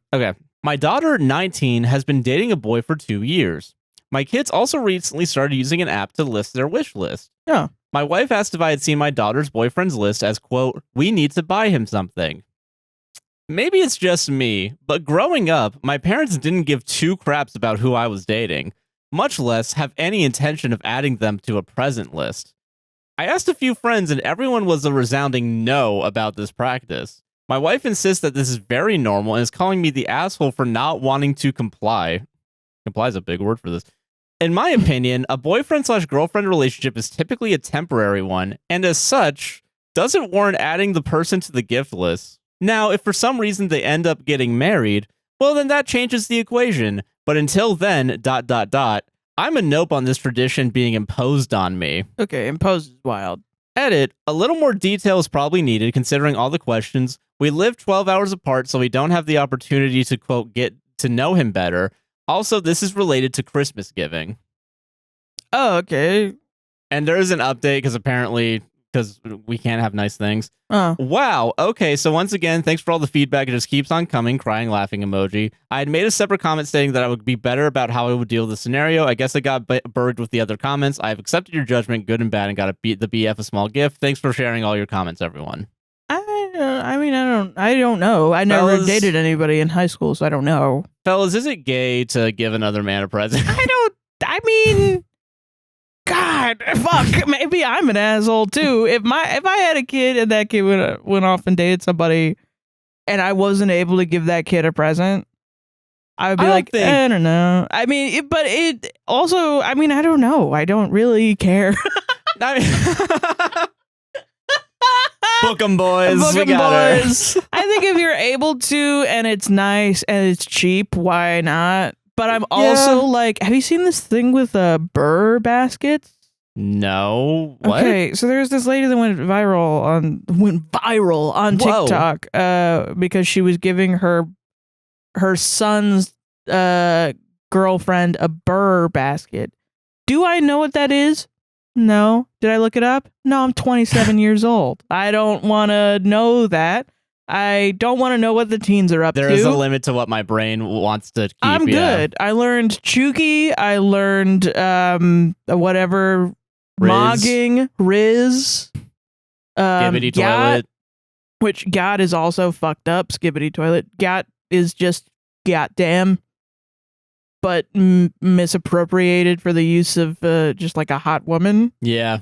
My daughter, 19, has been dating a boy for 2 years. My kids also recently started using an app to list their wish list. Yeah. My wife asked if I had seen my daughter's boyfriend's list as, quote, we need to buy him something. Maybe it's just me, but growing up, my parents didn't give two craps about who I was dating, much less have any intention of adding them to a present list. I asked a few friends and everyone was a resounding no about this practice. My wife insists that this is very normal and is calling me the asshole for not wanting to comply. Comply is a big word for this. In my opinion, a boyfriend/girlfriend relationship is typically a temporary one, and as such, doesn't warrant adding the person to the gift list. Now, if for some reason they end up getting married, well then that changes the equation, but until then, ... I'm a nope on this tradition being imposed on me. Okay, imposed is wild. Edit, a little more detail is probably needed considering all the questions. We live 12 hours apart, so we don't have the opportunity to, quote, get to know him better. Also, this is related to Christmas giving. Oh, okay. And there is an update because apparently, because we can't have nice things. Oh. Wow. Okay. So once again, thanks for all the feedback. It just keeps on coming. Crying, laughing emoji. I had made a separate comment stating that I would be better about how I would deal with the scenario. I guess I got burged with the other comments. I have accepted your judgment, good and bad, and got the BF a small gift. Thanks for sharing all your comments, everyone. I don't know. I never dated anybody in high school, so I don't know. Fellas, is it gay to give another man a present? I mean, God, fuck. Maybe I'm an asshole too. If I had a kid and that kid went off and dated somebody, and I wasn't able to give that kid a present, I would be I don't know. I mean, but it also, I mean, I don't know. I don't really care. Book 'em, boys. Book 'em, we got boys. I think if you're able to and it's nice and it's cheap, why not? But I'm also like, have you seen this thing with Burr baskets? No. What? Okay, so there's this lady that went viral on TikTok because she was giving her son's girlfriend a Burr basket. Do I know what that is? No. Did I look it up? No, I'm 27 years old. I don't want to know that. I don't want to know what the teens are up to. There is a limit to what my brain wants to keep. I'm good. I learned Chuki. I learned whatever. Mogging. Riz. Skibbity toilet. Which God is also fucked up. Skibbity toilet. Gat is just goddamn. But misappropriated for the use of just like a hot woman. Yeah.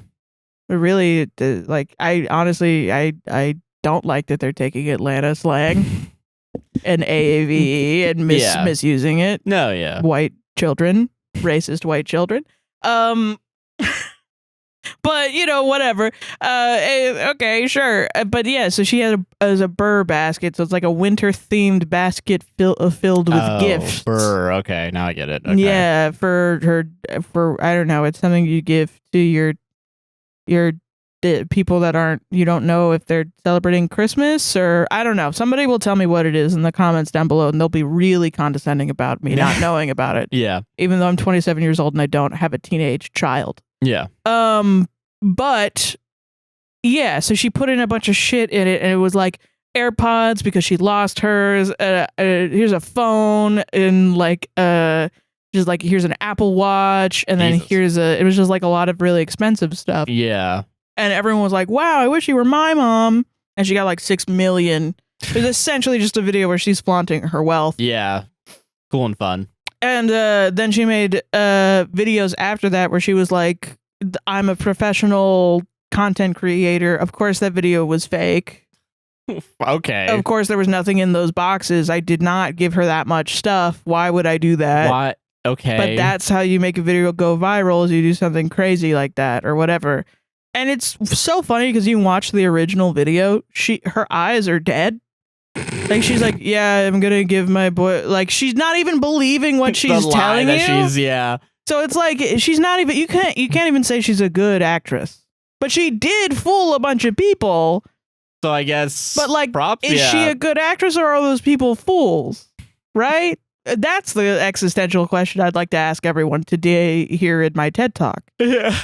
But really, like, I honestly, I don't like that they're taking Atlanta slang and AAVE and misusing it. No, yeah. White children, racist white children. But But whatever. Okay, sure. But yeah, so she had a Burr basket, so it's like a winter themed basket filled with gifts. Burr. Okay, now I get it. Okay. Yeah, for I don't know. It's something you give to your people that you don't know if they're celebrating Christmas, or I don't know. Somebody will tell me what it is in the comments down below, and they'll be really condescending about me not knowing about it. Yeah. Even though I'm 27 years old and I don't have a teenage child. Yeah. But yeah, so she put in a bunch of shit in it, and it was like AirPods because she lost hers. Here's a phone, and like just like here's an Apple Watch, and then it was just like a lot of really expensive stuff. Yeah. And everyone was like, wow, I wish you were my mom. And she got like 6 million. It was essentially just a video where she's flaunting her wealth. Yeah. Cool and fun. And then she made videos after that where she was like, I'm a professional content creator. Of course, that video was fake. Okay. Of course, there was nothing in those boxes. I did not give her that much stuff. Why would I do that? Why? Okay. But that's how you make a video go viral, is you do something crazy like that or whatever. And it's so funny because you watch the original video, her eyes are dead. Like she's like, yeah, I'm gonna give my boy, like she's not even believing what she's telling you. So it's like she's not even, you can't even say she's a good actress. But she did fool a bunch of people. So I guess, but like, props, is she a good actress or are those people fools? Right? That's the existential question I'd like to ask everyone today here in my TED Talk. Yeah.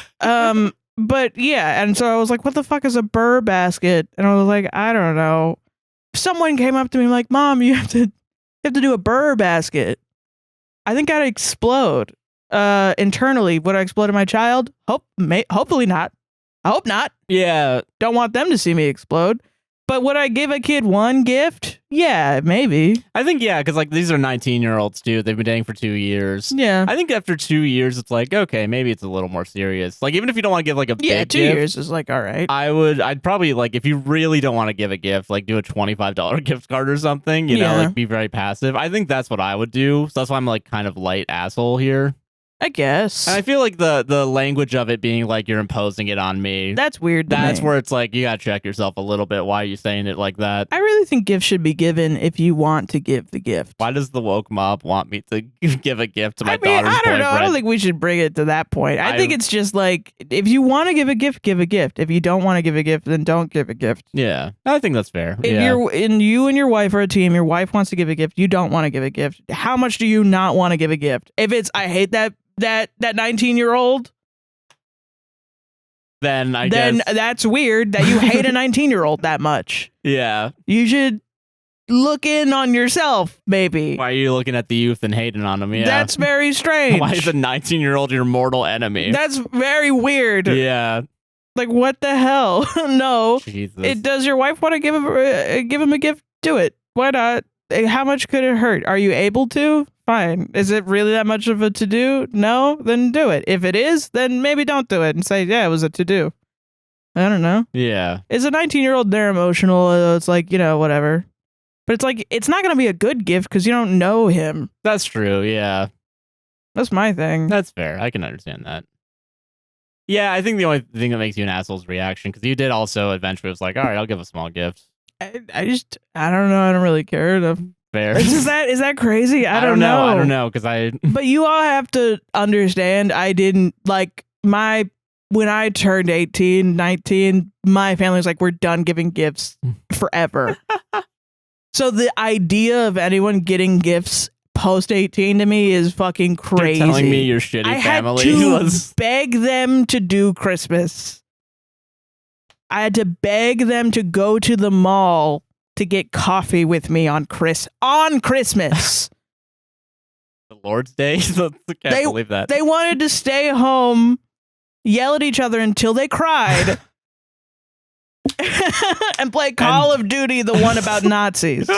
But yeah, and so I was like, what the fuck is a Burr basket? And I was like, I don't know. Someone came up to me like, Mom, you have to do a Burr basket. I think I'd explode. Internally. Would I explode in my child? Hopefully not. I hope not. Yeah. Don't want them to see me explode. But would I give a kid one gift? Yeah, maybe. I think, yeah, because like these are 19-year-olds, too. They've been dating for 2 years. Yeah. I think after 2 years, it's like, okay, maybe it's a little more serious. Like, even if you don't want to give like a big gift. 2 years is like, all right. I'd probably, like, if you really don't want to give a gift, like do a $25 gift card or something, you know, like be very passive. I think that's what I would do. So that's why I'm like kind of light asshole here. I guess. And I feel like the language of it being like you're imposing it on me. That's weird. That's where it's like you gotta check yourself a little bit. Why are you saying it like that? I really think gifts should be given if you want to give the gift. Why does the woke mob want me to give a gift to my daughter's I don't boyfriend? know. I don't think we should bring it to that point. I think it's just like, if you want to give a gift, give a gift. If you don't want to give a gift, then don't give a gift. Yeah, I think that's fair. If you and your wife are a team, your wife wants to give a gift, you don't want to give a gift. How much do you not want to give a gift? If it's, I hate that 19-year-old, then guess that's weird that you hate a 19-year-old that much. Yeah. You should look in on yourself, maybe. Why are you looking at the youth and hating on them? Yeah. That's very strange. Why is a 19-year-old your mortal enemy? That's very weird. Yeah. Like, what the hell? No. Jesus. Does your wife want to give him a gift? Do it. Why not? How much could it hurt? Are you able to? Fine. Is it really that much of a to-do? No? Then do it. If it is, then maybe don't do it and say, yeah, it was a to-do. I don't know. Yeah. Is a 19-year-old there emotional? It's like, whatever. But it's like, it's not going to be a good gift because you don't know him. That's true, yeah. That's my thing. That's fair. I can understand that. Yeah, I think the only thing that makes you an asshole is reaction, because you did also eventually was like, all right, I'll give a small gift. I don't know. I don't really care enough. Fair. Is that crazy? I don't know. I don't know, because But you all have to understand, I didn't, like, when I turned 18, 19, my family was like, we're done giving gifts forever. So the idea of anyone getting gifts post 18 to me is fucking crazy. You're telling me your shitty family was beg them to do Christmas. I had to beg them to go to the mall to get coffee with me on Christmas. The Lord's Day? I can't believe that. They wanted to stay home, yell at each other until they cried, and play Call of Duty, the one about Nazis.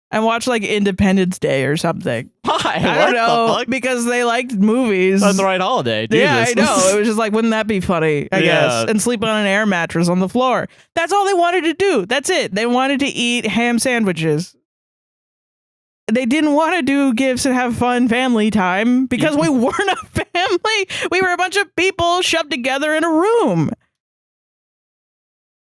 And watch like Independence Day or something. Why? I don't know. Because they liked movies. That's the right holiday. Jesus. Yeah, I know. It was just like, wouldn't that be funny? I guess. And sleep on an air mattress on the floor. That's all they wanted to do. That's it. They wanted to eat ham sandwiches. they didn't want to do gifts and have fun family time because we weren't a family. We were a bunch of people shoved together in a room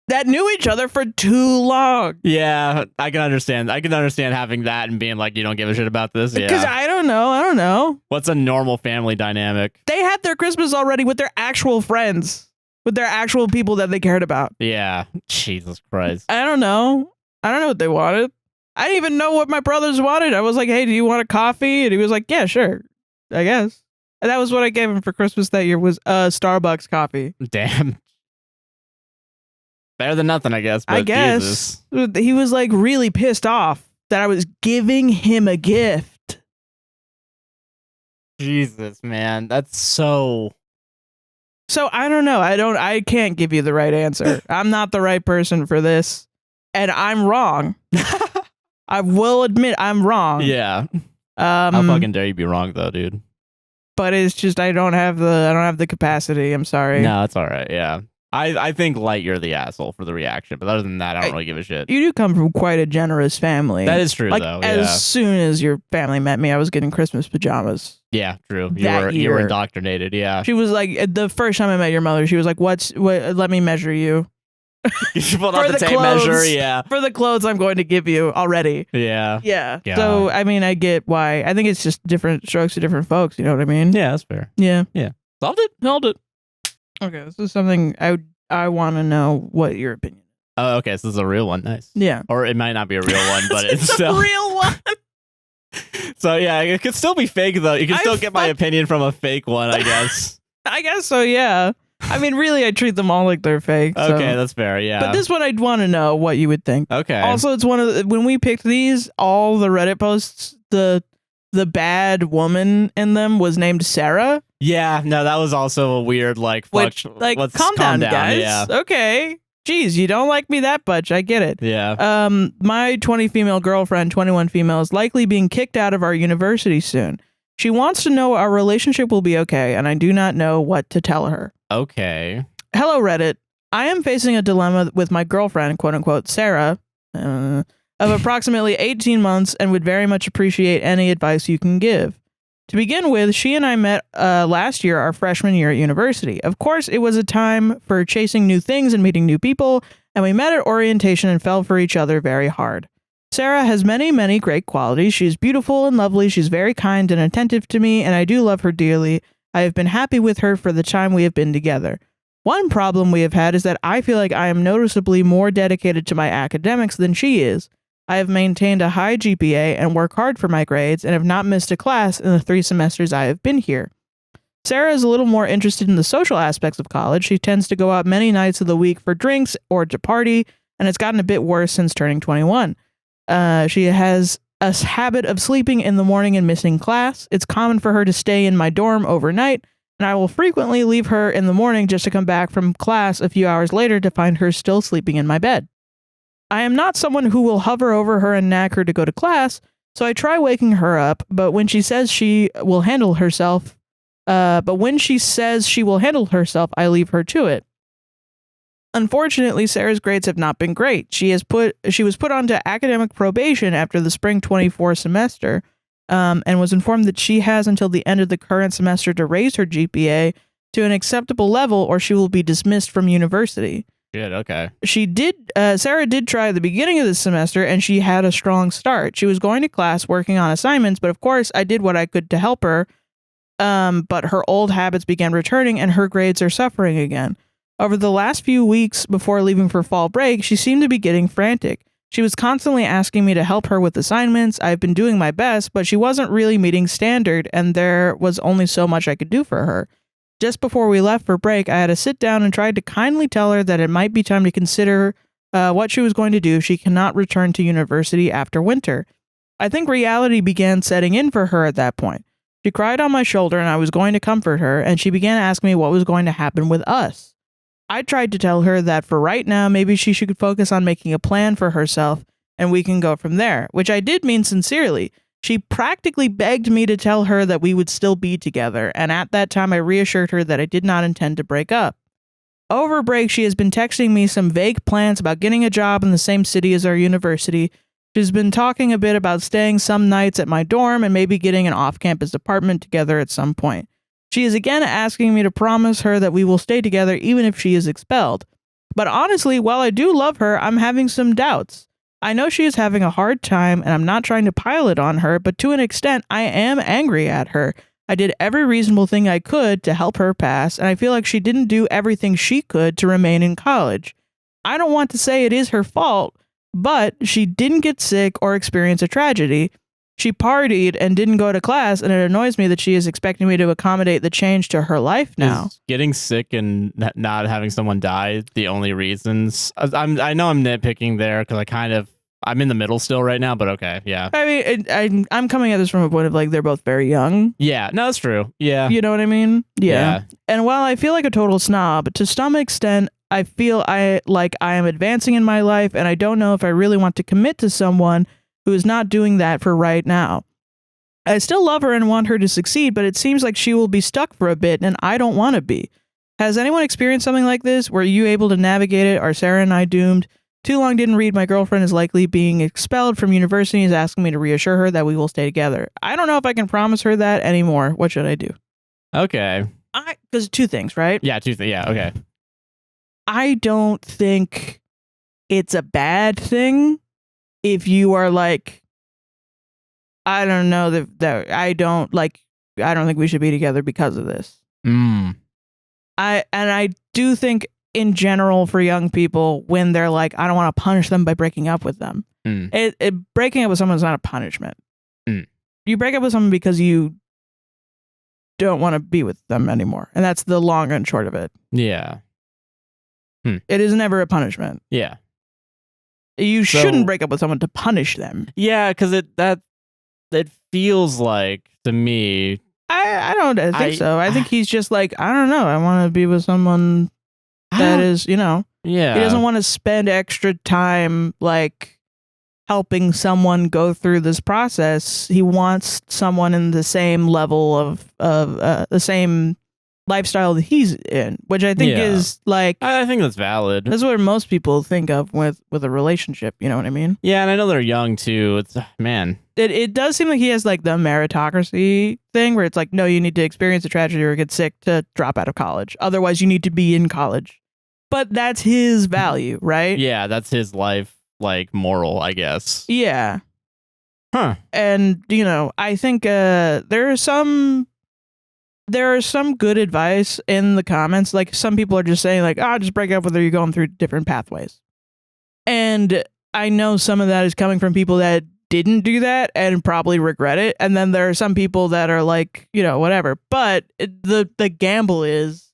that knew each other for too long. Yeah, I can understand. I can understand having that and being like, you don't give a shit about this. Yeah. Because I don't know. What's a normal family dynamic? They had their Christmas already with their actual friends, with their actual people that they cared about. Yeah. Jesus Christ. I don't know what they wanted. I didn't even know what my brothers wanted. I was like, hey, do you want a coffee? And he was like, yeah, sure, I guess. And that was what I gave him for Christmas that year, was a Starbucks coffee. Damn. Better than nothing, I guess. But I guess. Jesus. He was like really pissed off that I was giving him a gift. Jesus, man. That's so... So I don't know. I can't give you the right answer. I'm not the right person for this. And I'm wrong. I will admit I'm wrong. Yeah. How fucking dare you be wrong though, dude? But it's just I don't have the capacity. I'm sorry. No, it's all right. Yeah. I think Light, you're the asshole for the reaction, but other than that, I don't really give a shit. You do come from quite a generous family. That is true, like, though. As soon as your family met me, I was getting Christmas pajamas. Yeah, true. You were indoctrinated. Yeah. She was like, the first time I met your mother, she was like, what? Let me measure you. You pulled out the tape measure. Yeah. For the clothes I'm going to give you already. Yeah. Yeah. God. So I mean, I get why. I think it's just different strokes to different folks. You know what I mean? Yeah, that's fair. Yeah. Yeah. Solved it. Okay, this is something I want to know what your opinion is. Oh, okay. So this is a real one. Nice. Yeah. Or it might not be a real one, but it's still a real one. So yeah, it could still be fake though. You can still get my opinion from a fake one, I guess. I guess so. Yeah. I mean, really, I treat them all like they're fake. So. Okay, that's fair. Yeah. But this one, I'd want to know what you would think. Okay. Also, it's one of the, when we picked these, all the Reddit posts, the bad woman in them was named Sarah. Yeah. No, that was also a weird Which, let's calm down, guys. Yeah. Okay. Jeez, you don't like me that much. I get it. Yeah. My 20 female girlfriend, 21 female, is likely being kicked out of our university soon. She wants to know our relationship will be okay, and I do not know what to tell her. Okay. Hello, Reddit. I am facing a dilemma with my girlfriend, quote unquote, Sarah, of approximately 18 months, and would very much appreciate any advice you can give. To begin with, she and I met last year, our freshman year at university. Of course, it was a time for chasing new things and meeting new people, and we met at orientation and fell for each other very hard. Sarah has many, many great qualities. She's beautiful and lovely. She's very kind and attentive to me, and I do love her dearly. I have been happy with her for the time we have been together. One problem we have had is that I feel like I am noticeably more dedicated to my academics than she is. I have maintained a high GPA and work hard for my grades and have not missed a class in the 3 semesters I have been here. Sarah is a little more interested in the social aspects of college. She tends to go out many nights of the week for drinks or to party, and it's gotten a bit worse since turning 21. She has a habit of sleeping in the morning and missing class. It's common for her to stay in my dorm overnight, and I will frequently leave her in the morning just to come back from class a few hours later to find her still sleeping in my bed. I am not someone who will hover over her and nag her to go to class, so I try waking her up, but when she says she will handle herself, I leave her to it. Unfortunately, Sarah's grades have not been great. She was put onto academic probation after the spring 24 semester, and was informed that she has until the end of the current semester to raise her GPA to an acceptable level, or she will be dismissed from university. Good. Okay. Sarah did try at the beginning of the semester, and she had a strong start. She was going to class, working on assignments, but of course, I did what I could to help her. But her old habits began returning, and her grades are suffering again. Over the last few weeks before leaving for fall break, she seemed to be getting frantic. She was constantly asking me to help her with assignments. I've been doing my best, but she wasn't really meeting standard, and there was only so much I could do for her. Just before we left for break, I had to sit down and tried to kindly tell her that it might be time to consider what she was going to do if she cannot return to university after winter. I think reality began setting in for her at that point. She cried on my shoulder, and I was going to comfort her, and she began asking me what was going to happen with us. I tried to tell her that for right now, maybe she should focus on making a plan for herself, and we can go from there, which I did mean sincerely. She practically begged me to tell her that we would still be together, and at that time I reassured her that I did not intend to break up. Over break, she has been texting me some vague plans about getting a job in the same city as our university. She's been talking a bit about staying some nights at my dorm and maybe getting an off-campus apartment together at some point. She is again asking me to promise her that we will stay together even if she is expelled. But honestly, while I do love her, I'm having some doubts. I know she is having a hard time and I'm not trying to pile it on her, but to an extent, I am angry at her. I did every reasonable thing I could to help her pass, and I feel like she didn't do everything she could to remain in college. I don't want to say it is her fault, but she didn't get sick or experience a tragedy. She partied and didn't go to class, and it annoys me that she is expecting me to accommodate the change to her life now. Is getting sick and not having someone die the only reasons? I know I'm nitpicking there because I'm in the middle still right now, but okay, yeah. I mean, I'm coming at this from a point of like they're both very young. Yeah, no, that's true. Yeah. You know what I mean? Yeah. And while I feel like a total snob, to some extent, I feel I am advancing in my life, and I don't know if I really want to commit to someone who is not doing that for right now. I still love her and want her to succeed, but it seems like she will be stuck for a bit, and I don't want to be. Has anyone experienced something like this? Were you able to navigate it? Are Sarah and I doomed? Too long didn't read. My girlfriend is likely being expelled from university. Is asking me to reassure her that we will stay together. I don't know if I can promise her that anymore. What should I do? Okay. Because two things, right? Yeah, two things. Yeah, okay. I don't think it's a bad thing if you are like, I don't know that I don't think we should be together because of this. I do think in general for young people, when they're like, I don't want to punish them by breaking up with them. Breaking up with someone is not a punishment. You break up with someone because you don't want to be with them anymore. And that's the long and short of it. Yeah. It is never a punishment. Yeah. You shouldn't break up with someone to punish them. Yeah, because it feels like, to me... I don't think so. I think he's just like, I don't know. I want to be with someone that is, Yeah. He doesn't want to spend extra time, like, helping someone go through this process. He wants someone in the same level of the same lifestyle that he's in, which I think is like... I think that's valid. That's what most people think of with a relationship, you know what I mean? Yeah, and I know they're young too. It's, man. It does seem like he has like the meritocracy thing where it's like, no, you need to experience a tragedy or get sick to drop out of college. Otherwise, you need to be in college. But that's his value, right? Yeah, that's his life, like, moral, I guess. Yeah. Huh. And, I think there are some good advice in the comments. Like, some people are just saying, like, just break up with her. You're going through different pathways. And I know some of that is coming from people that didn't do that and probably regret it. And then there are some people that are like, whatever. But the gamble is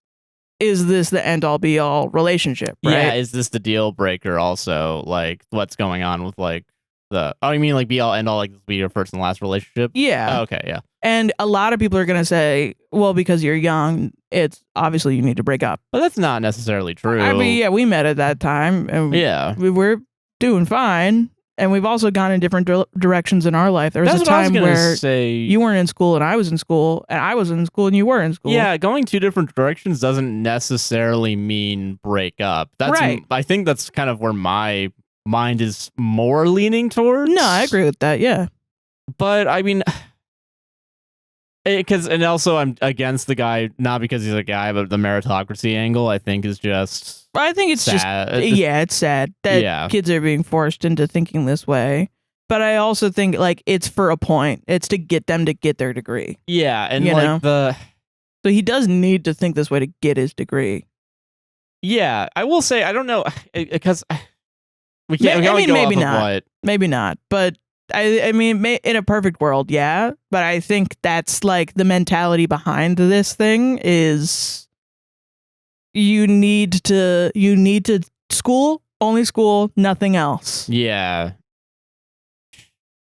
this the end all be all relationship, right? Yeah, is this the deal breaker also? Like, what's going on with like you mean like be all end all, like this will be your first and last relationship? Yeah. Oh, okay, yeah. And a lot of people are going to say, well, because you're young, it's obviously you need to break up. But that's not necessarily true. I mean, yeah, we met at that time. And we were doing fine. And we've also gone in different directions in our life. There was a time where you weren't in school and I was in school, and I was in school and you were in school. Yeah, going two different directions doesn't necessarily mean break up. That's right. I think that's kind of where my mind is more leaning towards. No, I agree with that, yeah. But, I mean... And also I'm against the guy, not because he's a guy, but the meritocracy angle, I think, is just... I think it's sad. It's sad that kids are being forced into thinking this way. But I also think, like, it's for a point. It's to get them to get their degree. Yeah, and like So he does need to think this way to get his degree. Yeah, I will say, I don't know, because we can't... maybe not. Maybe not, but... I mean, in a perfect world, yeah, but I think that's like the mentality behind this thing is you need to school, only school, nothing else. Yeah.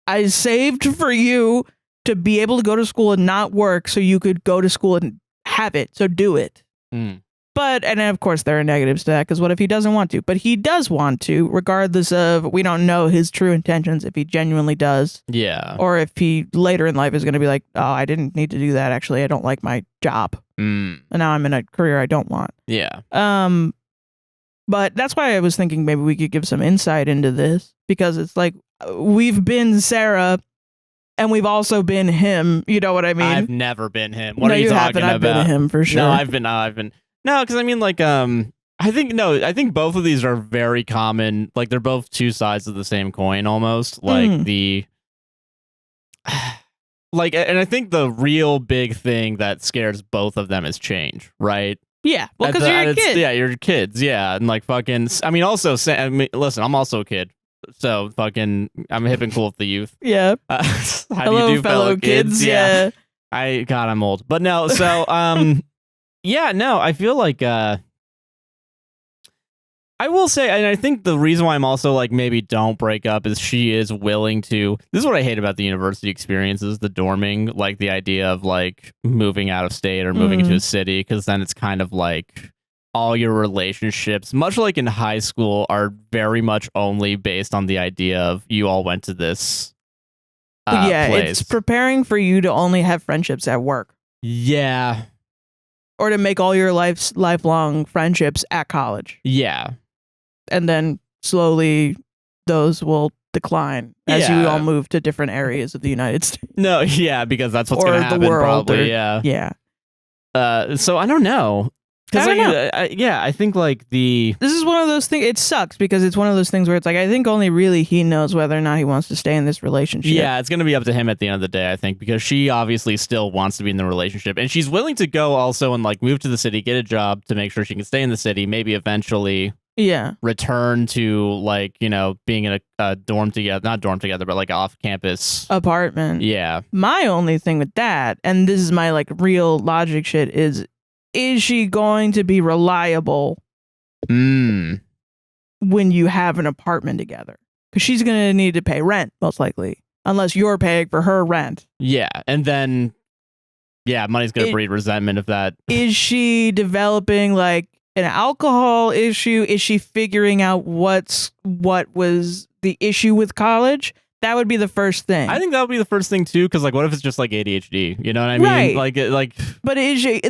I saved for you to be able to go to school and not work so you could go to school and have it, so do it. But, and of course there are negatives to that, because what if he doesn't want to? But he does want to, regardless of, we don't know his true intentions, if he genuinely does. Yeah. Or if he later in life is going to be like, oh, I didn't need to do that, actually, I don't like my job. And now I'm in a career I don't want. Yeah. But that's why I was thinking maybe we could give some insight into this, because it's like we've been Sarah and we've also been him. You know what I mean? I've never been him. What are you talking about? I've been him for sure. No, I've been. No, because I mean, like, I think both of these are very common. Like, they're both two sides of the same coin, almost. Like like, and I think the real big thing that scares both of them is change, right? Yeah, well, because you're a kid. Yeah, you're kids. Yeah, and like fucking. I mean, also, listen, I'm also a kid, so fucking, I'm hip and cool with the youth. Yeah. How Hello, do you do, fellow kids? Yeah. God, I'm old, but no. So, yeah, no, I feel like, I will say, and I think the reason why I'm also like maybe don't break up is she is willing to. This is what I hate about the university experiences, the dorming, like the idea of like moving out of state or moving into a city, because then it's kind of like all your relationships, much like in high school, are very much only based on the idea of you all went to this place. It's preparing for you to only have friendships at work. Yeah. Or to make all your lifelong friendships at college. Yeah. And then slowly those will decline as you all move to different areas of the United States. No, yeah, because that's what's going to happen, probably. Yeah. So I don't know. I think like this is one of those things. It sucks because it's one of those things where it's like, I think only really he knows whether or not he wants to stay in this relationship. Yeah, it's going to be up to him at the end of the day, I think, because she obviously still wants to be in the relationship, and she's willing to go also and like move to the city, get a job to make sure she can stay in the city, maybe eventually return to like, you know, being in a dorm together, not dorm together, but like off campus apartment. Yeah. My only thing with that, and this is my like real logic shit, is she going to be reliable when you have an apartment together? Because she's going to need to pay rent, most likely, unless you're paying for her rent. Yeah, and then, money's going to breed resentment of that. Is she developing like an alcohol issue? Is she figuring out what was the issue with college? That would be the first thing. I think that would be the first thing too, because like, what if it's just like ADHD? You know what I mean? Right. Like. But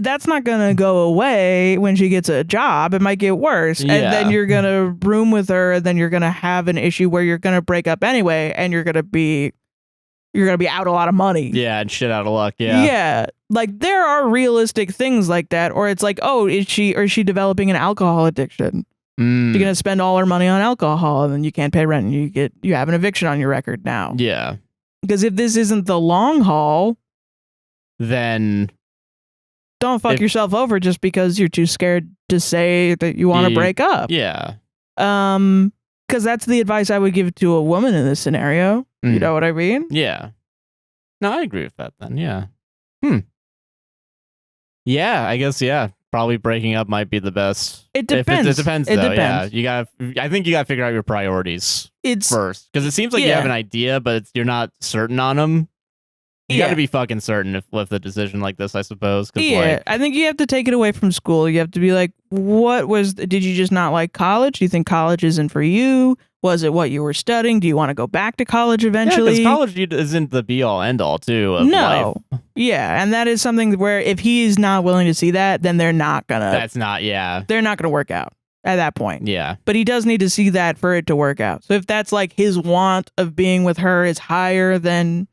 that's not gonna go away when she gets a job. It might get worse, and then you're gonna room with her, and then you're gonna have an issue where you're gonna break up anyway, and you're gonna be out a lot of money. Yeah, and shit out of luck. Yeah. Yeah. Like there are realistic things like that, or it's like, oh, is she developing an alcohol addiction? You're gonna spend all her money on alcohol, and then you can't pay rent, and you have an eviction on your record now. Yeah. Because if this isn't the long haul, then don't fuck yourself over just because you're too scared to say that you want to break up. Yeah. Because that's the advice I would give to a woman in this scenario. You know what I mean? Yeah. No, I agree with that then. Yeah. Yeah, I guess, probably breaking up might be the best. It depends. It depends, though. Yeah, I think you gotta figure out your priorities first, because it seems like you have an idea, but you're not certain on them. You gotta be fucking certain with a decision like this, I suppose. I think you have to take it away from school. You have to be like, did you just not like college? Do you think college isn't for you? Was it what you were studying? Do you want to go back to college eventually? Yeah, because college isn't the be-all, end-all, too, of life. Yeah, and that is something where if he's not willing to see that, then they're not gonna... They're not gonna work out at that point. Yeah. But he does need to see that for it to work out. So if that's like his want of being with her is higher than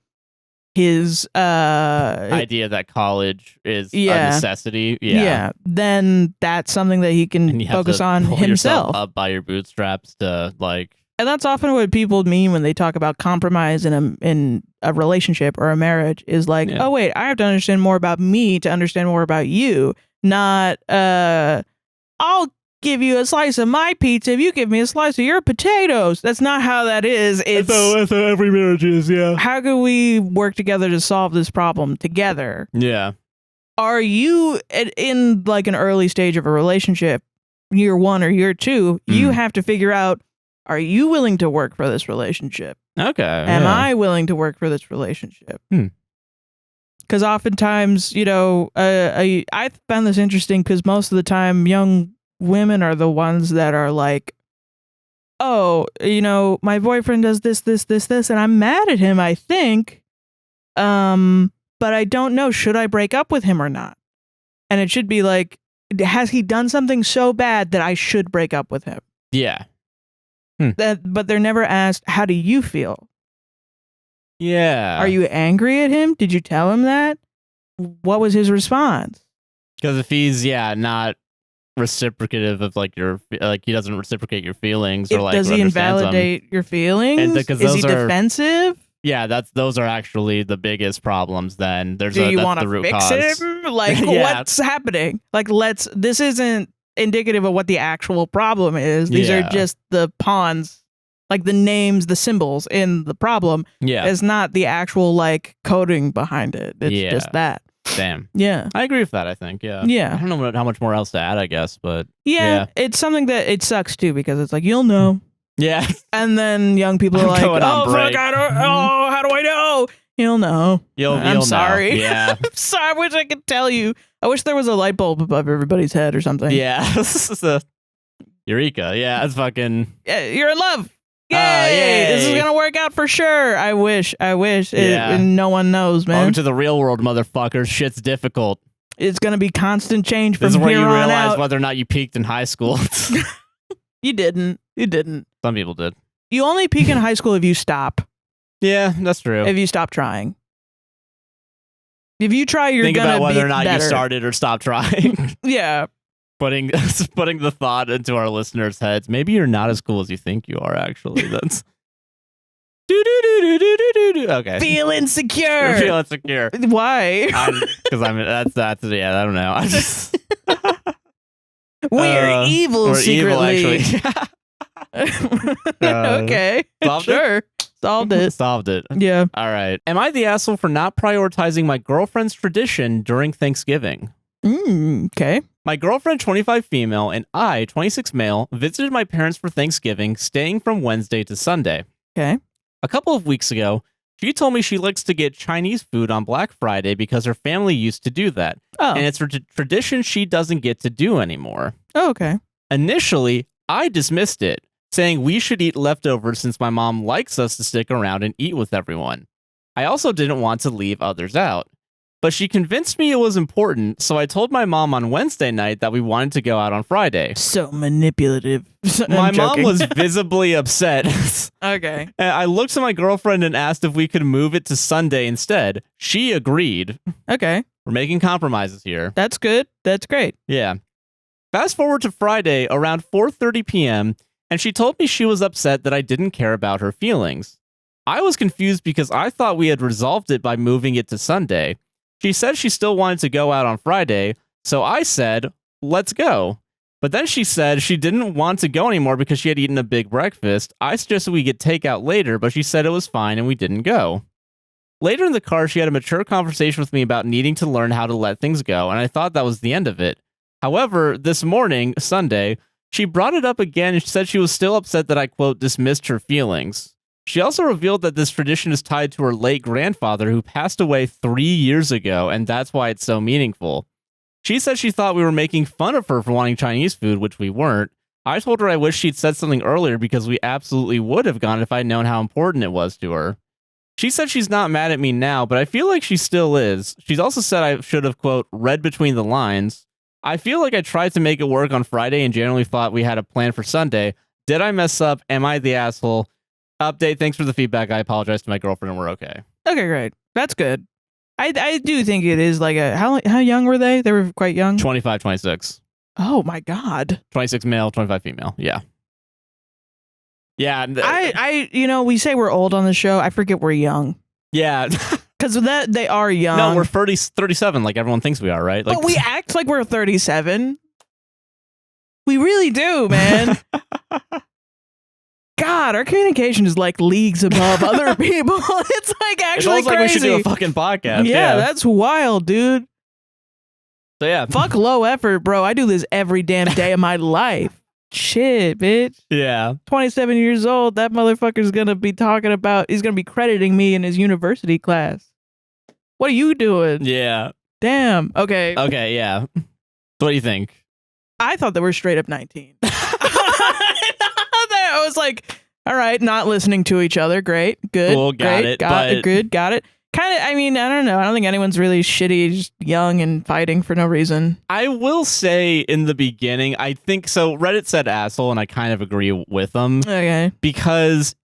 his... idea that college is a necessity. Yeah. Then that's something that he can focus on himself. Up by your bootstraps to like... And that's often what people mean when they talk about compromise in a relationship or a marriage is like, oh, wait, I have to understand more about me to understand more about you. Not, I'll give you a slice of my pizza if you give me a slice of your potatoes. That's not how that is. That's how every marriage is, How can we work together to solve this problem together? Yeah. Are you in like an early stage of a relationship, year 1 or year 2, you have to figure out, are you willing to work for this relationship? Okay. Am I willing to work for this relationship? Because oftentimes, I found this interesting because most of the time young women are the ones that are like, oh, my boyfriend does this, and I'm mad at him, I think. But I don't know, should I break up with him or not? And it should be like, has he done something so bad that I should break up with him? Yeah. But they're never asked, how do you feel? Yeah. Are you angry at him? Did you tell him that? What was his response? Because if he's not reciprocative of he doesn't reciprocate your feelings, or does he invalidate your feelings? And is he defensive? Yeah, those are actually the biggest problems. Then do you want to fix him? Like, what's happening? Like, this isn't indicative of what the actual problem is. These are just the pawns, like the names, the symbols in the problem. Yeah, it's not the actual like coding behind it. It's just that. Damn. Yeah, I agree with that. I think. Yeah. Yeah. I don't know how much more else to add. I guess, but it's something that it sucks too, because it's like, you'll know. Yeah. And then young people are like, oh, fuck, how do I know? You'll know. I'm sorry. Know. Yeah. I'm sorry. I wish I could tell you. I wish there was a light bulb above everybody's head or something. Yeah. This is a eureka. Yeah, it's fucking. Yeah, you're in love. Yay! This is gonna work out for sure. I wish. No one knows, man. Welcome to the real world, motherfuckers. Shit's difficult. It's gonna be constant change from here on out. This is where you realize out. Whether or not you peaked in high school. You didn't. Some people did. You only peak in high school if you stop. Yeah, that's true. If you stop trying. If you try, you're think gonna about whether be or not better. You started or stopped trying. Yeah. Putting the thought into our listeners' heads. Maybe you're not as cool as you think you are. Actually, that's. Okay. Feel insecure. Feel insecure. Why? Because that's I don't know. I just. We're evil we're secretly. Evil, actually. Okay. Solved Solved it. Solved it. Yeah. All right. Am I the asshole for not prioritizing my girlfriend's tradition during Thanksgiving? Okay. My girlfriend, 25 female, and I, 26 male, visited my parents for Thanksgiving, staying from Wednesday to Sunday. Okay. A couple of weeks ago, she told me she likes to get Chinese food on Black Friday because her family used to do that. Oh. And it's a tradition she doesn't get to do anymore. Oh, okay. Initially, I dismissed it, saying we should eat leftovers since my mom likes us to stick around and eat with everyone. I also didn't want to leave others out. But she convinced me it was important, so I told my mom on Wednesday night that we wanted to go out on Friday. So manipulative. My mom was visibly upset. Okay. I looked at my girlfriend and asked if we could move it to Sunday instead. She agreed. Okay. We're making compromises here. That's good. That's great. Yeah. Fast forward to Friday around 4:30 p.m., and she told me she was upset that I didn't care about her feelings. I was confused because I thought we had resolved it by moving it to Sunday. She said she still wanted to go out on Friday, so I said, let's go. But then she said she didn't want to go anymore because she had eaten a big breakfast. I suggested we get takeout later, but she said it was fine and we didn't go. Later in the car, she had a mature conversation with me about needing to learn how to let things go, and I thought that was the end of it. However, this morning, Sunday, she brought it up again and said she was still upset that I, quote, dismissed her feelings. She also revealed that this tradition is tied to her late grandfather who passed away 3 years ago, and that's why it's so meaningful. She said she thought we were making fun of her for wanting Chinese food, which we weren't. I told her I wish she'd said something earlier because we absolutely would have gone if I'd known how important it was to her. She said she's not mad at me now, but I feel like she still is. She's also said I should have, quote, read between the lines. I feel like I tried to make it work on Friday and generally thought we had a plan for Sunday. Did I mess up? Am I the asshole? Update, thanks for the feedback. I apologize to my girlfriend and we're okay. Okay, great. That's good. I do think it is like a... How young were they? They were quite young? 25, 26. Oh, my God. 26 male, 25 female. Yeah. Yeah. We say we're old on the show. I forget we're young. Yeah. Because they are young. No, we're 37 like everyone thinks we are, right? Like, but we act like we're 37. We really do, man. God, our communication is like leagues above other people. It's like actually crazy. Like we should do a fucking podcast. Yeah, that's wild, dude. So yeah. Fuck low effort, bro. I do this every damn day of my life. Shit, bitch. Yeah. 27 years old. That motherfucker's gonna be talking about, he's gonna be crediting me in his university class. What are you doing? Yeah. Damn. Okay. Okay, yeah. What do you think? I thought they were straight up 19. I was like, all right, not listening to each other. Great. Good. Cool, got great, it. Got it. Good. Got it. Kind of, I mean, I don't know. I don't think anyone's really shitty, just young and fighting for no reason. I will say in the beginning, I think so. Reddit said asshole, and I kind of agree with them. Okay. Because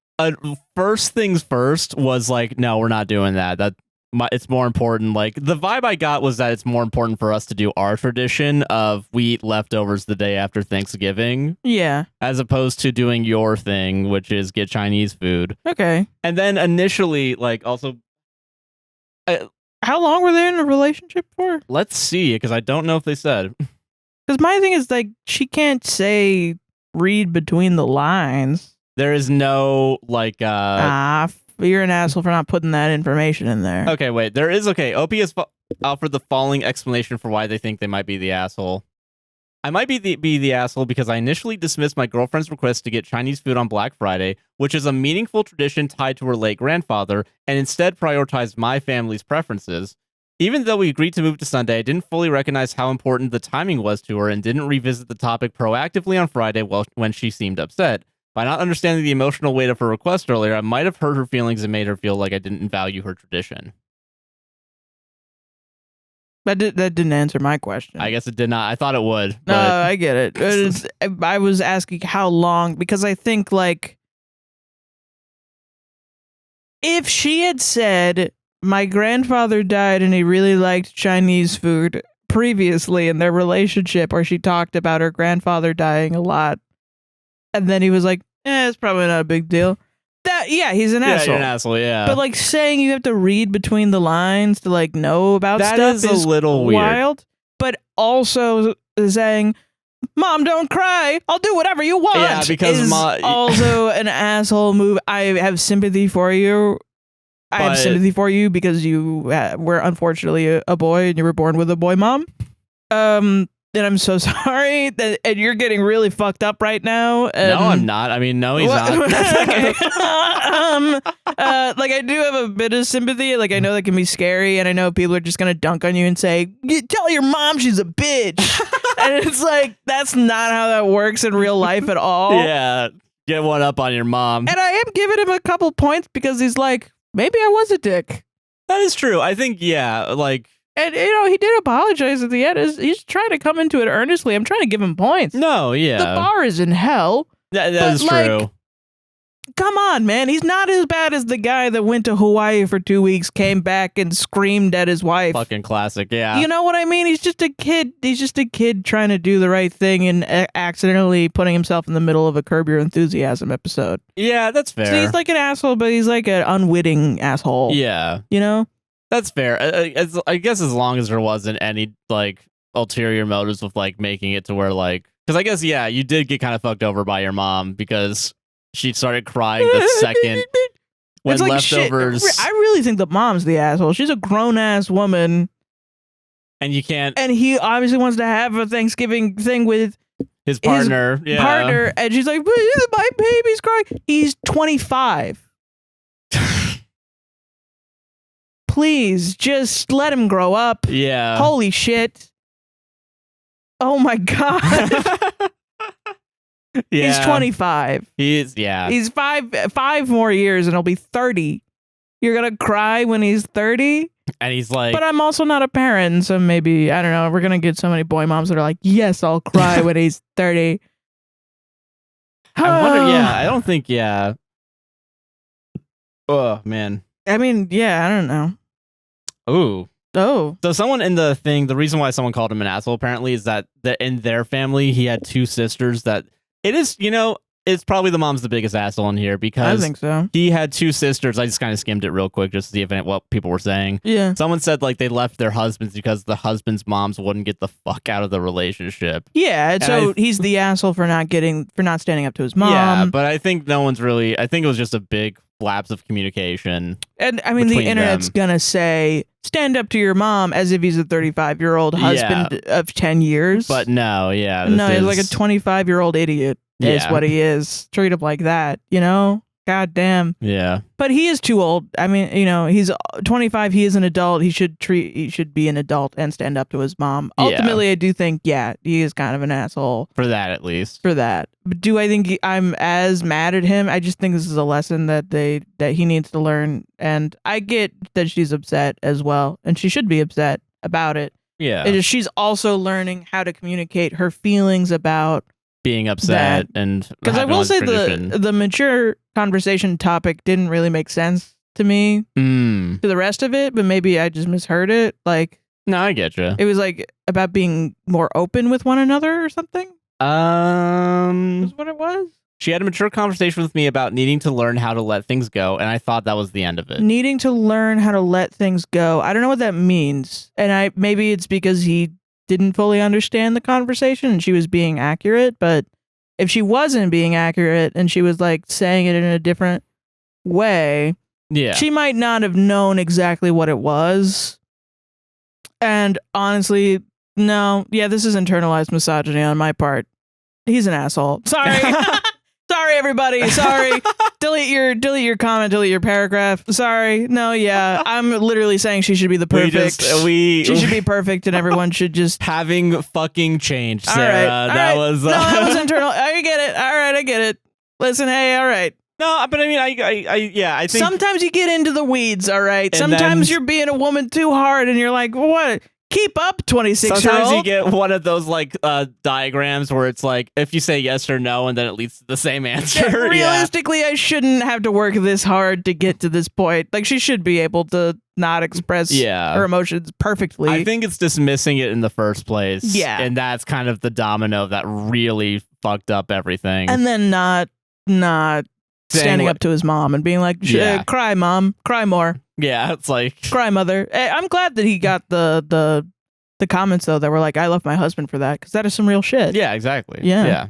first things first was like, no, we're not doing that. It's more important. Like, the vibe I got was that it's more important for us to do our tradition of we eat leftovers the day after Thanksgiving. Yeah. As opposed to doing your thing, which is get Chinese food. Okay. And then initially, like, also... how long were they in a relationship for? Let's see, because I don't know if they said. Because my thing is, like, she can't say read between the lines. There is no, like, you're an asshole for not putting that information in there. Okay, wait. There is, okay. OP has offered the following explanation for why they think they might be the asshole. I might be the asshole because I initially dismissed my girlfriend's request to get Chinese food on Black Friday, which is a meaningful tradition tied to her late grandfather, and instead prioritized my family's preferences. Even though we agreed to move to Sunday, I didn't fully recognize how important the timing was to her and didn't revisit the topic proactively on Friday when she seemed upset. By not understanding the emotional weight of her request earlier, I might have hurt her feelings and made her feel like I didn't value her tradition. That didn't answer my question. I guess it did not. I thought it would. No, But... I get it. I was asking how long, because I think, like, if she had said, my grandfather died and he really liked Chinese food previously in their relationship, or she talked about her grandfather dying a lot, and then he was like, it's probably not a big deal. Yeah, he's an asshole. You're an asshole, yeah. But, like, saying you have to read between the lines to, like, know about that stuff is is a little wild. Weird. But also saying, Mom, don't cry. I'll do whatever you want. Yeah, because is also an asshole move. I have sympathy for you. I have sympathy for you because you were unfortunately a boy and you were born with a boy mom. And I'm so sorry that, and you're getting really fucked up right now. No, I'm not. I mean, no, he's not. Okay. Like, I do have a bit of sympathy. Like, I know that can be scary, and I know people are just gonna dunk on you and say, "Tell your mom she's a bitch," and it's like that's not how that works in real life at all. Yeah, get one up on your mom. And I am giving him a couple points because he's like, maybe I was a dick. That is true. I think, yeah, like. And, you know, he did apologize at the end. He's trying to come into it earnestly. I'm trying to give him points. No, yeah. The bar is in hell. That is true. Come on, man. He's not as bad as the guy that went to Hawaii for 2 weeks, came back and screamed at his wife. Fucking classic, yeah. You know what I mean? He's just a kid. He's just a kid trying to do the right thing and accidentally putting himself in the middle of a Curb Your Enthusiasm episode. Yeah, that's fair. So he's like an asshole, but he's like an unwitting asshole. Yeah. You know? That's fair. I guess as long as there wasn't any, like, ulterior motives with, like, making it to where, like... Because I guess, yeah, you did get kind of fucked over by your mom because she started crying the second when like leftovers... Shit. I really think the mom's the asshole. She's a grown-ass woman. And you can't... And he obviously wants to have a Thanksgiving thing with... His partner. And she's like, my baby's crying. He's 25. Please, just let him grow up. Yeah. Holy shit. Oh my God. Yeah. He's 25. Yeah. He's five more years and he'll be 30. You're going to cry when he's 30? And he's like... But I'm also not a parent, so maybe, I don't know, we're going to get so many boy moms that are like, yes, I'll cry when he's 30. I wonder, yeah, I don't think, yeah. Oh, man. I mean, yeah, I don't know. Ooh. Oh. So someone in the thing, the reason why someone called him an asshole apparently is that in their family, he had two sisters that it is, you know, it's probably the mom's the biggest asshole in here because I think so. He had two sisters. I just kind of skimmed it real quick just to see what people were saying. Yeah. Someone said like they left their husbands because the husband's moms wouldn't get the fuck out of the relationship. Yeah. And so he's the asshole for not standing up to his mom. Yeah. But I think I think it was just a big lapse of communication. And I mean, the internet's gonna say stand up to your mom as if he's a 35-year-old husband of 10 years. But no, yeah. No, he's like a 25-year-old idiot is what he is. Treat him like that, you know? God damn. Yeah. But he is too old. I mean, he's 25. He is an adult. He should be an adult and stand up to his mom. Yeah. Ultimately, I do think, he is kind of an asshole. For that, at least. For that. But do I think I'm as mad at him? I just think this is a lesson that he needs to learn. And I get that she's upset as well. And she should be upset about it. Yeah. She's also learning how to communicate her feelings about being upset and because I will say the mature conversation topic didn't really make sense to me to the rest of it, but maybe I just misheard it. Like, no, I get you. It was like about being more open with one another or something. Is what it was. She had a mature conversation with me about needing to learn how to let things go, and I thought that was the end of it. Needing to learn how to let things go. I don't know what that means, and maybe it's because he didn't fully understand the conversation and she was being accurate, but if she wasn't being accurate and she was like saying it in a different way, she might not have known exactly what it was. And honestly, this is internalized misogyny on my part. He's an asshole. Sorry. Sorry, everybody. Sorry. delete your comment, delete your paragraph. Sorry. No, I'm literally saying she should be the perfect. She should be perfect and everyone should just having fucking changed, Sarah. That was that was internal. I get it. All right, I get it. Listen, hey, all right. No, but I mean, I think sometimes you get into the weeds, all right? Sometimes you're being a woman too hard and you're like, what? Keep up, 26-year-old. Sometimes you get one of those like diagrams where it's like if you say yes or no and then it leads to the same answer. Realistically, I shouldn't have to work this hard to get to this point. Like she should be able to not express her emotions perfectly. I think it's dismissing it in the first place. Yeah. And that's kind of the domino that really fucked up everything. And then not standing up to his mom and being like, cry, mom, cry more. Yeah, it's like cry, mother. I'm glad that he got the comments though that were like, I love my husband for that because that is some real shit. Yeah, exactly. Yeah,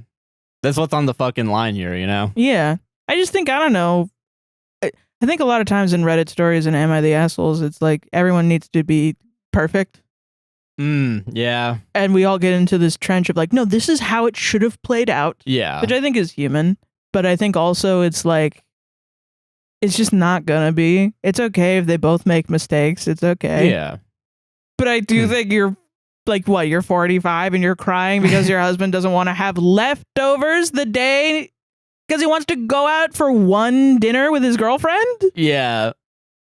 that's what's on the fucking line here, Yeah, I just think I don't know. I think a lot of times in Reddit stories and Am I the Assholes, it's like everyone needs to be perfect. Yeah, and we all get into this trench of like, no, this is how it should have played out. Yeah, which I think is human, but I think also it's like. It's just not gonna be. It's okay if they both make mistakes. It's okay. Yeah. But I do think you're like, what, you're 45 and you're crying because your husband doesn't want to have leftovers the day because he wants to go out for one dinner with his girlfriend? Yeah.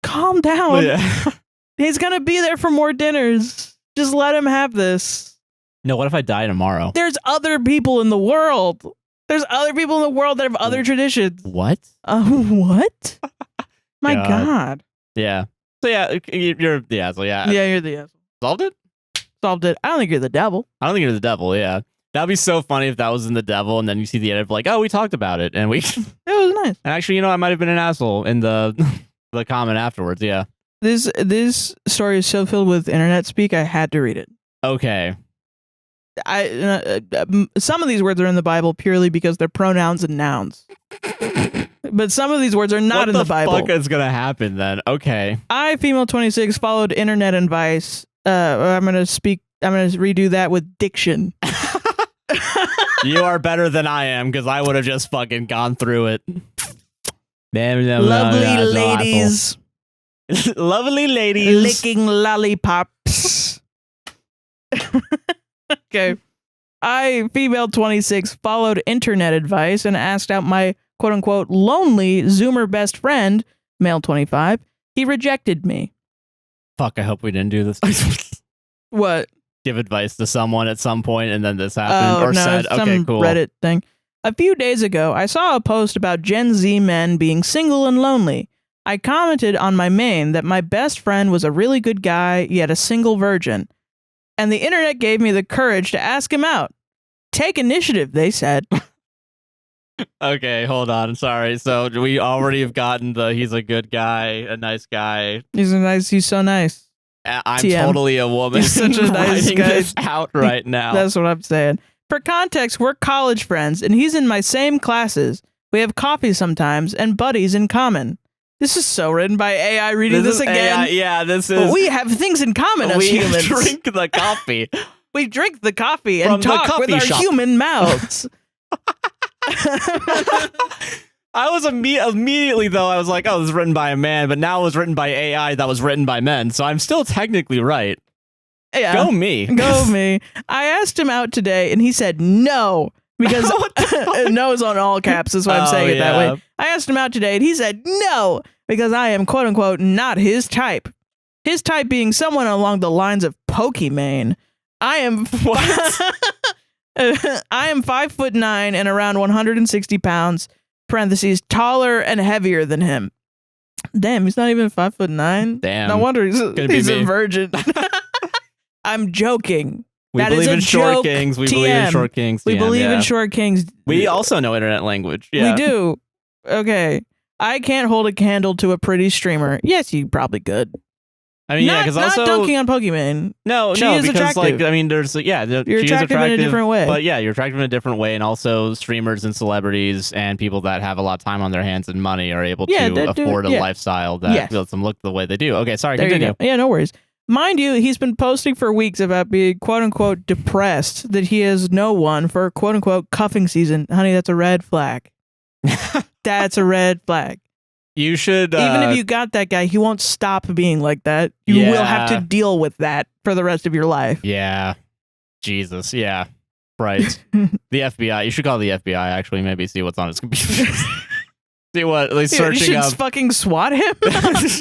Calm down. Yeah. He's gonna be there for more dinners. Just let him have this. No, what if I die tomorrow? There's other people in the world. There's other people in the world that have other traditions. What? What? My God. Yeah. So yeah, you're the asshole. Yeah. Yeah, you're the asshole. Solved it? Solved it. I don't think you're the devil. I don't think you're the devil. Yeah. That'd be so funny if that was in the devil, and then you see the edit of like, oh, we talked about it, and we. It was nice. And actually, I might have been an asshole in the comment afterwards. Yeah. This story is so filled with internet speak. I had to read it. Okay. Some of these words are in the Bible purely because they're pronouns and nouns. But some of these words are not in the Bible. What the fuck is gonna happen then? Okay. I, female 26, followed internet advice. I'm gonna redo that with diction. You are better than I am because I would have just fucking gone through it. Lovely ladies. Lovely ladies. Licking lollipops. Okay. I, female 26, followed internet advice and asked out my quote-unquote lonely Zoomer best friend, male 25. He rejected me. Fuck, I hope we didn't do this. What? Give advice to someone at some point and then this happened? Or said, okay, cool. Reddit thing. A few days ago, I saw a post about Gen Z men being single and lonely. I commented on my main that my best friend was a really good guy, yet a single virgin. And the internet gave me the courage to ask him out. Take initiative, they said. Okay, hold on. Sorry. So we already have gotten he's a good guy, a nice guy. He's so nice. I'm TM. Totally a woman. He's such a nice guy. This out right now. That's what I'm saying. For context, we're college friends, and he's in my same classes. We have coffee sometimes, and buddies in common. This is so written by AI reading this again. AI, yeah, this is. We have things in common as humans. We drink the coffee. We drink the coffee and talk with our human mouths. I was immediately though. I was like, "Oh, this is written by a man," but now it was written by AI that was written by men. So I'm still technically right. Yeah. Go me. Go me. I asked him out today, and he said no because no is on all caps. That's why I'm saying it that way. I asked him out today, and he said no because I am quote unquote not his type. His type being someone along the lines of Pokimane. I am what? I am 5'9" and around 160 pounds. Parentheses, taller and heavier than him. Damn, he's not even 5'9". Damn. No wonder he's a virgin. I'm joking. We believe in short kings. We believe in short kings. We believe in short kings. We also know internet language. Yeah. We do. Okay. I can't hold a candle to a pretty streamer. Yes, you probably could. I mean, yeah, because also not dunking on Pokimane. No, she is because attractive. like I mean, there's you're attractive in a different way. But yeah, you're attractive in a different way, and also streamers and celebrities and people that have a lot of time on their hands and money are able to afford a lifestyle that lets them look the way they do. Okay, sorry, continue. Yeah, no worries. Mind you, he's been posting for weeks about being quote unquote depressed that he has no one for quote unquote cuffing season. Honey, that's a red flag. That's a red flag. You should even if you got that guy, he won't stop being like that. You will have to deal with that for the rest of your life. Yeah. Jesus. Yeah. Right. The FBI. You should call the FBI. Actually, maybe see what's on his computer. See what? Like searching you should up. Fucking SWAT him.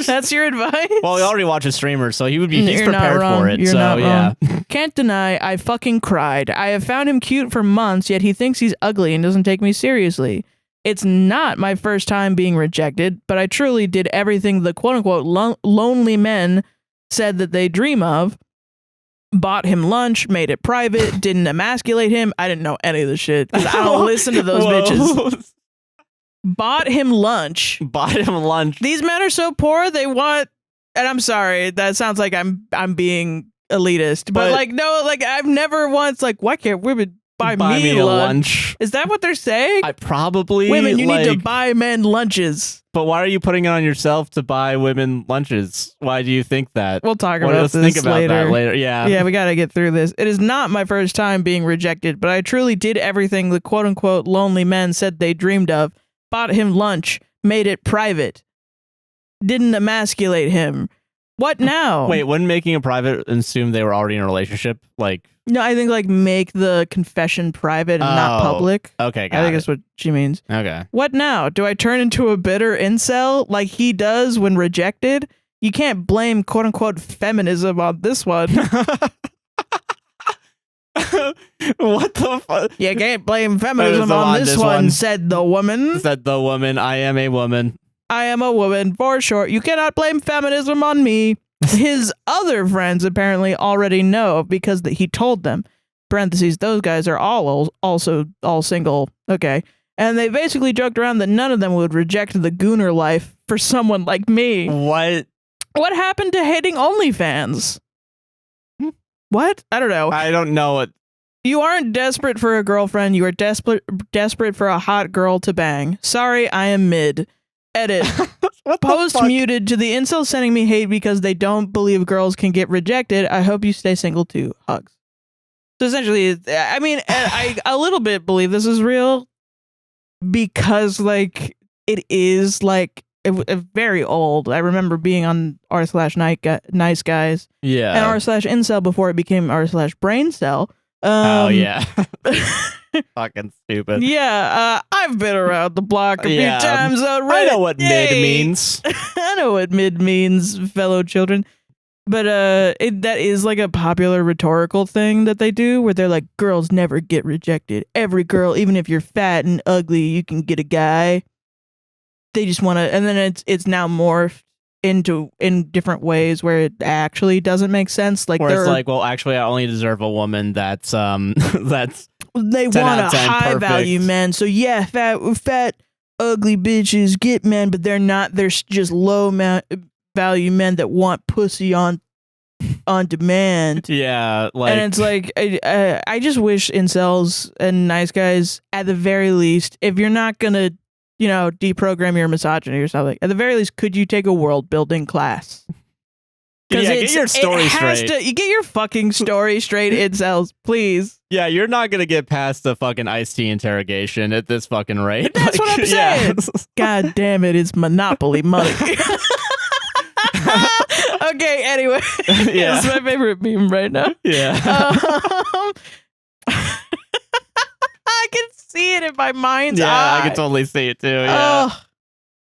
That's your advice. Well, he already watches streamers, so he's You're prepared for it. You're so not yeah. Wrong. Can't deny I fucking cried. I have found him cute for months, yet he thinks he's ugly and doesn't take me seriously. It's not my first time being rejected, but I truly did everything the quote-unquote lonely men said that they dream of. Bought him lunch, made it private, didn't emasculate him. I didn't know any of the shit because I don't listen to those bitches. Bought him lunch. Bought him lunch. These men are so poor, they want... And I'm sorry, that sounds like I'm being elitist. But like, no, like I've never once like, why can't women... Buy me a lunch. Is that what they're saying? I probably women. You need to buy men lunches. But why are you putting it on yourself to buy women lunches? Why do you think that? We'll talk about this think about later. That later. Yeah. Yeah, we got to get through this. It is not my first time being rejected, but I truly did everything the quote unquote lonely men said they dreamed of. Bought him lunch, made it private, didn't emasculate him. What now? Wait, wouldn't making it private assume they were already in a relationship? Like. No, I think like make the confession private and not public. Okay, I think that's what she means. Okay. What now? Do I turn into a bitter incel like he does when rejected? You can't blame quote unquote feminism on this one. What the fuck? You can't blame feminism on this one, said the woman. Said the woman. I am a woman. I am a woman, for sure. You cannot blame feminism on me. His other friends apparently already know because he told them. Parentheses, those guys are also all single. Okay. And they basically joked around that none of them would reject the gooner life for someone like me. What? What happened to hating OnlyFans? What? I don't know. I don't know it. You aren't desperate for a girlfriend. You are desperate for a hot girl to bang. Sorry, I am mid. Edit. Post muted to the incels sending me hate because they don't believe girls can get rejected. I hope you stay single too. Hugs. So essentially, I mean, I a little bit believe this is real because like it is like very old. I remember being on r/nice guys. Yeah. And r/incel before it became r/braincell. Oh yeah. Fucking stupid. Yeah, I've been around the block a few times on Reddit. I know what mid means. I know what mid means, fellow children. But that is like a popular rhetorical thing that they do where they're like, girls never get rejected. Every girl, even if you're fat and ugly, you can get a guy. They just want to, and then it's now morphed in different ways where it actually doesn't make sense. Like where it's like, well, actually, I only deserve a woman that's they want a high value men. So yeah, fat ugly bitches get men, but they're not. They're just low value men that want pussy on demand. Yeah, like, and it's like I just wish incels and nice guys, at the very least, if you're not gonna deprogram your misogyny or something, at the very least, could you take a world building class? Yeah, get your story straight. You get your fucking story straight, incels, please. Yeah, you're not gonna get past the fucking iced tea interrogation at this fucking rate. That's what I'm saying. God damn it, it's Monopoly money. Okay, anyway. Yeah. It's my favorite meme right now. Yeah. I can see it in my mind's eye. Yeah, I can totally see it too. Yeah.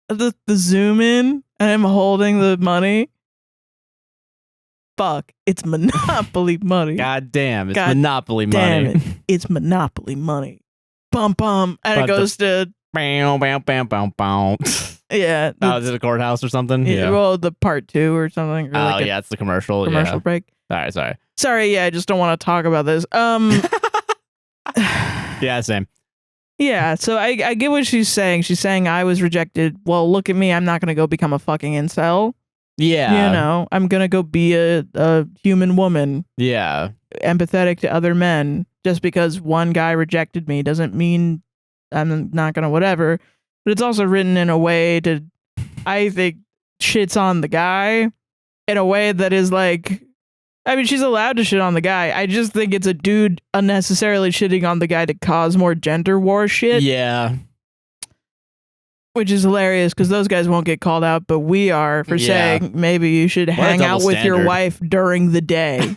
The zoom in and I'm holding the money. Fuck, it's Monopoly money. God damn, it's Monopoly Damn money. it, it's Monopoly money. Bum bum, and it goes to bam, bam, bam, bam, bam. Yeah. Oh, is it a courthouse or something? Yeah. Well, the part 2 or something. Or like yeah, it's the commercial. Commercial break. All right, sorry. Sorry, yeah, I just don't want to talk about this. Yeah, same. Yeah, so I get what she's saying. She's saying I was rejected. Well, look at me. I'm not going to go become a fucking incel. Yeah. You know, I'm going to go be a human woman. Yeah. Empathetic to other men. Just because one guy rejected me doesn't mean I'm not going to whatever. But it's also written in a way to, I think, shits on the guy in a way that is like, I mean, she's allowed to shit on the guy. I just think it's a dude unnecessarily shitting on the guy to cause more gender war shit. Yeah. Which is hilarious because those guys won't get called out, but we are for saying maybe you should hang out with your wife during the day.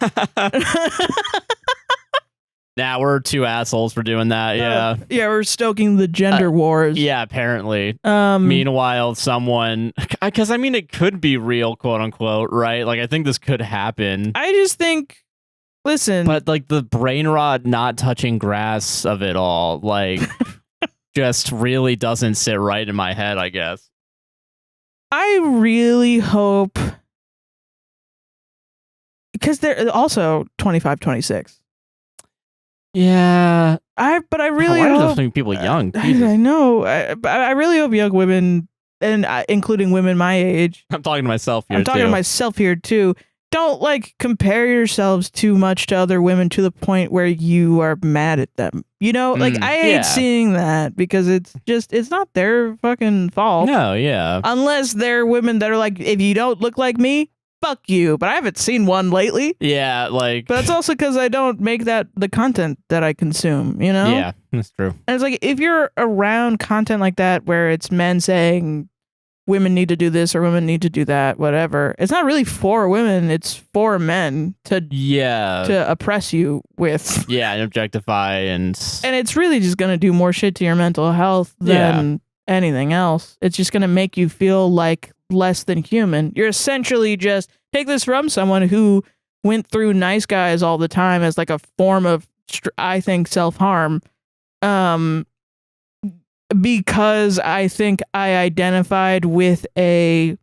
Nah, we're two assholes for doing that. Yeah. Yeah, we're stoking the gender wars. Yeah, apparently. Meanwhile, someone, because I mean, it could be real, quote unquote, right? Like, I think this could happen. I just think, listen. But like the brain rot not touching grass of it all, like, just really doesn't sit right in my head, I guess. I really hope, because they're also 25, 26. Yeah, but I really why hope are people young. I know. I really hope young women, and including women my age. I'm talking to myself here. I'm talking to myself here too. Don't like compare yourselves too much to other women to the point where you are mad at them. You know, like I hate seeing that because it's not their fucking fault. No, yeah. Unless they're women that are like, if you don't look like me, fuck you. But I haven't seen one lately. Yeah, like. But that's also because I don't make that the content that I consume, you know? Yeah, that's true. And it's like, if you're around content like that where it's men saying women need to do this or women need to do that, whatever, it's not really for women, it's for men to oppress you with. Yeah, and objectify and it's really just going to do more shit to your mental health than anything else. It's just going to make you feel like less than human. You're essentially just, take this from someone who went through nice guys all the time as like a form of, I think, self-harm. Because I think I identified with a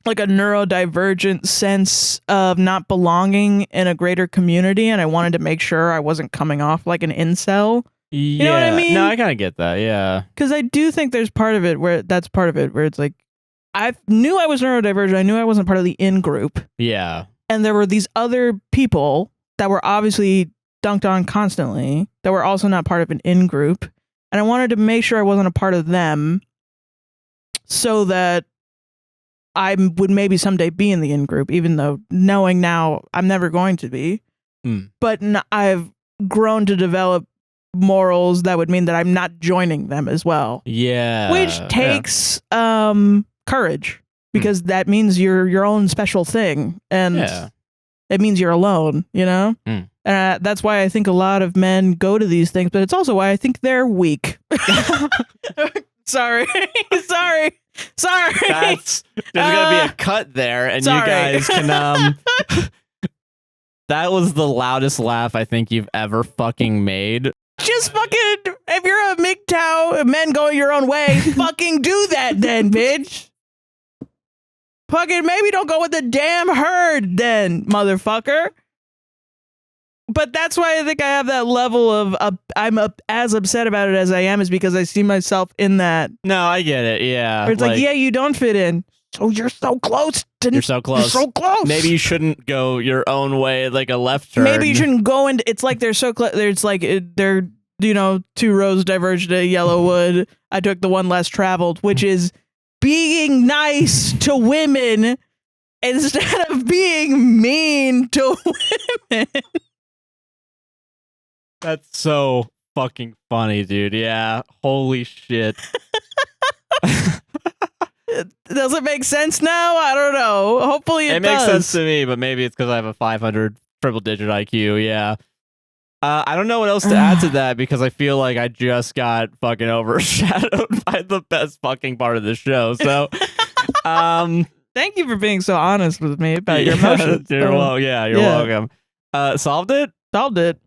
neurodivergent sense of not belonging in a greater community, and I wanted to make sure I wasn't coming off like an incel. You know what I mean? No, I kind of get that, yeah. Because I do think there's part of it where it's like, I knew I was neurodivergent, I knew I wasn't part of the in-group. Yeah. And there were these other people that were obviously dunked on constantly that were also not part of an in-group. And I wanted to make sure I wasn't a part of them so that I would maybe someday be in the in-group, even though knowing now I'm never going to be. But I've grown to develop morals that would mean that I'm not joining them as well. Yeah. Which takes courage, because that means you're your own special thing. And it means you're alone, you know? That's why I think a lot of men go to these things, but it's also why I think they're weak. Sorry. There's gonna be a cut there, and you guys can that was the loudest laugh I think you've ever fucking made. Just fucking, if you're a MGTOW, men going your own way, fucking do that then, bitch. Fucking maybe don't go with the damn herd then, motherfucker. But that's why I think I have that level of I'm as upset about it as I am, is because I see myself in that. No, I get it. Yeah. Where it's like, yeah, you don't fit in. So you're so close. You're so close. You're so close. Maybe you shouldn't go your own way, like a left turn. Maybe you shouldn't go into. It's like they're so close. It's like they're, you know, two roads diverged at Yellowwood. I took the one less traveled, which is being nice to women instead of being mean to women. That's so fucking funny, dude. Yeah. Holy shit. Does it make sense now? I don't know. Hopefully it does. Makes sense to me, but maybe it's because I have a 500 triple-digit IQ. Yeah. I don't know what else to add to that because I feel like I just got fucking overshadowed by the best fucking part of the show. So, thank you for being so honest with me about your emotions. You're welcome. Solved it? Solved it.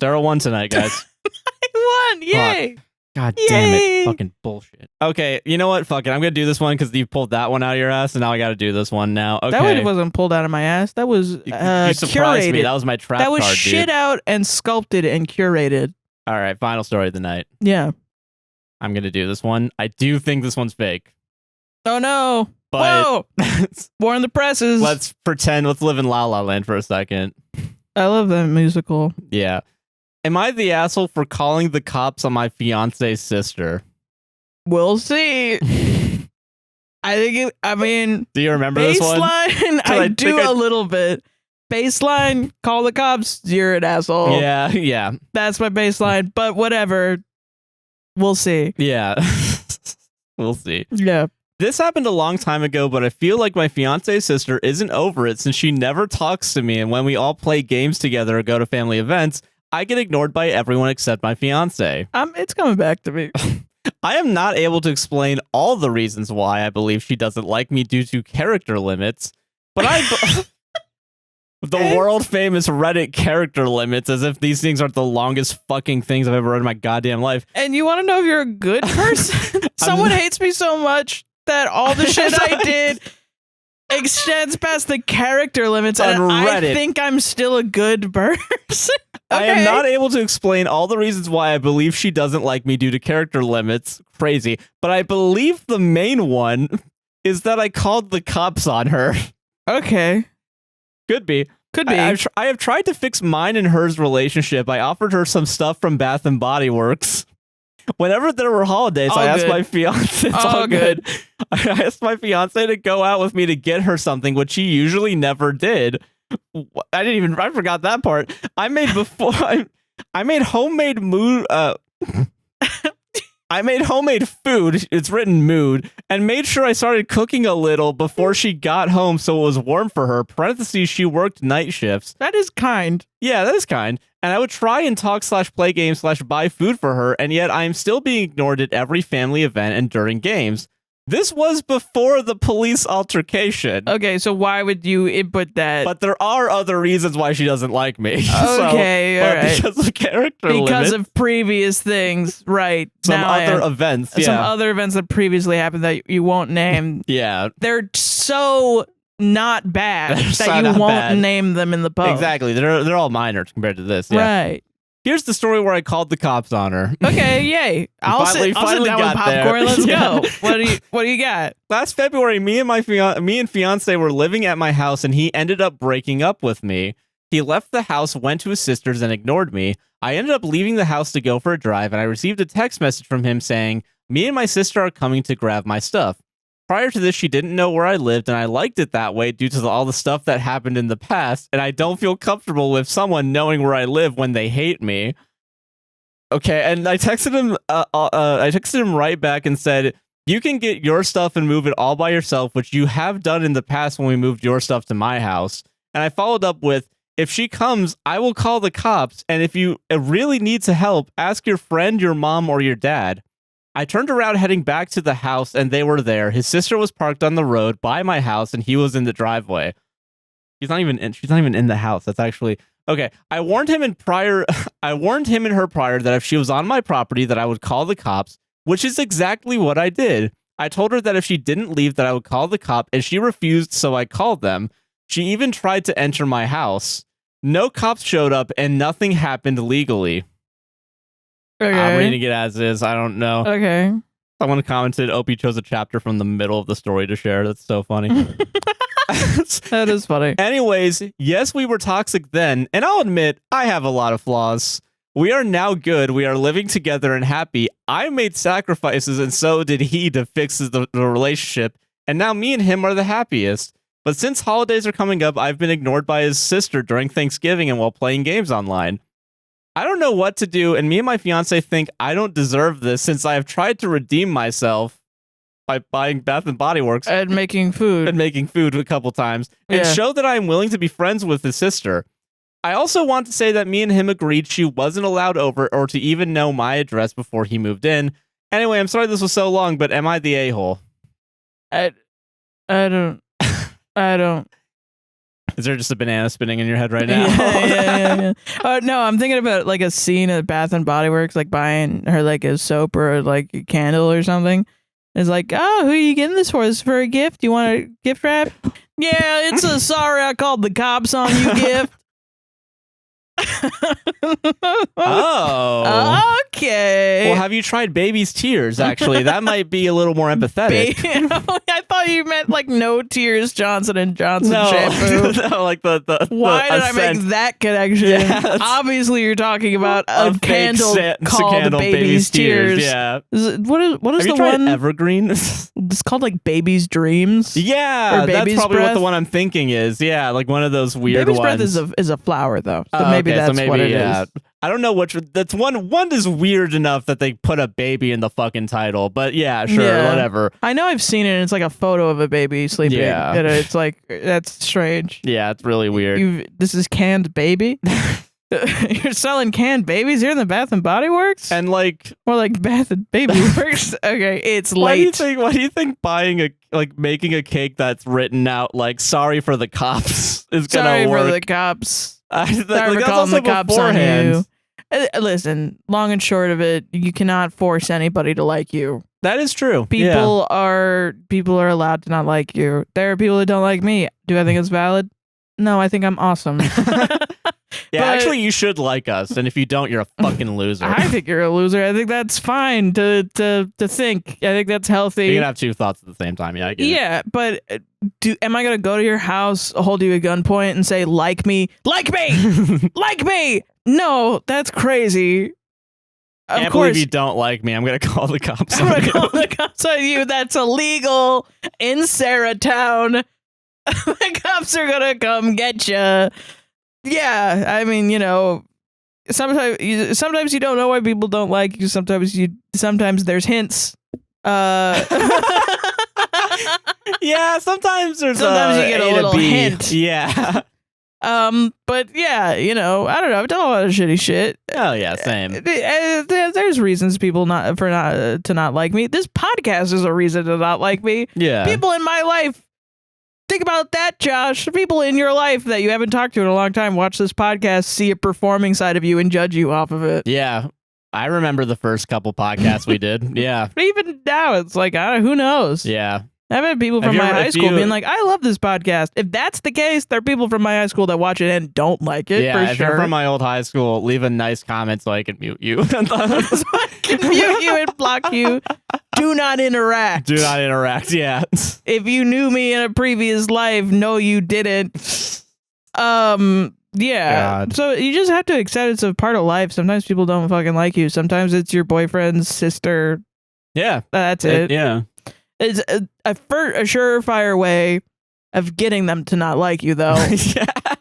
0-1 tonight, guys. I won. Yay. Fuck. God damn it. Fucking bullshit. Okay, you know what? Fuck it. I'm going to do this one because you pulled that one out of your ass, and now I got to do this one now. Okay. That one wasn't pulled out of my ass. That was you surprised curated. me. That was my trap card, That was shit out and sculpted and curated. All right, final story of the night. Yeah. I'm going to do this one. I do think this one's fake. Oh, no. But whoa. Warn the presses. Let's live in La La Land for a second. I love that musical. Yeah. Am I the asshole for calling the cops on my fiance's sister? We'll see. I mean... Do you remember this one? Baseline, I do a little bit. Baseline, call the cops, you're an asshole. Yeah. That's my baseline, but whatever. We'll see. Yeah. We'll see. Yeah. This happened a long time ago, but I feel like my fiance's sister isn't over it since she never talks to me, and when we all play games together or go to family events, I get ignored by everyone except my fiance. It's coming back to me. I am not able to explain all the reasons why I believe she doesn't like me due to character limits, but the world famous Reddit character limits, as if these things aren't the longest fucking things I've ever read in my goddamn life. And you want to know if you're a good person? Someone hates me so much that all the shit I did extends past the character limits, and I think I'm still a good person. Okay. I am not able to explain all the reasons why I believe she doesn't like me due to character limits. Crazy. But I believe the main one is that I called the cops on her. Okay. Could be. I have tried to fix mine and hers relationship. I offered her some stuff from Bath and Body Works. Whenever there were holidays, I asked my fiance. It's all good. I asked my fiance to go out with me to get her something, which she usually never did. I forgot that part. I made homemade mood. I made homemade food. It's written mood, and made sure I started cooking a little before she got home, so it was warm for her. Parentheses, she worked night shifts. That is kind. Yeah, that is kind. And I would try and talk / play games / buy food for her, and yet I am still being ignored at every family event and during games. This was before the police altercation. Okay, so why would you input that? But there are other reasons why she doesn't like me. Okay, all right. Because of character limits. Because of previous things, right. Some other events, yeah. Some other events that previously happened that you won't name. Yeah. They're so not bad that you won't name them in the post. Exactly. They're all minor compared to this. Yeah. Right. Here's the story where I called the cops on her. Okay, yay. I'll sit down with popcorn. Let's go. What do you got? Last February, me and fiance were living at my house, and he ended up breaking up with me. He left the house, went to his sister's, and ignored me. I ended up leaving the house to go for a drive, and I received a text message from him saying, "Me and my sister are coming to grab my stuff." Prior to this, she didn't know where I lived, and I liked it that way due to all the stuff that happened in the past, and I don't feel comfortable with someone knowing where I live when they hate me. Okay, and I texted him right back and said, "You can get your stuff and move it all by yourself, which you have done in the past when we moved your stuff to my house." And I followed up with, "If she comes, I will call the cops, and if you really need help, ask your friend, your mom, or your dad." I turned around heading back to the house, and they were there. His sister was parked on the road by my house, and he was in the driveway. She's not even in the house. That's actually okay. I warned him and her prior that if she was on my property, that I would call the cops, which is exactly what I did. I told her that if she didn't leave, that I would call the cop, and she refused, so I called them. She even tried to enter my house. No cops showed up, and nothing happened legally. Okay. I'm reading it as is. I don't know. Okay. Someone commented, Opie chose a chapter from the middle of the story to share. That's so funny. That is funny. Anyways, yes, we were toxic then, and I'll admit, I have a lot of flaws. We are now good. We are living together and happy. I made sacrifices, and so did he to fix the relationship, and now me and him are the happiest. But since holidays are coming up, I've been ignored by his sister during Thanksgiving and while playing games online. I don't know what to do, and me and my fiance think I don't deserve this since I have tried to redeem myself by buying Bath and Body Works and making food a couple times and show that I am willing to be friends with his sister. I also want to say that me and him agreed she wasn't allowed over or to even know my address before he moved in. Anyway, I'm sorry this was so long, but am I the a-hole? I don't. Is there just a banana spinning in your head right now? Yeah. No, I'm thinking about like a scene at Bath and Body Works, like buying her like a soap or like a candle or something. It's like, oh, who are you getting this for? Is this for a gift? You want a gift wrap? Yeah, it's a sorry I called the cops on you gift. Oh. Okay. Well, have you tried Baby's Tears, actually? That might be a little more empathetic. I thought you meant like No Tears Johnson & Johnson shampoo. No, like the Why did I make that connection? Yeah, obviously, you're talking about a candle called Baby's Tears. Yeah. What is have the you tried one? Evergreen? It's called like Baby's Dreams. Yeah, that's probably what the one I'm thinking is. Yeah, like one of those weird Baby's ones. Breath is a flower though, so maybe that's what it is. I don't know which. That's one is weird enough that they put a baby in the fucking title, but yeah, sure, whatever. I know I've seen it. And it's like a photo of a baby sleeping. Yeah, and it's like that's strange. Yeah, it's really weird. This is canned baby. You're selling canned babies here in the Bath and Body Works, and like more like Bath and Baby Works. Okay, it's late. Why do you think making a cake that's written out like "Sorry for the cops" is gonna work? Sorry for the cops. Sorry for calling the cops on you. Listen, long and short of it, you cannot force anybody to like you. That is true. People are allowed to not like you. There are people that don't like me. Do I think it's valid? No, I think I'm awesome. Yeah, actually, you should like us, and if you don't, you're a fucking loser. I think you're a loser. I think that's fine to think. I think that's healthy. You can have two thoughts at the same time. Yeah, I get it. Yeah, but am I gonna go to your house, hold you at gunpoint, and say like me, like me? No, that's crazy. I can't believe you don't like me. I'm gonna call the cops on you. I'm gonna call the cops on you. That's illegal in Saratown. The cops are gonna come get you. Yeah, I mean, sometimes you don't know why people don't like you. Sometimes there's hints. Yeah, sometimes you get a little hint. Yeah. But yeah, I don't know. I've done a lot of shitty shit. Oh yeah, same. There's reasons people to not like me. This podcast is a reason to not like me. Yeah. People in my life. Think about that, Josh. People in your life that you haven't talked to in a long time watch this podcast, see a performing side of you, and judge you off of it. Yeah. I remember the first couple podcasts we did. Yeah. But even now, it's like, who knows? Yeah. I've had people from my high school being like, I love this podcast. If that's the case, there are people from my high school that watch it and don't like it, for if sure. You're from my old high school, leave a nice comment so I can mute you. So I can mute you and block you. Do not interact. Do not interact, yeah. If you knew me in a previous life, no, you didn't. Yeah. God. So you just have to accept it's a part of life. Sometimes people don't fucking like you. Sometimes it's your boyfriend's sister. Yeah. That's it. Yeah. It's a surefire way of getting them to not like you, though,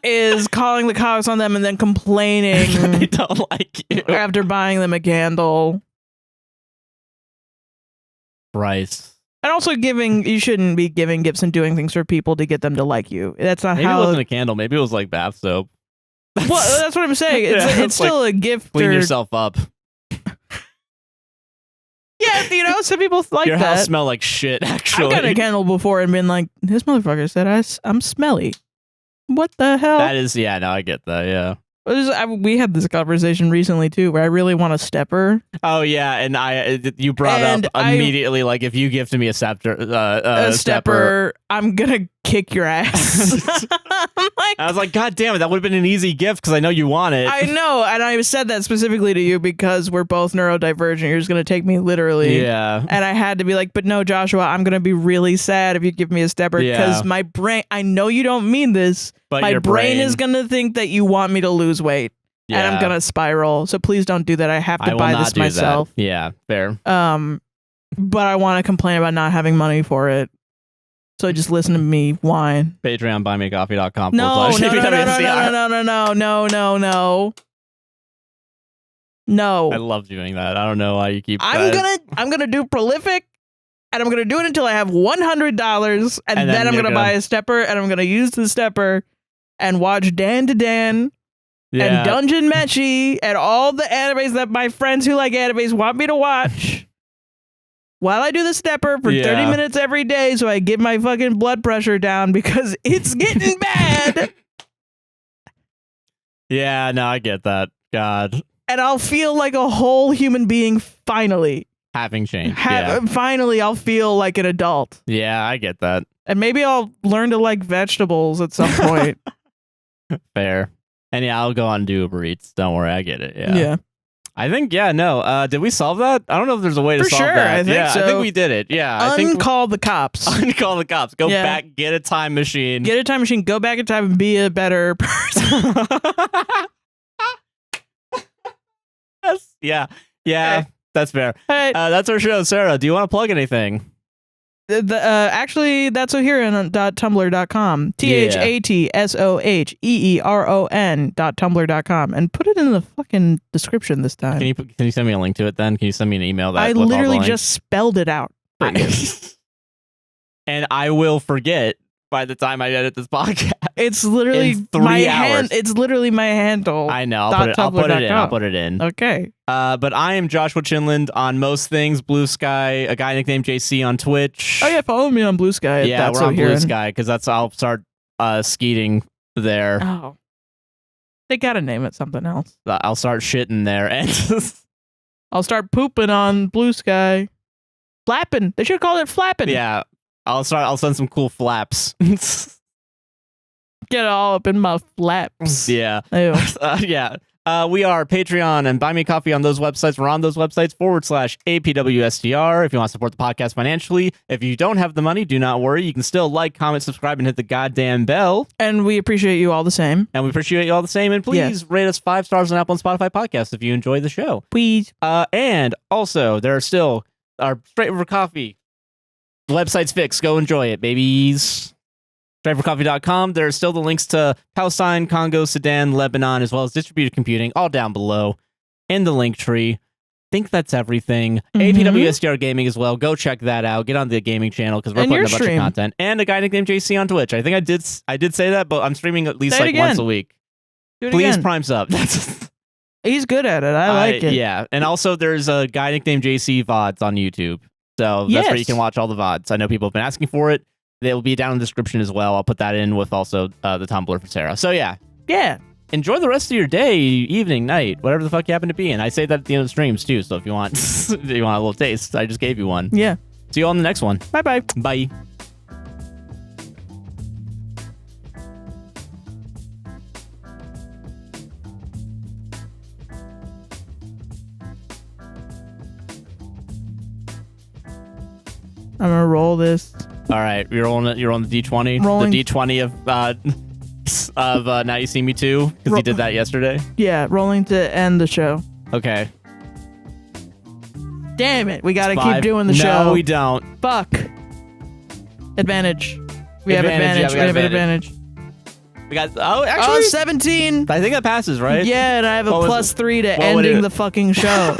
is calling the cops on them and then complaining they don't like you after buying them a candle. Christ. And also you shouldn't be giving gifts and doing things for people to get them to like you. That's not Maybe how. It wasn't a candle. Maybe it was like bath soap. Well, that's what I'm saying. It's still a gift. Clean yourself up. Yeah, some people like Your that. house smell like shit, actually. I've got a candle before and been like, this motherfucker said I'm smelly. What the hell? That is, no, I get that, yeah. We had this conversation recently, too, where I really want a stepper. Oh, yeah, and you brought up immediately, like, if you gifted me a stepper, I'm gonna kick your ass. I was like, God damn it, that would have been an easy gift because I know you want it. I know, and I said that specifically to you because we're both neurodivergent. You're just gonna take me literally. Yeah. And I had to be like, but no, Joshua, I'm gonna be really sad if you give me a stepper because my brain, I know you don't mean this, but my brain is gonna think that you want me to lose weight. Yeah. And I'm gonna spiral. So please don't do that. I have to buy this myself. That. Yeah, fair. But I want to complain about not having money for it. So just listen to me whine. Patreon, buymeacoffee.com. No. I love doing that. I don't know why you keep. I'm gonna do prolific, and I'm gonna do it until I have $100, and then I'm gonna buy a stepper, and I'm gonna use the stepper and watch Dan to Dan and Dungeon Meshi and all the animes that my friends who like animes want me to watch. While I do the stepper for 30 minutes every day, so I get my fucking blood pressure down because it's getting bad. Yeah, no, I get that. God. And I'll feel like a whole human being finally. Having changed. Finally, I'll feel like an adult. Yeah, I get that. And maybe I'll learn to like vegetables at some point. Fair. And yeah, I'll go on and do Uber Eats. Don't worry, I get it. Yeah. I think, no. Did we solve that? I don't know if there's a way to solve that. I think so. I think we did it. Yeah. Uncall the cops. Uncall the cops. Go back, get a time machine. Get a time machine, go back in time and be a better person. Yeah. Hey. That's fair. Hey. That's our show. Sarah, do you want to plug anything? Actually, that's Tumblr.com. THATSOHEERON.tumblr.com. And put it in the fucking description this time. Can you send me a link to it then? Can you send me an email that I literally just spelled it out. And I will forget by the time I edit this podcast. It's literally my hand. It's literally my handle. I know. I'll put it in. Okay. But I am Joshua Chinland on most things. Blue Sky, a guy nicknamed JC on Twitch. Oh yeah, follow me on Blue Sky. Yeah, we're on Blue Sky because I'll start skeeting there. Oh, they gotta name it something else. I'll start shitting there and I'll start pooping on Blue Sky. Flapping. They should have called it flapping. Yeah. I'll send some cool flaps. Get all up in my flaps. Yeah. Yeah. We are Patreon and Buy Me Coffee on those websites. We're on those websites /APWSTR if you want to support the podcast financially. If you don't have the money, do not worry. You can still like, comment, subscribe, and hit the goddamn bell. And we appreciate you all the same. And please rate us 5 stars on Apple and Spotify podcasts if you enjoy the show. Please. And also, there are still our Straight River Coffee. The website's fixed. Go enjoy it, babies. StraightRiverCoffee.com. There are still the links to Palestine, Congo, Sudan, Lebanon, as well as distributed computing, all down below in the link tree. Think that's everything. APWSTR Gaming as well. Go check that out. Get on the gaming channel because we're putting a bunch of content. And a guy named JC on Twitch. I think I did say that, but I'm streaming at least once a week. Please prime sub. He's good at it. I like it. Yeah. And also there's a guy nicknamed JC VODs on YouTube. So that's where you can watch all the VODs. I know people have been asking for it. They'll be down in the description as well. I'll put that in with also the Tumblr for Sarah. So yeah. Enjoy the rest of your day, evening, night, whatever the fuck you happen to be in. I say that at the end of the streams too. So if you want, a little taste, I just gave you one. Yeah. See you on the next one. Bye. Bye. I'm gonna roll this. All right, you're on the D20. Rolling. The D20 of Now You See Me Too, because he did that yesterday. Yeah, rolling to end the show. Okay. Damn it, we gotta keep doing the show. No, we don't. Fuck. Advantage. We have advantage. We have advantage. We got, actually 17. I think that passes, right? Yeah, and I have a +3 to ending the fucking show.